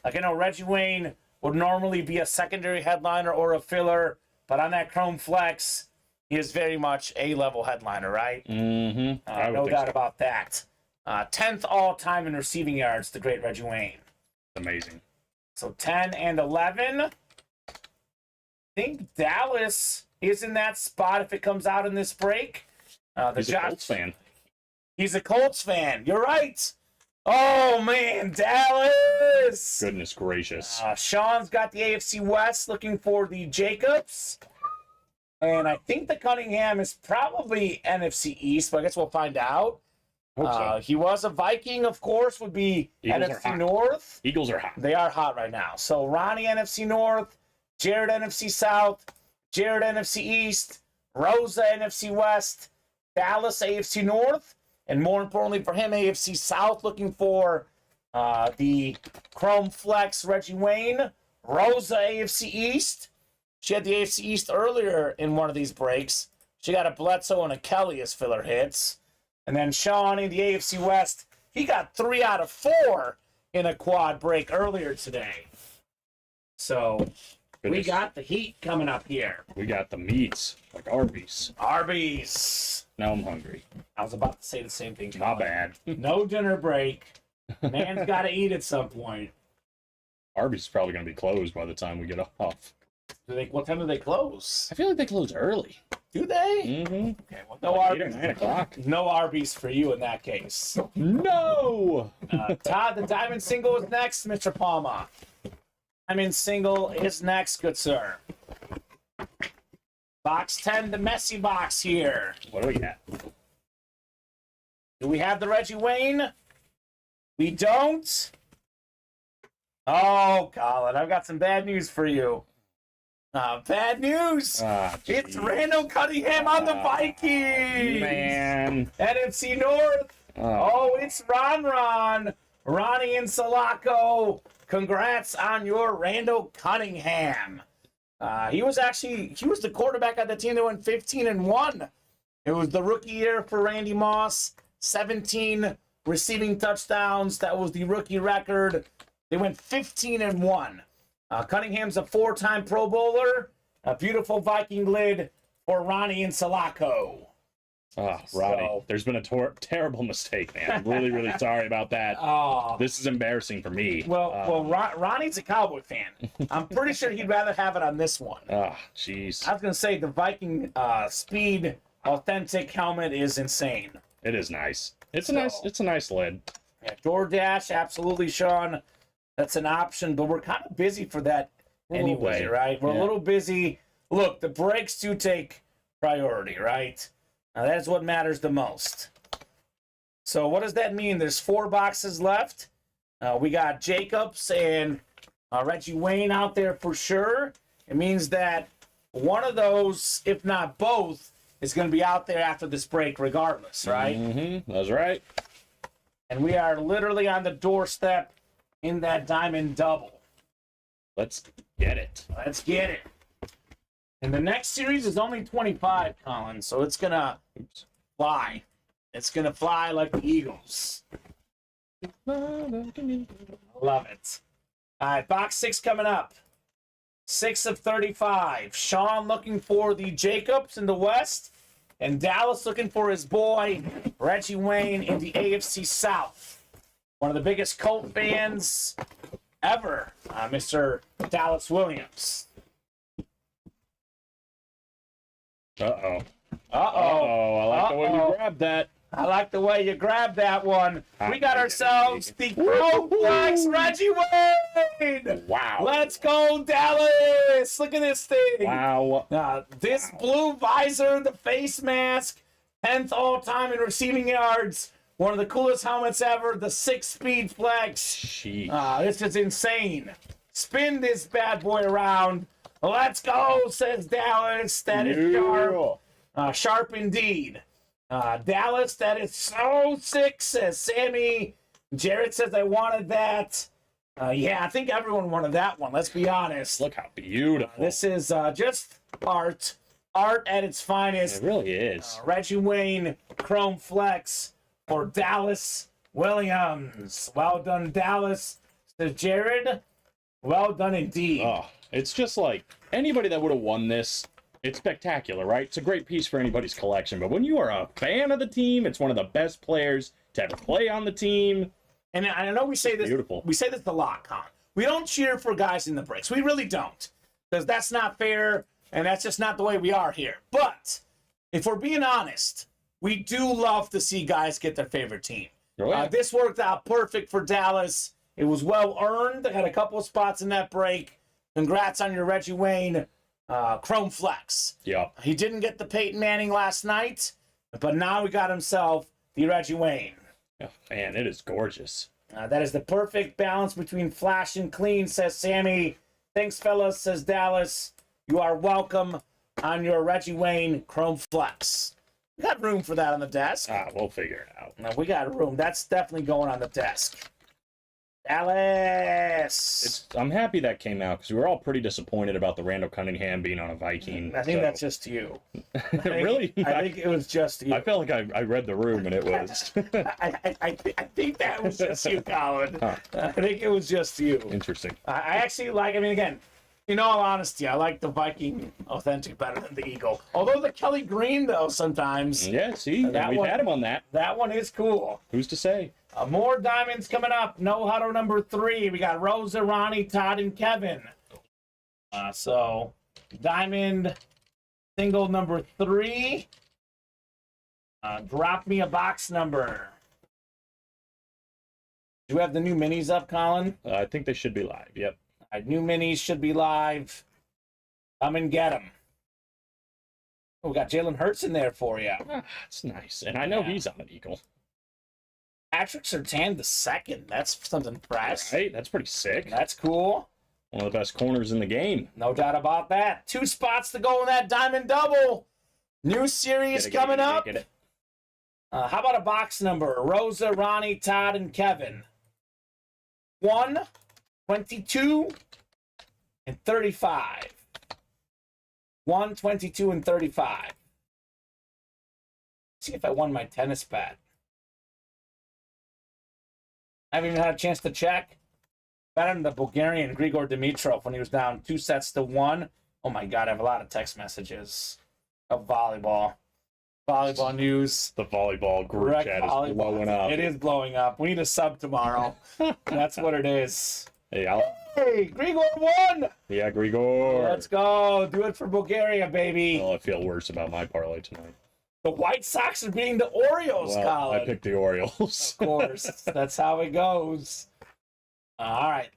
[SPEAKER 2] Like, I know Reggie Wayne would normally be a secondary headliner or a filler, but on that Chrome Flex, he is very much a level headliner, right?
[SPEAKER 3] Mm-hmm.
[SPEAKER 2] No doubt about that. 10th all-time in receiving yards, the great Reggie Wayne.
[SPEAKER 3] Amazing.
[SPEAKER 2] So 10 and 11. I think Dallas is in that spot if it comes out in this break.
[SPEAKER 3] He's a Colts fan.
[SPEAKER 2] He's a Colts fan. You're right. Oh, man, Dallas.
[SPEAKER 3] Goodness gracious.
[SPEAKER 2] Sean's got the AFC West looking for the Jacobs. And I think the Cunningham is probably NFC East, but I guess we'll find out.
[SPEAKER 3] Hope so.
[SPEAKER 2] He was a Viking, of course, would be
[SPEAKER 3] Eagles are
[SPEAKER 2] NFC
[SPEAKER 3] hot.
[SPEAKER 2] North.
[SPEAKER 3] Eagles are hot.
[SPEAKER 2] They are hot right now. So Ronnie NFC North, Jared NFC South, Jared NFC East, Rosa NFC West, Dallas AFC North, and more importantly for him, AFC South, looking for the Chrome Flex Reggie Wayne, Rosa AFC East. She had the AFC East earlier in one of these breaks. She got a Bledsoe and a Kelly as filler hits. And then Sean in the AFC West, he got 3 out of 4 in a quad break earlier today. So we got the heat coming up here.
[SPEAKER 3] We got the meats, like Arby's.
[SPEAKER 2] Arby's.
[SPEAKER 3] Now I'm hungry.
[SPEAKER 2] I was about to say the same thing.
[SPEAKER 3] Not bad.
[SPEAKER 2] No dinner break. Man's got to eat at some point.
[SPEAKER 3] Arby's is probably going to be closed by the time we get off.
[SPEAKER 2] What time do they close?
[SPEAKER 3] I feel like they close early.
[SPEAKER 2] Do they?
[SPEAKER 3] Mm-hmm.
[SPEAKER 2] Okay, well, no
[SPEAKER 3] Like 8 or
[SPEAKER 2] Arby's.
[SPEAKER 3] 9 o'clock.
[SPEAKER 2] No Arby's for you in that case.
[SPEAKER 3] No!
[SPEAKER 2] Todd, the diamond single is next, Mr. Palma. Diamond single is next, good sir. Box 10, the messy box here.
[SPEAKER 3] What do we got?
[SPEAKER 2] Do we have the Reggie Wayne? We don't. Oh, Colin, I've got some bad news for you. Bad news. It's Randall Cunningham on the Vikings.
[SPEAKER 3] Man.
[SPEAKER 2] NFC North. Oh, it's Ron. Ronnie and Sulaco. Congrats on your Randall Cunningham. He was the quarterback on the team that went 15-1. It was the rookie year for Randy Moss. 17 receiving touchdowns. That was the rookie record. They went 15-1. Cunningham's a 4-time Pro Bowler. A beautiful Viking lid for Ronnie and Sulaco.
[SPEAKER 3] Ronnie,
[SPEAKER 2] So-
[SPEAKER 3] there's been a terrible mistake, man. I'm really, really sorry about that. This is embarrassing for me.
[SPEAKER 2] Well, Ronnie's a Cowboy fan. I'm pretty sure he'd rather have it on this one.
[SPEAKER 3] Jeez.
[SPEAKER 2] I was going to say the Viking Speed Authentic helmet is insane.
[SPEAKER 3] It is nice. It's a nice lid.
[SPEAKER 2] Yeah, DoorDash, absolutely, Sean. That's an option, but we're kind of busy for that anyway,
[SPEAKER 3] busy.
[SPEAKER 2] right? We're a little busy. Look, the breaks do take priority, right? Now, that's what matters the most. So what does that mean? There's 4 boxes left. We got Jacobs and Reggie Wayne out there for sure. It means that one of those, if not both, is going to be out there after this break regardless, right?
[SPEAKER 3] Mm-hmm. That's right.
[SPEAKER 2] And we are literally on the doorstep in that diamond double.
[SPEAKER 3] Let's get it.
[SPEAKER 2] Let's get it. And the next series is only 25, Colin, so it's going to fly. It's going to fly like the Eagles. Love it. All right, box 6 coming up. 6 of 35. Sean looking for the Jacobs in the West, and Dallas looking for his boy, Reggie Wayne, in the AFC South. One of the biggest Colt fans ever, Mr. Dallas Williams.
[SPEAKER 3] Uh-oh.
[SPEAKER 2] Uh-oh.
[SPEAKER 3] I like the way you grabbed that.
[SPEAKER 2] I like the way you grabbed that one. We got ourselves the Chrome Flex Reggie Wayne.
[SPEAKER 3] Wow.
[SPEAKER 2] Let's go, Dallas. Look at this thing.
[SPEAKER 3] Wow.
[SPEAKER 2] This blue visor, the face mask, 10th all-time in receiving yards. One of the coolest helmets ever, the 6-speed flex.
[SPEAKER 3] Sheesh.
[SPEAKER 2] This is insane. Spin this bad boy around. Let's go, says Dallas. That is sharp. Sharp indeed. Dallas, that is so sick, says Sammy. Jared says, I wanted that. Yeah, I think everyone wanted that one. Let's be honest.
[SPEAKER 3] Look how beautiful.
[SPEAKER 2] This is just art. Art at its finest.
[SPEAKER 3] It really is.
[SPEAKER 2] Reggie Wayne, Chrome Flex for Dallas Williams. Well done, Dallas. Says Jared. Well done indeed.
[SPEAKER 3] Oh, it's just like anybody that would have won this, it's spectacular, right? It's a great piece for anybody's collection. But when you are a fan of the team, it's one of the best players to ever play on the team.
[SPEAKER 2] And I know we say this.
[SPEAKER 3] Beautiful.
[SPEAKER 2] We say this a lot, Con. We don't cheer for guys in the breaks. We really don't, because that's not fair, and that's just not the way we are here. But if we're being honest, we do love to see guys get their favorite team.
[SPEAKER 3] Oh, yeah.
[SPEAKER 2] This worked out perfect for Dallas. It was well earned. They had a couple of spots in that break. Congrats on your Reggie Wayne Chrome Flex.
[SPEAKER 3] Yeah.
[SPEAKER 2] He didn't get the Peyton Manning last night, but now he got himself the Reggie Wayne.
[SPEAKER 3] Oh, man, it is gorgeous.
[SPEAKER 2] That is the perfect balance between flash and clean, says Sammy. Thanks, fellas, says Dallas. You are welcome on your Reggie Wayne Chrome Flex. We got room for that on the desk.
[SPEAKER 3] We'll figure it out.
[SPEAKER 2] No, we got room. That's definitely going on the desk. Dallas.
[SPEAKER 3] I'm happy that came out because we were all pretty disappointed about the Randall Cunningham being on a Viking.
[SPEAKER 2] I think that's just you.
[SPEAKER 3] Really?
[SPEAKER 2] I think it was just you.
[SPEAKER 3] I felt like I read the room and it was.
[SPEAKER 2] I think that was just you, Colin.
[SPEAKER 3] Huh.
[SPEAKER 2] I think it was just you.
[SPEAKER 3] Interesting.
[SPEAKER 2] I actually like, I mean, again, in all honesty, I like the Viking Authentic better than the Eagle. Although the Kelly Green, though, sometimes.
[SPEAKER 3] Yeah, see, we've had him on that.
[SPEAKER 2] That one is cool.
[SPEAKER 3] Who's to say?
[SPEAKER 2] More diamonds coming up. No huddle number 3. We got Rosa, Ronnie, Todd, and Kevin. So, diamond single number 3. Drop me a box number. Do you have the new minis up, Colin?
[SPEAKER 3] I think they should be live. Yep.
[SPEAKER 2] All right, new minis should be live. Come and get them. Oh, we got Jalen Hurts in there for you.
[SPEAKER 3] That's nice. And I know he's on an Eagle.
[SPEAKER 2] Patrick Surtain II. That's something fresh.
[SPEAKER 3] Right? That's pretty sick.
[SPEAKER 2] That's cool.
[SPEAKER 3] One of the best corners in the game.
[SPEAKER 2] No doubt about that. 2 spots to go in that diamond double. New series coming up. How about a box number? Rosa, Ronnie, Todd, and Kevin. 1, 22, and 35. 1, 22, and 35. See if I won my tennis bet. I haven't even had a chance to check. Better than the Bulgarian Grigor Dimitrov when he was down 2-1. Oh my God, I have a lot of text messages of volleyball. Volleyball news.
[SPEAKER 3] The volleyball group
[SPEAKER 2] Correct
[SPEAKER 3] chat
[SPEAKER 2] volleyball.
[SPEAKER 3] is blowing up.
[SPEAKER 2] It is blowing up. We need a sub tomorrow. That's what it is.
[SPEAKER 3] Hey,
[SPEAKER 2] Grigor won!
[SPEAKER 3] yeah, Grigor.
[SPEAKER 2] Let's go. Do it for Bulgaria, baby.
[SPEAKER 3] Oh, I feel worse about my parlay tonight.
[SPEAKER 2] The White Sox are beating the Orioles,
[SPEAKER 3] Well,
[SPEAKER 2] Colin.
[SPEAKER 3] I picked the Orioles.
[SPEAKER 2] Of course. That's how it goes. All right.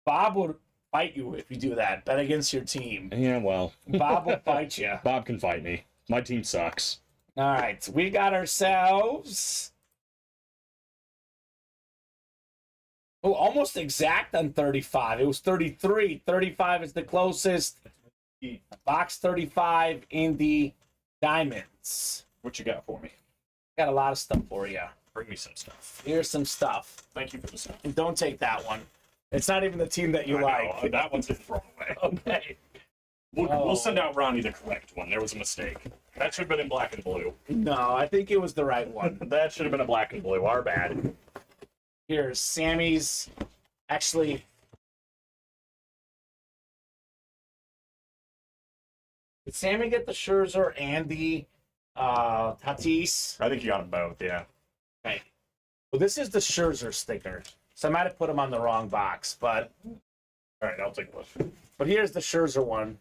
[SPEAKER 2] Bob would fight you if you do that. Bet against your team.
[SPEAKER 3] Yeah, well.
[SPEAKER 2] Bob will fight you.
[SPEAKER 3] Bob can fight me. My team sucks.
[SPEAKER 2] All right. We got ourselves. Oh, almost exact on 35. It was 33. 35 is the closest. Box 35 in the diamonds.
[SPEAKER 3] What you got for me?
[SPEAKER 2] Got a lot of stuff for you.
[SPEAKER 3] Bring me some stuff.
[SPEAKER 2] Here's some stuff.
[SPEAKER 3] Thank you for the stuff.
[SPEAKER 2] And don't take that one. It's not even the team that you like.
[SPEAKER 3] That one's just thrown away.
[SPEAKER 2] Okay.
[SPEAKER 3] We'll send out Ronnie the correct one. There was a mistake. That should have been in black and blue.
[SPEAKER 2] No, I think it was the right one.
[SPEAKER 3] That should have been a black and blue. Our bad.
[SPEAKER 2] Here's Sammy's. Actually, did Sammy get the Scherzer and the Tatis?
[SPEAKER 3] I think you got them both, yeah.
[SPEAKER 2] Okay. Well, this is the Scherzer sticker. So I might have put them on the wrong box, but
[SPEAKER 3] All right, I'll take a look.
[SPEAKER 2] but here's the Scherzer one.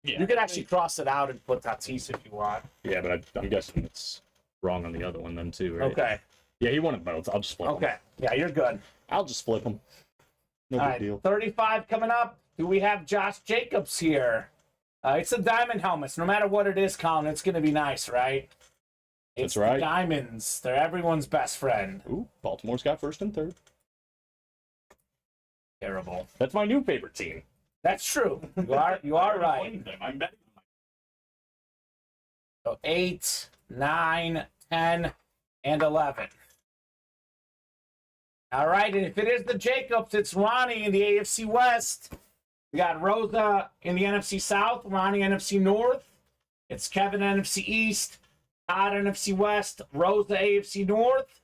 [SPEAKER 3] Yeah.
[SPEAKER 2] You could actually cross it out and put Tatis if you want.
[SPEAKER 3] Yeah, but I'm guessing it's wrong on the other one then too, right?
[SPEAKER 2] Okay.
[SPEAKER 3] Yeah, he wanted both. I'll just flip them.
[SPEAKER 2] Okay. Yeah, you're good.
[SPEAKER 3] I'll just flip them. No
[SPEAKER 2] All
[SPEAKER 3] big
[SPEAKER 2] right,
[SPEAKER 3] deal.
[SPEAKER 2] 35 coming up. Do we have Josh Jacobs here? It's a diamond helmet. So no matter what it is, Colin, it's going to be nice, right? It's
[SPEAKER 3] That's right.
[SPEAKER 2] The diamonds. They're everyone's best friend.
[SPEAKER 3] Ooh, Baltimore's got first and third.
[SPEAKER 2] Terrible.
[SPEAKER 3] That's my new favorite team.
[SPEAKER 2] That's true. You are right.
[SPEAKER 3] I'm betting.
[SPEAKER 2] So 8, 9, 10, and 11. All right, and if it is the Jacobs, it's Ronnie in the AFC West. We got Rosa in the NFC South, Ronnie NFC North. It's Kevin NFC East, Todd NFC West, Rosa AFC North,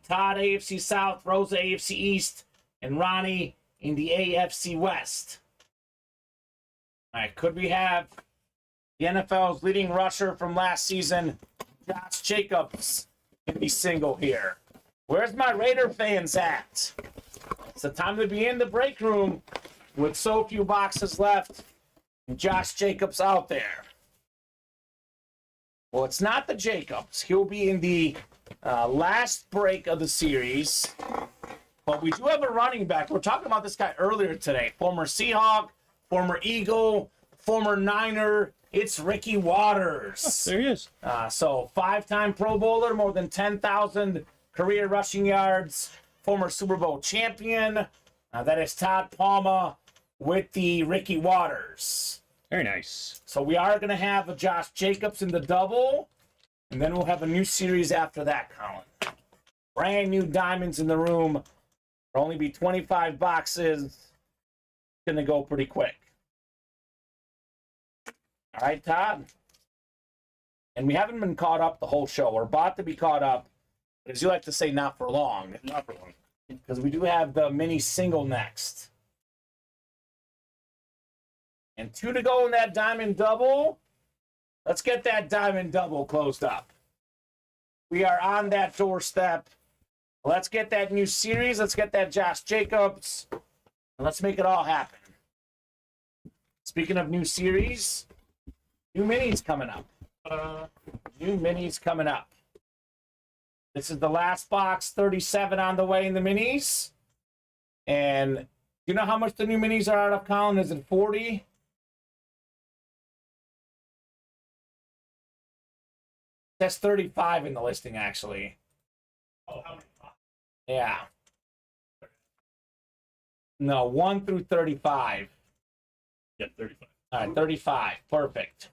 [SPEAKER 2] Todd AFC South, Rosa AFC East, and Ronnie in the AFC West. All right, could we have the NFL's leading rusher from last season, Josh Jacobs, in the single here? Where's my Raider fans at? It's the time to be in the break room with so few boxes left and Josh Jacobs out there. Well, it's not the Jacobs. He'll be in the last break of the series. But we do have a running back. We're talking about this guy earlier today. Former Seahawk, former Eagle, former Niner. It's Ricky Waters.
[SPEAKER 3] There he is.
[SPEAKER 2] So 5-time Pro Bowler, more than 10,000 career rushing yards, former Super Bowl champion. That is Todd Palma with the Ricky Waters.
[SPEAKER 3] Very nice.
[SPEAKER 2] So we are going to have a Josh Jacobs in the double, and then we'll have a new series after that, Colin. Brand new diamonds in the room. There'll only be 25 boxes. Going to go pretty quick. All right, Todd. And we haven't been caught up the whole show. We're about to be caught up, but as you like to say, not for long.
[SPEAKER 3] Not for long.
[SPEAKER 2] Because we do have the mini single next. And 2 to go in that diamond double. Let's get that diamond double closed up. We are on that doorstep. Let's get that new series. Let's get that Josh Jacobs. And let's make it all happen. Speaking of new series, new minis coming up. New minis coming up. This is the last box, 37 on the way in the minis. And you know how much the new minis are out of, Colin? Is it 40? That's 35 in the listing, actually.
[SPEAKER 4] Oh, how many?
[SPEAKER 2] Yeah. No, 1 through 35.
[SPEAKER 4] Yeah, 35.
[SPEAKER 2] All right, 35. Perfect.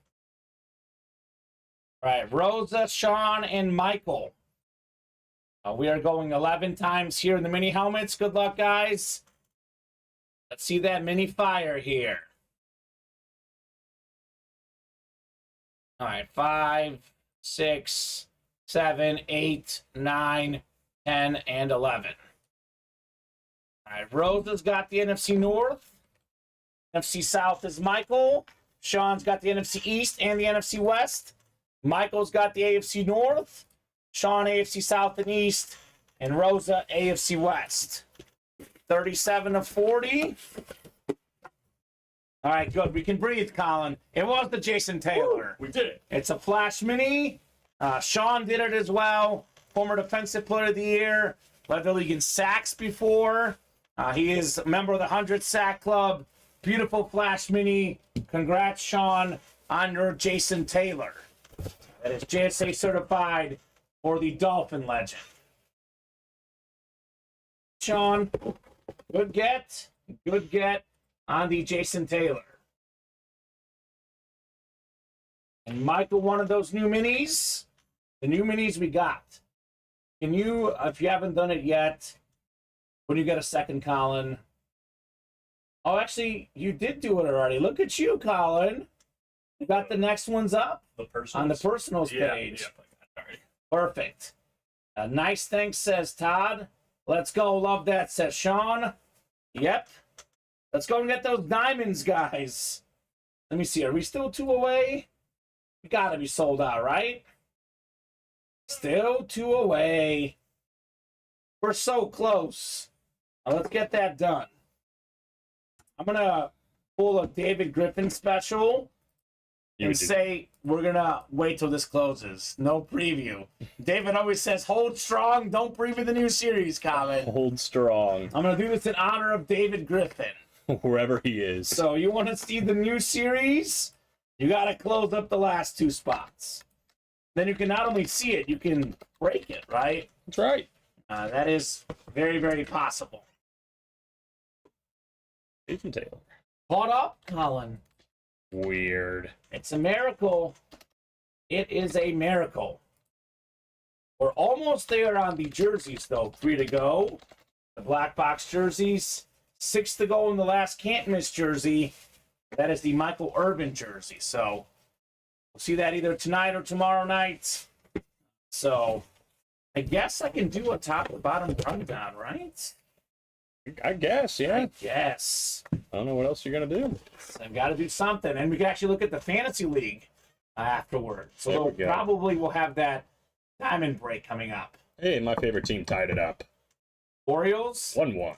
[SPEAKER 2] All right, Rosa, Sean, and Michael. We are going 11 times here in the mini helmets. Good luck, guys. Let's see that mini fire here. All right, 5, 6, 7, 8, 9, 10, and 11. All right, Rosa's got the NFC North. NFC South is Michael. Sean's got the NFC East and the NFC West. Michael's got the AFC North. Sean, AFC South and East. And Rosa, AFC West. 37 of 40. All right, good. We can breathe, Colin. It was the Jason Taylor.
[SPEAKER 4] We did it.
[SPEAKER 2] It's a flash mini. Sean did it as well. Former Defensive Player of the Year. Led the league in sacks before. He is a member of the 100 Sack Club. Beautiful flash mini. Congrats, Sean, on your Jason Taylor. That is JSA certified for the Dolphin legend. Sean, good get. Good get on the Jason Taylor. And Michael, one of those new minis. The new minis we got. Can you, if you haven't done it yet, when you get a second, Colin? Oh, actually, you did do it already. Look at you, Colin. You got the next ones up
[SPEAKER 4] The personals.
[SPEAKER 2] on the personals page.
[SPEAKER 4] Yeah, sorry.
[SPEAKER 2] Perfect. Nice thanks, says Todd. Let's go. Love that, says Sean. Yep. Let's go and get those diamonds, guys. Let me see. Are we still 2 away? We gotta be sold out, right? Still 2 away. We're so close. Now let's get that done. I'm gonna pull a David Griffin special and say we're gonna wait till this closes. No preview. David always says, hold strong, don't preview the new series, Kamen.
[SPEAKER 3] Hold strong.
[SPEAKER 2] I'm gonna do this in honor of David Griffin.
[SPEAKER 3] Wherever he is.
[SPEAKER 2] So you want to see the new series? You gotta close up the last 2 spots. Then you can not only see it, you can break it, right?
[SPEAKER 3] That's right.
[SPEAKER 2] That is very, very possible.
[SPEAKER 3] Jason Taylor.
[SPEAKER 2] Caught up, Colin.
[SPEAKER 3] Weird.
[SPEAKER 2] It's a miracle. It is a miracle. We're almost there on the jerseys, though. 3 to go. The black box jerseys. 6 to go in the last can't miss jersey. That is the Michael Irvin jersey. So We'll see that either tonight or tomorrow night. So I guess I can do a top to bottom rundown, right?
[SPEAKER 3] I guess, yeah.
[SPEAKER 2] I guess.
[SPEAKER 3] I don't know what else you're gonna do.
[SPEAKER 2] So I've got to do something. And we can actually look at the fantasy league afterward.
[SPEAKER 3] There
[SPEAKER 2] So
[SPEAKER 3] we go.
[SPEAKER 2] probably we'll have that diamond break coming up.
[SPEAKER 3] Hey, my favorite team tied it up.
[SPEAKER 2] Orioles.
[SPEAKER 3] 1-1.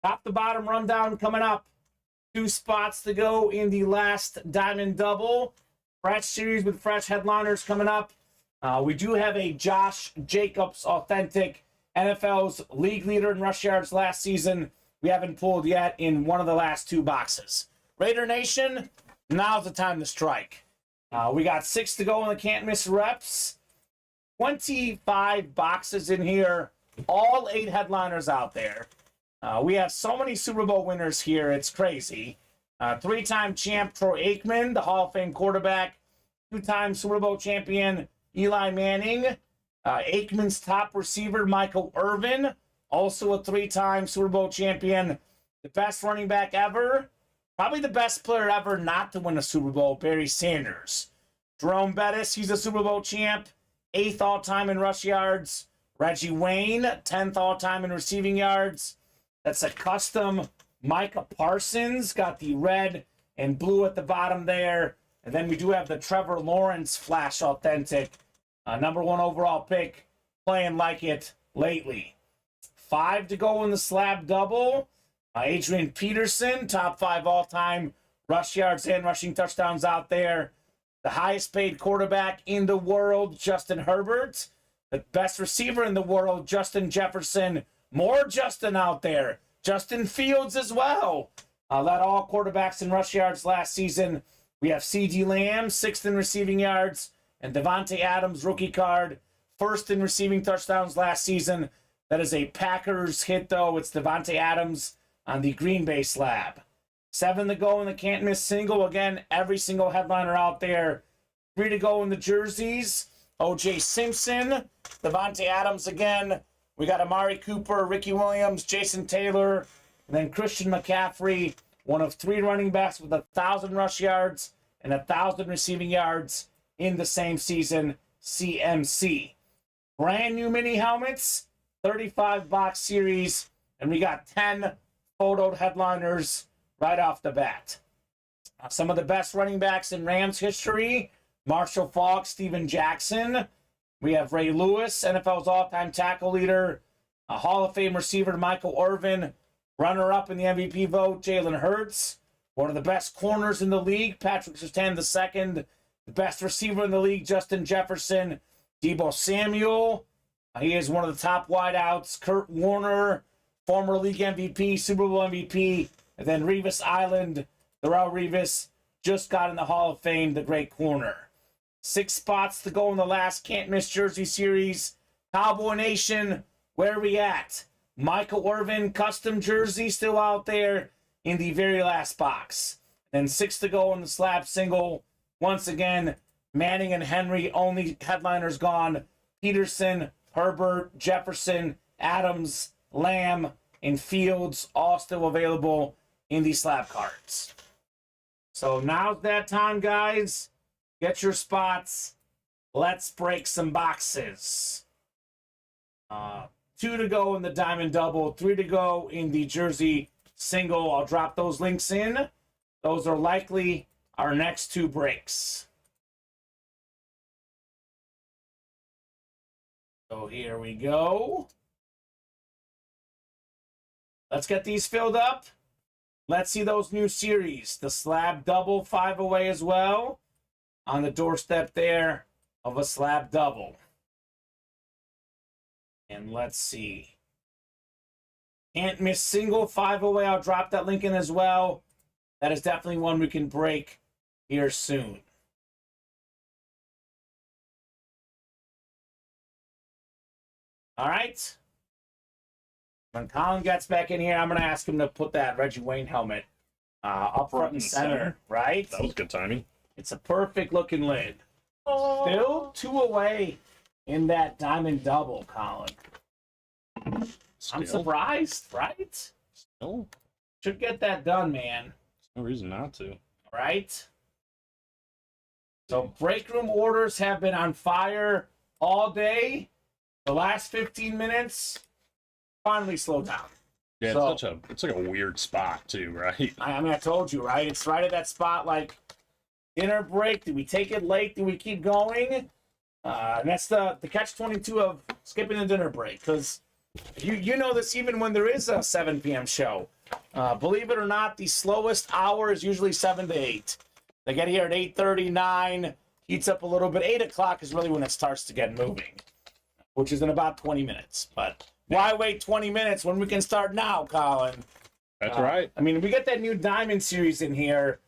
[SPEAKER 2] Top to bottom rundown coming up. 2 spots to go in the last diamond double. Fresh series with fresh headliners coming up. We do have a Josh Jacobs authentic, NFL's league leader in rush yards last season. We haven't pulled yet in one of the last 2 boxes. Raider Nation, now's the time to strike. We got 6 to go in the can't miss reps. 25 boxes in here. All 8 headliners out there. We have so many Super Bowl winners here, it's crazy. 3-time champ Troy Aikman, the Hall of Fame quarterback. 2-time Super Bowl champion Eli Manning. Aikman's top receiver, Michael Irvin, also a 3-time Super Bowl champion. The best running back ever, probably the best player ever not to win a Super Bowl, Barry Sanders. Jerome Bettis, he's a Super Bowl champ, 8th all-time in rush yards. Reggie Wayne, 10th all-time in receiving yards. That's a custom Micah Parsons, got the red and blue at the bottom there. And then we do have the Trevor Lawrence Flash Authentic, number 1 overall pick, playing like it lately. 5 to go in the slab double. Adrian Peterson, top 5 all-time rush yards and rushing touchdowns out there. The highest paid quarterback in the world, Justin Herbert. The best receiver in the world, Justin Jefferson. More Justin out there. Justin Fields as well. Led all quarterbacks in rush yards last season. We have C.D. Lamb, 6th in receiving yards. And Devontae Adams, rookie card, 1st in receiving touchdowns last season. That is a Packers hit, though. It's Devontae Adams on the Green Bay slab. 7 to go in the can't miss single. Again, every single headliner out there. 3 to go in the jerseys. O.J. Simpson, Devontae Adams again. We got Amari Cooper, Ricky Williams, Jason Taylor, and then Christian McCaffrey, one of 3 running backs with 1,000 rush yards and 1,000 receiving yards in the same season, CMC. Brand new mini helmets, 35 box series, and we got 10 photoed headliners right off the bat. Some of the best running backs in Rams history, Marshall Faulk, Steven Jackson. We have Ray Lewis, NFL's all-time tackle leader, a Hall of Fame receiver, Michael Irvin, runner-up in the MVP vote, Jalen Hurts, one of the best corners in the league, Patrick Surtain II, the best receiver in the league, Justin Jefferson, Deebo Samuel. He is one of the top wideouts, Kurt Warner, former league MVP, Super Bowl MVP, and then Revis Island, Darrell Revis, just got in the Hall of Fame, the great corner. 6 spots to go in the last can't miss jersey series. Cowboy Nation, where are we at? Michael Irvin custom jersey still out there in the very last box. Then 6 to go in the slab single. Once again, Manning and Henry, only headliners gone. Peterson, Herbert, Jefferson, Adams, Lamb, and Fields all still available in these slab cards. So now's that time, guys. Get your spots. Let's break some boxes. 2 to go in the diamond double, 3 to go in the jersey single. I'll drop those links in. Those are likely our next 2 breaks. So here we go. Let's get these filled up. Let's see those new series. The slab double 5 away as well. On the doorstep there of a slab double. And let's see. Can't miss single 5 away. I'll drop that link in as well. That is definitely one we can break here soon. All right. When Colin gets back in here, I'm going to ask him to put that Reggie Wayne helmet up front and center, right?
[SPEAKER 3] That was good timing.
[SPEAKER 2] It's a perfect looking lid. Still 2 away in that diamond double, Colin. I'm surprised, right?
[SPEAKER 3] Still?
[SPEAKER 2] Should get that done, man.
[SPEAKER 3] No reason not to.
[SPEAKER 2] Right? So break room orders have been on fire all day. The last 15 minutes finally slowed down.
[SPEAKER 3] Yeah,
[SPEAKER 2] So-
[SPEAKER 3] it's like a weird spot too, right?
[SPEAKER 2] I mean, I told you, right? It's right at that spot, like dinner break. Do we take it late? Do we keep going? And that's the catch-22 of skipping the dinner break, because you know this even when there is a 7 p.m. show. Believe it or not, the slowest hour is usually 7 to 8. They get here at 8:39, heats up a little bit. 8 o'clock is really when it starts to get moving, which is in about 20 minutes. But why wait 20 minutes when we can start now, Colin?
[SPEAKER 3] That's right.
[SPEAKER 2] I mean, we get that new Diamond Series in here.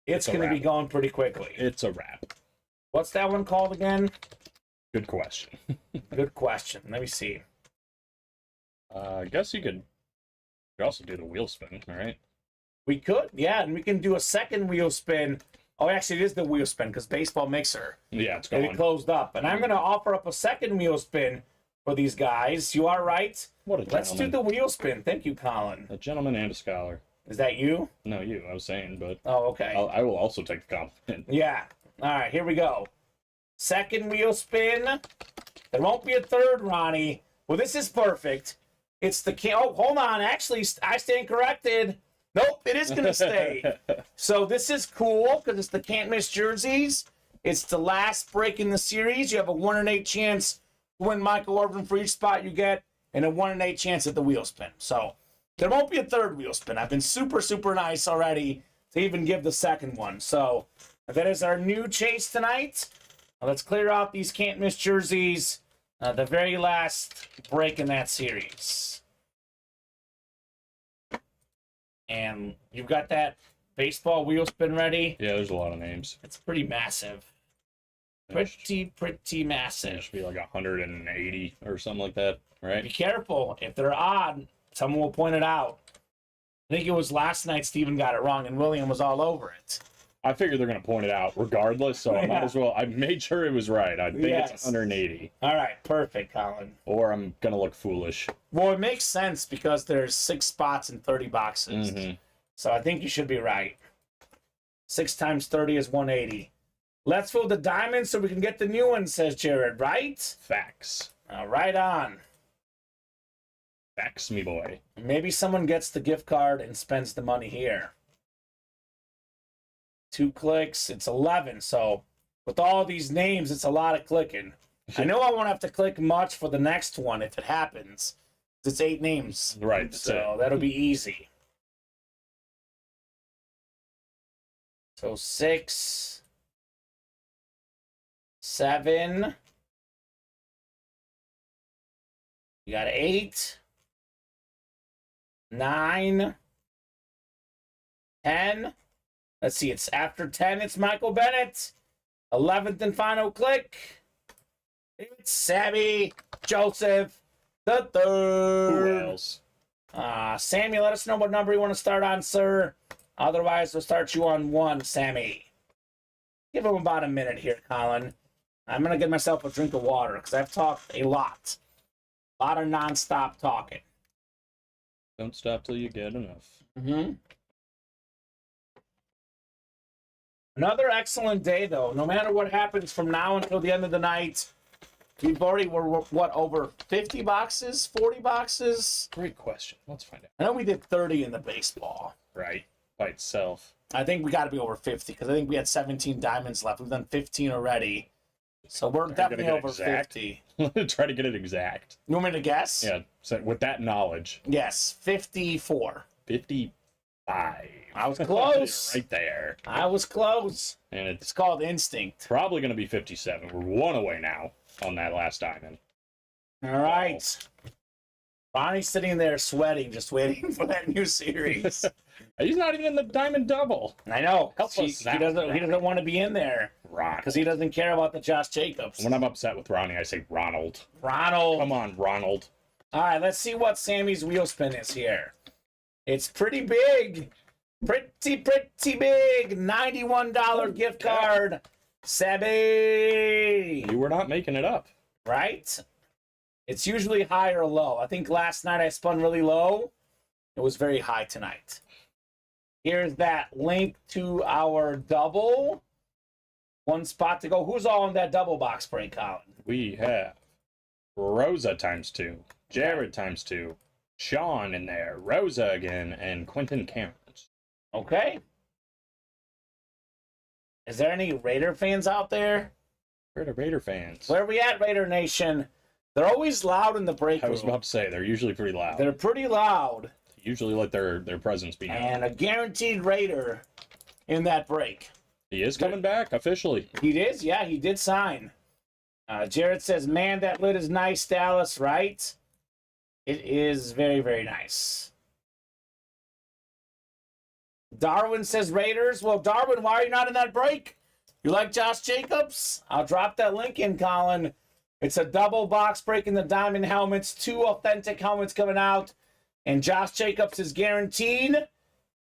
[SPEAKER 2] It's
[SPEAKER 3] a
[SPEAKER 2] going to be
[SPEAKER 3] wrap.
[SPEAKER 2] going pretty quickly.
[SPEAKER 3] It's a wrap.
[SPEAKER 2] What's that one called again?
[SPEAKER 3] Good question.
[SPEAKER 2] Good question. Let me see.
[SPEAKER 3] I guess you could also do the wheel spin, right?
[SPEAKER 2] We could, yeah, and we can do a second wheel spin. Oh, actually, it is the wheel spin because Baseball Mixer.
[SPEAKER 3] Yeah, it's
[SPEAKER 2] It
[SPEAKER 3] gone.
[SPEAKER 2] closed up. And I'm going to offer up a second wheel spin for these guys. You are right.
[SPEAKER 3] What a
[SPEAKER 2] Let's do
[SPEAKER 3] gentleman.
[SPEAKER 2] the wheel spin. Thank you, Colin.
[SPEAKER 3] A gentleman and a scholar.
[SPEAKER 2] Is that you?
[SPEAKER 3] No, you. I was saying, but
[SPEAKER 2] Oh, okay.
[SPEAKER 3] I will also take the compliment.
[SPEAKER 2] Yeah. All right, here we go. Second wheel spin. There won't be a third, Ronnie. Well, this is perfect. It's the oh, hold on. Actually, I stand corrected. Nope, it is going to stay. So this is cool because it's the can't miss jerseys. It's the last break in the series. You have a 1 in 8 chance to win Michael Irvin for each spot you get, and a 1 in 8 chance at the wheel spin. So there won't be a third wheel spin. I've been super nice already to even give the second one. So that is our new chase tonight. Now let's clear out these can't miss jerseys. The very last break in that series. And you've got that baseball wheel spin ready.
[SPEAKER 3] Yeah, there's a lot of names.
[SPEAKER 2] It's pretty massive.
[SPEAKER 3] It should
[SPEAKER 2] Pretty massive.
[SPEAKER 3] be like 180 or something like that,
[SPEAKER 2] Be
[SPEAKER 3] right?
[SPEAKER 2] careful. If they're odd, someone will point it out. I think it was last night Steven got it wrong and William was all over it.
[SPEAKER 3] I figure they're going to point it out regardless, so I might as well. I made sure it was right. I think
[SPEAKER 2] Yes.
[SPEAKER 3] it's 180,
[SPEAKER 2] All right, perfect, Colin.
[SPEAKER 3] or I'm going to look foolish.
[SPEAKER 2] Well, it makes sense because there's 6 spots in 30 boxes.
[SPEAKER 3] Mhm.
[SPEAKER 2] So I think you should be right. 6 times 30 is 180. Let's fill the diamonds so we can get the new one, says Jared, right?
[SPEAKER 3] Facts.
[SPEAKER 2] Right on.
[SPEAKER 3] Facts, me boy.
[SPEAKER 2] Maybe someone gets the gift card and spends the money here. 2 clicks, it's 11. So with all these names, it's a lot of clicking. I know I won't have to click much for the next one if it happens. It's 8 names.
[SPEAKER 3] Right, that's
[SPEAKER 2] So
[SPEAKER 3] it.
[SPEAKER 2] that'll be easy. So 6, 7. You got 8, 9, 10. Let's see, it's after 10, it's Michael Bennett. 11th and final click. It's Sammy Joseph the
[SPEAKER 3] Who
[SPEAKER 2] third.
[SPEAKER 3] else?
[SPEAKER 2] Sammy, let us know what number you want to start on, sir. Otherwise, we'll start you on 1, Sammy. Give him about a minute here, Colin. I'm going to get myself a drink of water because I've talked a lot. A lot of nonstop talking.
[SPEAKER 3] Don't stop till you get enough.
[SPEAKER 2] Mm-hmm. Another excellent day, though. No matter what happens from now until the end of the night, we've already were over 50 boxes, 40 boxes.
[SPEAKER 3] Great question. Let's find out.
[SPEAKER 2] I know we did 30 in the baseball.
[SPEAKER 3] Right, by itself.
[SPEAKER 2] I think we got to be over 50 because I think we had 17 diamonds left. We've done 15 already, so we're definitely
[SPEAKER 3] get
[SPEAKER 2] over
[SPEAKER 3] exact.
[SPEAKER 2] 50.
[SPEAKER 3] Try to get it exact.
[SPEAKER 2] You want me to guess?
[SPEAKER 3] Yeah, so with that knowledge,
[SPEAKER 2] Yes, 54.
[SPEAKER 3] 55.
[SPEAKER 2] I was close.
[SPEAKER 3] Right there.
[SPEAKER 2] I was close.
[SPEAKER 3] And
[SPEAKER 2] It's
[SPEAKER 3] it's
[SPEAKER 2] called instinct.
[SPEAKER 3] probably going to be 57. We're 1 away now on that last diamond.
[SPEAKER 2] All right. Ronnie's sitting there sweating, just waiting for that new series.
[SPEAKER 3] He's not even in the diamond double.
[SPEAKER 2] I know.
[SPEAKER 3] Help
[SPEAKER 2] He
[SPEAKER 3] us out,
[SPEAKER 2] doesn't. He
[SPEAKER 3] Ronnie.
[SPEAKER 2] doesn't want to be in there
[SPEAKER 3] Ron.
[SPEAKER 2] because he doesn't care about the Josh Jacobs.
[SPEAKER 3] When I'm upset with Ronnie, I say Ronald.
[SPEAKER 2] Ronald.
[SPEAKER 3] Come on, Ronald.
[SPEAKER 2] All right, let's see what Sammy's wheel spin is here. It's pretty big. Pretty big. $91 gift card. Sammy.
[SPEAKER 3] You were not making it up.
[SPEAKER 2] Right? It's usually high or low. I think last night I spun really low. It was very high tonight. Here's that link to our double. One spot to go. Who's all in that double box break, Colin?
[SPEAKER 3] We have Rosa ×2, Jared ×2, Sean in there, Rosa again, and Quentin Cameron's.
[SPEAKER 2] Okay. Is there any Raider fans out there?
[SPEAKER 3] Where are the Raider fans?
[SPEAKER 2] Where are we at, Raider Nation? They're always loud in the break
[SPEAKER 3] I
[SPEAKER 2] room.
[SPEAKER 3] was about to say, they're usually pretty loud.
[SPEAKER 2] They're pretty loud.
[SPEAKER 3] Usually let their presence be known.
[SPEAKER 2] And a guaranteed Raider in that break.
[SPEAKER 3] He is coming back, officially.
[SPEAKER 2] He is? Yeah, he did sign. Jared says, man, that lid is nice, Dallas, right? It is very, very nice. Darwin says Raiders. Well, Darwin, why are you not in that break? You like Josh Jacobs? I'll drop that link in, Colin. It's a double box break in the diamond helmets. 2 authentic helmets coming out. And Josh Jacobs is guaranteed.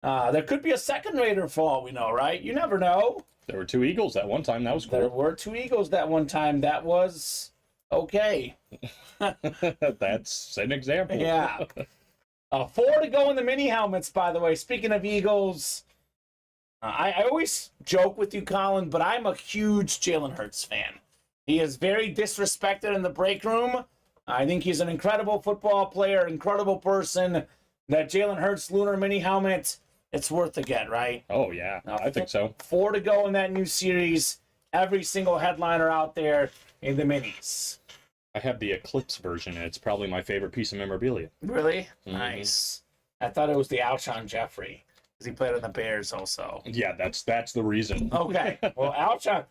[SPEAKER 2] There could be a second Raider for all we know, right? You never know.
[SPEAKER 3] There were 2 Eagles that one time. That was cool.
[SPEAKER 2] There were 2 Eagles that one time. That was okay.
[SPEAKER 3] That's an example.
[SPEAKER 2] Yeah. 4 to go in the mini helmets, by the way. Speaking of Eagles, I always joke with you, Colin, but I'm a huge Jalen Hurts fan. He is very disrespected in the break room. I think he's an incredible football player, incredible person. That Jalen Hurts lunar mini helmet, it's worth the get, right?
[SPEAKER 3] Oh, yeah. I think so.
[SPEAKER 2] 4 to go in that new series. Every single headliner out there in the minis.
[SPEAKER 3] I have the Eclipse version, and it's probably my favorite piece of memorabilia.
[SPEAKER 2] Really?
[SPEAKER 3] Mhm.
[SPEAKER 2] Nice. I thought it was the Alshon Jeffrey, because he played on the Bears also.
[SPEAKER 3] Yeah, that's the reason.
[SPEAKER 2] Okay. Well, Alshon,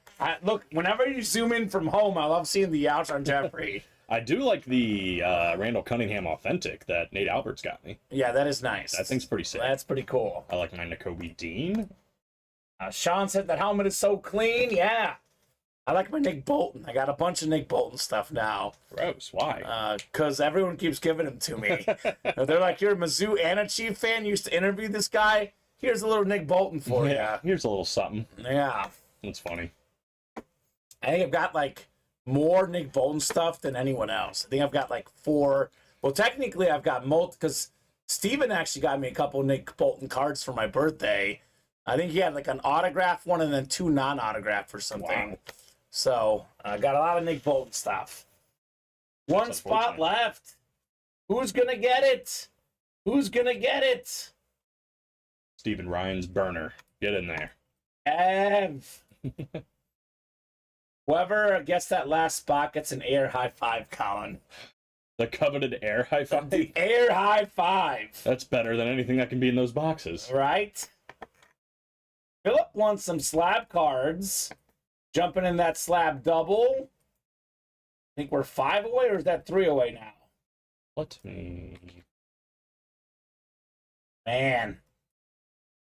[SPEAKER 2] look, whenever you zoom in from home, I love seeing the Alshon Jeffrey.
[SPEAKER 3] I do like the Randall Cunningham Authentic that Nate Alberts got me.
[SPEAKER 2] Yeah, that is nice.
[SPEAKER 3] That thing's pretty sick.
[SPEAKER 2] That's pretty cool.
[SPEAKER 3] I like my Nakobe Dean.
[SPEAKER 2] Sean said that helmet is so clean. Yeah. I like my Nick Bolton. I got a bunch of Nick Bolton stuff now.
[SPEAKER 3] Gross. Why?
[SPEAKER 2] Because everyone keeps giving them to me. They're like, you're a Mizzou and a Chief fan. You used to interview this guy. Here's a little Nick Bolton for you.
[SPEAKER 3] Yeah, here's a little something.
[SPEAKER 2] Yeah.
[SPEAKER 3] That's funny.
[SPEAKER 2] I think I've got like more Nick Bolton stuff than anyone else. I think I've got like 4. Well, technically, I've got because Steven actually got me a couple Nick Bolton cards for my birthday. I think he had like an autograph one and then 2 non-autograph or something.
[SPEAKER 3] Wow.
[SPEAKER 2] So I got a lot of Nick Bolton stuff. One
[SPEAKER 3] That's
[SPEAKER 2] spot
[SPEAKER 3] unfortunate.
[SPEAKER 2] left. Who's going to get it? Who's going to get it?
[SPEAKER 3] Steven Ryan's burner. Get in there.
[SPEAKER 2] Ev. Whoever gets that last spot gets an air high five, Colin.
[SPEAKER 3] The coveted air high five.
[SPEAKER 2] The air high five.
[SPEAKER 3] That's better than anything that can be in those boxes.
[SPEAKER 2] Right? Philip wants some slab cards. Jumping in that slab double. I think we're 5 away, or is that 3 away now?
[SPEAKER 3] Let me.
[SPEAKER 2] Man.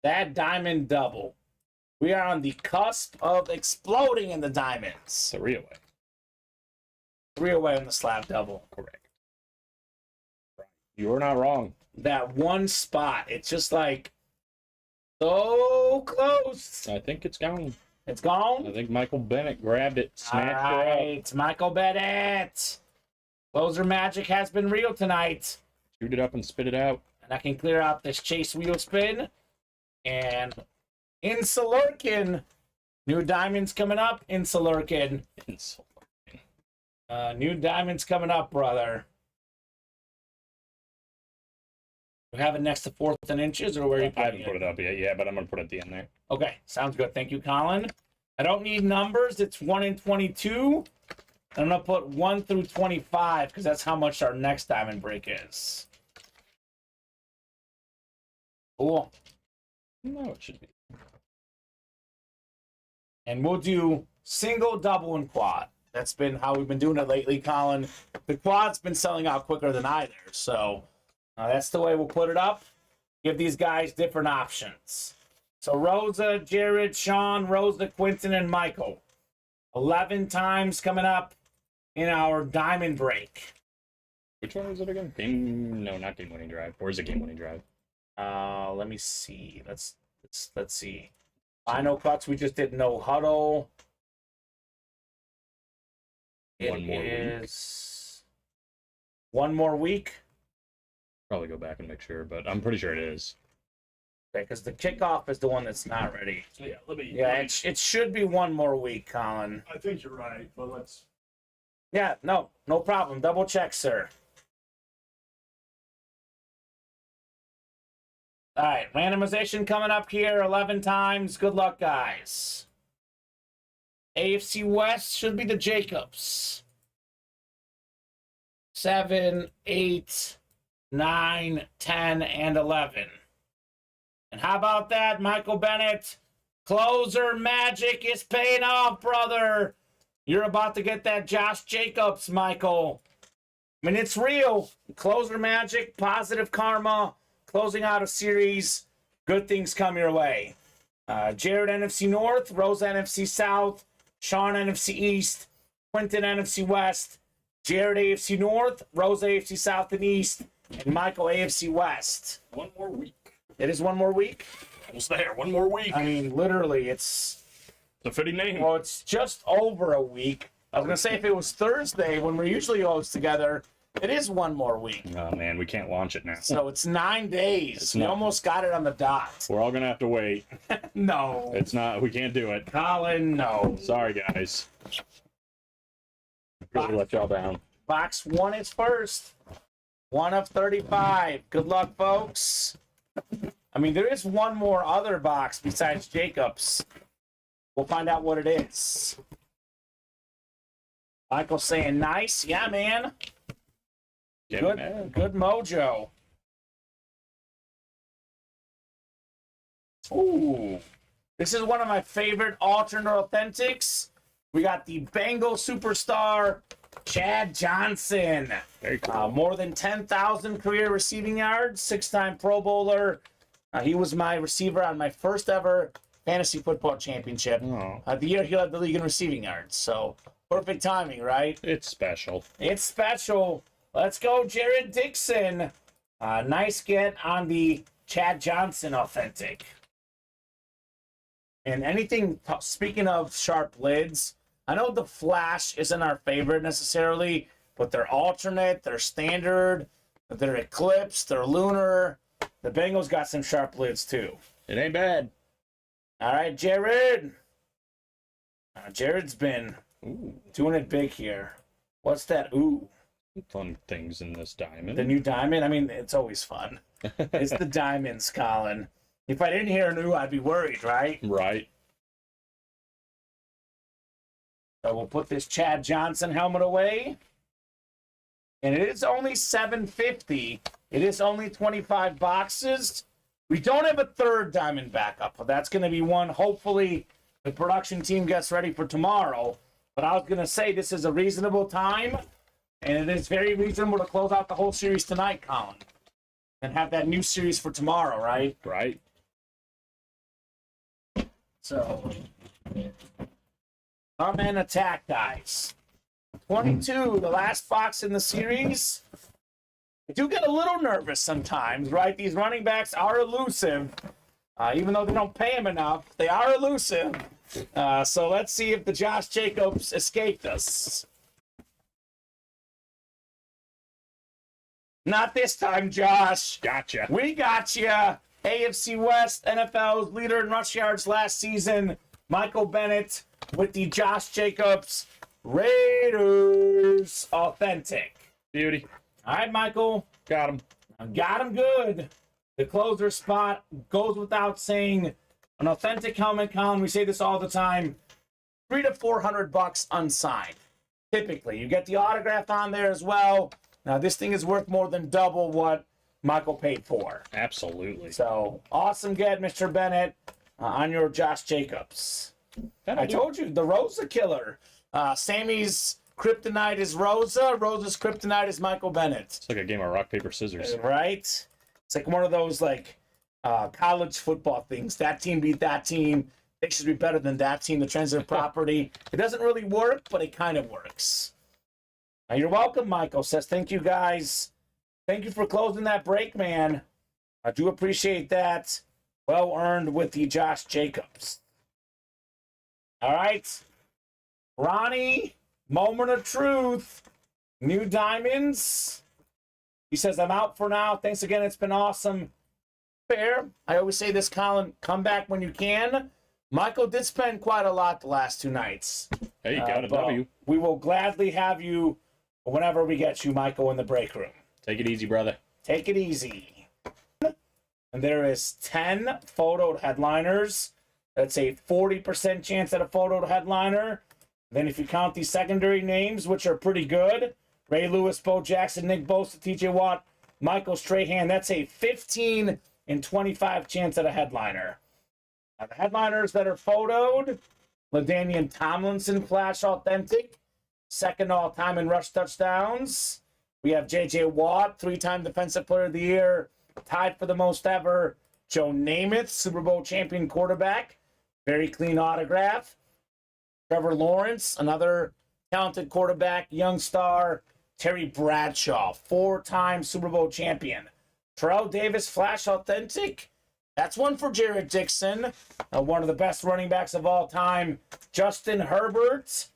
[SPEAKER 2] That diamond double. We are on the cusp of exploding in the diamonds.
[SPEAKER 3] 3 away.
[SPEAKER 2] 3 away on the slab double.
[SPEAKER 3] Correct. You're not wrong.
[SPEAKER 2] That one spot, it's just like so close.
[SPEAKER 3] I think it's gone.
[SPEAKER 2] It's gone.
[SPEAKER 3] I think Michael Bennett grabbed it, snatched
[SPEAKER 2] All
[SPEAKER 3] her up.
[SPEAKER 2] right, Michael Bennett. Closer magic has been real tonight.
[SPEAKER 3] Shoot it up and spit it out.
[SPEAKER 2] And I can clear out this chase wheel spin. And Insulurkin. New diamonds coming up, Insulurkin. New diamonds coming up, brother. We have it next to 4th and inches, or where are you
[SPEAKER 3] I
[SPEAKER 2] putting
[SPEAKER 3] haven't put it up yet, yeah, but I'm going to put it at the end there.
[SPEAKER 2] Okay, sounds good. Thank you, Colin. I don't need numbers. It's 1 in 22. I'm going to put 1 through 25 because that's how much our next diamond break is. Cool.
[SPEAKER 3] No, it should be.
[SPEAKER 2] And we'll do single, double, and quad. That's been how we've been doing it lately, Colin. The quad's been selling out quicker than either, so that's the way we'll put it up. Give these guys different options. So Rosa, Jared, Sean, Rosa, Quinton, and Michael. 11 times coming up in our diamond break.
[SPEAKER 3] Which one is it again? No, not game winning drive. Or is it game winning drive?
[SPEAKER 2] Let me see. Let's see. Final cuts. We just did no huddle.
[SPEAKER 3] One more week.
[SPEAKER 2] Is one more week.
[SPEAKER 3] Probably go back and make sure, but I'm pretty sure it is.
[SPEAKER 2] Because the kickoff is the one that's not ready.
[SPEAKER 3] Yeah, let me.
[SPEAKER 2] Yeah, it should be one more week, Colin.
[SPEAKER 3] I think you're right, but let's.
[SPEAKER 2] Yeah, no problem. Double check, sir. All right, randomization coming up here 11 times. Good luck, guys. AFC West should be the Jacobs. 7, 8, 9, 10, and 11. And how about that, Michael Bennett? Closer magic is paying off, brother. You're about to get that Josh Jacobs, Michael. I mean, it's real. Closer magic, positive karma, closing out a series. Good things come your way. Jared, NFC North. Rose, NFC South. Sean, NFC East. Quentin, NFC West. Jared, AFC North. Rose, AFC South and East. And Michael, AFC West.
[SPEAKER 3] One more week.
[SPEAKER 2] It is one more week?
[SPEAKER 3] Almost there. One more week.
[SPEAKER 2] I mean, literally, it's
[SPEAKER 3] a fitting name.
[SPEAKER 2] Well, it's just over a week. I was going to say if it was Thursday when we're usually always together, it is one more week.
[SPEAKER 3] Oh, man, we can't launch it now.
[SPEAKER 2] So it's 9 days.
[SPEAKER 3] It's
[SPEAKER 2] We
[SPEAKER 3] not-
[SPEAKER 2] almost got it on the dot.
[SPEAKER 3] We're all going to have to wait.
[SPEAKER 2] No.
[SPEAKER 3] It's not, we can't do it.
[SPEAKER 2] Colin, no.
[SPEAKER 3] Sorry, guys. Really let y'all down.
[SPEAKER 2] Box 1 is first. 1 of 35. Good luck, folks. I mean, there is one more other box besides Jacobs. We'll find out what it is. Michael saying nice. Yeah, man. Good mojo. Ooh. This is one of my favorite alternate authentics. We got the Bengal superstar, Chad Johnson.
[SPEAKER 3] Very cool.
[SPEAKER 2] More than 10,000 career receiving yards, 6-time Pro Bowler. He was my receiver on my first ever fantasy football championship.
[SPEAKER 3] Oh.
[SPEAKER 2] The year he led the league in receiving yards. So, perfect timing, right?
[SPEAKER 3] It's special.
[SPEAKER 2] It's special. Let's go, Jared Dixon. Nice get on the Chad Johnson authentic. And anything, speaking of sharp lids, I know the Flash isn't our favorite necessarily, but they're alternate, they're standard, they're Eclipse, they're Lunar. The Bengals got some sharp lids too.
[SPEAKER 3] It ain't bad.
[SPEAKER 2] All right, Jared. Jared's been doing it big here. What's that? Ooh.
[SPEAKER 3] Fun things in this diamond.
[SPEAKER 2] The new diamond? I mean, it's always fun. It's the diamonds, Colin. If I didn't hear new, I'd be worried, right?
[SPEAKER 3] Right.
[SPEAKER 2] So we'll put this Chad Johnson helmet away. And it is only $750. It is only 25 boxes. We don't have a third diamond backup, but that's going to be one. Hopefully, the production team gets ready for tomorrow. But I was going to say this is a reasonable time, and it is very reasonable to close out the whole series tonight, Colin, and have that new series for tomorrow, right?
[SPEAKER 3] Right.
[SPEAKER 2] So, Kamen Attack, guys. 22, the last box in the series. I do get a little nervous sometimes, right? These running backs are elusive. Even though they don't pay them enough, they are elusive. So let's see if the Josh Jacobs escaped us. Not this time, Josh.
[SPEAKER 3] Gotcha.
[SPEAKER 2] We got you. AFC West, NFL's leader in rush yards last season, Michael Bennett with the Josh Jacobs Raiders authentic.
[SPEAKER 3] Beauty.
[SPEAKER 2] All right, Michael.
[SPEAKER 3] Got him.
[SPEAKER 2] Got him good. The closer spot goes without saying. An authentic helmet, Colin, we say this all the time, $300 to $400 unsigned. Typically, you get the autograph on there as well. Now, this thing is worth more than double what Michael paid for.
[SPEAKER 3] Absolutely.
[SPEAKER 2] So, awesome get, Mr. Bennett, on your Josh Jacobs. I told you, the Rosa killer. Sammy's kryptonite is Rosa. Rosa's kryptonite is Michael Bennett.
[SPEAKER 3] It's like a game of rock, paper, scissors.
[SPEAKER 2] Right? It's like one of those, like, college football things. That team beat that team. They should be better than that team. The transitive property. It doesn't really work, but it kind of works. You're welcome, Michael. Says, thank you, guys. Thank you for closing that break, man. I do appreciate that. Well earned with the Josh Jacobs. All right. Ronnie, moment of truth. New diamonds. He says, I'm out for now. Thanks again. It's been awesome. Fair. I always say this, Colin, come back when you can. Michael did spend quite a lot the last 2 nights.
[SPEAKER 3] Hey, you got a
[SPEAKER 2] but
[SPEAKER 3] W.
[SPEAKER 2] We will gladly have you whenever we get you, Michael, in the break room.
[SPEAKER 3] Take it easy, brother.
[SPEAKER 2] Take it easy. And there is 10 photoed headliners. That's a 40% chance at a photoed headliner. Then if you count these secondary names, which are pretty good, Ray Lewis, Bo Jackson, Nick Bosa, TJ Watt, Michael Strahan, that's a 15 and 25 chance at a headliner. Now, the headliners that are photoed, LaDainian Tomlinson, Flash Authentic, second all-time in rush touchdowns. We have J.J. Watt, 3-time Defensive Player of the Year, tied for the most ever. Joe Namath, Super Bowl champion quarterback, very clean autograph. Trevor Lawrence, another talented quarterback, young star. Terry Bradshaw, 4-time Super Bowl champion. Terrell Davis, Flash Authentic. That's one for Jared Dixon, one of the best running backs of all time. Justin Herbert,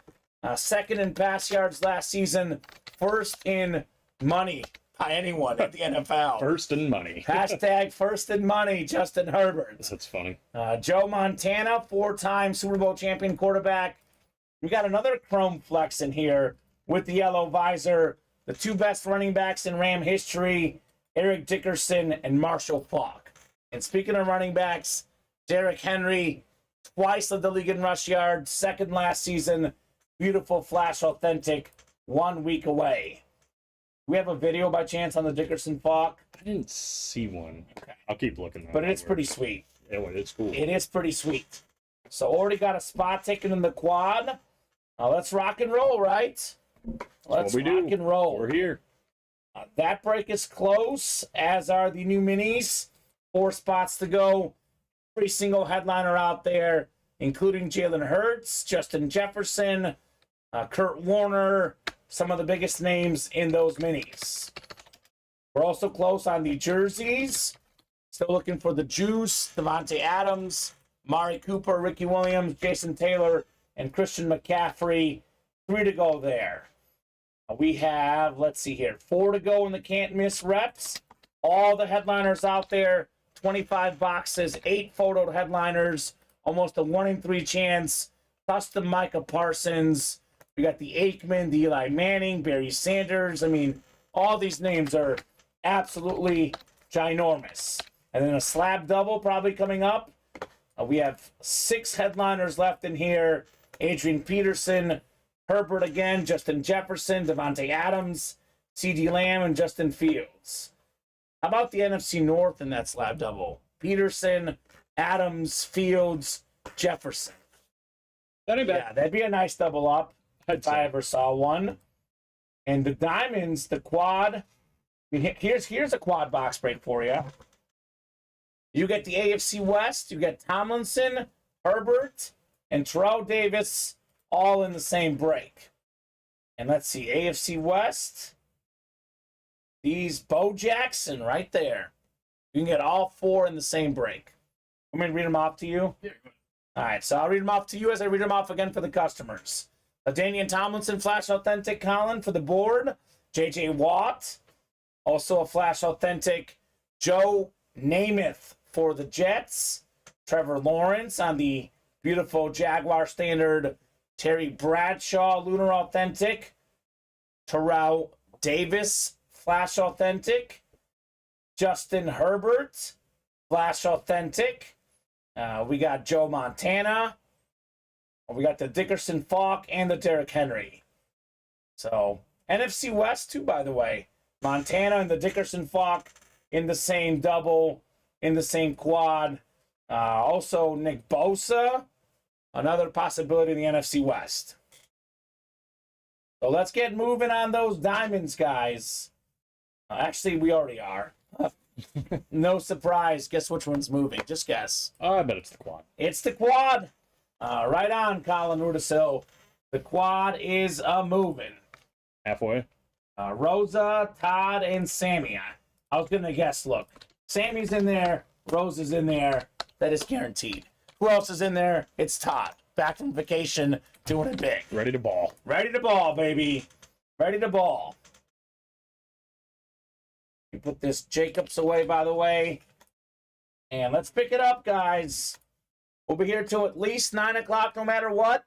[SPEAKER 2] second in pass yards last season, first in money by anyone at the NFL.
[SPEAKER 3] First in money.
[SPEAKER 2] Hashtag first in money, Justin Herbert.
[SPEAKER 3] That's funny.
[SPEAKER 2] Joe Montana, 4-time Super Bowl champion quarterback. We got another chrome flex in here with the yellow visor. The 2 best running backs in Ram history, Eric Dickerson and Marshall Faulk. And speaking of running backs, Derrick Henry, twice led the league in rush yards, second last season. Beautiful Flash Authentic, 1 week away. We have a video by chance on the Dickerson Faulk.
[SPEAKER 3] I didn't see one.
[SPEAKER 2] Okay.
[SPEAKER 3] I'll keep looking.
[SPEAKER 2] But it's pretty sweet.
[SPEAKER 3] Yeah, it's cool.
[SPEAKER 2] It is pretty sweet. So already got a spot taken in the quad. Let's rock and roll, right? Let's rock and roll.
[SPEAKER 3] We're here.
[SPEAKER 2] That break is close, as are the new minis. 4 spots to go. Every single headliner out there, including Jalen Hurts, Justin Jefferson, Kurt Warner, some of the biggest names in those minis. We're also close on the jerseys. Still looking for the Juice, Devontae Adams, Mari Cooper, Ricky Williams, Jason Taylor, and Christian McCaffrey. 3 to go there. We have, let's see here, 4 to go in the can't miss reps. All the headliners out there, 25 boxes, 8 photoed headliners, almost a 1 in 3 chance. Plus the Micah Parsons. We got the Aikman, the Eli Manning, Barry Sanders. I mean, all these names are absolutely ginormous. And then a slab double probably coming up. We have 6 headliners left in here. Adrian Peterson, Herbert again, Justin Jefferson, Devontae Adams, CeeDee Lamb, and Justin Fields. How about the NFC North in that slab double? Peterson, Adams, Fields, Jefferson.
[SPEAKER 3] That ain't bad.
[SPEAKER 2] Yeah, that'd be a nice double up if I ever saw one. And the diamonds, the quad. Here's a quad box break for you. You get the AFC West. You get Tomlinson, Herbert, and Terrell Davis all in the same break. And let's see, AFC West. These Bo Jackson right there. You can get all 4 in the same break. Want me to read them off to you?
[SPEAKER 4] Yeah.
[SPEAKER 2] All right, so I'll read them off to you as I read them off again for the customers. LaDainian Tomlinson, Flash Authentic, Colin for the board. J.J. Watt, also a Flash Authentic. Joe Namath for the Jets. Trevor Lawrence on the beautiful Jaguar standard. Terry Bradshaw, Lunar Authentic. Terrell Davis, Flash Authentic. Justin Herbert, Flash Authentic. We got Joe Montana. We got the Dickerson Faulk and the Derrick Henry. So, NFC West too, by the way. Montana and the Dickerson Faulk in the same double, in the same quad. Also, Nick Bosa, another possibility in the NFC West. So let's get moving on those diamonds, guys. Actually, we already are. No surprise. Guess which one's moving. Just guess.
[SPEAKER 3] I bet it's the quad.
[SPEAKER 2] It's the quad. Right on, Colin Rudisil. The quad is moving.
[SPEAKER 3] Halfway.
[SPEAKER 2] Rosa, Todd, and Sammy. I was going to guess, look. Sammy's in there. Rosa's in there. That is guaranteed. Who else is in there? It's Todd. Back from vacation, doing it big.
[SPEAKER 3] Ready to ball.
[SPEAKER 2] Ready to ball, baby. Ready to ball. You put this Jacobs away, by the way. And let's pick it up, guys. We'll be here till at least 9 o'clock no matter what.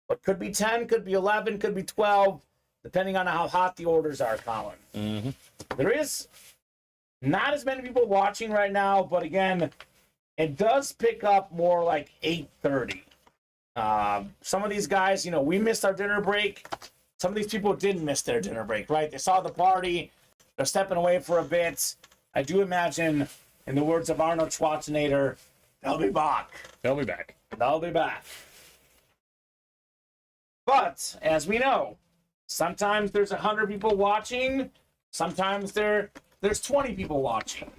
[SPEAKER 2] But could be 10, could be 11, could be 12, depending on how hot the orders are, Colin.
[SPEAKER 3] Mm-hmm.
[SPEAKER 2] There is not as many people watching right now, but again, it does pick up more like 8:30. Some of these guys, we missed our dinner break. Some of these people didn't miss their dinner break, right? They saw the party. They're stepping away for a bit. I do imagine, in the words of Arnold Schwarzenegger, they'll be back.
[SPEAKER 3] They'll be back.
[SPEAKER 2] They'll be back. But, as we know, sometimes there's 100 people watching. Sometimes there's 20 people watching.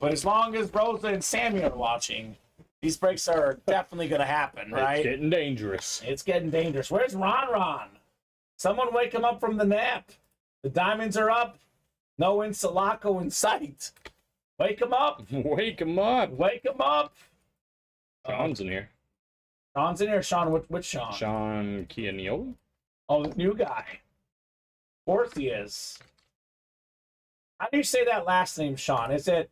[SPEAKER 2] But as long as Rosa and Sammy are watching, these breaks are definitely going to happen, right?
[SPEAKER 3] It's getting dangerous.
[SPEAKER 2] It's getting dangerous. Where's Ron? Someone wake him up from the nap. The diamonds are up. No Insulaco in sight. Wake him up.
[SPEAKER 3] Wake him up.
[SPEAKER 2] Wake him up.
[SPEAKER 3] Sean's in here.
[SPEAKER 2] Sean's in here. Sean, which Sean?
[SPEAKER 3] Sean Kianiolo?
[SPEAKER 2] Oh, the new guy. Of course he is. How do you say that last name, Sean? Is it...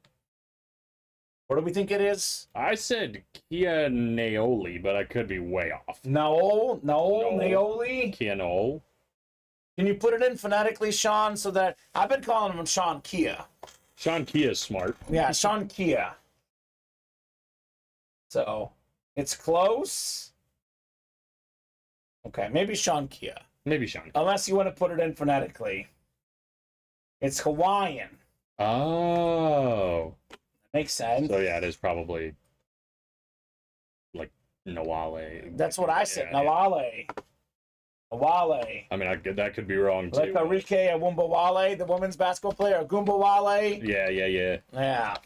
[SPEAKER 2] What do we think it is?
[SPEAKER 3] I said Kianioli, but I could be way off.
[SPEAKER 2] No, Naoli.
[SPEAKER 3] Kianol.
[SPEAKER 2] Can you put it in phonetically, Sean, so that... I've been calling him Sean Kia.
[SPEAKER 3] Sean Kia is smart.
[SPEAKER 2] Yeah, Sean Kia. So, it's close. Okay, maybe Sean Kia.
[SPEAKER 3] Maybe Sean.
[SPEAKER 2] Unless you want to put it in phonetically. It's Hawaiian.
[SPEAKER 3] Oh.
[SPEAKER 2] Makes sense.
[SPEAKER 3] So yeah, it is probably like Nawale.
[SPEAKER 2] That's what I said.
[SPEAKER 3] Yeah,
[SPEAKER 2] Nawale. Nawale.
[SPEAKER 3] I mean, that could be wrong too.
[SPEAKER 2] Like Arike Awumbawale, the women's basketball player, Agumbawale.
[SPEAKER 3] Yeah.
[SPEAKER 2] Yeah.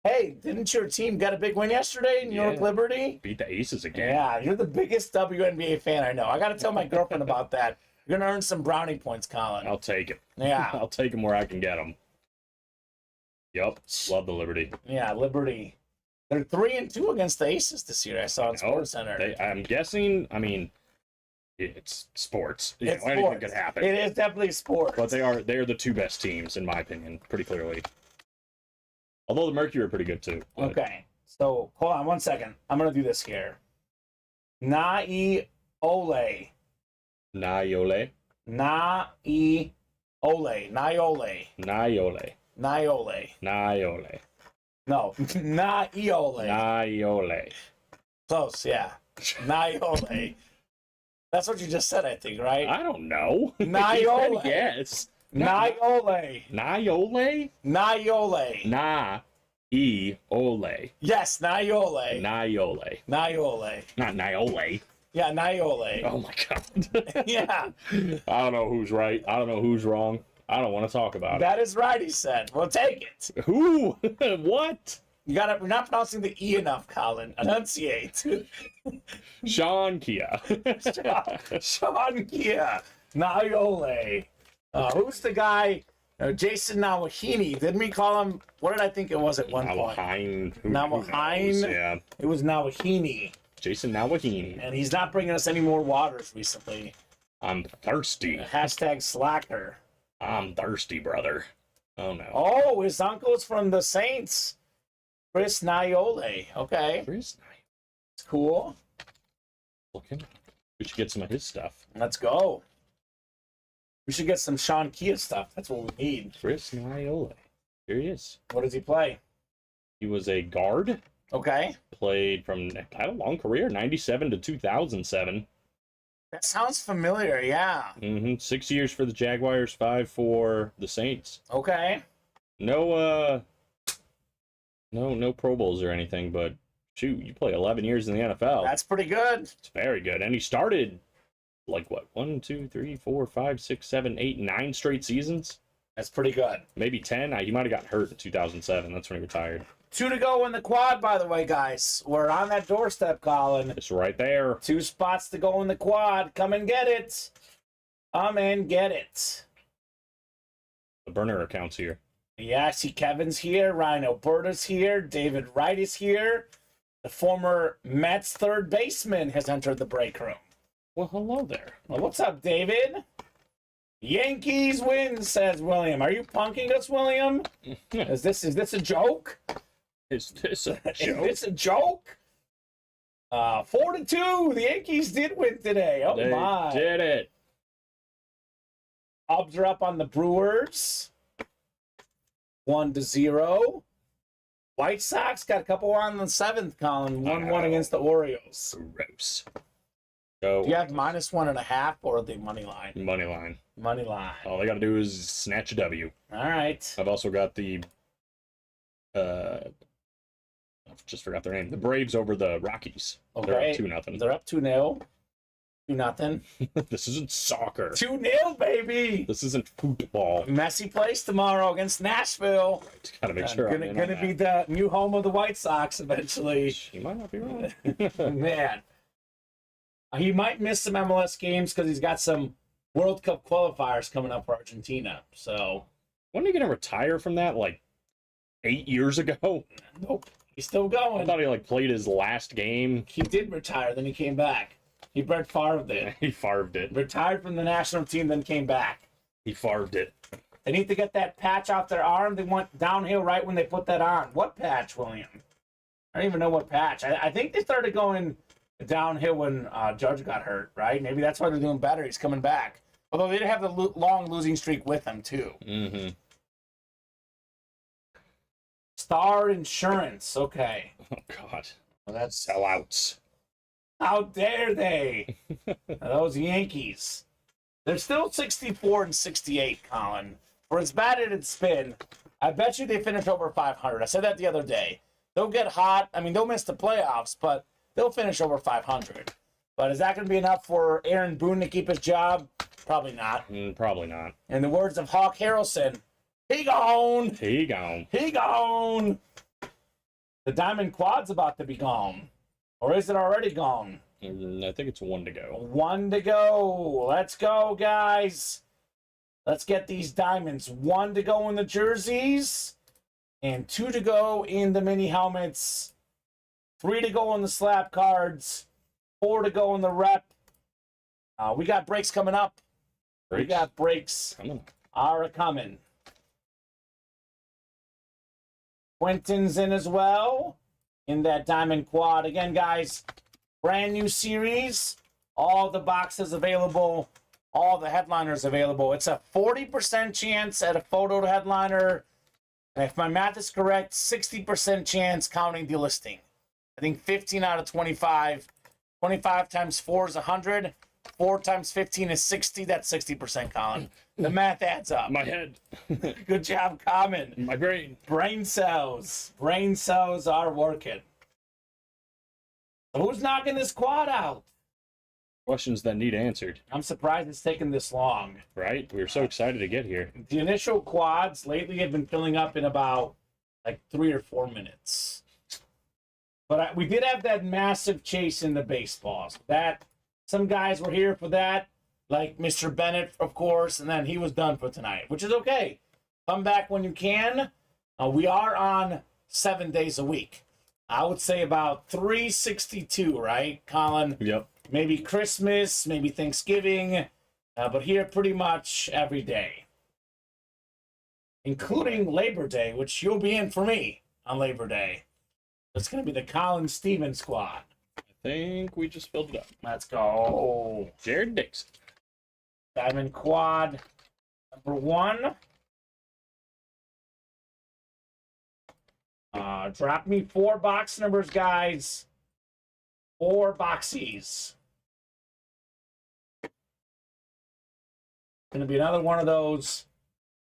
[SPEAKER 2] Hey, didn't your team get a big win yesterday, New York Liberty?
[SPEAKER 3] Beat the Aces again.
[SPEAKER 2] Yeah, you're the biggest WNBA fan I know. I got to tell my girlfriend about that. You're going to earn some brownie points, Colin.
[SPEAKER 3] I'll take it.
[SPEAKER 2] Yeah.
[SPEAKER 3] I'll take them where I can get them. Yep. Love the Liberty.
[SPEAKER 2] Yeah, Liberty. They're 3-2 against the Aces this year. I saw on SportsCenter.
[SPEAKER 3] I'm guessing, I mean, it's sports.
[SPEAKER 2] It's
[SPEAKER 3] anything
[SPEAKER 2] sports.
[SPEAKER 3] could happen.
[SPEAKER 2] It is definitely sports.
[SPEAKER 3] But they are the two best teams, in my opinion, pretty clearly. Although the Mercury are pretty good too. But...
[SPEAKER 2] Okay. So, hold on 1 second. I'm going to do this here. Naiole.
[SPEAKER 3] Naiole.
[SPEAKER 2] Naiole. Naiole.
[SPEAKER 3] Naiole.
[SPEAKER 2] Naiole.
[SPEAKER 3] Naiole.
[SPEAKER 2] No. Naiole.
[SPEAKER 3] Naiole.
[SPEAKER 2] Close, yeah. Naiole. That's what you just said, I think, right?
[SPEAKER 3] I don't know.
[SPEAKER 2] Naiole.
[SPEAKER 3] Yes.
[SPEAKER 2] Naiole.
[SPEAKER 3] Naiole?
[SPEAKER 2] Naiole.
[SPEAKER 3] Na-e-ole.
[SPEAKER 2] Yes, Naiole.
[SPEAKER 3] Naiole.
[SPEAKER 2] Naiole.
[SPEAKER 3] Not Naiole.
[SPEAKER 2] Yeah, Naiole.
[SPEAKER 3] Oh my god.
[SPEAKER 2] Yeah.
[SPEAKER 3] I don't know who's right. I don't know who's wrong. I don't want to talk about
[SPEAKER 2] That is right, he said. Well, take it.
[SPEAKER 3] it. Who? What?
[SPEAKER 2] You're not pronouncing the E enough, Colin. Enunciate.
[SPEAKER 3] Sean Kia.
[SPEAKER 2] Sean Kia. Naiole. Who's the guy? Jason Nawahini. Didn't we call him? What did I think it was at one point? Nawahine.
[SPEAKER 3] Yeah.
[SPEAKER 2] It was Nawahini.
[SPEAKER 3] Jason Nawahini.
[SPEAKER 2] And he's not bringing us any more waters recently.
[SPEAKER 3] I'm thirsty.
[SPEAKER 2] Hashtag slacker.
[SPEAKER 3] I'm thirsty, brother. Oh no.
[SPEAKER 2] Oh, his uncle's from the Saints. Chris Naiole. Okay.
[SPEAKER 3] Chris
[SPEAKER 2] It's cool.
[SPEAKER 3] Looking. We should get some of his stuff.
[SPEAKER 2] Let's go. We should get some Sean Kia stuff. That's what we need.
[SPEAKER 3] Chris Naiole. Here he is.
[SPEAKER 2] What does he play?
[SPEAKER 3] He was a guard.
[SPEAKER 2] Okay.
[SPEAKER 3] Played from had a long career, 97 to 2007.
[SPEAKER 2] That sounds familiar, yeah.
[SPEAKER 3] 6 years for the Jaguars, 5 for the Saints.
[SPEAKER 2] Okay.
[SPEAKER 3] No Pro Bowls or anything, but shoot, you play 11 years in the NFL.
[SPEAKER 2] That's pretty good.
[SPEAKER 3] It's very good. And he started like what, 1, 2, 3, 4, 5, 6, 7, 8, 9 straight seasons.
[SPEAKER 2] That's pretty good.
[SPEAKER 3] Maybe 10. He might have gotten hurt in 2007. That's when he retired.
[SPEAKER 2] 2 to go in the quad, by the way, guys. We're on that doorstep, Colin.
[SPEAKER 3] It's right there.
[SPEAKER 2] 2 spots to go in the quad. Come and get it. Come and get it.
[SPEAKER 3] The burner account's here.
[SPEAKER 2] Yeah, I see Kevin's here. Ryan Alberta's here. David Wright is here. The former Mets third baseman has entered the break room.
[SPEAKER 3] Well, hello there.
[SPEAKER 2] Well, what's up, David? Yankees win, says William. Are you punking us, William? Is this a joke?
[SPEAKER 3] Is this a
[SPEAKER 2] Is
[SPEAKER 3] joke?
[SPEAKER 2] this a joke? 4-2. The Yankees did win today. Oh,
[SPEAKER 3] They
[SPEAKER 2] my.
[SPEAKER 3] did it.
[SPEAKER 2] Cubs are up on the Brewers. 1-0. White Sox got a couple on the 7th, Colin. 1-1 against the Orioles.
[SPEAKER 3] Gross. So,
[SPEAKER 2] Do you have -1.5 or the money line?
[SPEAKER 3] money line.
[SPEAKER 2] Money line.
[SPEAKER 3] All they got to do is snatch a W.
[SPEAKER 2] All right.
[SPEAKER 3] I've also got the I just forgot their name. The Braves over the Rockies.
[SPEAKER 2] Okay.
[SPEAKER 3] They're up 2-0.
[SPEAKER 2] They're up 2-0. 2-0.
[SPEAKER 3] This isn't soccer.
[SPEAKER 2] 2-0, baby.
[SPEAKER 3] This isn't football.
[SPEAKER 2] Messy place tomorrow against Nashville.
[SPEAKER 3] Gotta make sure I'm in on
[SPEAKER 2] Gonna be the new home of the White Sox eventually.
[SPEAKER 3] You might not be wrong.
[SPEAKER 2] Man. He might miss some MLS games because he's got some World Cup qualifiers coming up for Argentina. So,
[SPEAKER 3] Wasn't he gonna retire from that like 8 years ago?
[SPEAKER 2] nope. He's still
[SPEAKER 3] I
[SPEAKER 2] going.
[SPEAKER 3] thought he like played his last game.
[SPEAKER 2] He did retire, then he came back. He Brett Favre'd it.
[SPEAKER 3] He farved it.
[SPEAKER 2] Retired from the national team, then came back.
[SPEAKER 3] He farved it.
[SPEAKER 2] They need to get that patch off their arm. They went downhill right when they put that on. What patch, William? I don't even know what patch. I think they started going downhill when Judge got hurt, right? Maybe that's why they're doing better. He's coming back. Although they did have the long losing streak with him, too.
[SPEAKER 3] Mm-hmm.
[SPEAKER 2] Star Insurance. Okay.
[SPEAKER 3] Oh God.
[SPEAKER 2] Well, that's
[SPEAKER 3] Sellouts.
[SPEAKER 2] how dare they? Those Yankees. They're still 64-68, Colin. For as bad as it's been, I bet you they finish over 500. I said that the other day. They'll get hot. I mean, they'll miss the playoffs, but they'll finish over 500. But is that going to be enough for Aaron Boone to keep his job? Probably not.
[SPEAKER 3] Probably not.
[SPEAKER 2] In the words of Hawk Harrelson, he gone.
[SPEAKER 3] He gone.
[SPEAKER 2] He gone. The Diamond Quad's about to be gone. Or is it already gone?
[SPEAKER 3] I think it's 1 to go.
[SPEAKER 2] 1 to go. Let's go, guys. Let's get these diamonds. 1 to go in the jerseys. And 2 to go in the mini helmets. 3 to go in the slab cards. 4 to go in the rep. We got breaks coming up. We
[SPEAKER 3] Breaks?
[SPEAKER 2] got breaks
[SPEAKER 3] Coming.
[SPEAKER 2] are coming. Quentin's in as well in that diamond quad. Again, guys, brand new series. All the boxes available. All the headliners available. It's a 40% chance at a photo headliner. And if my math is correct, 60% chance counting the listing. I think 15 out of 25. 25 times 4 is 100. 4 times 15 is 60. That's 60%, Colin. The math adds up.
[SPEAKER 3] My head.
[SPEAKER 2] Good job, Kamen.
[SPEAKER 3] My brain.
[SPEAKER 2] Brain cells. Brain cells are working. So who's knocking this quad out?
[SPEAKER 3] Questions that need answered,
[SPEAKER 2] I'm surprised it's taken this long.
[SPEAKER 3] right? We were so excited to get here.
[SPEAKER 2] The initial quads lately have been filling up in about like 3 or 4 minutes. But we did have that massive chase in the baseballs. That some guys were here for that, like Mr. Bennett, of course, and then he was done for tonight, which is okay. Come back when you can. We are on 7 days a week. I would say about 362, right, Colin?
[SPEAKER 3] Yep.
[SPEAKER 2] Maybe Christmas, maybe Thanksgiving, but here pretty much every day, including Labor Day, which you'll be in for me on Labor Day. It's going to be the Colin Stevens squad.
[SPEAKER 3] I think we just filled it up.
[SPEAKER 2] Let's go.
[SPEAKER 3] Jared Dixon.
[SPEAKER 2] Diamond quad number 1. Drop me 4 box numbers, guys. 4 boxies. Going to be another one of those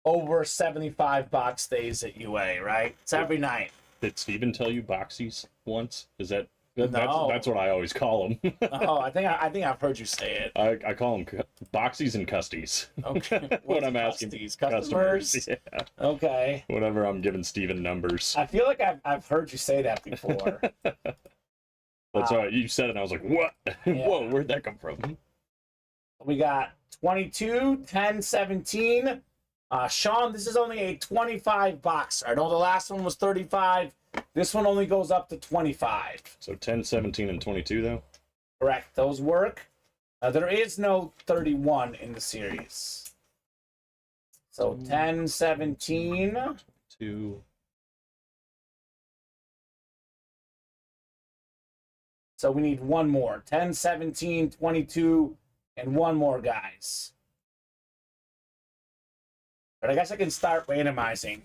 [SPEAKER 2] over 75 box days at UA, right? It's every night.
[SPEAKER 3] Did Steven tell you boxies once? Is that
[SPEAKER 2] No.
[SPEAKER 3] that's what I always call them.
[SPEAKER 2] Oh, I think I've heard you say it.
[SPEAKER 3] I call them boxies and custies.
[SPEAKER 2] Okay.
[SPEAKER 3] When I'm asking
[SPEAKER 2] these customers.
[SPEAKER 3] Yeah.
[SPEAKER 2] Okay.
[SPEAKER 3] Whenever I'm giving Steven numbers.
[SPEAKER 2] I feel like I've heard you say that before.
[SPEAKER 3] That's why you said it and I was like, what?
[SPEAKER 2] Yeah.
[SPEAKER 3] Whoa, where'd that come from?
[SPEAKER 2] We got 22, 10, 17. Sean, this is only a 25 boxer. I know the last one was 35. This one only goes up to 25.
[SPEAKER 3] So 10, 17, and 22 though?
[SPEAKER 2] Correct. Those work. There is no 31 in the series. So 10, 17.
[SPEAKER 3] 2.
[SPEAKER 2] So we need one more. 10, 17, 22, and one more, guys. But I guess I can start randomizing.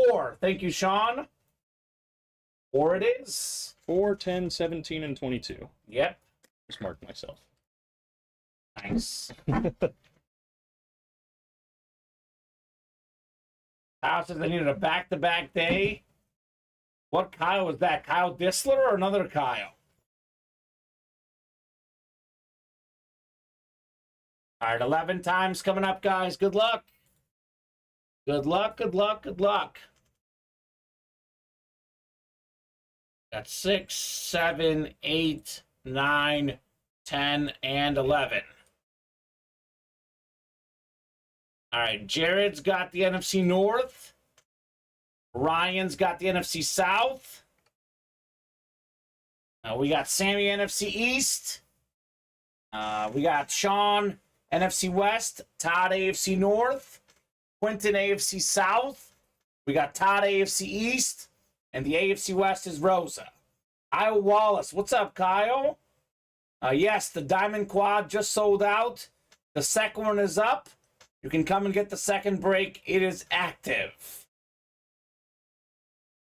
[SPEAKER 2] 4. Thank you, Sean. 4 it is.
[SPEAKER 3] 4, 10, 17, and 22.
[SPEAKER 2] Yep.
[SPEAKER 3] Just mark myself.
[SPEAKER 2] Nice. Kyle says I needed a back-to-back day. What Kyle was that? Kyle Dissler or another Kyle? All right, 11 times coming up, guys. Good luck. Good luck, good luck, good luck. That's 6, 7, 8, 9, 10, and 11. All right, Jared's got the NFC North. Ryan's got the NFC South. We got Sammy, NFC East. We got Sean, NFC West. Todd, AFC North. Quentin, AFC South. We got Todd, AFC East. And the AFC West is Rosa. Kyle Wallace. What's up, Kyle? Yes, the Diamond Quad just sold out. The second one is up. You can come and get the second break. It is active.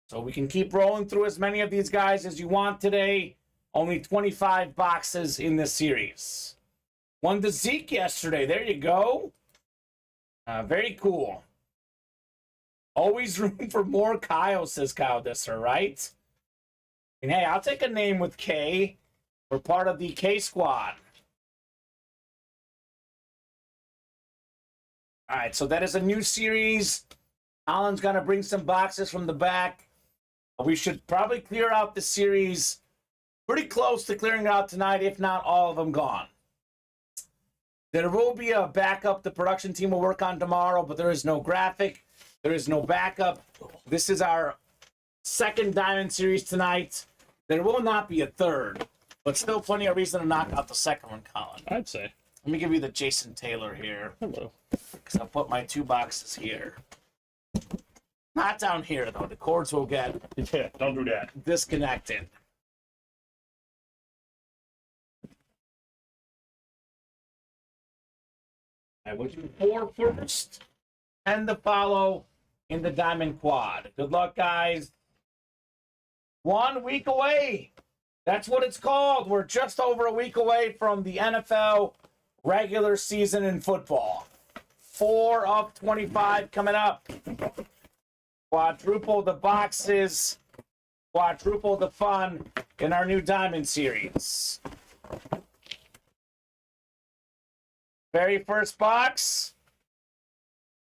[SPEAKER 2] So we can keep rolling through as many of these guys as you want today. Only 25 boxes in this series. Won the Zeke yesterday. There you go. Very cool. Always room for more Kyle, says Kyle Disser, right? And hey, I'll take a name with K. We're part of the K squad. All right, so that is a new series. Alan's going to bring some boxes from the back. We should probably clear out the series pretty close to clearing out tonight, if not all of them gone. There will be a backup the production team will work on tomorrow, but there is no graphic. There is no backup. This is our second Diamond Series tonight. There will not be a third, but still plenty of reason to knock out the second one, Colin.
[SPEAKER 3] I'd say.
[SPEAKER 2] Let me give you the Jason Taylor here.
[SPEAKER 3] Hello.
[SPEAKER 2] Because I'll put my 2 boxes here. Not down here, though. The cords will get
[SPEAKER 3] Yeah, don't do that.
[SPEAKER 2] disconnected. I will do 4 first, 10 to follow in the Diamond Quad. Good luck, guys. 1 week away. That's what it's called. We're just over a week away from the NFL regular season in football. 4 of 25 coming up. Quadruple the boxes. Quadruple the fun in our new Diamond Series. Very first box.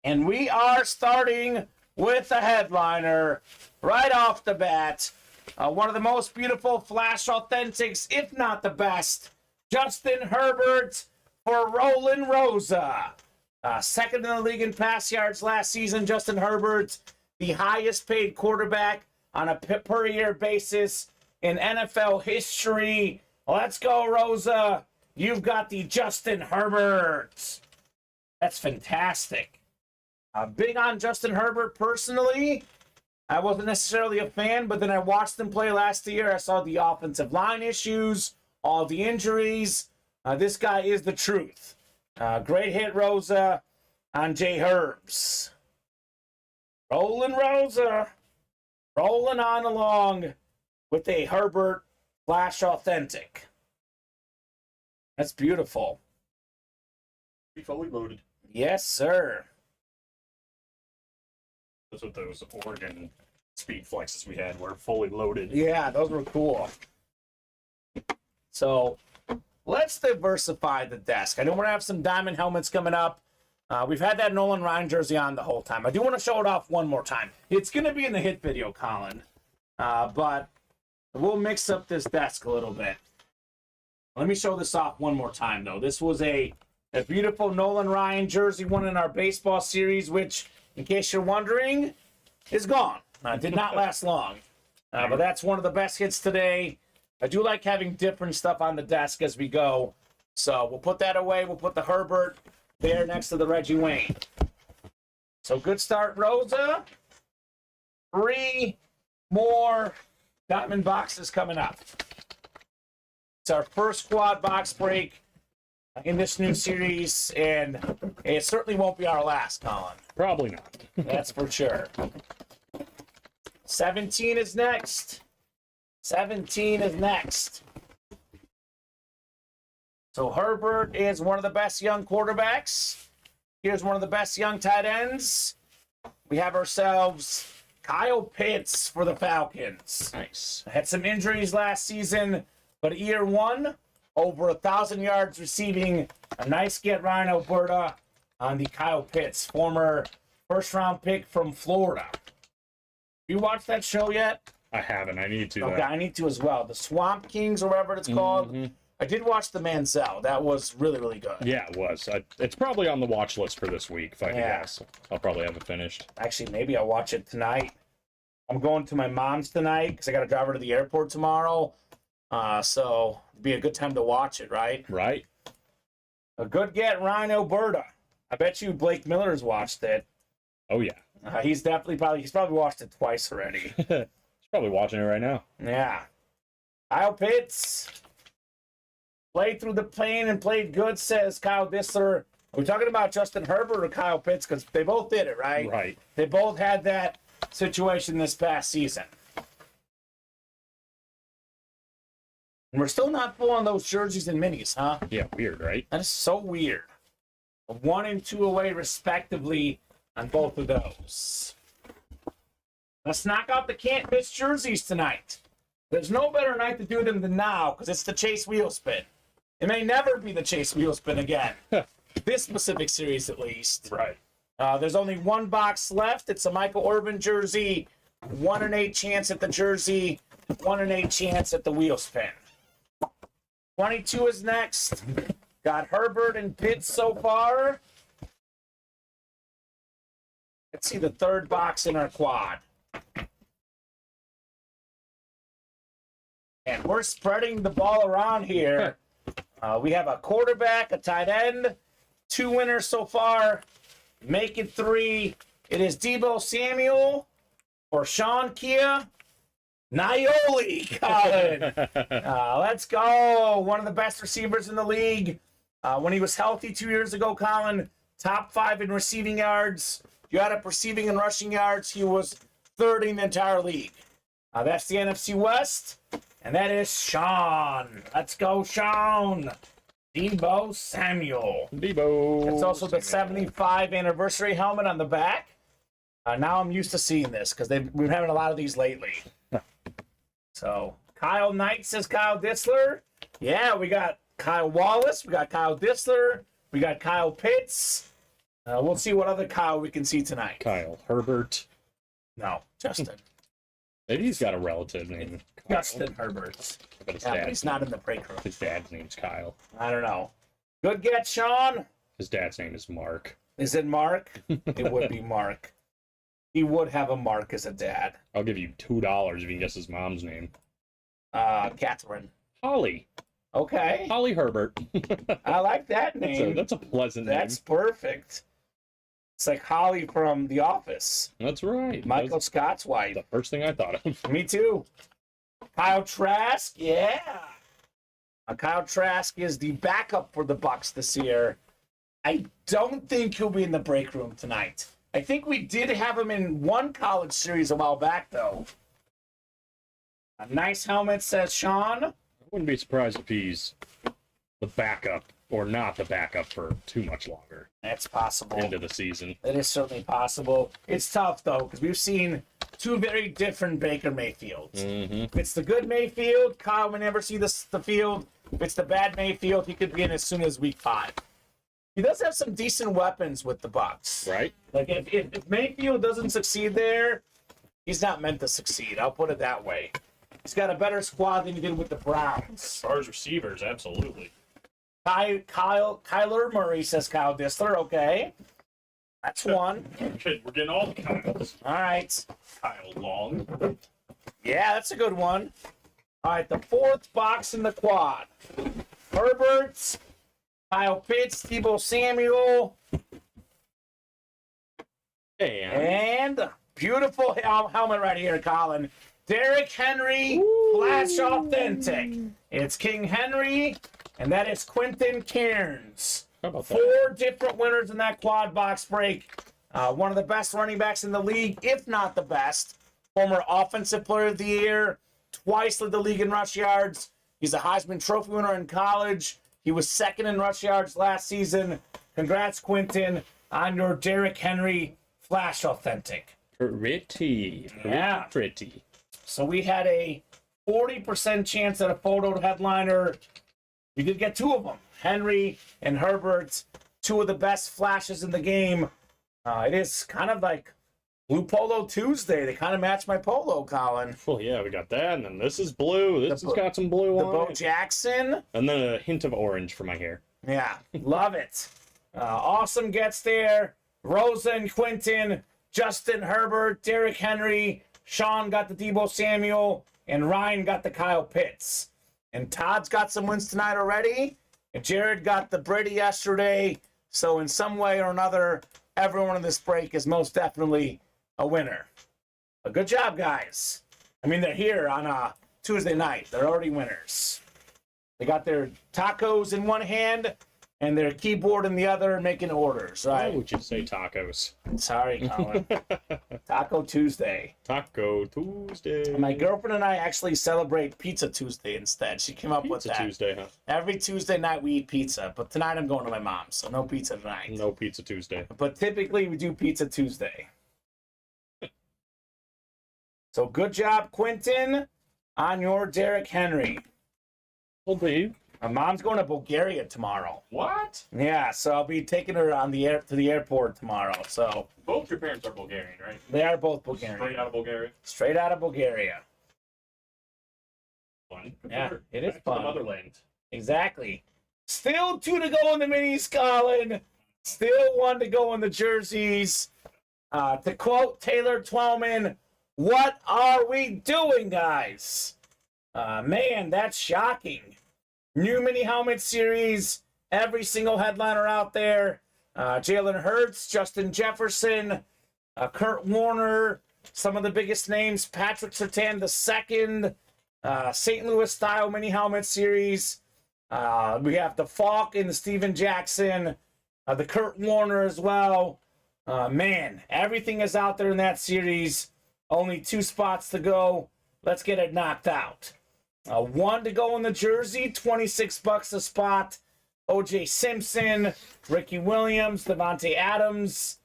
[SPEAKER 2] And we are starting with a headliner right off the bat. One of the most beautiful Flash Authentics, if not the best. Justin Herbert for Roland Rosa. Second in the league in pass yards last season. Justin Herbert, the highest paid quarterback on a per year basis in NFL history. Let's go, Rosa. You've got the Justin Herbert. That's fantastic. Big on Justin Herbert personally. I wasn't necessarily a fan, but then I watched him play last year. I saw the offensive line issues, all the injuries. This guy is the truth. Great hit, Rosa, on J. Herbs. Rolling Rosa. Rolling on along with a Herbert Flash Authentic. That's beautiful.
[SPEAKER 3] Be fully loaded.
[SPEAKER 2] Yes, sir.
[SPEAKER 3] That's what those Oregon speed flexes we had were fully loaded.
[SPEAKER 2] Yeah, those were cool. So let's diversify the desk. I know we're going to have some diamond helmets coming up. We've had that Nolan Ryan jersey on the whole time. I do want to show it off one more time. It's going to be in the hit video, Colin. But we'll mix up this desk a little bit. Let me show this off one more time, though. This was a beautiful Nolan Ryan jersey, one in our baseball series, which, in case you're wondering, is gone. Did not last long. But that's one of the best hits today. I do like having different stuff on the desk as we go. So we'll put that away. We'll put the Herbert there next to the Reggie Wayne. So good start, Rosa. 3 more diamond boxes coming up. It's our first quad box break in this new series, and it certainly won't be our last, Colin.
[SPEAKER 3] Probably not.
[SPEAKER 2] That's for sure. 17 is next. 17 is next. So Herbert is one of the best young quarterbacks. Here's one of the best young tight ends. We have ourselves Kyle Pitts for the Falcons.
[SPEAKER 3] Nice.
[SPEAKER 2] Had some injuries last season, but year one, over 1,000 yards receiving. A nice get, Ryan Alberta, on the Kyle Pitts, former first-round pick from Florida. You watched that show yet?
[SPEAKER 3] I haven't. I need to.
[SPEAKER 2] Okay, I need to as well. The Swamp Kings or whatever it's called.
[SPEAKER 3] Mhm.
[SPEAKER 2] I did watch the Manziel. That was really, really good.
[SPEAKER 3] Yeah, it was. It's probably on the watch list for this week, if I can
[SPEAKER 2] Yeah.
[SPEAKER 3] guess. I'll probably have it finished.
[SPEAKER 2] Actually, maybe I'll watch it tonight. I'm going to my mom's tonight because I got to drive her to the airport tomorrow. So it'd be a good time to watch it, right?
[SPEAKER 3] Right?
[SPEAKER 2] A good get, Ryan Alberta. I bet you Blake Miller's watched it.
[SPEAKER 3] Oh, yeah.
[SPEAKER 2] He's probably watched it twice already.
[SPEAKER 3] He's probably watching it right now.
[SPEAKER 2] Yeah. Kyle Pitts played through the pain and played good, says Kyle Dissler. Are we talking about Justin Herbert or Kyle Pitts? Because they both did it, right?
[SPEAKER 3] Right.
[SPEAKER 2] They both had that situation this past season. And we're still not full on those jerseys and minis, huh?
[SPEAKER 3] Yeah, weird, right?
[SPEAKER 2] That is so weird. 1 and 2 away, respectively, on both of those. Let's knock out the can't miss jerseys tonight. There's no better night to do them than now, because it's the Chase Wheel Spin. It may never be the Chase Wheel Spin again. This specific series, at least.
[SPEAKER 3] Right.
[SPEAKER 2] There's only one box left. It's a Michael Irvin jersey. 1 in 8 chance at the jersey. 1 in 8 chance at the wheel spin. 22 is next. Got Herbert and Pitts so far. Let's see the third box in our quad. And we're spreading the ball around here. We have a quarterback, a tight end, 2 winners so far. Make it 3. It is Deebo Samuel or Sean Kia. Naioli, Colin. Let's go. One of the best receivers in the league. When he was healthy 2 years ago, Colin, top 5 in receiving yards. You add up receiving and rushing yards, he was 3rd in the entire league. That's the NFC West. And that is Sean. Let's go, Sean. Deebo Samuel.
[SPEAKER 3] Deebo.
[SPEAKER 2] It's also the
[SPEAKER 3] Samuel.
[SPEAKER 2] 75 anniversary helmet on the back. Now I'm used to seeing this because we've been having a lot of these lately. So Kyle Knight says Kyle Dissler. Yeah, we got Kyle Wallace. We got Kyle Dissler. We got Kyle Pitts. We'll see what other Kyle we can see tonight.
[SPEAKER 3] Kyle Herbert.
[SPEAKER 2] No, Justin.
[SPEAKER 3] Maybe he's got a relative named Kyle.
[SPEAKER 2] Justin Herbert.
[SPEAKER 3] But his,
[SPEAKER 2] Yeah, but he's not in the break room.
[SPEAKER 3] his dad's name's Kyle.
[SPEAKER 2] I don't know. Good get, Sean.
[SPEAKER 3] His dad's name is Mark.
[SPEAKER 2] Is it Mark? It would be Mark. He would have a Mark as a dad.
[SPEAKER 3] I'll give you $2 if you can guess his mom's name.
[SPEAKER 2] Catherine.
[SPEAKER 3] Holly.
[SPEAKER 2] Okay.
[SPEAKER 3] Holly Herbert.
[SPEAKER 2] I like that name.
[SPEAKER 3] That's a pleasant
[SPEAKER 2] That's perfect. It's like Holly from The Office.
[SPEAKER 3] name. That's right.
[SPEAKER 2] Michael
[SPEAKER 3] That's
[SPEAKER 2] Scott's wife.
[SPEAKER 3] the first thing I thought of.
[SPEAKER 2] Me too. Kyle Trask, yeah. Kyle Trask is the backup for the Bucks this year. I don't think he'll be in the break room tonight. I think we did have him in one college series a while back, though. A nice helmet, says Sean.
[SPEAKER 3] I wouldn't be surprised if he's the backup or not the backup for too much longer
[SPEAKER 2] That's possible.
[SPEAKER 3] into the season.
[SPEAKER 2] That is certainly possible. It's tough, though, because we've seen 2 very different Baker Mayfields.
[SPEAKER 3] Mm-hmm.
[SPEAKER 2] If it's the good Mayfield, Kyle will never see the field. If it's the bad Mayfield, he could be in as soon as week 5. He does have some decent weapons with the Bucks.
[SPEAKER 3] Right?
[SPEAKER 2] Like, if Mayfield doesn't succeed there, he's not meant to succeed. I'll put it that way. He's got a better squad than he did with the Browns.
[SPEAKER 4] As far as receivers, absolutely.
[SPEAKER 2] Kyler Murray, says Kyle Dissler. Okay. That's one.
[SPEAKER 4] Okay, we're getting all the Kyles.
[SPEAKER 2] All right.
[SPEAKER 4] Kyle Long.
[SPEAKER 2] Yeah, that's a good one. All right, the 4th box in the quad. Herbert, Kyle Pitts, Deebo Samuel, and beautiful helmet right here, Colin. Derrick Henry, Flash Authentic. It's King Henry, and that is Quentin Cairns.
[SPEAKER 3] How about that?
[SPEAKER 2] 4 different winners in that quad box break. One of the best running backs in the league, if not the best. Former Offensive Player of the Year, twice led the league in rush yards. He's a Heisman Trophy winner in college. He was 2nd in rush yards last season. Congrats, Quentin, on your Derrick Henry Flash Authentic.
[SPEAKER 3] Pretty.
[SPEAKER 2] Yeah.
[SPEAKER 3] Pretty.
[SPEAKER 2] So we had a 40% chance at a photo headliner. We did get 2 of them. Henry and Herbert, 2 of the best flashes in the game. It is kind of like Blue Polo Tuesday. They kind of match my polo, Colin.
[SPEAKER 3] Well, yeah, we got that, and then this is blue. This has got some blue
[SPEAKER 2] The
[SPEAKER 3] on
[SPEAKER 2] Bo
[SPEAKER 3] it.
[SPEAKER 2] Jackson.
[SPEAKER 3] And then a hint of orange for my hair.
[SPEAKER 2] Yeah, love it. Awesome gets there. Rosa and Quentin, Justin Herbert, Derrick Henry, Sean got the Deebo Samuel, and Ryan got the Kyle Pitts. And Todd's got some wins tonight already. And Jared got the Brady yesterday. So in some way or another, everyone in this break is most definitely a winner. A good job, guys. I mean, they're here on a Tuesday night. They're already winners. They got their tacos in one hand and their keyboard in the other, making orders,
[SPEAKER 3] Why
[SPEAKER 2] right?
[SPEAKER 3] would you say tacos?
[SPEAKER 2] Sorry, Colin. Taco Tuesday.
[SPEAKER 3] Taco Tuesday.
[SPEAKER 2] My girlfriend and I actually celebrate Pizza Tuesday instead. She came up with
[SPEAKER 3] Pizza
[SPEAKER 2] that.
[SPEAKER 3] Tuesday, huh?
[SPEAKER 2] Every Tuesday night we eat pizza, but tonight I'm going to my mom's, so no pizza tonight.
[SPEAKER 3] No Pizza Tuesday.
[SPEAKER 2] But typically we do Pizza Tuesday. So good job, Quentin, on your Derrick Henry.
[SPEAKER 3] Well, Dave.
[SPEAKER 2] My mom's going to Bulgaria tomorrow.
[SPEAKER 3] What?
[SPEAKER 2] Yeah, so I'll be taking her on the to the airport tomorrow. So
[SPEAKER 4] Both your parents are Bulgarian, right?
[SPEAKER 2] they are both Bulgarian.
[SPEAKER 4] Straight out of Bulgaria.
[SPEAKER 2] Straight out of Bulgaria.
[SPEAKER 4] Fun.
[SPEAKER 2] Yeah, it is
[SPEAKER 4] Back to
[SPEAKER 2] fun.
[SPEAKER 4] the motherland.
[SPEAKER 2] Exactly. Still 2 to go in the minis, Colin. Still 1 to go in the jerseys. To quote Taylor Twellman, what are we doing, guys? Man, that's shocking. New mini helmet series. Every single headliner out there. Jalen Hurts, Justin Jefferson, Kurt Warner, some of the biggest names. Patrick Surtain II, St. Louis style mini helmet series. We have the Falk and the Steven Jackson, the Kurt Warner as well. Man, everything is out there in that series. Only 2 spots to go. Let's get it knocked out. 1 to go in the jersey, $26 a spot. O.J. Simpson, Ricky Williams, Devontae Adams,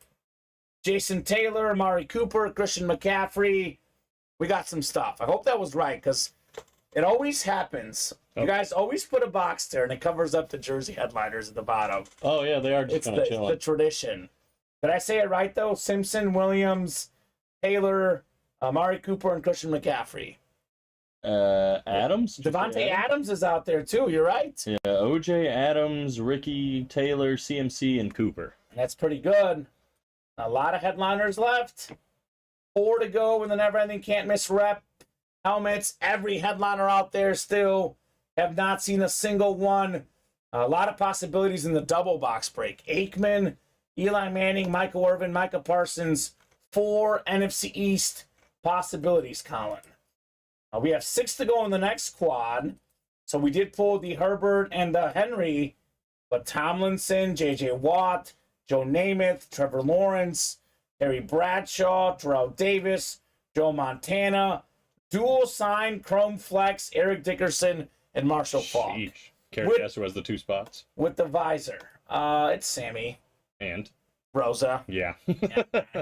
[SPEAKER 2] Jason Taylor, Amari Cooper, Christian McCaffrey. We got some stuff. I hope that was right, because it always happens. You guys always put a box there, and it covers up the jersey headliners at the bottom.
[SPEAKER 3] Oh, yeah, they are just
[SPEAKER 2] It's
[SPEAKER 3] kind of
[SPEAKER 2] the
[SPEAKER 3] chilling.
[SPEAKER 2] tradition. Did I say it right, though? Simpson, Williams, Taylor, Amari Cooper, and Christian McCaffrey.
[SPEAKER 3] Adams?
[SPEAKER 2] Devontae Adams is out there, too. You're right.
[SPEAKER 3] Yeah, OJ Adams, Ricky Taylor, CMC, and Cooper.
[SPEAKER 2] That's pretty good. A lot of headliners left. 4 to go in the Never Ending Can't Miss Rep helmets. Every headliner out there still have not seen a single one. A lot of possibilities in the double box break. Aikman, Eli Manning, Michael Irvin, Micah Parsons. 4 NFC East possibilities, Colin. We have 6 to go in the next quad. So we did pull the Herbert and the Henry, but Tomlinson, J.J. Watt, Joe Namath, Trevor Lawrence, Terry Bradshaw, Terrell Davis, Joe Montana, dual sign, Chrome Flex, Eric Dickerson, and Marshall Faulk.
[SPEAKER 3] Sheesh. Care to guess who has the 2 spots?
[SPEAKER 2] With the visor. It's Sammy.
[SPEAKER 3] And?
[SPEAKER 2] Rosa.
[SPEAKER 3] Yeah.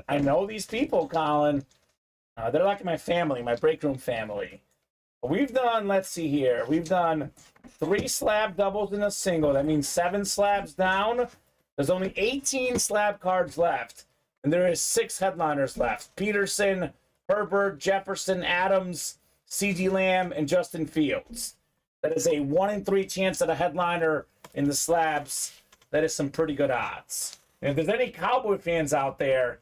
[SPEAKER 2] I know these people, Colin. They're like my family, my break room family. We've done, let's see here, we've done 3 slab doubles and a single. That means 7 slabs down. There's only 18 slab cards left, and there is 6 headliners left. Peterson, Herbert, Jefferson, Adams, CeeDee Lamb, and Justin Fields. That is a 1 in 3 chance at a headliner in the slabs. That is some pretty good odds. And if there's any Cowboy fans out there,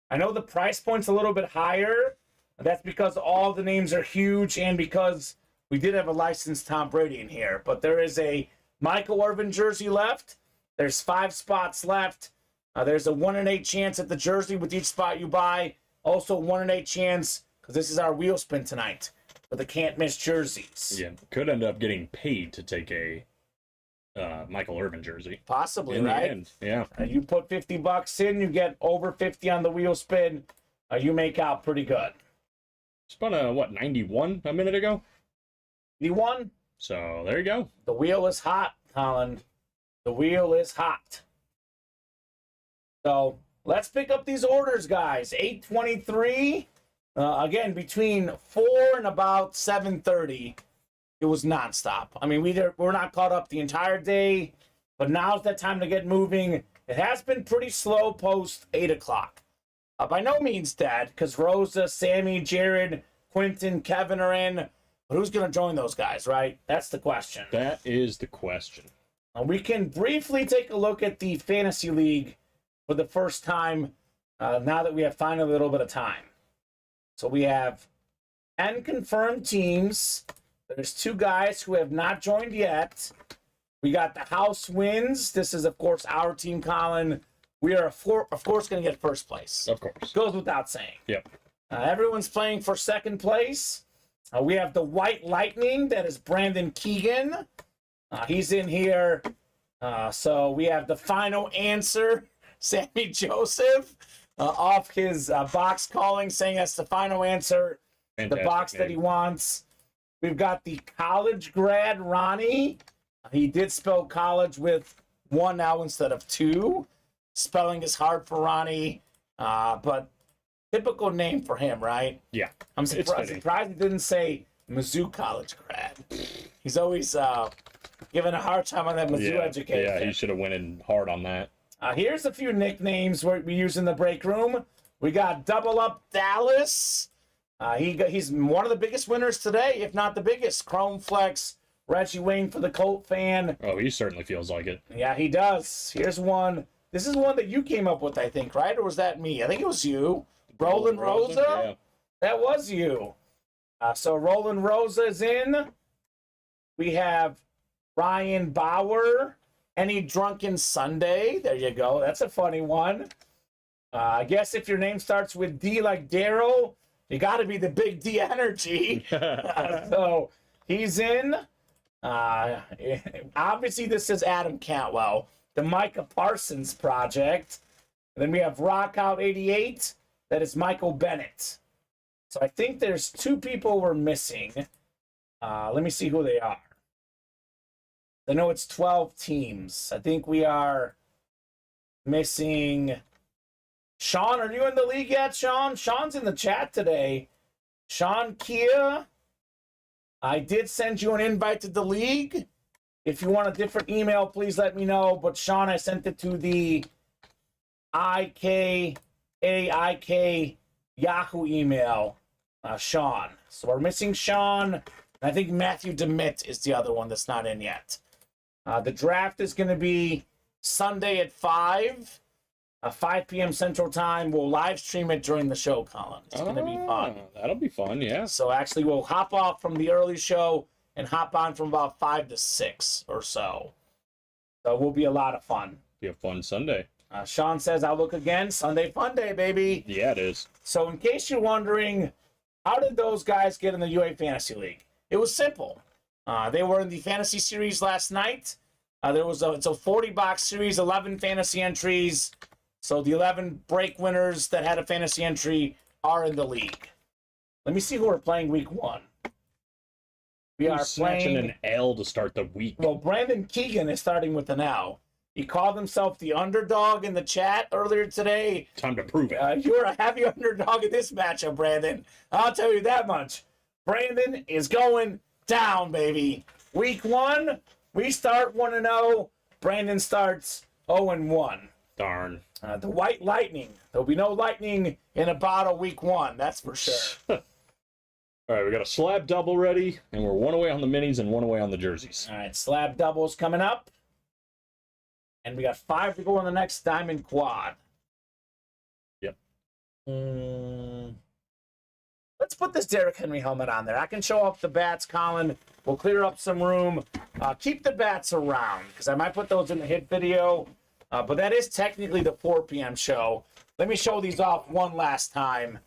[SPEAKER 2] I know the price point's a little bit higher. That's because all the names are huge and because we did have a licensed Tom Brady in here. But there is a Michael Irvin jersey left. There's 5 spots left. There's a 1 in 8 chance at the jersey with each spot you buy. Also 1 in 8 chance, because this is our wheel spin tonight. for the can't miss jerseys.
[SPEAKER 3] Yeah, could end up getting paid to take a Michael Irvin jersey.
[SPEAKER 2] Possibly,
[SPEAKER 3] In the
[SPEAKER 2] right?
[SPEAKER 3] end, yeah.
[SPEAKER 2] You put $50 in, you get over 50 on the wheel spin. You make out pretty good.
[SPEAKER 3] It's about 91 a minute ago.
[SPEAKER 2] You won.
[SPEAKER 3] So there you go.
[SPEAKER 2] The wheel is hot, Colin. The wheel is hot. So let's pick up these orders, guys. 8:23. Again, between 4 and about 7:30, it was nonstop. I mean, we're not caught up the entire day, but now's that time to get moving. It has been pretty slow post 8 o'clock. By no means dead, because Rosa, Sammy, Jared, Quentin, Kevin are in. But who's going to join those guys, right? That's the question.
[SPEAKER 3] That is the question.
[SPEAKER 2] We can briefly take a look at the Fantasy League for the first time now that we have finally a little bit of time. So we have 10 confirmed teams. There's 2 guys who have not joined yet. We got the house wins. This is, of course, our team, Colin. We are, of course, going to get first place.
[SPEAKER 3] Of course.
[SPEAKER 2] Goes without saying.
[SPEAKER 3] Yep.
[SPEAKER 2] Everyone's playing for second place. We have the White Lightning. That is Brandon Keegan. He's in here. So we have the final answer. Sammy Joseph off his box calling, saying that's the final answer.
[SPEAKER 3] Fantastic
[SPEAKER 2] the box that he wants. We've got the college grad, Ronnie. He did spell college with 1 now instead of 2. Spelling is hard for Ronnie, but typical name for him, right?
[SPEAKER 3] Yeah.
[SPEAKER 2] I'm surprised he didn't say Mizzou college grad. He's always given a hard time on that Mizzou education.
[SPEAKER 3] Yeah, he should have went in hard on that.
[SPEAKER 2] Here's a few nicknames we use in the break room. We got Double Up Dallas. He's one of the biggest winners today, if not the biggest. Chrome Flex, Reggie Wayne for the Colt fan.
[SPEAKER 3] Oh, he certainly feels like it.
[SPEAKER 2] Yeah, he does. Here's one. This is one that you came up with, I think, right? Or was that me? I think it was you. Roland Rosa?
[SPEAKER 3] Yeah.
[SPEAKER 2] That was you. So Roland Rosa is in. We have Ryan Bauer. Any Drunken Sunday. There you go. That's a funny one. I guess if your name starts with D like Daryl, you got to be the Big D Energy. So he's in. Obviously, this is Adam Cantwell, the Micah Parsons project. And then we have Rockout 88. That is Michael Bennett. So I think there's 2 people we're missing. Let me see who they are. I know it's 12 teams. I think we are missing Sean. Are you in the league yet, Sean? Sean's in the chat today. Sean Kia, I did send you an invite to the league. If you want a different email, please let me know. But Sean, I sent it to the IKAIK Yahoo email, Sean. So we're missing Sean. I think Matthew DeMitt is the other one that's not in yet. The draft is going to be Sunday at 5 p.m. Central Time. We'll live stream it during the show, Colin. It's going to be fun.
[SPEAKER 3] That'll be fun, yeah.
[SPEAKER 2] So actually, we'll hop off from the early show and hop on from about 5 to 6 or so. So it will be a lot of fun.
[SPEAKER 3] Be a fun Sunday.
[SPEAKER 2] Sean says, I'll look again. Sunday fun day, baby.
[SPEAKER 3] Yeah, it is.
[SPEAKER 2] So in case you're wondering, how did those guys get in the UA Fantasy League? It was simple. They were in the fantasy series last night. It's a 40-box series, 11 fantasy entries. So the 11 break winners that had a fantasy entry are in the league. Let me see who we're playing week 1. We are
[SPEAKER 3] snatching
[SPEAKER 2] playing
[SPEAKER 3] an L to start the week.
[SPEAKER 2] Well, Brandon Keegan is starting with an L. He called himself the underdog in the chat earlier today.
[SPEAKER 3] Time to prove it.
[SPEAKER 2] You're a heavy underdog in this matchup, Brandon. I'll tell you that much. Brandon is going down, baby. Week 1, we start 1-0. Brandon starts 0-1.
[SPEAKER 3] Darn.
[SPEAKER 2] The White Lightning. There'll be no lightning in a bottle week 1, that's for sure.
[SPEAKER 3] All right, we got a slab double ready, and we're 1 away on the minis and 1 away on the jerseys.
[SPEAKER 2] All right, slab doubles coming up. And we got 5 to go on the next diamond quad.
[SPEAKER 3] Yep.
[SPEAKER 2] Let's put this Derrick Henry helmet on there. I can show off the bats, Colin. We'll clear up some room. Keep the bats around, because I might put those in the hit video. But that is technically the 4 p.m. show. Let me show these off one last time.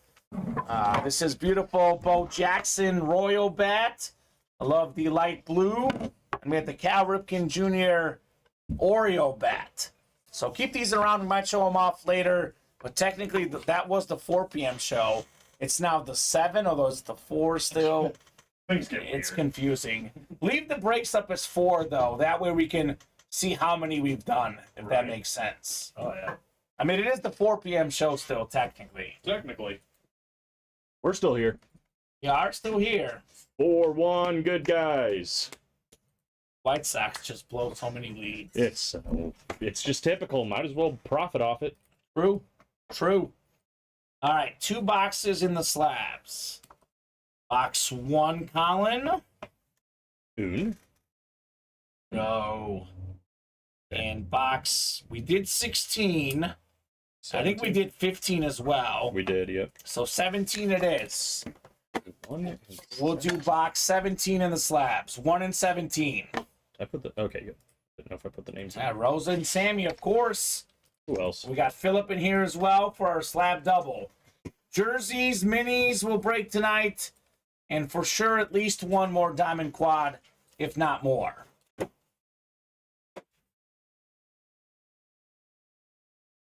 [SPEAKER 2] This is beautiful Bo Jackson Royal bat. I love the light blue. And we have the Cal Ripken Jr. Oreo bat. So keep these around. We might show them off later. But technically, that was the 4 p.m. show. It's now the 7, although it's the 4 still.
[SPEAKER 4] Things get
[SPEAKER 2] It's
[SPEAKER 4] weird.
[SPEAKER 2] confusing. Leave the breaks up as 4, though. That way we can see how many we've done, if that
[SPEAKER 4] Right.
[SPEAKER 2] makes sense.
[SPEAKER 4] Oh, yeah.
[SPEAKER 2] I mean, it is the 4 p.m. show still, technically.
[SPEAKER 4] Technically.
[SPEAKER 3] We're still here.
[SPEAKER 2] You are still here.
[SPEAKER 3] 4-1, good guys.
[SPEAKER 2] White Sox just blow so many leads.
[SPEAKER 3] It's just typical. Might as well profit off it.
[SPEAKER 2] True. True. All right, 2 boxes in the slabs. Box 1, Colin.
[SPEAKER 3] Un.
[SPEAKER 2] No. And box, we did 16. I think we did 15 as well.
[SPEAKER 3] We did, yep.
[SPEAKER 2] So 17 it is.
[SPEAKER 3] 1 and
[SPEAKER 2] We'll do box 17 in the slabs. 1 and 17.
[SPEAKER 3] I put the okay. Good. Didn't know if I put the names.
[SPEAKER 2] Yeah, Rosa and Sammy, of course.
[SPEAKER 3] Who else?
[SPEAKER 2] We got Philip in here as well for our slab double. Jerseys, minis will break tonight. And for sure, at least 1 more diamond quad, if not more.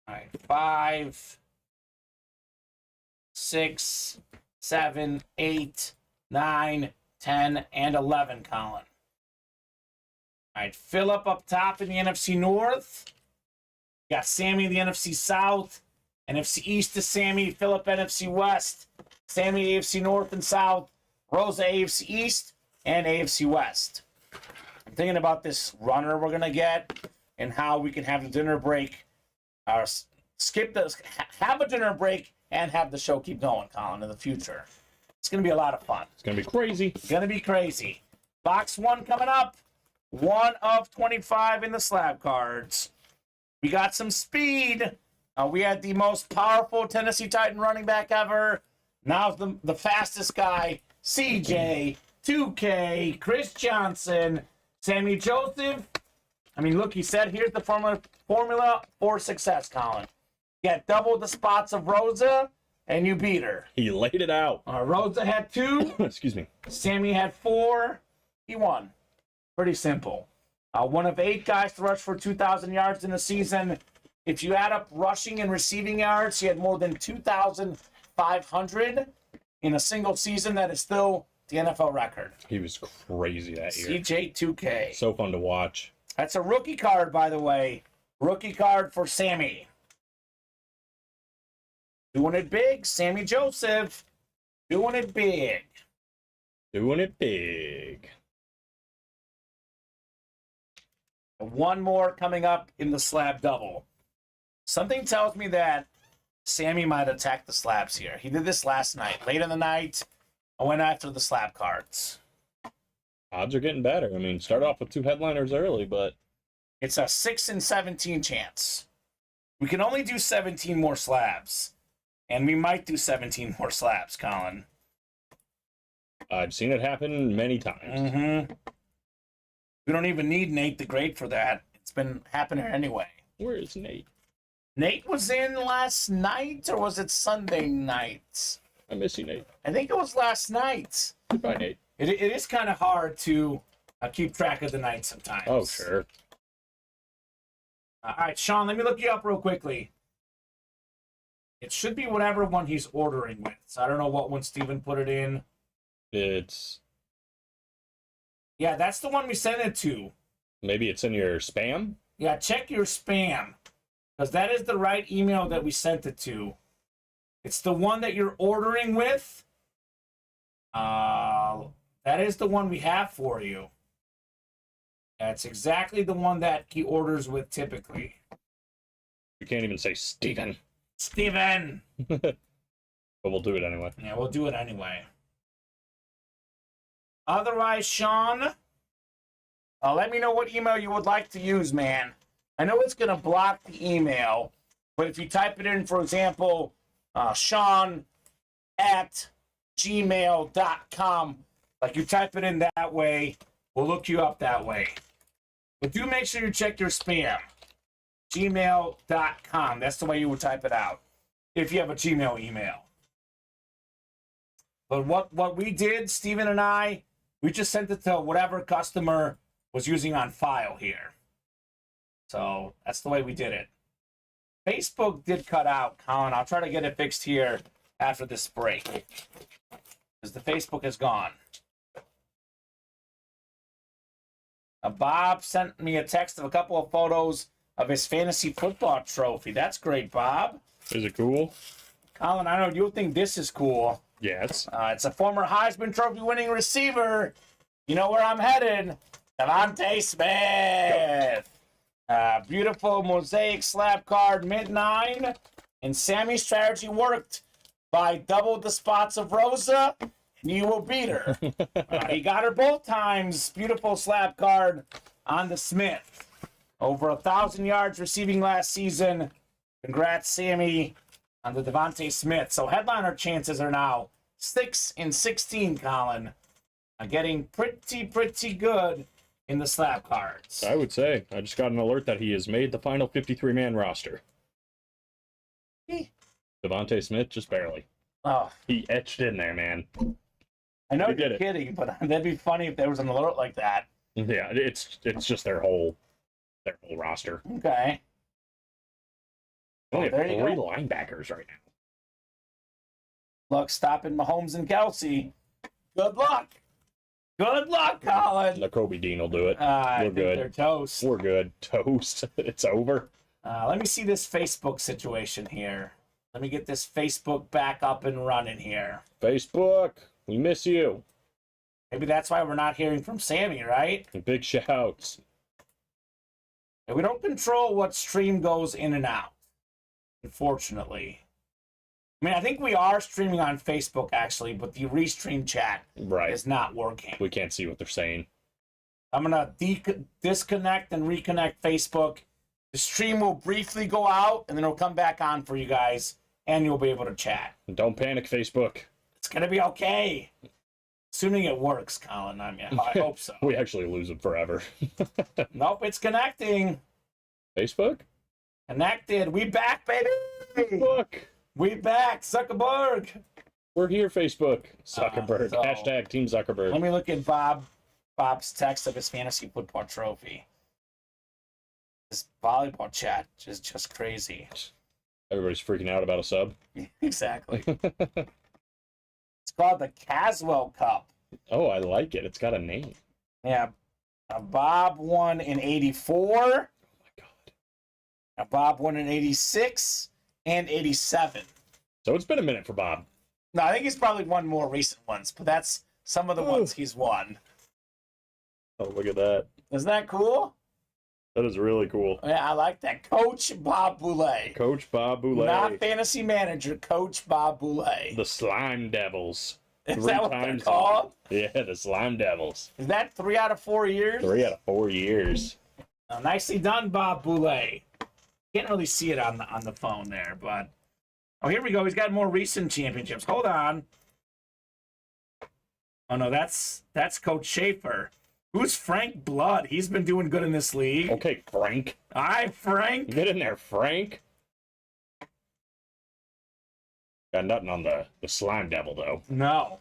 [SPEAKER 2] All right, 5, 6, 7, 8, 9, 10, and 11, Colin. All right, Philip up top in the NFC North. Got Sammy in the NFC South. NFC East to Sammy. Philip NFC West. Sammy AFC North and South. Rosa AFC East and AFC West. I'm thinking about this runner we're going to get and how we can have the dinner break. Or have a dinner break and have the show keep going, Colin, in the future. It's going to be a lot of fun.
[SPEAKER 3] It's gonna be crazy.
[SPEAKER 2] It's going to be crazy. Box 1 coming up. 1 of 25 in the slab cards. We got some speed. We had the most powerful Tennessee Titan running back ever. Now the fastest guy, CJ, 2K, Chris Johnson, Sammy Joseph. I mean, look, he said, here's the formula for success, Colin. You got double the spots of Rosa, and you beat her.
[SPEAKER 3] He laid it out.
[SPEAKER 2] Rosa had 2.
[SPEAKER 3] Excuse me.
[SPEAKER 2] Sammy had 4. He won. Pretty simple. 1 of 8 guys to rush for 2,000 yards in a season. If you add up rushing and receiving yards, he had more than 2,500 in a single season. That is still the NFL record.
[SPEAKER 3] He was crazy that year.
[SPEAKER 2] CJ2K.
[SPEAKER 3] So fun to watch.
[SPEAKER 2] That's a rookie card, by the way. Rookie card for Sammy. Doing it big, Sammy Joseph. Doing it big.
[SPEAKER 3] Doing it big.
[SPEAKER 2] 1 more coming up in the slab double. Something tells me that Sammy might attack the slabs here. He did this last night. Late in the night, I went after the slab cards.
[SPEAKER 3] Odds are getting better. I mean, start off with 2 headliners early, but
[SPEAKER 2] It's a 6 in 17 chance. We can only do 17 more slabs. And we might do 17 more slabs, Colin.
[SPEAKER 3] I've seen it happen many times.
[SPEAKER 2] Mm-hmm. We don't even need Nate the Great for that. It's been happening anyway.
[SPEAKER 3] Where is Nate?
[SPEAKER 2] Nate was in last night, or was it Sunday night?
[SPEAKER 3] I miss you, Nate.
[SPEAKER 2] I think it was last night.
[SPEAKER 3] Goodbye, Nate.
[SPEAKER 2] It is kind of hard to keep track of the night sometimes.
[SPEAKER 3] Oh, sure.
[SPEAKER 2] All right, Sean, let me look you up real quickly. It should be whatever one he's ordering with. So I don't know what one Steven put it in.
[SPEAKER 3] It's
[SPEAKER 2] Yeah, that's the one we sent it to.
[SPEAKER 3] maybe it's in your spam.
[SPEAKER 2] Yeah, check your spam. Because that is the right email that we sent it to. It's the one that you're ordering with. That is the one we have for you. That's exactly the one that he orders with typically.
[SPEAKER 3] You can't even say Steven.
[SPEAKER 2] Steven!
[SPEAKER 3] But we'll do it anyway.
[SPEAKER 2] Yeah, we'll do it anyway. Otherwise, Sean, let me know what email you would like to use, man. I know it's going to block the email, but if you type it in, for example, Sean at gmail.com, like you type it in that way, we'll look you up that way. But do make sure you check your spam. Gmail.com. That's the way you would type it out if you have a Gmail email. But what we did, Steven and I, we just sent it to whatever customer was using on file here. So that's the way we did it. Facebook did cut out, Colin. I'll try to get it fixed here after this break, because the Facebook is gone. Bob sent me a text of a couple of photos of his fantasy football trophy. That's great, Bob.
[SPEAKER 3] Is it cool?
[SPEAKER 2] Colin, I know you'll think this is cool.
[SPEAKER 3] Yes.
[SPEAKER 2] It's a former Heisman Trophy winning receiver. You know where I'm headed. Devontae Smith. Beautiful mosaic slab card, mid-9. And Sammy's strategy worked. By double the spots of Rosa, and you will beat her. He got her both times. Beautiful slab card on the Smith. Over 1,000 yards receiving last season. Congrats, Sammy, on the Devontae Smith. So headliner chances are now 6-16, Colin. Getting pretty good in the slab cards.
[SPEAKER 3] I would say. I just got an alert that he has made the final 53-man roster. Devontae Smith, just barely.
[SPEAKER 2] Oh,
[SPEAKER 3] He etched in there, man.
[SPEAKER 2] I know
[SPEAKER 3] We did
[SPEAKER 2] you're
[SPEAKER 3] it.
[SPEAKER 2] kidding, but that'd be funny if there was an alert like that.
[SPEAKER 3] Yeah, it's just their whole roster.
[SPEAKER 2] Okay.
[SPEAKER 3] They only
[SPEAKER 2] There
[SPEAKER 3] have
[SPEAKER 2] you
[SPEAKER 3] 3
[SPEAKER 2] go.
[SPEAKER 3] linebackers right now.
[SPEAKER 2] Luck stopping Mahomes and Kelsey. Good luck. Good luck, Colin.
[SPEAKER 3] The Kobe Dean will do it.
[SPEAKER 2] I
[SPEAKER 3] We're
[SPEAKER 2] think
[SPEAKER 3] good.
[SPEAKER 2] they're toast.
[SPEAKER 3] We're good. Toast. It's over.
[SPEAKER 2] Let me see this Facebook situation here. Let me get this Facebook back up and running here.
[SPEAKER 3] Facebook, we miss you.
[SPEAKER 2] Maybe that's why we're not hearing from Sammy, right?
[SPEAKER 3] Big shouts.
[SPEAKER 2] And we don't control what stream goes in and out, unfortunately. I mean, I think we are streaming on Facebook, actually, but the restream chat
[SPEAKER 3] Right.
[SPEAKER 2] is not working.
[SPEAKER 3] We can't see what they're saying.
[SPEAKER 2] I'm going to disconnect and reconnect Facebook. The stream will briefly go out, and then it'll come back on for you guys, and you'll be able to chat.
[SPEAKER 3] Don't panic, Facebook.
[SPEAKER 2] It's going to be okay. Assuming it works, Colin. I mean, I hope so.
[SPEAKER 3] We actually lose them forever.
[SPEAKER 2] Nope, it's connecting.
[SPEAKER 3] Facebook?
[SPEAKER 2] Connected. We back, baby.
[SPEAKER 3] Look,
[SPEAKER 2] We back. Zuckerberg.
[SPEAKER 3] we're here, Facebook. Zuckerberg.
[SPEAKER 2] so-
[SPEAKER 3] Hashtag Team Zuckerberg.
[SPEAKER 2] Let me look at Bob's text of his fantasy football trophy. This volleyball chat is just crazy.
[SPEAKER 3] Everybody's freaking out about a sub.
[SPEAKER 2] Exactly. It's called the Caswell Cup.
[SPEAKER 3] Oh, I like it. It's got a name.
[SPEAKER 2] Yeah. Bob won in 84.
[SPEAKER 3] Oh my god.
[SPEAKER 2] Bob won in 86 and 87.
[SPEAKER 3] So it's been a minute for Bob.
[SPEAKER 2] No, I think he's probably won more recent ones, but that's some of the ones he's won.
[SPEAKER 3] Oh, look at that.
[SPEAKER 2] Isn't that cool?
[SPEAKER 3] That is really cool.
[SPEAKER 2] Yeah, I like that. Coach Bob Boulay.
[SPEAKER 3] Coach Bob Boulay.
[SPEAKER 2] Not fantasy manager, Coach Bob Boulay.
[SPEAKER 3] The Slime Devils.
[SPEAKER 2] Is that what they're called?
[SPEAKER 3] Yeah, the Slime Devils.
[SPEAKER 2] Is that 3 out of 4 years?
[SPEAKER 3] 3 out of 4 years.
[SPEAKER 2] Nicely done, Bob Boulay. Can't really see it on the phone there, but oh, here we go. He's got more recent championships. Hold on. Oh no, that's Coach Schaefer. Who's Frank Blood? He's been doing good in this league.
[SPEAKER 3] Okay, Frank.
[SPEAKER 2] Hi, Frank.
[SPEAKER 3] Get in there, Frank. Got nothing on the Slime Devil, though.
[SPEAKER 2] No.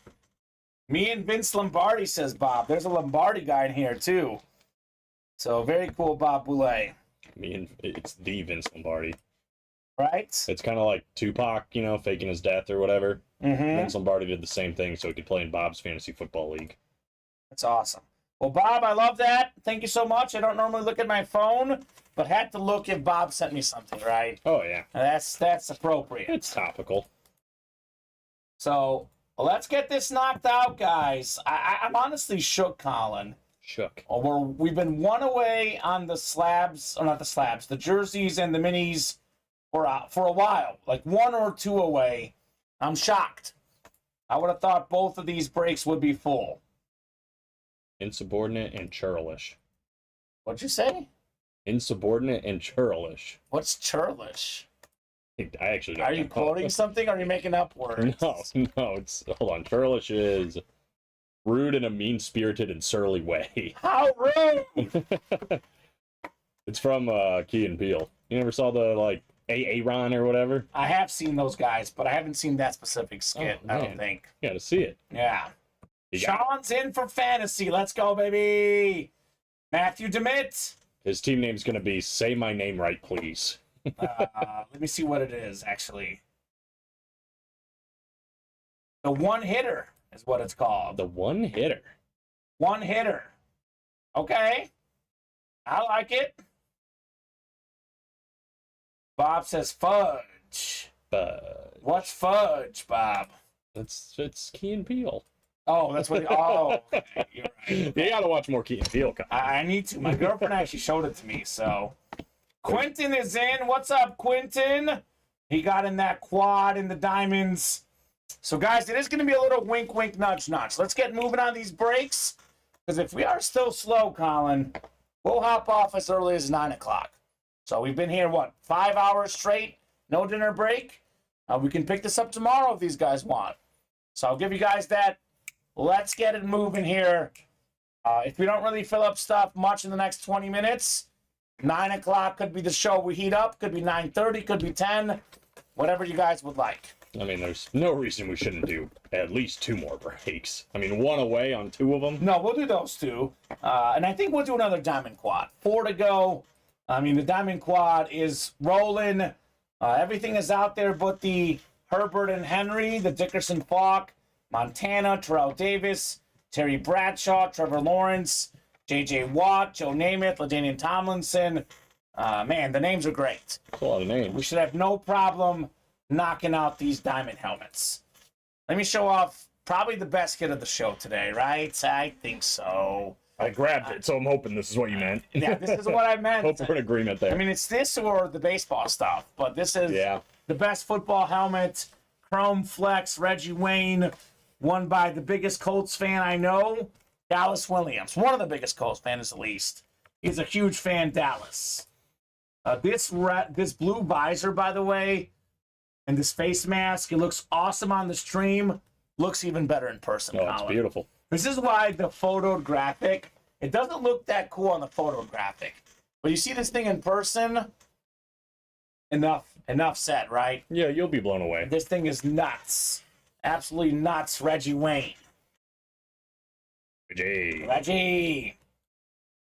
[SPEAKER 2] Me and Vince Lombardi, says Bob. There's a Lombardi guy in here, too. So, very cool, Bob Boulay.
[SPEAKER 3] It's the Vince Lombardi.
[SPEAKER 2] Right?
[SPEAKER 3] It's kind of like Tupac, faking his death or whatever.
[SPEAKER 2] Mm-hmm.
[SPEAKER 3] Vince Lombardi did the same thing so he could play in Bob's Fantasy Football League.
[SPEAKER 2] That's awesome. Well, Bob, I love that. Thank you so much. I don't normally look at my phone, but had to look if Bob sent me something, right?
[SPEAKER 3] Oh, yeah.
[SPEAKER 2] That's appropriate.
[SPEAKER 3] It's topical.
[SPEAKER 2] So, well, let's get this knocked out, guys. I'm honestly shook, Colin.
[SPEAKER 3] Shook.
[SPEAKER 2] We've been one away on the slabs, or not the slabs, the jerseys and the minis for a while. Like 1 or 2 away. I'm shocked. I would have thought both of these breaks would be full.
[SPEAKER 3] Insubordinate and churlish.
[SPEAKER 2] What'd you say?
[SPEAKER 3] Insubordinate and churlish.
[SPEAKER 2] What's churlish?
[SPEAKER 3] I actually don't
[SPEAKER 2] Are you
[SPEAKER 3] know.
[SPEAKER 2] quoting something or are you making up words?
[SPEAKER 3] No, it's hold on. Churlish is rude in a mean-spirited and surly way.
[SPEAKER 2] How rude!
[SPEAKER 3] It's from Key and Peele. You never saw the Aaron or whatever.
[SPEAKER 2] I have seen those guys, but I haven't seen that specific skit, I don't think.
[SPEAKER 3] You got to see it.
[SPEAKER 2] Yeah.
[SPEAKER 3] You got
[SPEAKER 2] Sean's in for fantasy. Let's go, baby. Matthew DeMitt.
[SPEAKER 3] His team name's going to be Say My Name Right, Please.
[SPEAKER 2] Let me see what it is, actually. The one hitter is what it's called.
[SPEAKER 3] The one hitter.
[SPEAKER 2] One hitter. Okay. I like it. Bob says fudge. What's fudge, Bob?
[SPEAKER 3] It's Key and Peele.
[SPEAKER 2] Oh, that's what. Oh, okay. You're right.
[SPEAKER 3] You got to watch more Key and Peele.
[SPEAKER 2] I need to. My girlfriend actually showed it to me, so. Quentin is in. What's up, Quentin? He got in that quad in the diamonds. So, guys, it is going to be a little wink, wink, nudge, nudge. Let's get moving on these breaks. Because if we are still slow, Colin, we'll hop off as early as 9 o'clock. So we've been here, 5 hours straight? No dinner break? We can pick this up tomorrow if these guys want. So I'll give you guys that. Let's get it moving here. If we don't really fill up stuff much in the next 20 minutes, 9 o'clock could be the show we heat up. Could be 9:30, could be 10. Whatever you guys would like.
[SPEAKER 3] I mean, there's no reason we shouldn't do at least 2 more breaks. I mean, 1 away on 2 of them.
[SPEAKER 2] No, we'll do those 2. And I think we'll do another diamond quad. 4 to go. I mean, the diamond quad is rolling. Everything is out there but the Herbert and Henry, the Dickerson Falk, Montana, Terrell Davis, Terry Bradshaw, Trevor Lawrence, J.J. Watt, Joe Namath, LaDainian Tomlinson. Man, the names are great.
[SPEAKER 3] That's a lot of names.
[SPEAKER 2] We should have no problem knocking out these diamond helmets. Let me show off probably the best hit of the show today, right? I think so.
[SPEAKER 3] I grabbed it, so I'm hoping this is what you meant.
[SPEAKER 2] Yeah, this is what I meant.
[SPEAKER 3] Hope we're in agreement there.
[SPEAKER 2] I mean, it's this or the baseball stuff, but this is the best football helmet. Chrome Flex, Reggie Wayne, won by the biggest Colts fan I know, Dallas Williams. One of the biggest Colts fans, at least. He's a huge fan, Dallas. This blue visor, by the way, and this face mask, it looks awesome on the stream. Looks even better in person,
[SPEAKER 3] Oh, it's beautiful.
[SPEAKER 2] This is why the photographic, it doesn't look that cool on the photographic. But you see this thing in person, enough said, right?
[SPEAKER 3] Yeah, you'll be blown away.
[SPEAKER 2] This thing is nuts. Absolutely nuts, Reggie Wayne. Reggie.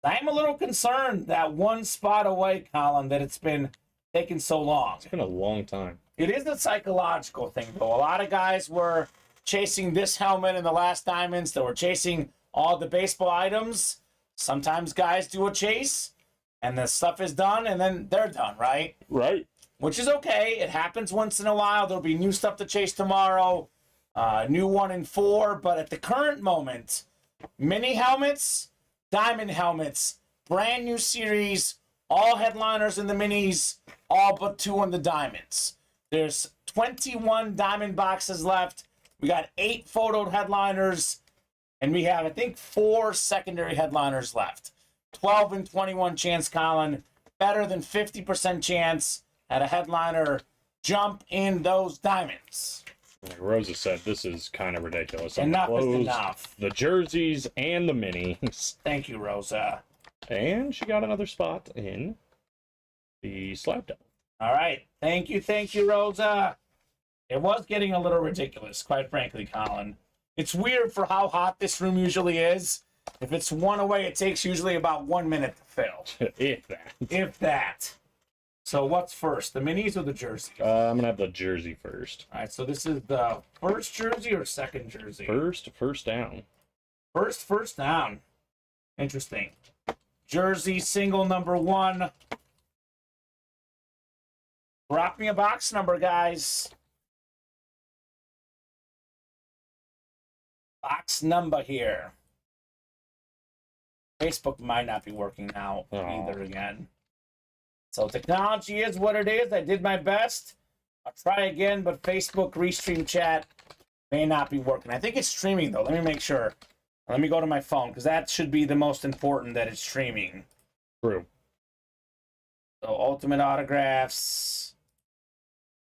[SPEAKER 2] I'm a little concerned that one spot away, Colin, that it's been taking so long.
[SPEAKER 3] It's been a long time.
[SPEAKER 2] It is a psychological thing, though. A lot of guys were chasing this helmet in the last diamonds. They were chasing all the baseball items. Sometimes guys do a chase, and the stuff is done, and then they're done, right?
[SPEAKER 3] Right.
[SPEAKER 2] Which is okay. It happens once in a while. There'll be new stuff to chase tomorrow. New one in 4. But at the current moment, mini helmets, diamond helmets, brand new series, all headliners in the minis, all but 2 on the diamonds. There's 21 diamond boxes left. We got 8 photoed headliners, and we have, I think, 4 secondary headliners left. 12 and 21 chance, Colin. Better than 50% chance at a headliner jump in those diamonds.
[SPEAKER 3] Like Rosa said, this is kind of ridiculous.
[SPEAKER 2] Enough is enough.
[SPEAKER 3] The jerseys and the minis.
[SPEAKER 2] Thank you, Rosa.
[SPEAKER 3] And she got another spot in the slab double.
[SPEAKER 2] All right. Thank you, Rosa. It was getting a little ridiculous, quite frankly, Colin. It's weird for how hot this room usually is. If it's 1 away, it takes usually about 1 minute to fill. If that. So what's first, the minis or the jerseys?
[SPEAKER 3] I'm going to have the jersey first.
[SPEAKER 2] All right, so this is the first jersey or second jersey?
[SPEAKER 3] First down.
[SPEAKER 2] First down. Interesting. Jersey single number 1. Rock me a box number, guys. Box number here. Facebook might not be working now either again. So technology is what it is. I did my best. I'll try again, but Facebook Restream chat may not be working. I think it's streaming, though. Let me make sure. Let me go to my phone, because that should be the most important, that it's streaming.
[SPEAKER 3] True.
[SPEAKER 2] So Ultimate Autographs.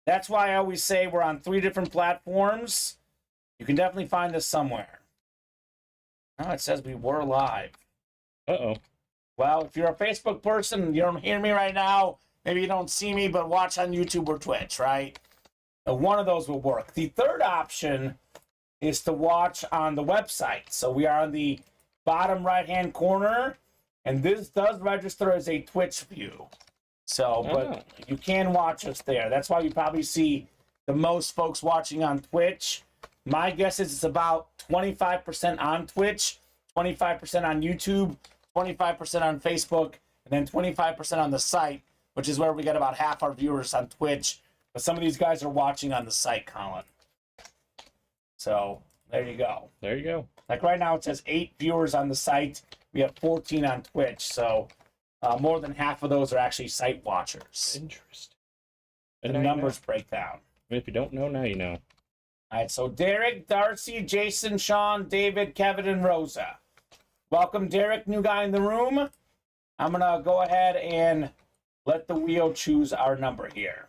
[SPEAKER 2] That's why I always say we're on 3 different platforms. You can definitely find us somewhere. Oh, it says we were live.
[SPEAKER 3] Uh-oh.
[SPEAKER 2] Well, if you're a Facebook person and you don't hear me right now, maybe you don't see me, but watch on YouTube or Twitch, right? One of those will work. The third option is to watch on the website. So we are on the bottom right-hand corner, and this does register as a Twitch view. So, but you can watch us there. That's why you probably see the most folks watching on Twitch. My guess is it's about 25% on Twitch, 25% on YouTube, 25% on Facebook, and then 25% on the site, which is where we get about half our viewers on Twitch. But some of these guys are watching on the site, Colin. So there you go.
[SPEAKER 3] There you go.
[SPEAKER 2] Like right now, it says 8 viewers on the site. We have 14 on Twitch. So more than half of those are actually site watchers.
[SPEAKER 3] Interesting.
[SPEAKER 2] The
[SPEAKER 3] And
[SPEAKER 2] numbers break down.
[SPEAKER 3] if you don't know, now you know.
[SPEAKER 2] All right, so Derek, Darcy, Jason, Sean, David, Kevin, and Rosa. Welcome, Derek, new guy in the room. I'm going to go ahead and let the wheel choose our number here.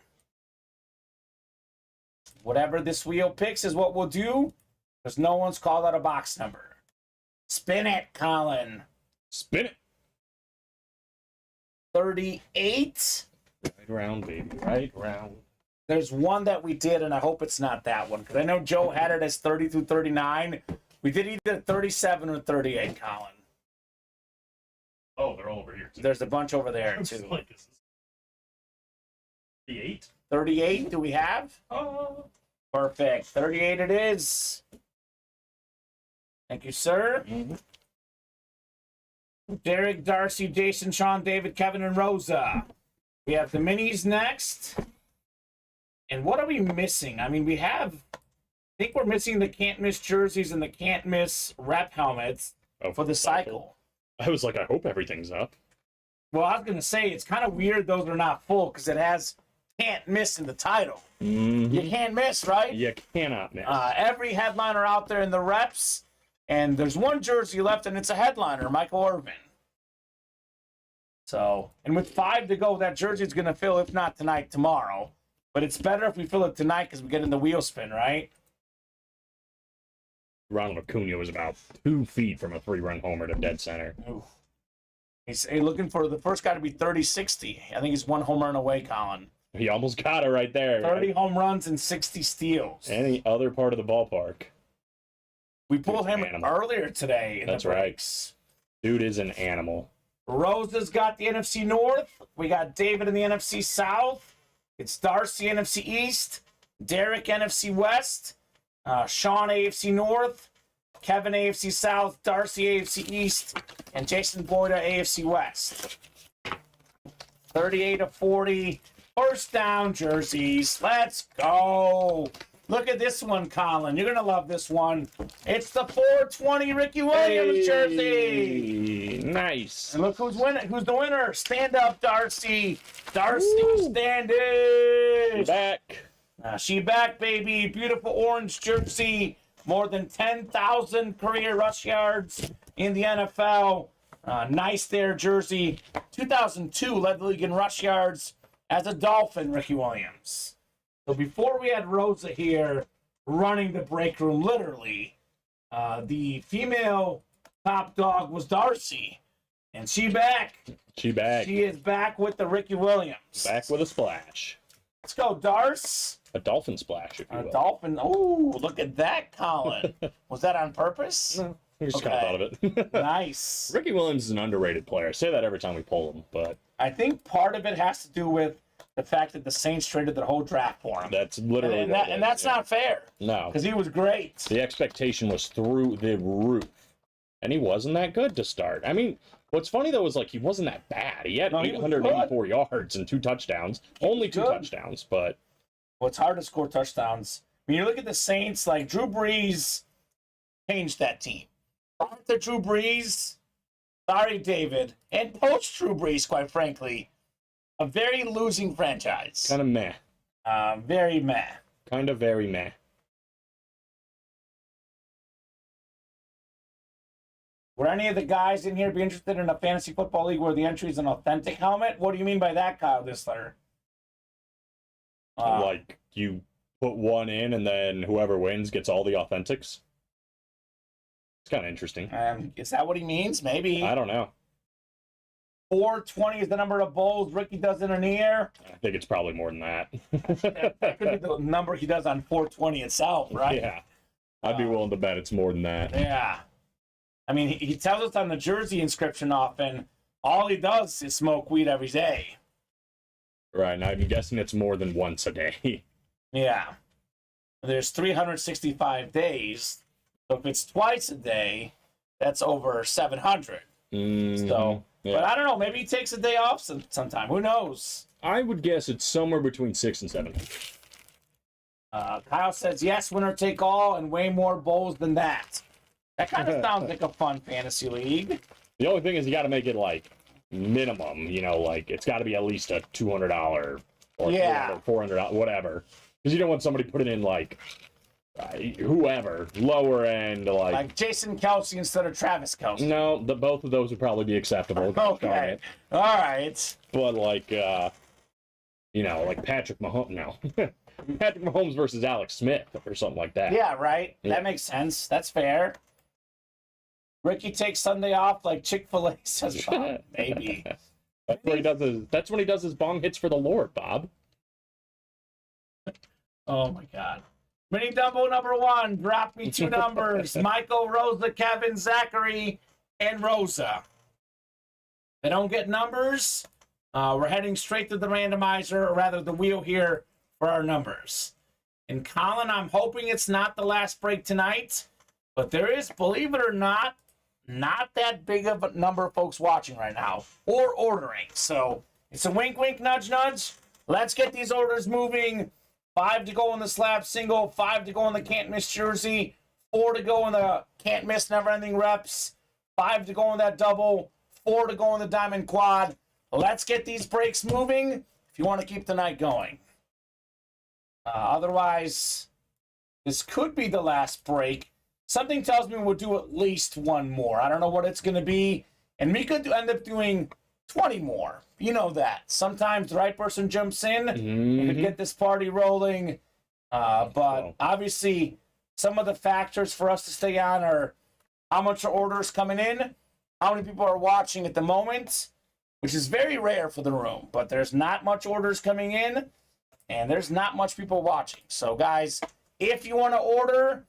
[SPEAKER 2] Whatever this wheel picks is what we'll do, because no one's called out a box number. Spin it, Colin.
[SPEAKER 3] Spin it.
[SPEAKER 2] 38.
[SPEAKER 3] Right round, baby. Right round.
[SPEAKER 2] There's one that we did, and I hope it's not that one, because I know Joe had it as 30 through 39. We did either 37 or 38, Colin.
[SPEAKER 4] Oh, they're all over here too.
[SPEAKER 2] There's a bunch over there, too.
[SPEAKER 4] Like, this is 38.
[SPEAKER 2] 38, do we have?
[SPEAKER 4] Oh.
[SPEAKER 2] Perfect. 38 it is. Thank you, sir.
[SPEAKER 3] Mm-hmm.
[SPEAKER 2] Derek, Darcy, Jason, Sean, David, Kevin, and Rosa. We have the minis next. And what are we missing? I mean, we have... I think we're missing the can't-miss jerseys and the can't-miss rep helmets for the cycle.
[SPEAKER 3] I was like, I hope everything's up.
[SPEAKER 2] Well, I was going to say, it's kind of weird those are not full because it has can't miss in the title.
[SPEAKER 3] Mm-hmm.
[SPEAKER 2] You can't miss, right?
[SPEAKER 3] You cannot miss.
[SPEAKER 2] Every headliner out there in the reps, and there's one jersey left, and it's a headliner, Michael Irvin. So, and with 5 to go, that jersey's going to fill, if not tonight, tomorrow. But it's better if we fill it tonight because we get in the wheel spin, right?
[SPEAKER 3] Ronald Acuna was about 2 feet from a 3-run homer to dead center.
[SPEAKER 2] Ooh. He's looking for the first guy to be 30-60. I think he's 1 home run away, Colin.
[SPEAKER 3] He almost got it right there.
[SPEAKER 2] 30 home runs and 60 steals.
[SPEAKER 3] Any other part of the ballpark.
[SPEAKER 2] We pulled him
[SPEAKER 3] Animal.
[SPEAKER 2] earlier today in
[SPEAKER 3] That's
[SPEAKER 2] the breaks.
[SPEAKER 3] Dude is an animal.
[SPEAKER 2] Rosa's got the NFC North. We got David in the NFC South. It's Darcy, NFC East. Derek, NFC West. Sean, AFC North. Kevin, AFC South. Darcy, AFC East. And Jason Boyd, AFC West. 38 of 40. First down jerseys. Let's go. Look at this one, Colin. You're going to love this one. It's the 420 Ricky Williams jersey.
[SPEAKER 3] Nice.
[SPEAKER 2] And look who's winning. Who's the winner? Stand up, Darcy. Darcy,
[SPEAKER 3] Woo.
[SPEAKER 2] standing.
[SPEAKER 3] Back.
[SPEAKER 2] She back, baby. Beautiful orange jersey. More than 10,000 career rush yards in the NFL. Nice there, jersey. 2002 led the league in rush yards as a Dolphin, Ricky Williams. So before we had Rosa here running the break room, literally, the female top dog was Darcy. And she back.
[SPEAKER 3] She back.
[SPEAKER 2] She is back with the Ricky Williams.
[SPEAKER 3] Back with a splash.
[SPEAKER 2] Let's go, Darce.
[SPEAKER 3] A dolphin splash, if you
[SPEAKER 2] A
[SPEAKER 3] will.
[SPEAKER 2] dolphin. Oh, look at that, Colin. Was that on purpose?
[SPEAKER 3] No, we just kind of thought of it.
[SPEAKER 2] Nice.
[SPEAKER 3] Ricky Williams is an underrated player. I say that every time we pull him, but
[SPEAKER 2] I think part of it has to do with the fact that the Saints traded their whole draft for him.
[SPEAKER 3] that's literally
[SPEAKER 2] and,
[SPEAKER 3] what
[SPEAKER 2] that,
[SPEAKER 3] it
[SPEAKER 2] and
[SPEAKER 3] is,
[SPEAKER 2] that's
[SPEAKER 3] yeah.
[SPEAKER 2] not fair
[SPEAKER 3] No.
[SPEAKER 2] because he was great.
[SPEAKER 3] The expectation was through the roof. And he wasn't that good to start. I mean, what's funny, though, is like he wasn't that bad. He had
[SPEAKER 2] No, he was
[SPEAKER 3] 884 yards and 2 touchdowns. Only 2
[SPEAKER 2] good.
[SPEAKER 3] touchdowns, but
[SPEAKER 2] Well, it's hard to score touchdowns. When you look at the Saints, like Drew Brees changed that team. After Drew Brees, sorry, David, and post Drew Brees, quite frankly, a very losing franchise.
[SPEAKER 3] kind of meh.
[SPEAKER 2] Very meh.
[SPEAKER 3] Kind of very meh.
[SPEAKER 2] Would any of the guys in here be interested in a fantasy football league where the entry is an authentic helmet? What do you mean by that, Kyle Disler?
[SPEAKER 3] Like, you put one in and then whoever wins gets all the authentics. It's kind of interesting.
[SPEAKER 2] Is that what he means? Maybe.
[SPEAKER 3] I don't know.
[SPEAKER 2] 420 is the number of bowls Ricky does in an year.
[SPEAKER 3] I think it's probably more than that.
[SPEAKER 2] That could be the number he does on 420 itself, right?
[SPEAKER 3] Yeah. I'd be willing to bet it's more than that.
[SPEAKER 2] Yeah. I mean, he tells us on the jersey inscription often, all he does is smoke weed every day.
[SPEAKER 3] Right, and I'm guessing it's more than once a day.
[SPEAKER 2] Yeah. There's 365 days. So if it's twice a day, that's over 700. So,
[SPEAKER 3] yeah.
[SPEAKER 2] But I don't know. Maybe he takes a day off sometime. Who knows?
[SPEAKER 3] I would guess it's somewhere between 6 and 7.
[SPEAKER 2] Kyle says, yes, winner take all, and way more bowls than that. That kind of sounds like a fun fantasy league.
[SPEAKER 3] The only thing is you got to make it, like, minimum. You know, like, it's got to be at least a $200 or $400, whatever. Because you don't want somebody putting in, like, whoever, lower end,
[SPEAKER 2] like Jason Kelsey instead of Travis Kelsey.
[SPEAKER 3] No, both of those would probably be acceptable.
[SPEAKER 2] Okay. All right.
[SPEAKER 3] But, like, you know, like Patrick Mahomes. No. Patrick Mahomes versus Alex Smith or something like that.
[SPEAKER 2] Yeah, right.
[SPEAKER 3] Yeah.
[SPEAKER 2] That makes sense. That's fair. Ricky takes Sunday off like Chick-fil-A says, Bob. Maybe.
[SPEAKER 3] That's when he does his bong hits for the Lord, Bob.
[SPEAKER 2] Oh my God. Mini Dumbo number 1. Drop me 2 numbers. Michael, Rosa, Kevin, Zachary, and Rosa. They don't get numbers. We're heading straight to the randomizer, or rather the wheel here for our numbers. And Colin, I'm hoping it's not the last break tonight, but there is, believe it or not that big of a number of folks watching right now or ordering. So it's a wink, wink, nudge, nudge. Let's get these orders moving. 5 to go in the slab single, 5 to go in the can't miss jersey, 4 to go in the can't miss never ending reps, 5 to go in that double, 4 to go in the diamond quad. Let's get these breaks moving if you want to keep the night going. Otherwise, this could be the last break. Something tells me we'll do at least one more. I don't know what it's going to be. And we could end up doing 20 more. You know that. Sometimes the right person jumps in and could get this party rolling. But obviously, some of the factors for us to stay on are how much are orders coming in, how many people are watching at the moment, which is very rare for the room. But there's not much orders coming in, and there's not much people watching. So, guys, if you want to order,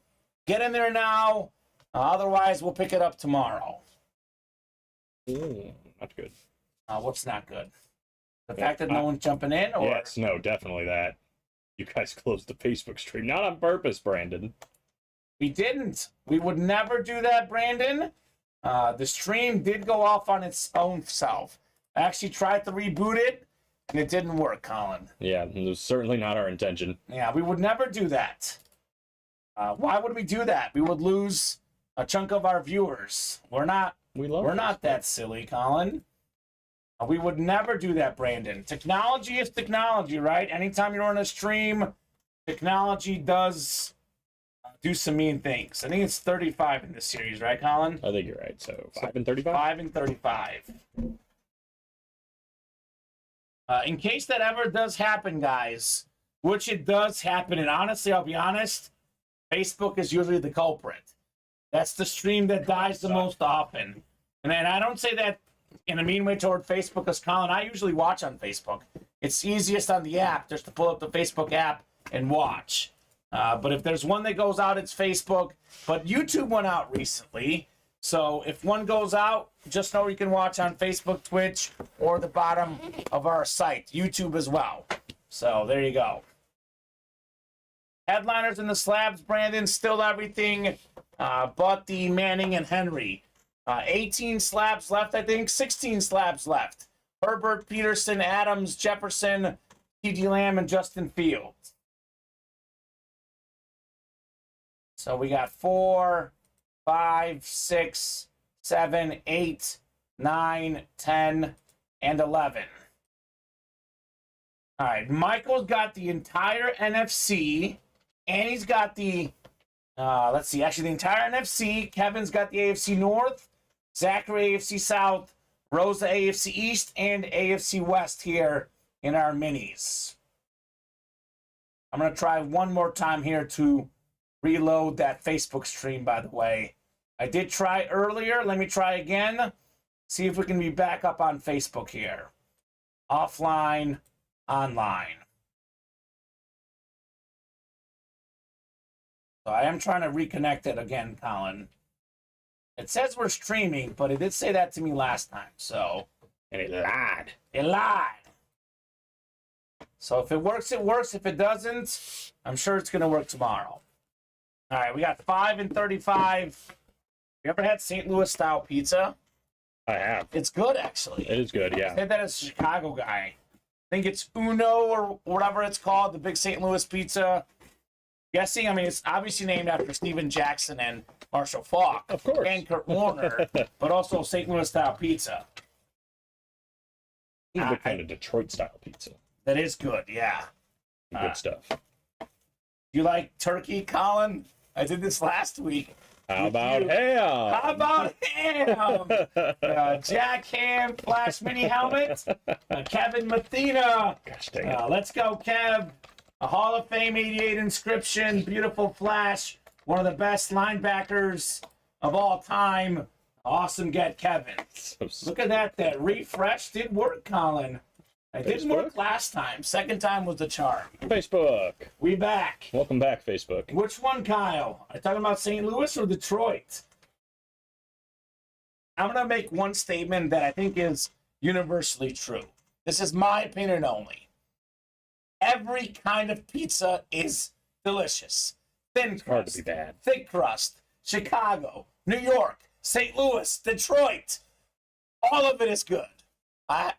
[SPEAKER 2] get in there now. Otherwise, we'll pick it up tomorrow.
[SPEAKER 3] Not good.
[SPEAKER 2] What's not good? The fact that no one's jumping in? Or?
[SPEAKER 3] Yes, no, definitely that. You guys closed the Facebook stream. Not on purpose, Brandon.
[SPEAKER 2] We didn't. We would never do that, Brandon. The stream did go off on its own self. I actually tried to reboot it, and it didn't work, Colin.
[SPEAKER 3] Yeah, it was certainly not our intention.
[SPEAKER 2] Yeah, we would never do that. Why would we do that? We would lose a chunk of our viewers. We're not that silly, Colin. We would never do that, Brandon. Technology is technology, right? Anytime you're on a stream, technology does do some mean things. I think it's 35 in this series, right, Colin?
[SPEAKER 3] I think you're right. So 5 and 35?
[SPEAKER 2] 5 and 35. In case that ever does happen, guys, which it does happen, and honestly, I'll be honest, Facebook is usually the culprit. That's the stream that dies the most often. And I don't say that in a mean way toward Facebook, because Colin, I usually watch on Facebook. It's easiest on the app just to pull up the Facebook app and watch. But if there's one that goes out, it's Facebook. But YouTube went out recently. So if one goes out, just know you can watch on Facebook, Twitch, or the bottom of our site, YouTube as well. So there you go. Headliners in the slabs, Brandon, still everything but the Manning and Henry. 18 slabs left, I think. 16 slabs left. Herbert, Peterson, Adams, Jefferson, T.D. Lamb, and Justin Fields. So we got 4, 5, 6, 7, 8, 9, 10, and 11. All right, Michael's got the entire NFC, and he's got the, let's see, actually the entire NFC. Kevin's got the AFC North, Zachary AFC South, Rosa AFC East, and AFC West here in our minis. I'm going to try one more time here to reload that Facebook stream, by the way. I did try earlier. Let me try again. see if we can be back up on Facebook here. Offline, online. So I am trying to reconnect it again, Colin. It says we're streaming, but it did say that to me last time, so.
[SPEAKER 3] And it lied.
[SPEAKER 2] It lied. So if it works, it works. If it doesn't, I'm sure it's going to work tomorrow. All right, we got 5 and 35. You ever had St. Louis style pizza?
[SPEAKER 3] I have.
[SPEAKER 2] It's good, actually.
[SPEAKER 3] It is good, yeah.
[SPEAKER 2] I said that as a Chicago guy. I think it's Uno or whatever it's called, the big St. Louis pizza. Guessing, I mean, it's obviously named after Steven Jackson and Marshall Faulk.
[SPEAKER 3] Of course.
[SPEAKER 2] And Kurt Warner, but also St. Louis style pizza.
[SPEAKER 3] The kind of Detroit style pizza.
[SPEAKER 2] That is good, yeah.
[SPEAKER 3] Good stuff.
[SPEAKER 2] You like turkey, Colin? I did this last week.
[SPEAKER 3] How about ham?
[SPEAKER 2] How about ham? Jack Ham Flash Mini Helmet. Kevin Mathena.
[SPEAKER 3] Gosh dang it.
[SPEAKER 2] Let's go, Kev. A Hall of Fame 88 inscription. Beautiful Flash. One of the best linebackers of all time. Awesome get, Kevin. Look at that. That refresh did work, Colin. It didn't work last time. Second time was the charm.
[SPEAKER 3] Facebook.
[SPEAKER 2] We back.
[SPEAKER 3] Welcome back, Facebook.
[SPEAKER 2] Which one, Kyle? Are you talking about St. Louis or Detroit? I'm going to make one statement that I think is universally true. This is my opinion only. Every kind of pizza is delicious. Thin crust,
[SPEAKER 3] Hard to be bad.
[SPEAKER 2] thick crust, Chicago, New York, St. Louis, Detroit. All of it is good. I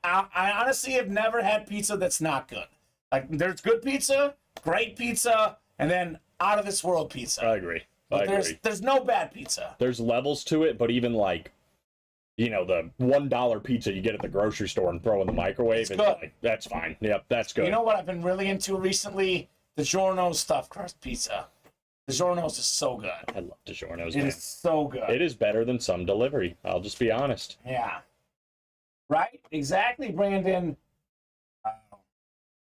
[SPEAKER 2] honestly have never had pizza that's not good. Like, there's good pizza, great pizza, and then out of this world pizza.
[SPEAKER 3] I agree.
[SPEAKER 2] But there's no bad pizza.
[SPEAKER 3] There's levels to it, but even like, you know, the $1 pizza you get at the grocery store and throw in the microwave,
[SPEAKER 2] It's good.
[SPEAKER 3] like, that's fine. Yep, that's good.
[SPEAKER 2] You know what I've been really into recently? DiGiorno's stuffed crust pizza. DiGiorno's is so good.
[SPEAKER 3] I love DiGiorno's,
[SPEAKER 2] It
[SPEAKER 3] man.
[SPEAKER 2] is so good.
[SPEAKER 3] It is better than some delivery. I'll just be honest.
[SPEAKER 2] Yeah. Right? Exactly, Brandon.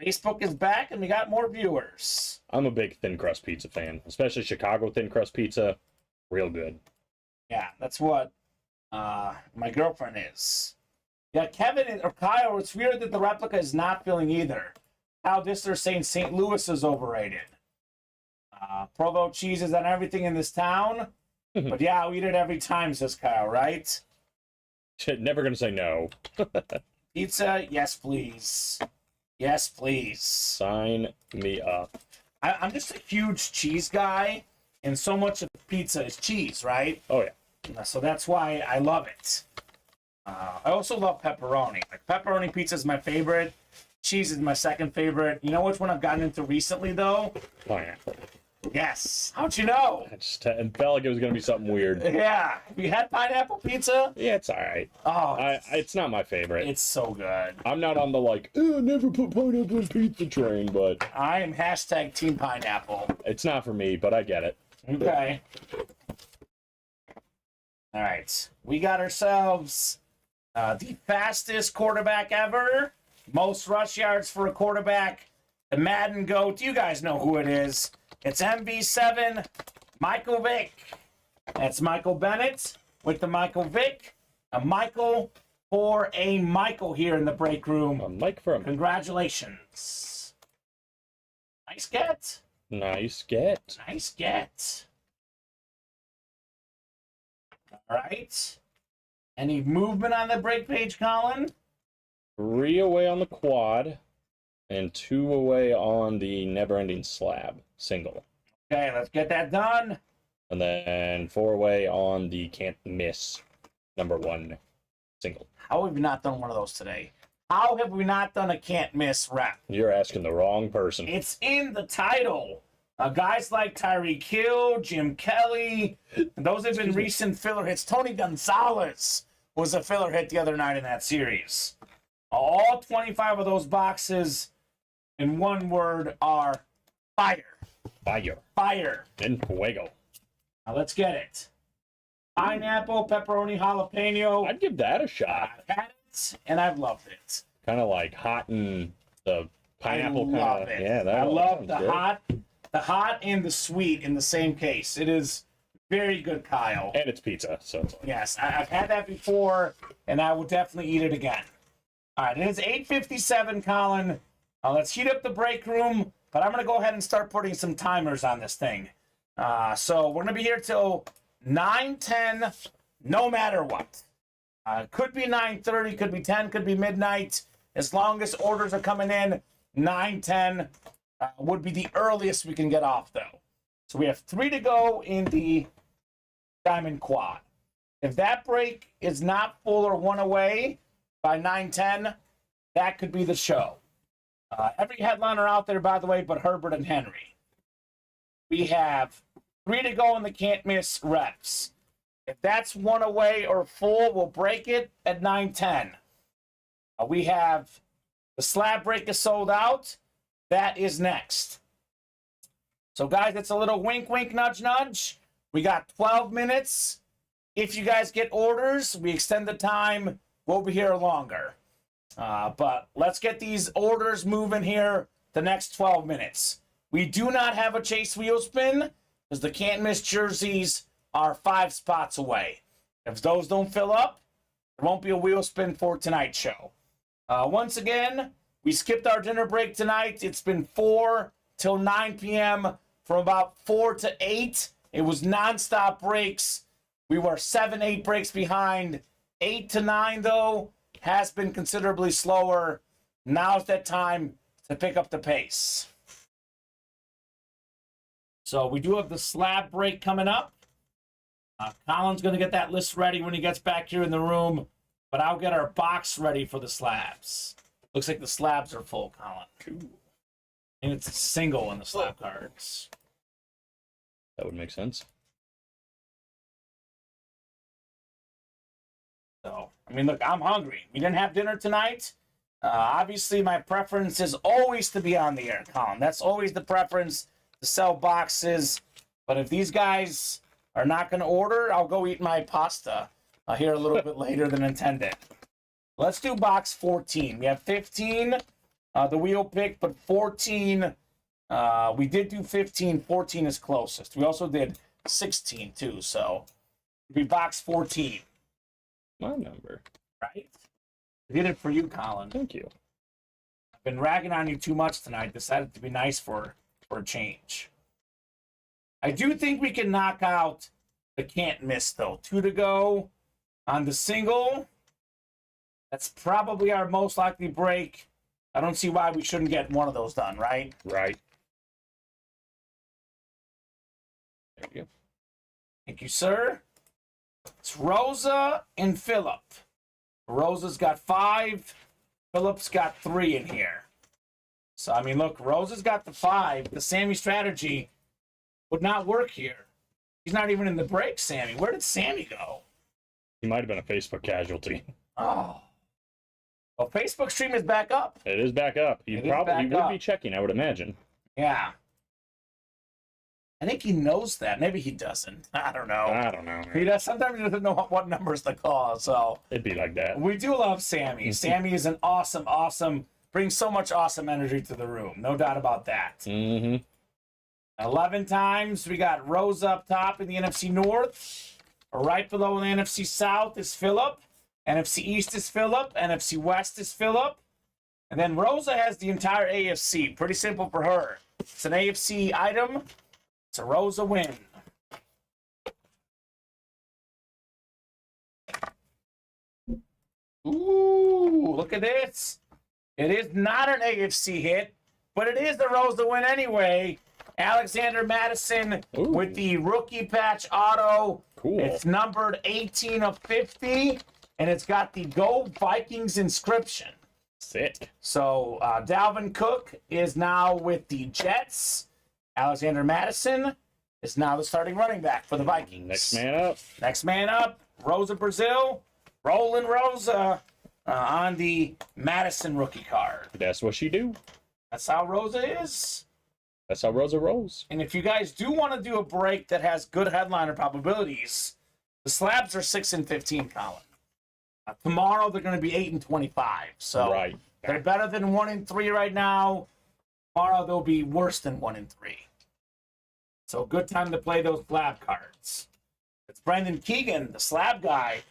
[SPEAKER 2] Facebook is back and we got more viewers.
[SPEAKER 3] I'm a big thin crust pizza fan, especially Chicago thin crust pizza. Real good.
[SPEAKER 2] Yeah, that's what my girlfriend is. Yeah, Kevin or Kyle, it's weird that the replica is not filling either. Kyle Disler saying St. Louis is overrated. Provo cheese is on everything in this town. But yeah, I'll eat it every time, says Kyle, right?
[SPEAKER 3] Never gonna say no.
[SPEAKER 2] Pizza, yes, please. Yes, please.
[SPEAKER 3] Sign me up.
[SPEAKER 2] I'm just a huge cheese guy, and so much of pizza is cheese, right?
[SPEAKER 3] Oh yeah.
[SPEAKER 2] So that's why I love it. I also love pepperoni. Like, pepperoni pizza is my favorite. Cheese is my second favorite. You know which one I've gotten into recently, though?
[SPEAKER 3] Pineapple.
[SPEAKER 2] Yes. How'd you know?
[SPEAKER 3] I just felt like it was gonna be something weird.
[SPEAKER 2] Yeah. Have you had pineapple pizza?
[SPEAKER 3] Yeah, it's all right.
[SPEAKER 2] Oh,
[SPEAKER 3] It's not my favorite.
[SPEAKER 2] it's so good.
[SPEAKER 3] I'm not on the like, never put pineapple in pizza train, but
[SPEAKER 2] I am hashtag team pineapple.
[SPEAKER 3] it's not for me, but I get it.
[SPEAKER 2] Okay. All right. We got ourselves the fastest quarterback ever. Most rush yards for a quarterback. The Madden GOAT. You guys know who it is. It's MV7, Michael Vick. That's Michael Bennett with the Michael Vick. A Michael for a Michael here in the break room.
[SPEAKER 3] Mike from
[SPEAKER 2] Congratulations. Nice get.
[SPEAKER 3] Nice get.
[SPEAKER 2] Nice get. All right. Any movement on the break page, Colin?
[SPEAKER 3] 3 away on the quad, and 2 away on the never-ending slab single,
[SPEAKER 2] Okay, let's get that done.
[SPEAKER 3] and then 4 away on the can't miss #1 single.
[SPEAKER 2] How have we not done one of those today? How have we not done a can't miss rep?
[SPEAKER 3] You're asking the wrong person.
[SPEAKER 2] It's in the title. Guys like Tyreek Hill, Jim Kelly, those have been recent filler hits. Tony Gonzalez was a filler hit the other night in that series. All 25 of those boxes, in one word, are fire.
[SPEAKER 3] Fire.
[SPEAKER 2] Fire.
[SPEAKER 3] En fuego.
[SPEAKER 2] Now let's get it. Pineapple, pepperoni, jalapeno.
[SPEAKER 3] I'd give that a shot.
[SPEAKER 2] I've had it, and I've loved it.
[SPEAKER 3] Kind of like hot and the pineapple
[SPEAKER 2] I love
[SPEAKER 3] kind of.
[SPEAKER 2] it.
[SPEAKER 3] Yeah, that
[SPEAKER 2] I love
[SPEAKER 3] sounds
[SPEAKER 2] the
[SPEAKER 3] good.
[SPEAKER 2] hot and the sweet in the same case. It is Very good, Kyle.
[SPEAKER 3] And it's pizza, so it's like,
[SPEAKER 2] Yes, I've had that before, and I will definitely eat it again. All right, it is 8:57, Colin. Let's heat up the break room, but I'm going to go ahead and start putting some timers on this thing. So we're going to be here till 9:10, no matter what. Could be 9:30, could be 10, could be midnight. As long as orders are coming in, 9:10 would be the earliest we can get off, though. So we have 3 to go in the Diamond Quad. If that break is not full or one away by 9:10, that could be the show. Every headliner out there, by the way, but Herbert and Henry. We have 3 to go in the can't miss reps. If that's one away or full, we'll break it at 9:10. We have the slab break is sold out. That is next. So, guys, it's a little wink, wink, nudge, nudge. We got 12 minutes. If you guys get orders, we extend the time. We'll be here longer. But let's get these orders moving here the next 12 minutes. We do not have a chase wheel spin because the can't miss jerseys are 5 spots away. If those don't fill up, there won't be a wheel spin for tonight's show. Once again, we skipped our dinner break tonight. It's been 4 till 9 p.m. From about 4 to 8. It was nonstop breaks. We were 7, 8 breaks behind. 8 to 9, though, has been considerably slower. Now's that time to pick up the pace. So we do have the slab break coming up. Colin's going to get that list ready when he gets back here in the room, but I'll get our box ready for the slabs. Looks like the slabs are full, Colin.
[SPEAKER 3] cool.
[SPEAKER 2] And it's a single in the slab cards.
[SPEAKER 3] That would make sense.
[SPEAKER 2] So, I mean, look, I'm hungry. We didn't have dinner tonight. Obviously, my preference is always to be on the air, Colin. That's always the preference, to sell boxes. But if these guys are not going to order, I'll go eat my pasta here a little bit later than intended. Let's do box 14. We have 15, the wheel pick, but 14, we did do 15. 14 is closest. We also did 16, too, so it'll be box 14.
[SPEAKER 3] My number.
[SPEAKER 2] Right? I did it for you, Colin.
[SPEAKER 3] Thank you.
[SPEAKER 2] I've been ragging on you too much tonight. Decided to be nice for a change. I do think we can knock out the can't miss, though. 2 to go on the single. That's probably our most likely break. I don't see why we shouldn't get one of those done, right?
[SPEAKER 3] Right. There you go.
[SPEAKER 2] Thank you, sir. It's Rosa and Phillip. Rosa's got 5. Phillip's got 3 in here. So, I mean, look, Rosa's got the 5. The Sammy strategy would not work here. He's not even in the break, Sammy. Where did Sammy go?
[SPEAKER 3] He might have been a Facebook casualty.
[SPEAKER 2] Oh. Well, Facebook stream is back up.
[SPEAKER 3] It is back up. He probably would be checking, I would imagine.
[SPEAKER 2] Yeah. I think he knows that. Maybe he doesn't. I don't know.
[SPEAKER 3] I don't know.
[SPEAKER 2] He does. Sometimes he doesn't know what numbers to call. So
[SPEAKER 3] It'd be like that.
[SPEAKER 2] we do love Sammy. Sammy is an awesome, brings so much awesome energy to the room. No doubt about that.
[SPEAKER 3] Mm-hmm.
[SPEAKER 2] 11 times. We got Rose up top in the NFC North. Right below in the NFC South is Phillip. NFC East is Phillip. NFC West is Phillip. And then Rosa has the entire AFC. Pretty simple for her. It's an AFC item. It's a Rosa win. Ooh, look at this. It is not an AFC hit, but it is the Rosa win anyway. Alexander Madison with the rookie patch auto.
[SPEAKER 3] Cool.
[SPEAKER 2] It's numbered 18 of 50, and it's got the Go Vikings inscription.
[SPEAKER 3] Sick.
[SPEAKER 2] So Dalvin Cook is now with the Jets. Alexander Madison is now the starting running back for the Vikings.
[SPEAKER 3] Next man up.
[SPEAKER 2] Next man up, Rosa Brazil. Rolling Rosa on the Madison rookie card.
[SPEAKER 3] That's what she do.
[SPEAKER 2] That's how Rosa is.
[SPEAKER 3] That's how Rosa rolls.
[SPEAKER 2] And if you guys do want to do a break that has good headliner probabilities, the slabs are 6 and 15, Colin. Tomorrow they're going to be 8 and 25. So
[SPEAKER 3] Right.
[SPEAKER 2] they're better than 1 and 3 right now. Tomorrow they'll be worse than 1 and 3. So good time to play those slab cards. It's Brandon Keegan, the slab guy.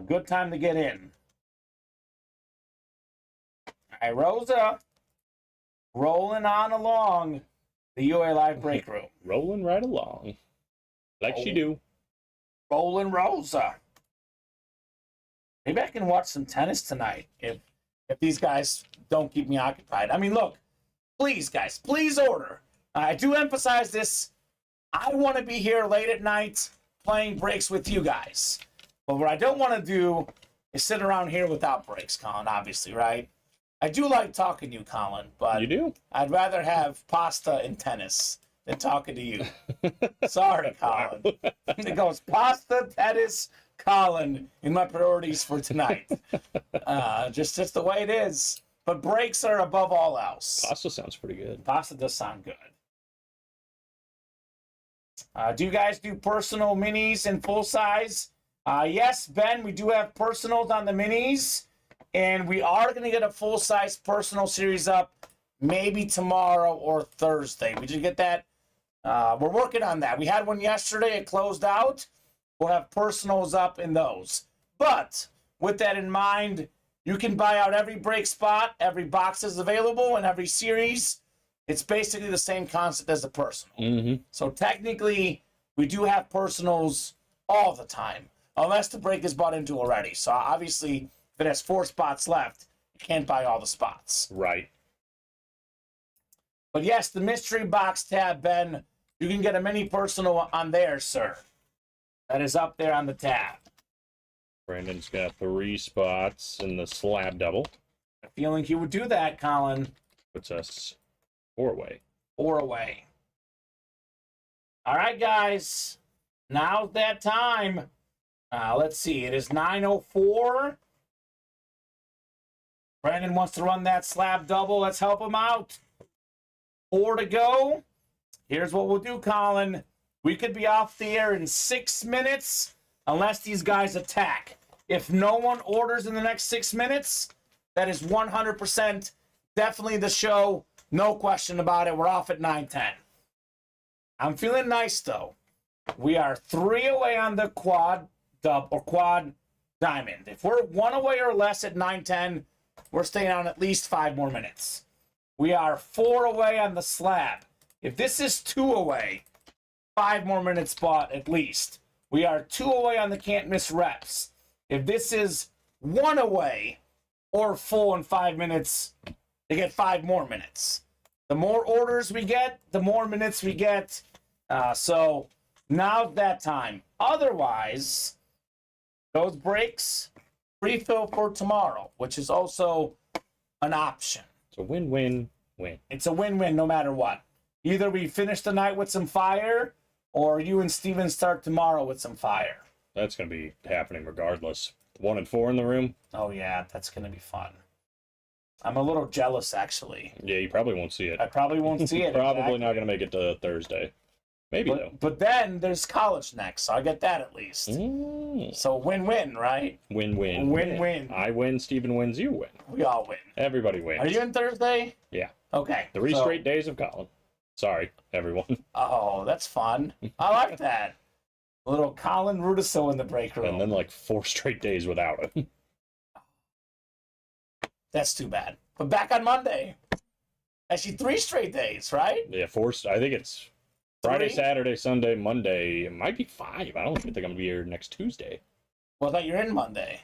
[SPEAKER 2] Good time to get in. All right, Rosa. Rolling on along the UA Live break room.
[SPEAKER 3] Rolling right along. Like she do.
[SPEAKER 2] Rolling Rosa. Maybe I can watch some tennis tonight if these guys don't keep me occupied. I mean, look, please, guys, please order. I do emphasize this. I want to be here late at night playing breaks with you guys. But what I don't want to do is sit around here without breaks, Colin, obviously, right? I do like talking to you, Colin, but
[SPEAKER 3] You do?
[SPEAKER 2] I'd rather have pasta and tennis than talking to you. Sorry, Colin. It goes pasta, tennis, Colin in my priorities for tonight. Just the way it is. But breaks are above all else.
[SPEAKER 3] Pasta sounds pretty good.
[SPEAKER 2] Pasta does sound good. Do you guys do personal minis and full size? Yes, Ben, we do have personals on the minis. And we are going to get a full-size personal series up maybe tomorrow or Thursday. We did get that. We're working on that. We had one yesterday. It closed out. We'll have personals up in those. But with that in mind, you can buy out every break spot. Every box is available in every series. It's basically the same concept as a personal.
[SPEAKER 3] Mm-hmm.
[SPEAKER 2] So technically, we do have personals all the time, unless the break is bought into already. So obviously, if it has 4 spots left, you can't buy all the spots.
[SPEAKER 3] Right.
[SPEAKER 2] But yes, the mystery box tab, Ben, you can get a mini personal on there, sir. That is up there on the tab.
[SPEAKER 3] Brandon's got 3 spots in the slab double.
[SPEAKER 2] I'm feeling he would do that, Colin.
[SPEAKER 3] Puts us 4 away.
[SPEAKER 2] 4 away. All right, guys. Now's that time. Let's see. It is 9:04. Brandon wants to run that slab double. Let's help him out. 4 to go. Here's what we'll do, Colin. We could be off the air in 6 minutes unless these guys attack. If no one orders in the next 6 minutes, that is 100% definitely the show. No question about it. We're off at 9:10. I'm feeling nice, though. We are 3 away on the quad diamond. If we're 1 away or less at 9:10, we're staying on at least 5 more minutes. We are 4 away on the slab. If this is 2 away, 5 more minutes bought at least. We are 2 away on the can't miss reps. If this is 1 away or full in 5 minutes, they get 5 more minutes. The more orders we get, the more minutes we get. So now's that time. Otherwise, those breaks refill for tomorrow, which is also an option.
[SPEAKER 3] It's a win-win-win.
[SPEAKER 2] It's a win-win no matter what. Either we finish the night with some fire, or you and Steven start tomorrow with some fire.
[SPEAKER 3] That's going to be happening regardless. 1 and 4 in the room.
[SPEAKER 2] Oh, yeah, that's going to be fun. I'm a little jealous, actually.
[SPEAKER 3] Yeah, you probably won't see it.
[SPEAKER 2] I probably won't see it.
[SPEAKER 3] Probably
[SPEAKER 2] exactly.
[SPEAKER 3] not going to make it to Thursday. Maybe, though.
[SPEAKER 2] But then there's college next, so I get that at least. So win-win, right?
[SPEAKER 3] Win-win.
[SPEAKER 2] Win-win.
[SPEAKER 3] I win, Steven wins, you win.
[SPEAKER 2] We all win.
[SPEAKER 3] Everybody wins.
[SPEAKER 2] Are you in Thursday?
[SPEAKER 3] Yeah.
[SPEAKER 2] Okay.
[SPEAKER 3] 3
[SPEAKER 2] so-
[SPEAKER 3] straight days of Colin. Sorry, everyone.
[SPEAKER 2] Oh, that's fun. I like that. A little Colin Rudiso in the break room.
[SPEAKER 3] And then like 4 straight days without him.
[SPEAKER 2] That's too bad. But back on Monday. Actually, 3 straight days, right?
[SPEAKER 3] Yeah, 4. I think it's Friday,
[SPEAKER 2] 3?
[SPEAKER 3] Saturday, Sunday, Monday. It might be 5. I don't even think I'm going to be here next Tuesday.
[SPEAKER 2] Well, I thought you're in Monday.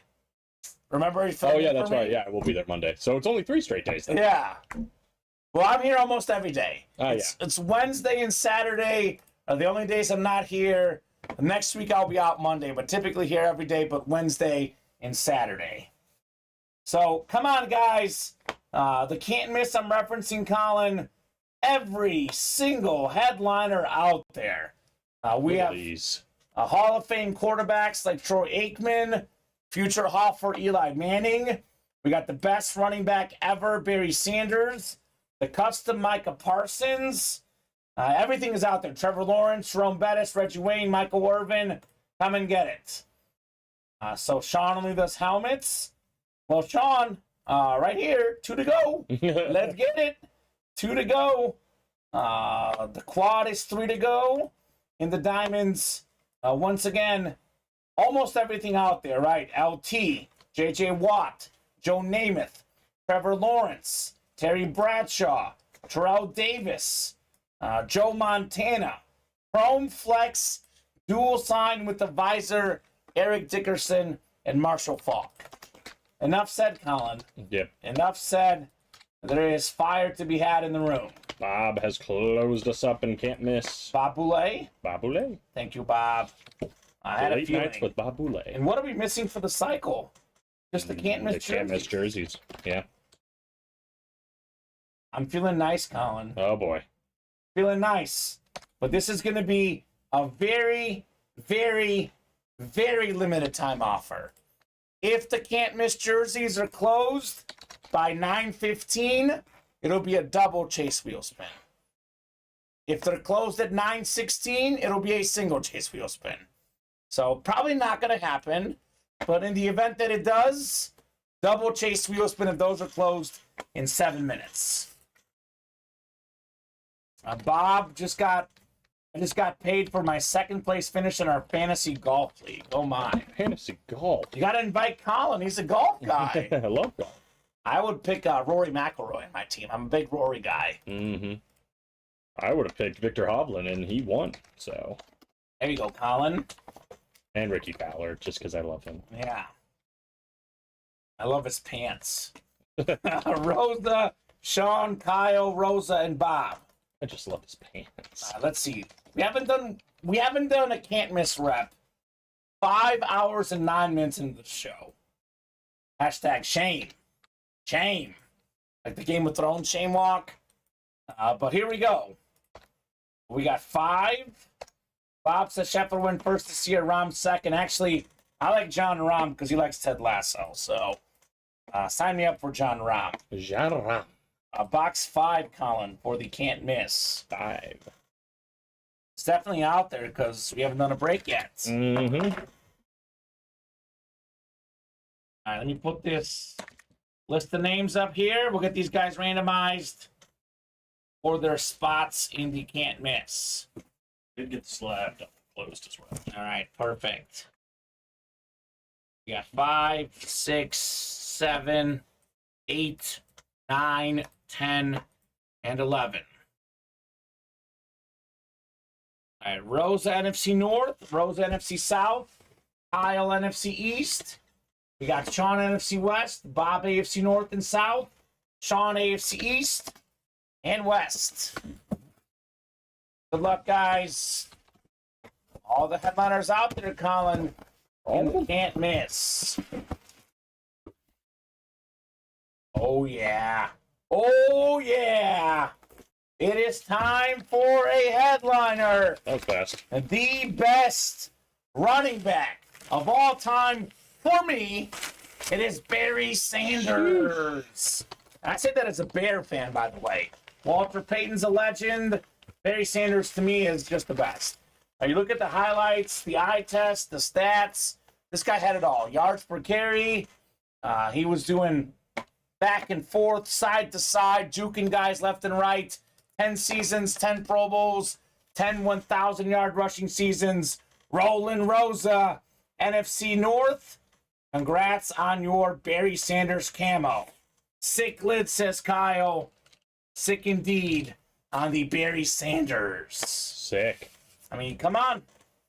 [SPEAKER 2] Remember?
[SPEAKER 3] Oh, yeah, that's right. Yeah, we'll be there Monday. So it's only 3 straight days then.
[SPEAKER 2] Yeah. Well, I'm here almost every day.
[SPEAKER 3] Oh,
[SPEAKER 2] It's Wednesday and Saturday are the only days I'm not here. Next week I'll be out Monday, but typically here every day, but Wednesday and Saturday. So come on, guys. The can't miss I'm referencing, Colin. Every single headliner out there. We have
[SPEAKER 3] these.
[SPEAKER 2] Hall of Fame quarterbacks like Troy Aikman, future Hoffer Eli Manning. We got the best running back ever, Barry Sanders. The custom Micah Parsons. Everything is out there. Trevor Lawrence, Jerome Bettis, Reggie Wayne, Michael Irvin. Come and get it. So Sean only does helmets. Well, Sean, right here, 2 to go. Let's get it. 2 to go. The quad is 3 to go. In the diamonds, Once again, almost everything out there, right? LT, J.J. Watt, Joe Namath, Trevor Lawrence, Terry Bradshaw, Terrell Davis, Joe Montana, Chrome Flex, dual sign with the visor, Eric Dickerson, and Marshall Faulk. Enough said, Colin.
[SPEAKER 3] Yep.
[SPEAKER 2] Enough said. There is fire to be had in the room.
[SPEAKER 3] Bob has closed us up and can't miss.
[SPEAKER 2] Bob Boulay.
[SPEAKER 3] Bob Boulay.
[SPEAKER 2] Thank you, Bob. I had a
[SPEAKER 3] Late
[SPEAKER 2] feeling.
[SPEAKER 3] nights with Bob Boulay.
[SPEAKER 2] And what are we missing for the cycle? Just the can't miss
[SPEAKER 3] The can't miss jerseys. Yeah.
[SPEAKER 2] I'm feeling nice, Colin.
[SPEAKER 3] Oh boy.
[SPEAKER 2] Feeling nice. But this is going to be a very, very, very limited time offer. If the can't miss jerseys are closed by 9:15, it'll be a double chase wheel spin. If they're closed at 9:16, it'll be a single chase wheel spin. So probably not going to happen. But in the event that it does, double chase wheel spin if those are closed in 7 minutes. Bob I just got paid for my second place finish in our fantasy golf league. Oh my.
[SPEAKER 3] Fantasy golf.
[SPEAKER 2] You got to invite Colin. He's a golf guy.
[SPEAKER 3] I love golf.
[SPEAKER 2] I would pick Rory McIlroy in my team. I'm a big Rory guy.
[SPEAKER 3] Mm-hmm. I would have picked Victor Hovland, and he won. So.
[SPEAKER 2] There you go, Colin.
[SPEAKER 3] And Ricky Fowler, just because I love him.
[SPEAKER 2] Yeah. I love his pants. Rosa, Sean, Kyle, Rosa, and Bob.
[SPEAKER 3] I just love his pants.
[SPEAKER 2] Let's see. We haven't done a can't miss rep. 5 hours and 9 minutes into the show. Hashtag shame. Shame. Like the Game of Thrones shame walk. But here we go. We got 5. Bob says Scheffler went first this year, Rahm second. Actually, I like John Rahm because he likes Ted Lasso. So sign me up for John Rahm.
[SPEAKER 3] John Rahm.
[SPEAKER 2] Box 5, Colin, for the can't miss.
[SPEAKER 3] 5.
[SPEAKER 2] It's definitely out there because we haven't done a break yet.
[SPEAKER 3] Mm-hmm.
[SPEAKER 2] All right, let me put this list of names up here. We'll get these guys randomized for their spots in the can't miss.
[SPEAKER 4] Did get the slab closed as well.
[SPEAKER 2] All right, perfect. We got 5, 6, 7, 8, 9, 10, and 11. All right, Rosa NFC North, Rosa NFC South, Kyle NFC East. We got Sean NFC West, Bob AFC North and South, Sean AFC East, and West. Good luck, guys. All the headliners out there, Colin. And can't miss. Oh, yeah. Oh, yeah. It is time for a headliner.
[SPEAKER 3] That was fast.
[SPEAKER 2] The best running back of all time for me. It is Barry Sanders. I say that as a Bear fan, by the way. Walter Payton's a legend. Barry Sanders, to me, is just the best. Now, you look at the highlights, the eye test, the stats. This guy had it all. Yards per carry. He was doing back and forth, side to side, juking guys left and right. 10 seasons, 10 Pro Bowls, 10 1,000-yard rushing seasons. Roland Rosa, NFC North. Congrats on your Barry Sanders camo. Sick lid, says Kyle. Sick indeed on the Barry Sanders.
[SPEAKER 3] Sick.
[SPEAKER 2] I mean, come on.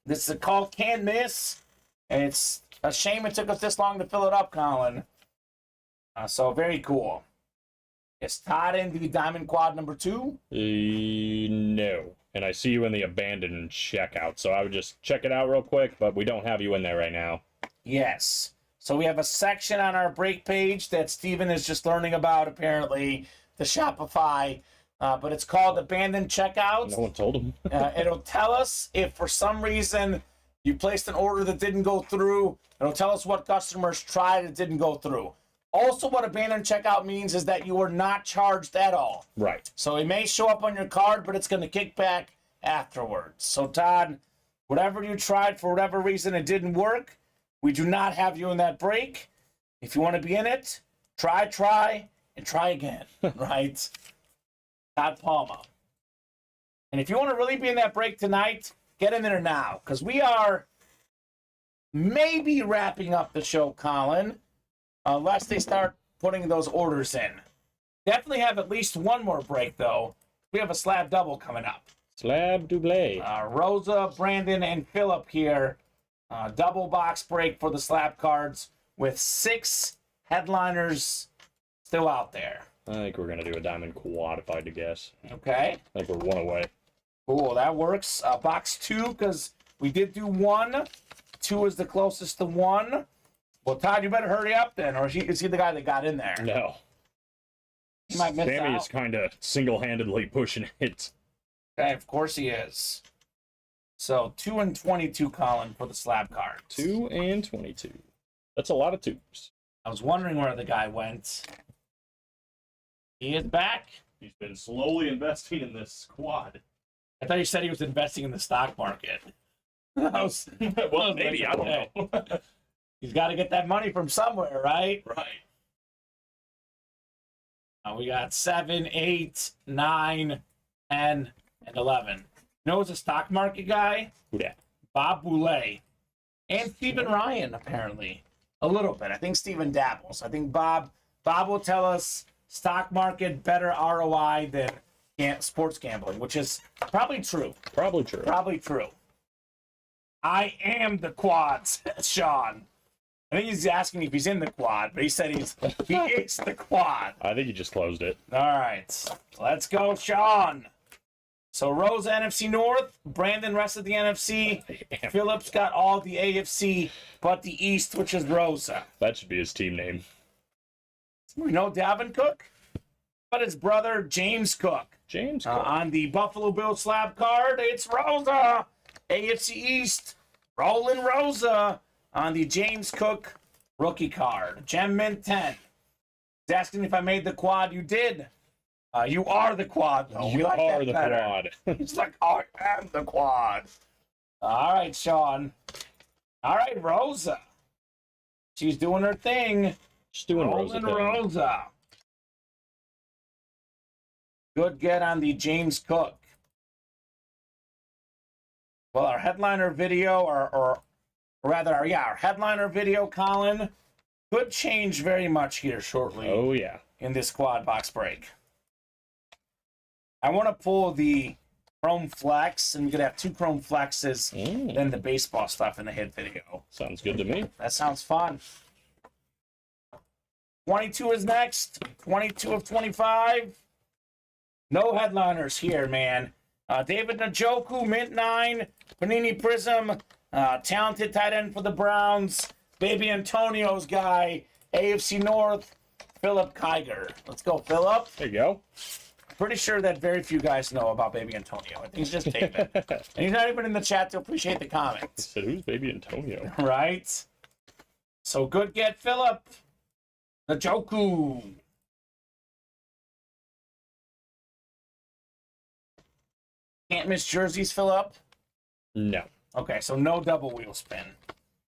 [SPEAKER 2] This is a call can't miss. And it's a shame it took us this long to fill it up, Colin. So very cool. Is Todd in the Diamond Quad number 2?
[SPEAKER 3] No. And I see you in the abandoned checkout, so I would just check it out real quick, but we don't have you in there right now.
[SPEAKER 2] Yes. So we have a section on our break page that Steven is just learning about, apparently, the Shopify. But it's called Abandoned Checkout.
[SPEAKER 3] No one told him.
[SPEAKER 2] It'll tell us if for some reason you placed an order that didn't go through. It'll tell us what customers tried and didn't go through. Also, what abandoned checkout means is that you are not charged at all.
[SPEAKER 3] Right.
[SPEAKER 2] So it may show up on your card, but it's going to kick back afterwards. So, Todd, whatever you tried for whatever reason it didn't work, we do not have you in that break. If you want to be in it, try, and try again, right? Todd Palma. And if you want to really be in that break tonight, get in there now, because we are maybe wrapping up the show, Colin, unless they start putting those orders in. Definitely have at least one more break, though. We have a slab double coming up.
[SPEAKER 3] Slab double.
[SPEAKER 2] Rosa, Brandon, and Philip here. Double box break for the slab cards with 6 headliners still out there.
[SPEAKER 3] I think we're going to do a diamond quad if I had to guess.
[SPEAKER 2] Okay.
[SPEAKER 3] I think we're 1 away.
[SPEAKER 2] Cool, that works. Box 2, because we did do 1. 2 is the closest to 1. Well, Todd, you better hurry up then, or is he the guy that got in there?
[SPEAKER 3] No.
[SPEAKER 2] He might miss
[SPEAKER 3] Sammy
[SPEAKER 2] out.
[SPEAKER 3] is kind of single-handedly pushing it.
[SPEAKER 2] Okay, of course he is. So 2 and 22, Colin, for the slab cards.
[SPEAKER 3] 2 and 22. That's a lot of 2s.
[SPEAKER 2] I was wondering where the guy went. He is back.
[SPEAKER 4] He's been slowly investing in this quad.
[SPEAKER 2] I thought you said he was investing in the stock market. Well,
[SPEAKER 3] maybe, I don't know.
[SPEAKER 2] He's got to get that money from somewhere, right?
[SPEAKER 4] Right.
[SPEAKER 2] We got 7, 8, 9, 10, and 11. You know who's a stock market guy?
[SPEAKER 3] Who dat?
[SPEAKER 2] Bob Boulay. And Stephen Ryan, apparently. A little bit. I think Stephen dabbles. I think Bob will tell us stock market better ROI than sports gambling, which is probably true.
[SPEAKER 3] Probably true.
[SPEAKER 2] Probably true. I am the quad, says Sean. I think he's asking if he's in the quad, but he said he is the quad.
[SPEAKER 3] I think you just closed it.
[SPEAKER 2] All right. Let's go, Sean. So Rosa, NFC North. Brandon, rest of the NFC.
[SPEAKER 3] Damn.
[SPEAKER 2] Phillips got all the AFC but the East, which is Rosa.
[SPEAKER 3] That should be his team name.
[SPEAKER 2] We know Dalvin Cook, but his brother, James Cook.
[SPEAKER 3] James Cook.
[SPEAKER 2] On the Buffalo Bills slab card, it's Rosa. AFC East, Roland Rosa. On the James Cook rookie card, Gem Mint 10. He's asking if I made the quad. You did. You are the quad, though.
[SPEAKER 3] You
[SPEAKER 2] We like
[SPEAKER 3] are
[SPEAKER 2] that
[SPEAKER 3] the
[SPEAKER 2] better.
[SPEAKER 3] quad.
[SPEAKER 2] He's like, I am the quad. All right, Sean. All right, Rosa. She's doing her thing.
[SPEAKER 3] Just doing Rosa.
[SPEAKER 2] Roland Rosa. Good get on the James Cook. Well, our headliner video, or rather, our headliner video, Colin, could change very much here shortly.
[SPEAKER 3] Oh, yeah.
[SPEAKER 2] In this quad box break. I want to pull the Chrome Flex, and we could have 2 Chrome Flexes, then the baseball stuff in the hit video.
[SPEAKER 3] Sounds good to me.
[SPEAKER 2] That sounds fun. 22 is next. 22 of 25. No headliners here, man. David Njoku, Mint 9. Panini Prism. Talented tight end for the Browns. Baby Antonio's guy. AFC North. Philip Kiger. Let's go, Philip.
[SPEAKER 3] There you go.
[SPEAKER 2] Pretty sure that very few guys know about Baby Antonio. I think he's just David. And he's not even in the chat to appreciate the
[SPEAKER 3] I
[SPEAKER 2] comments.
[SPEAKER 3] said, who's Baby Antonio?
[SPEAKER 2] Right? So good get, Philip. Njoku. Can't miss jerseys, Philip?
[SPEAKER 3] No.
[SPEAKER 2] Okay, so no double wheel spin.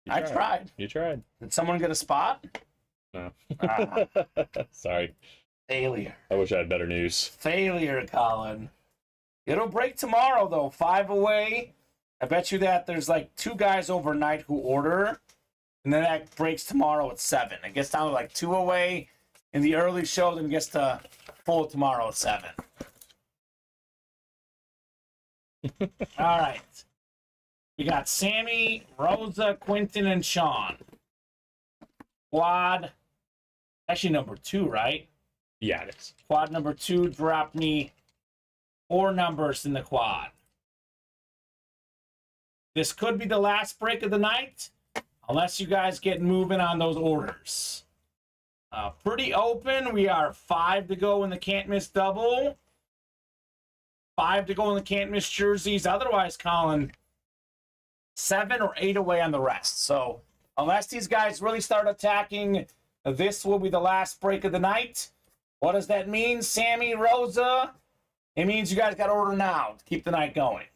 [SPEAKER 2] I tried.
[SPEAKER 3] You tried.
[SPEAKER 2] Did someone get a spot?
[SPEAKER 3] No.
[SPEAKER 2] Ah,
[SPEAKER 3] Sorry.
[SPEAKER 2] failure.
[SPEAKER 3] I wish I had better news.
[SPEAKER 2] Failure, Colin. It'll break tomorrow, though. 5 away. I bet you that there's like 2 guys overnight who order, and then that breaks tomorrow at 7. It gets down to like 2 away in the early show, then gets to full tomorrow at 7. All right. We got Sammy, Rosa, Quentin, and Sean. Quad. Actually, number 2, right?
[SPEAKER 3] Yeah, it is.
[SPEAKER 2] Quad number 2 dropped me 4 numbers in the quad. This could be the last break of the night, unless you guys get moving on those orders. Pretty open. We are 5 to go in the can't miss double. 5 to go in the can't miss jerseys. Otherwise, Colin, 7 or 8 away on the rest. So unless these guys really start attacking, this will be the last break of the night. What does that mean, Sammy, Rosa? It means you guys got to order now to keep the night going.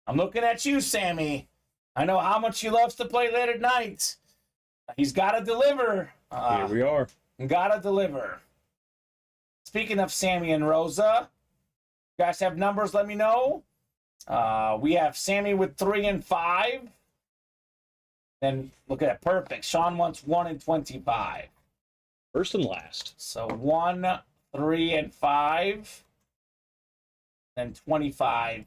[SPEAKER 2] I'm looking at you, Sammy. I know how much he loves to play late at night. He's got to deliver.
[SPEAKER 3] Here we are.
[SPEAKER 2] Got to deliver. Speaking of Sammy and Rosa, you guys have numbers, let me know. We have Sammy with 3 and 5. Then look at that, perfect. Sean wants 1 and 25.
[SPEAKER 3] First and last.
[SPEAKER 2] So 1, 3, and 5. Then 25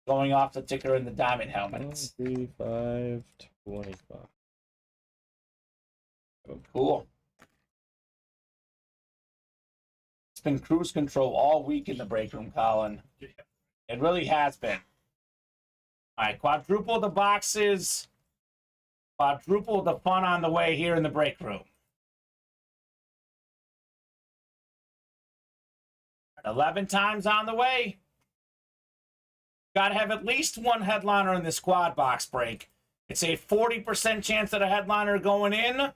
[SPEAKER 2] going off the ticker in the diamond
[SPEAKER 3] 1,
[SPEAKER 2] helmets.
[SPEAKER 3] 3, 5, 25.
[SPEAKER 2] Cool. It's been cruise control all week in the break room, Colin. It really has been. All right, quadruple the boxes. Quadruple the fun on the way here in the break room. 11 times on the way. Got to have at least one headliner in this quad box break. It's a 40% chance that a headliner going in.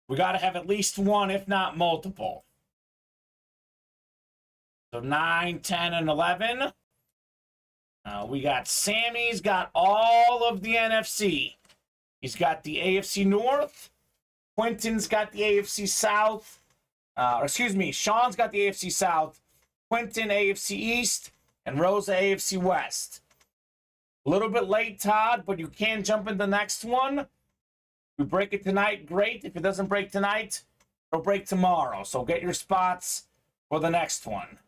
[SPEAKER 2] We got to have at least one, if not multiple. So 9, 10, and 11. We got Sammy's got all of the NFC. He's got the AFC North. Quentin's got the AFC South. Sean's got the AFC South. Quentin, AFC East. And Rosa, AFC West. A little bit late, Todd, but you can jump in the next one. If we break it tonight, great. If it doesn't break tonight, it'll break tomorrow. So get your spots for the next one.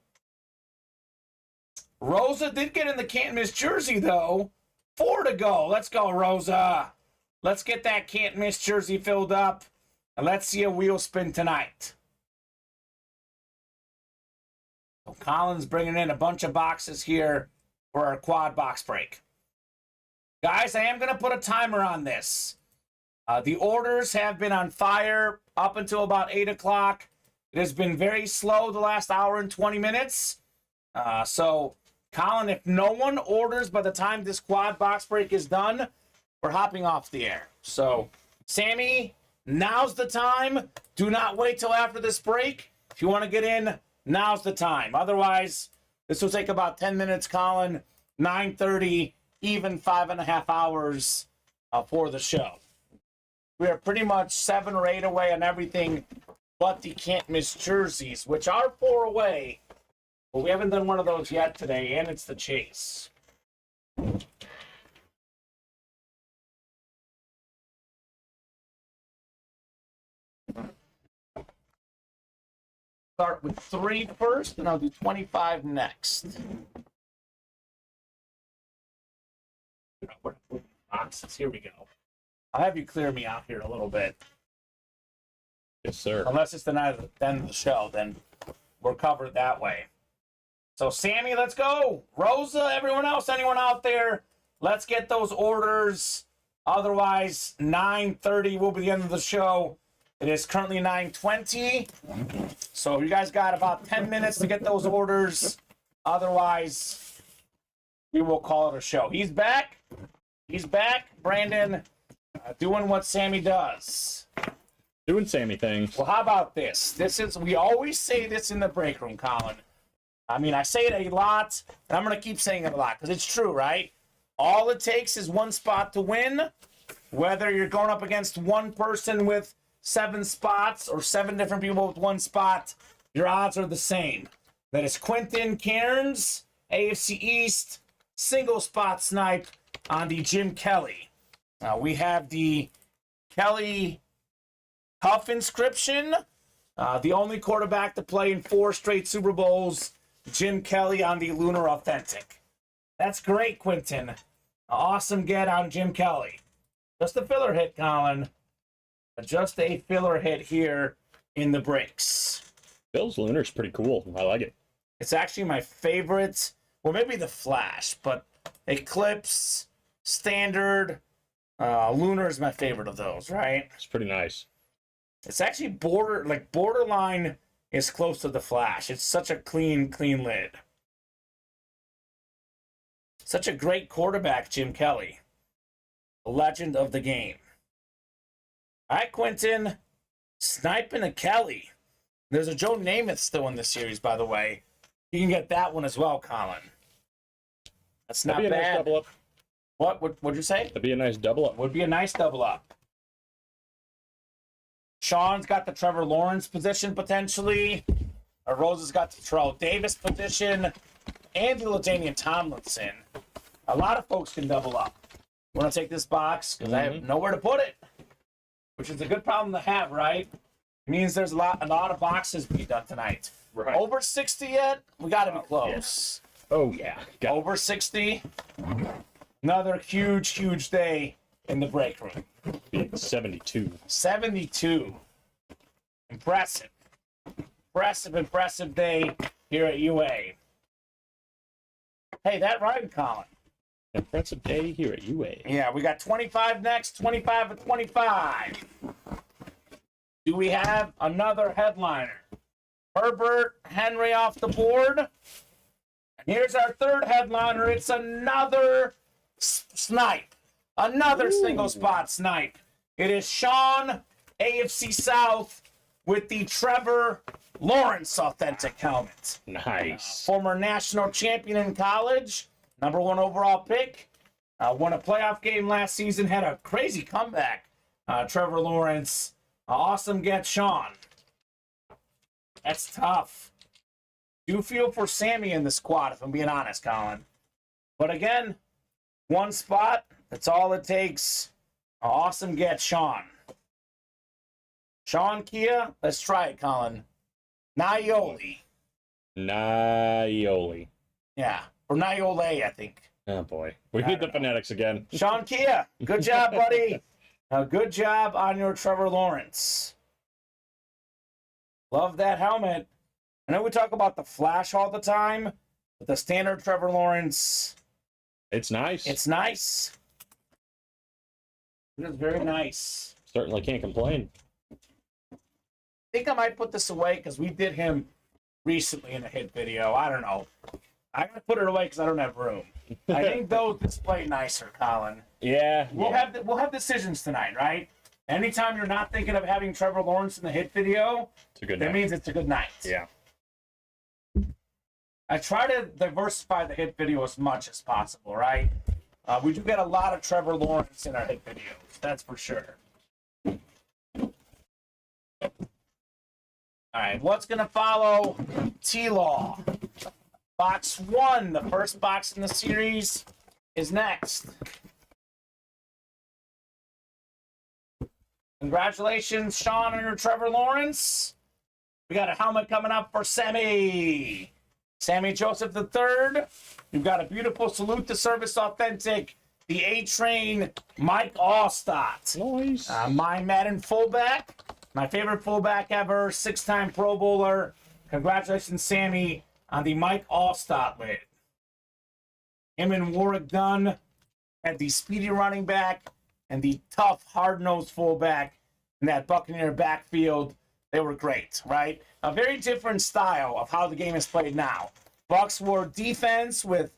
[SPEAKER 2] Rosa did get in the can't miss jersey, though. 4 to go. Let's go, Rosa. Let's get that can't miss jersey filled up. And let's see a wheel spin tonight. So Colin's bringing in a bunch of boxes here for our quad box break. Guys, I am going to put a timer on this. The orders have been on fire up until about 8 o'clock. It has been very slow the last hour and 20 minutes. So, Colin, if no one orders by the time this quad box break is done, we're hopping off the air. So, Sammy, now's the time. Do not wait till after this break. If you want to get in, now's the time. Otherwise, this will take about 10 minutes, Colin. 9:30, even 5.5 hours for the show. We are pretty much 7 or 8 away on everything but the can't miss jerseys, which are 4 away. But we haven't done one of those yet today, and it's the chase. Start with 3 first, and I'll do 25 next. Boxes. Here we go. I'll have you clear me out here a little bit.
[SPEAKER 3] Yes, sir.
[SPEAKER 2] Unless it's the night of the end of the show, then we're covered that way. So, Sammy, let's go. Rosa, everyone else, anyone out there, let's get those orders. Otherwise, 9:30 will be the end of the show. It is currently 9:20. So, you guys got about 10 minutes to get those orders. Otherwise, we will call it a show. He's back. He's back. Brandon, doing what Sammy does.
[SPEAKER 3] Doing Sammy things.
[SPEAKER 2] Well, how about this? We always say this in the break room, Colin. I mean, I say it a lot, and I'm going to keep saying it a lot, because it's true, right? All it takes is one spot to win. Whether you're going up against one person with 7 spots or 7 different people with 1 spot, your odds are the same. That is Quentin Cairns, AFC East, single spot snipe on the Jim Kelly. We have the Kelly Huff inscription. The only quarterback to play in 4 straight Super Bowls, Jim Kelly on the Lunar Authentic. That's great, Quentin. Awesome get on Jim Kelly. Just a filler hit, Colin. Just a filler hit here in the breaks.
[SPEAKER 3] Bill's Lunar's pretty cool. I like it.
[SPEAKER 2] It's actually my favorite. Well, maybe the Flash, but Eclipse, Standard, Lunar is my favorite of those, right?
[SPEAKER 3] It's pretty nice.
[SPEAKER 2] It's actually borderline is close to the Flash. It's such a clean lid. Such a great quarterback, Jim Kelly. A legend of the game. All right, Quentin. Sniping a Kelly. There's a Joe Namath still in this series, by the way. You can get that one as well, Colin. That's not
[SPEAKER 3] That'd be a
[SPEAKER 2] bad.
[SPEAKER 3] nice double up.
[SPEAKER 2] What'd you say?
[SPEAKER 3] That'd be a nice double up.
[SPEAKER 2] Would be a nice double up. Sean's got the Trevor Lawrence position potentially. Rosa's got the Terrell Davis position. And the LaDainian Tomlinson. a lot of folks can double up. I want to take this box because I have nowhere to put it, which is a good problem to have, right? It means there's a lot of boxes being done tonight.
[SPEAKER 3] Right.
[SPEAKER 2] Over 60 yet? We got to be close.
[SPEAKER 3] Oh, yeah. Got
[SPEAKER 2] Over 60. Another huge, huge day in the break room.
[SPEAKER 3] 72.
[SPEAKER 2] 72. Impressive. Impressive day here at UA. Hey, that right, Colin.
[SPEAKER 3] Impressive day here at UA.
[SPEAKER 2] Yeah, we got 25 next, 25 at 25. Do we have another headliner? Herbert Henry off the board. And here's our third headliner. It's another snipe. Another single spot snipe. It is Sean, AFC South, with the Trevor Lawrence authentic helmet.
[SPEAKER 3] Nice.
[SPEAKER 2] Former national champion in college, number 1 overall pick. Won a playoff game last season, had a crazy comeback. Trevor Lawrence, awesome get, Sean. That's tough. Do feel for Sammy in the squad, if I'm being honest, Colin. But again, one spot, that's all it takes. Awesome get, Sean. Sean Kia, let's try it, Colin. Naioli.
[SPEAKER 3] Naioli.
[SPEAKER 2] Yeah, or Naiole, I think.
[SPEAKER 3] Oh, boy. We need the phonetics again.
[SPEAKER 2] Sean Kia, good job, buddy. Good job on your Trevor Lawrence. Love that helmet. I know we talk about the flash all the time, but the standard Trevor Lawrence,
[SPEAKER 3] It's nice.
[SPEAKER 2] it's nice. It is very nice.
[SPEAKER 3] Certainly can't complain.
[SPEAKER 2] I think I might put this away because we did him recently in a hit video. I don't know. I gotta put it away because I don't have room. I think those display nicer, Colin.
[SPEAKER 3] Yeah.
[SPEAKER 2] We'll have decisions tonight, right? Anytime you're not thinking of having Trevor Lawrence in the hit video,
[SPEAKER 3] It's a good
[SPEAKER 2] that
[SPEAKER 3] night.
[SPEAKER 2] means it's a good night.
[SPEAKER 3] Yeah.
[SPEAKER 2] I try to diversify the hit video as much as possible, right? We do get a lot of Trevor Lawrence in our hit videos, that's for sure. All right, what's going to follow? T-Law. Box 1, the first box in the series, is next. Congratulations, Sean, on your Trevor Lawrence. We got a helmet coming up for Sammy. Sammy Joseph III. You've got a beautiful Salute to Service authentic, the A-Train Mike Allstott.
[SPEAKER 3] Nice.
[SPEAKER 2] My Madden fullback. My favorite fullback ever, 6-time Pro Bowler. Congratulations, Sammy, on the Mike Allstott lid. Him and Warwick Dunn had the speedy running back and the tough, hard-nosed fullback in that Buccaneer backfield. They were great, right? A very different style of how the game is played now. Bucs were defense with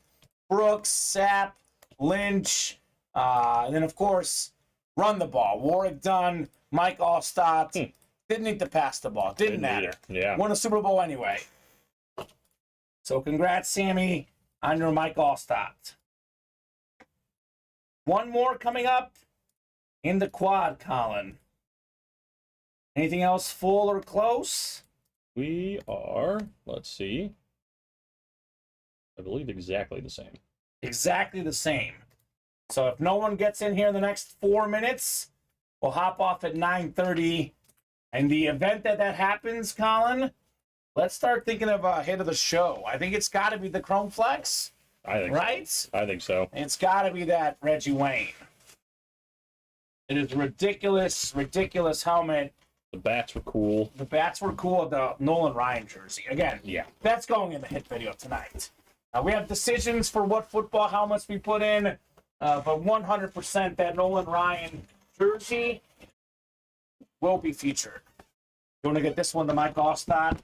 [SPEAKER 2] Brooks, Sapp, Lynch, and then, of course, run the ball. Warwick Dunn, Mike Allstott. Didn't need to pass the ball. Didn't matter.
[SPEAKER 3] Yeah.
[SPEAKER 2] Won a Super Bowl anyway. So congrats, Sammy, on your Mike Allstott. One more coming up in the quad, Colin. Anything else full or close?
[SPEAKER 3] We are, let's see, I believe exactly the same.
[SPEAKER 2] Exactly the same. So if no one gets in here in the next 4 minutes, we'll hop off at 9:30. And the event that happens, Colin, let's start thinking of a hit of the show. I think it's got to be the Chrome Flex,
[SPEAKER 3] I think
[SPEAKER 2] right?
[SPEAKER 3] so. I think so.
[SPEAKER 2] It's got to be that Reggie Wayne. It is ridiculous, ridiculous helmet.
[SPEAKER 3] The bats were cool.
[SPEAKER 2] The bats were cool. The Nolan Ryan jersey. Again,
[SPEAKER 3] Yeah.
[SPEAKER 2] that's going in the hit video tonight. We have decisions for what football helmets we put in, but 100% that Nolan Ryan jersey will be featured. You want to get this one to Mike Allstott?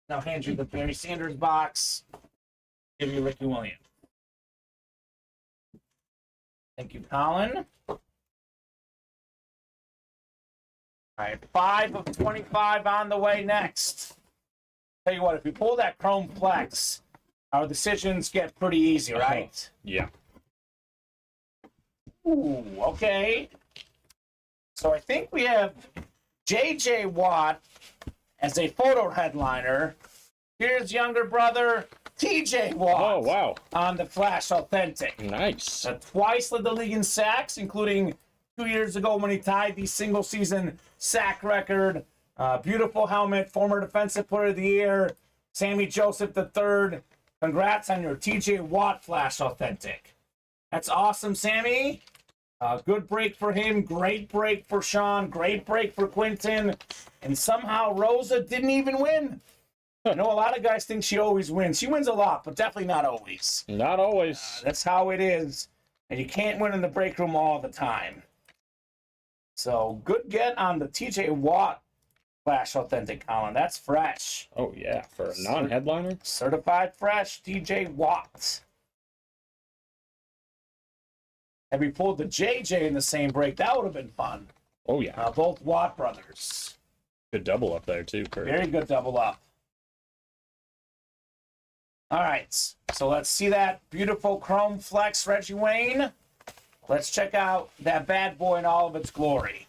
[SPEAKER 2] Now hand you the Barry Sanders box. Give you Ricky Williams. Thank you, Colin. All right, 5 of 25 on the way next. Tell you what, if we pull that Chrome Flex, our decisions get pretty easy, right?
[SPEAKER 3] Yeah.
[SPEAKER 2] Ooh, okay. So I think we have J.J. Watt as a photo headliner. Here's younger brother TJ Watt.
[SPEAKER 3] Oh, wow.
[SPEAKER 2] On the Flash Authentic.
[SPEAKER 3] Nice.
[SPEAKER 2] Twice led the league in sacks, including 2 years ago when he tied the single-season sack record. Beautiful helmet, former Defensive Player of the Year, Sammy Joseph III. Congrats on your TJ Watt Flash Authentic. That's awesome, Sammy. Good break for him. Great break for Sean. Great break for Quinton. And somehow Rosa didn't even win. I know a lot of guys think she always wins. She wins a lot, but definitely not always.
[SPEAKER 3] Not always.
[SPEAKER 2] That's how it is. And you can't win in the break room all the time. So good get on the TJ Watt Flash Authentic, Colin. That's fresh.
[SPEAKER 3] Oh, yeah. For a non-headliner?
[SPEAKER 2] Certified fresh, TJ Watt. Have we pulled the JJ in the same break? That would have been fun.
[SPEAKER 3] Oh, yeah.
[SPEAKER 2] Both Watt brothers.
[SPEAKER 3] Good double up there, too, Kurt.
[SPEAKER 2] Very good double up. All right, so let's see that beautiful Chrome Flex Reggie Wayne. Let's check out that bad boy in all of its glory.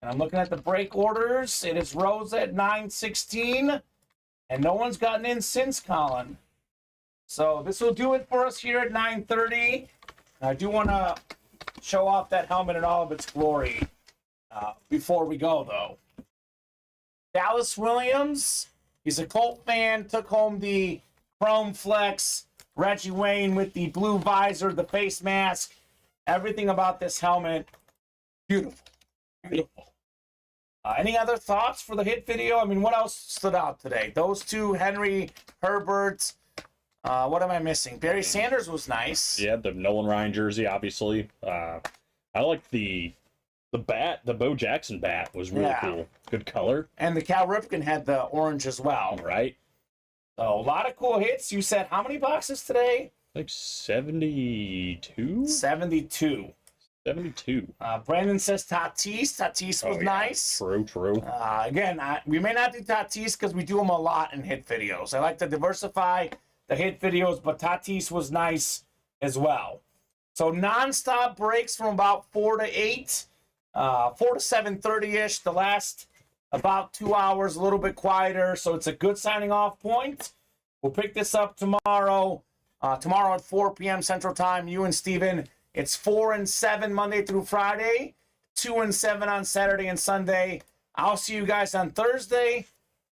[SPEAKER 2] And I'm looking at the break orders. It is Rosa at 916, and no one's gotten in since, Colin. So this will do it for us here at 9:30. I do want to show off that helmet in all of its glory before we go, though. Dallas Williams, he's a Colt fan, took home the Chrome Flex Reggie Wayne with the blue visor, the face mask, everything about this helmet. Beautiful. Beautiful. Any other thoughts for the hit video? I mean, what else stood out today? Those two, Henry, Herbert. What am I missing? Barry Sanders was nice.
[SPEAKER 3] Yeah, the Nolan Ryan jersey, obviously. I like the bat, the Bo Jackson bat was really cool. Good color.
[SPEAKER 2] And the Cal Ripken had the orange as well.
[SPEAKER 3] Right.
[SPEAKER 2] So a lot of cool hits. You said how many boxes today?
[SPEAKER 3] Like 72?
[SPEAKER 2] 72.
[SPEAKER 3] 72.
[SPEAKER 2] Brandon says Tatis. Tatis was nice.
[SPEAKER 3] True.
[SPEAKER 2] Again, we may not do Tatis because we do them a lot in hit videos. I like to diversify the hit videos, but Tatis was nice as well. So nonstop breaks from about 4 to 8, 4 to 7:30-ish. The last about 2 hours, a little bit quieter, so it's a good signing off point. We'll pick this up tomorrow. Tomorrow at 4 p.m. Central Time. You and Steven, it's 4 and 7 Monday through Friday, 2 and 7 on Saturday and Sunday. I'll see you guys on Thursday.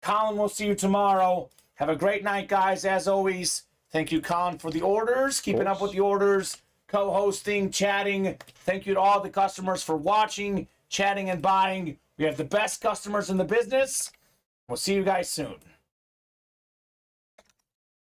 [SPEAKER 2] Colin will see you tomorrow. Have a great night, guys. As always, thank you, Colin, for the orders, keeping up with the orders, co-hosting, chatting. Thank you to all the customers for watching, chatting, and buying. We have the best customers in the business. We'll see you guys soon.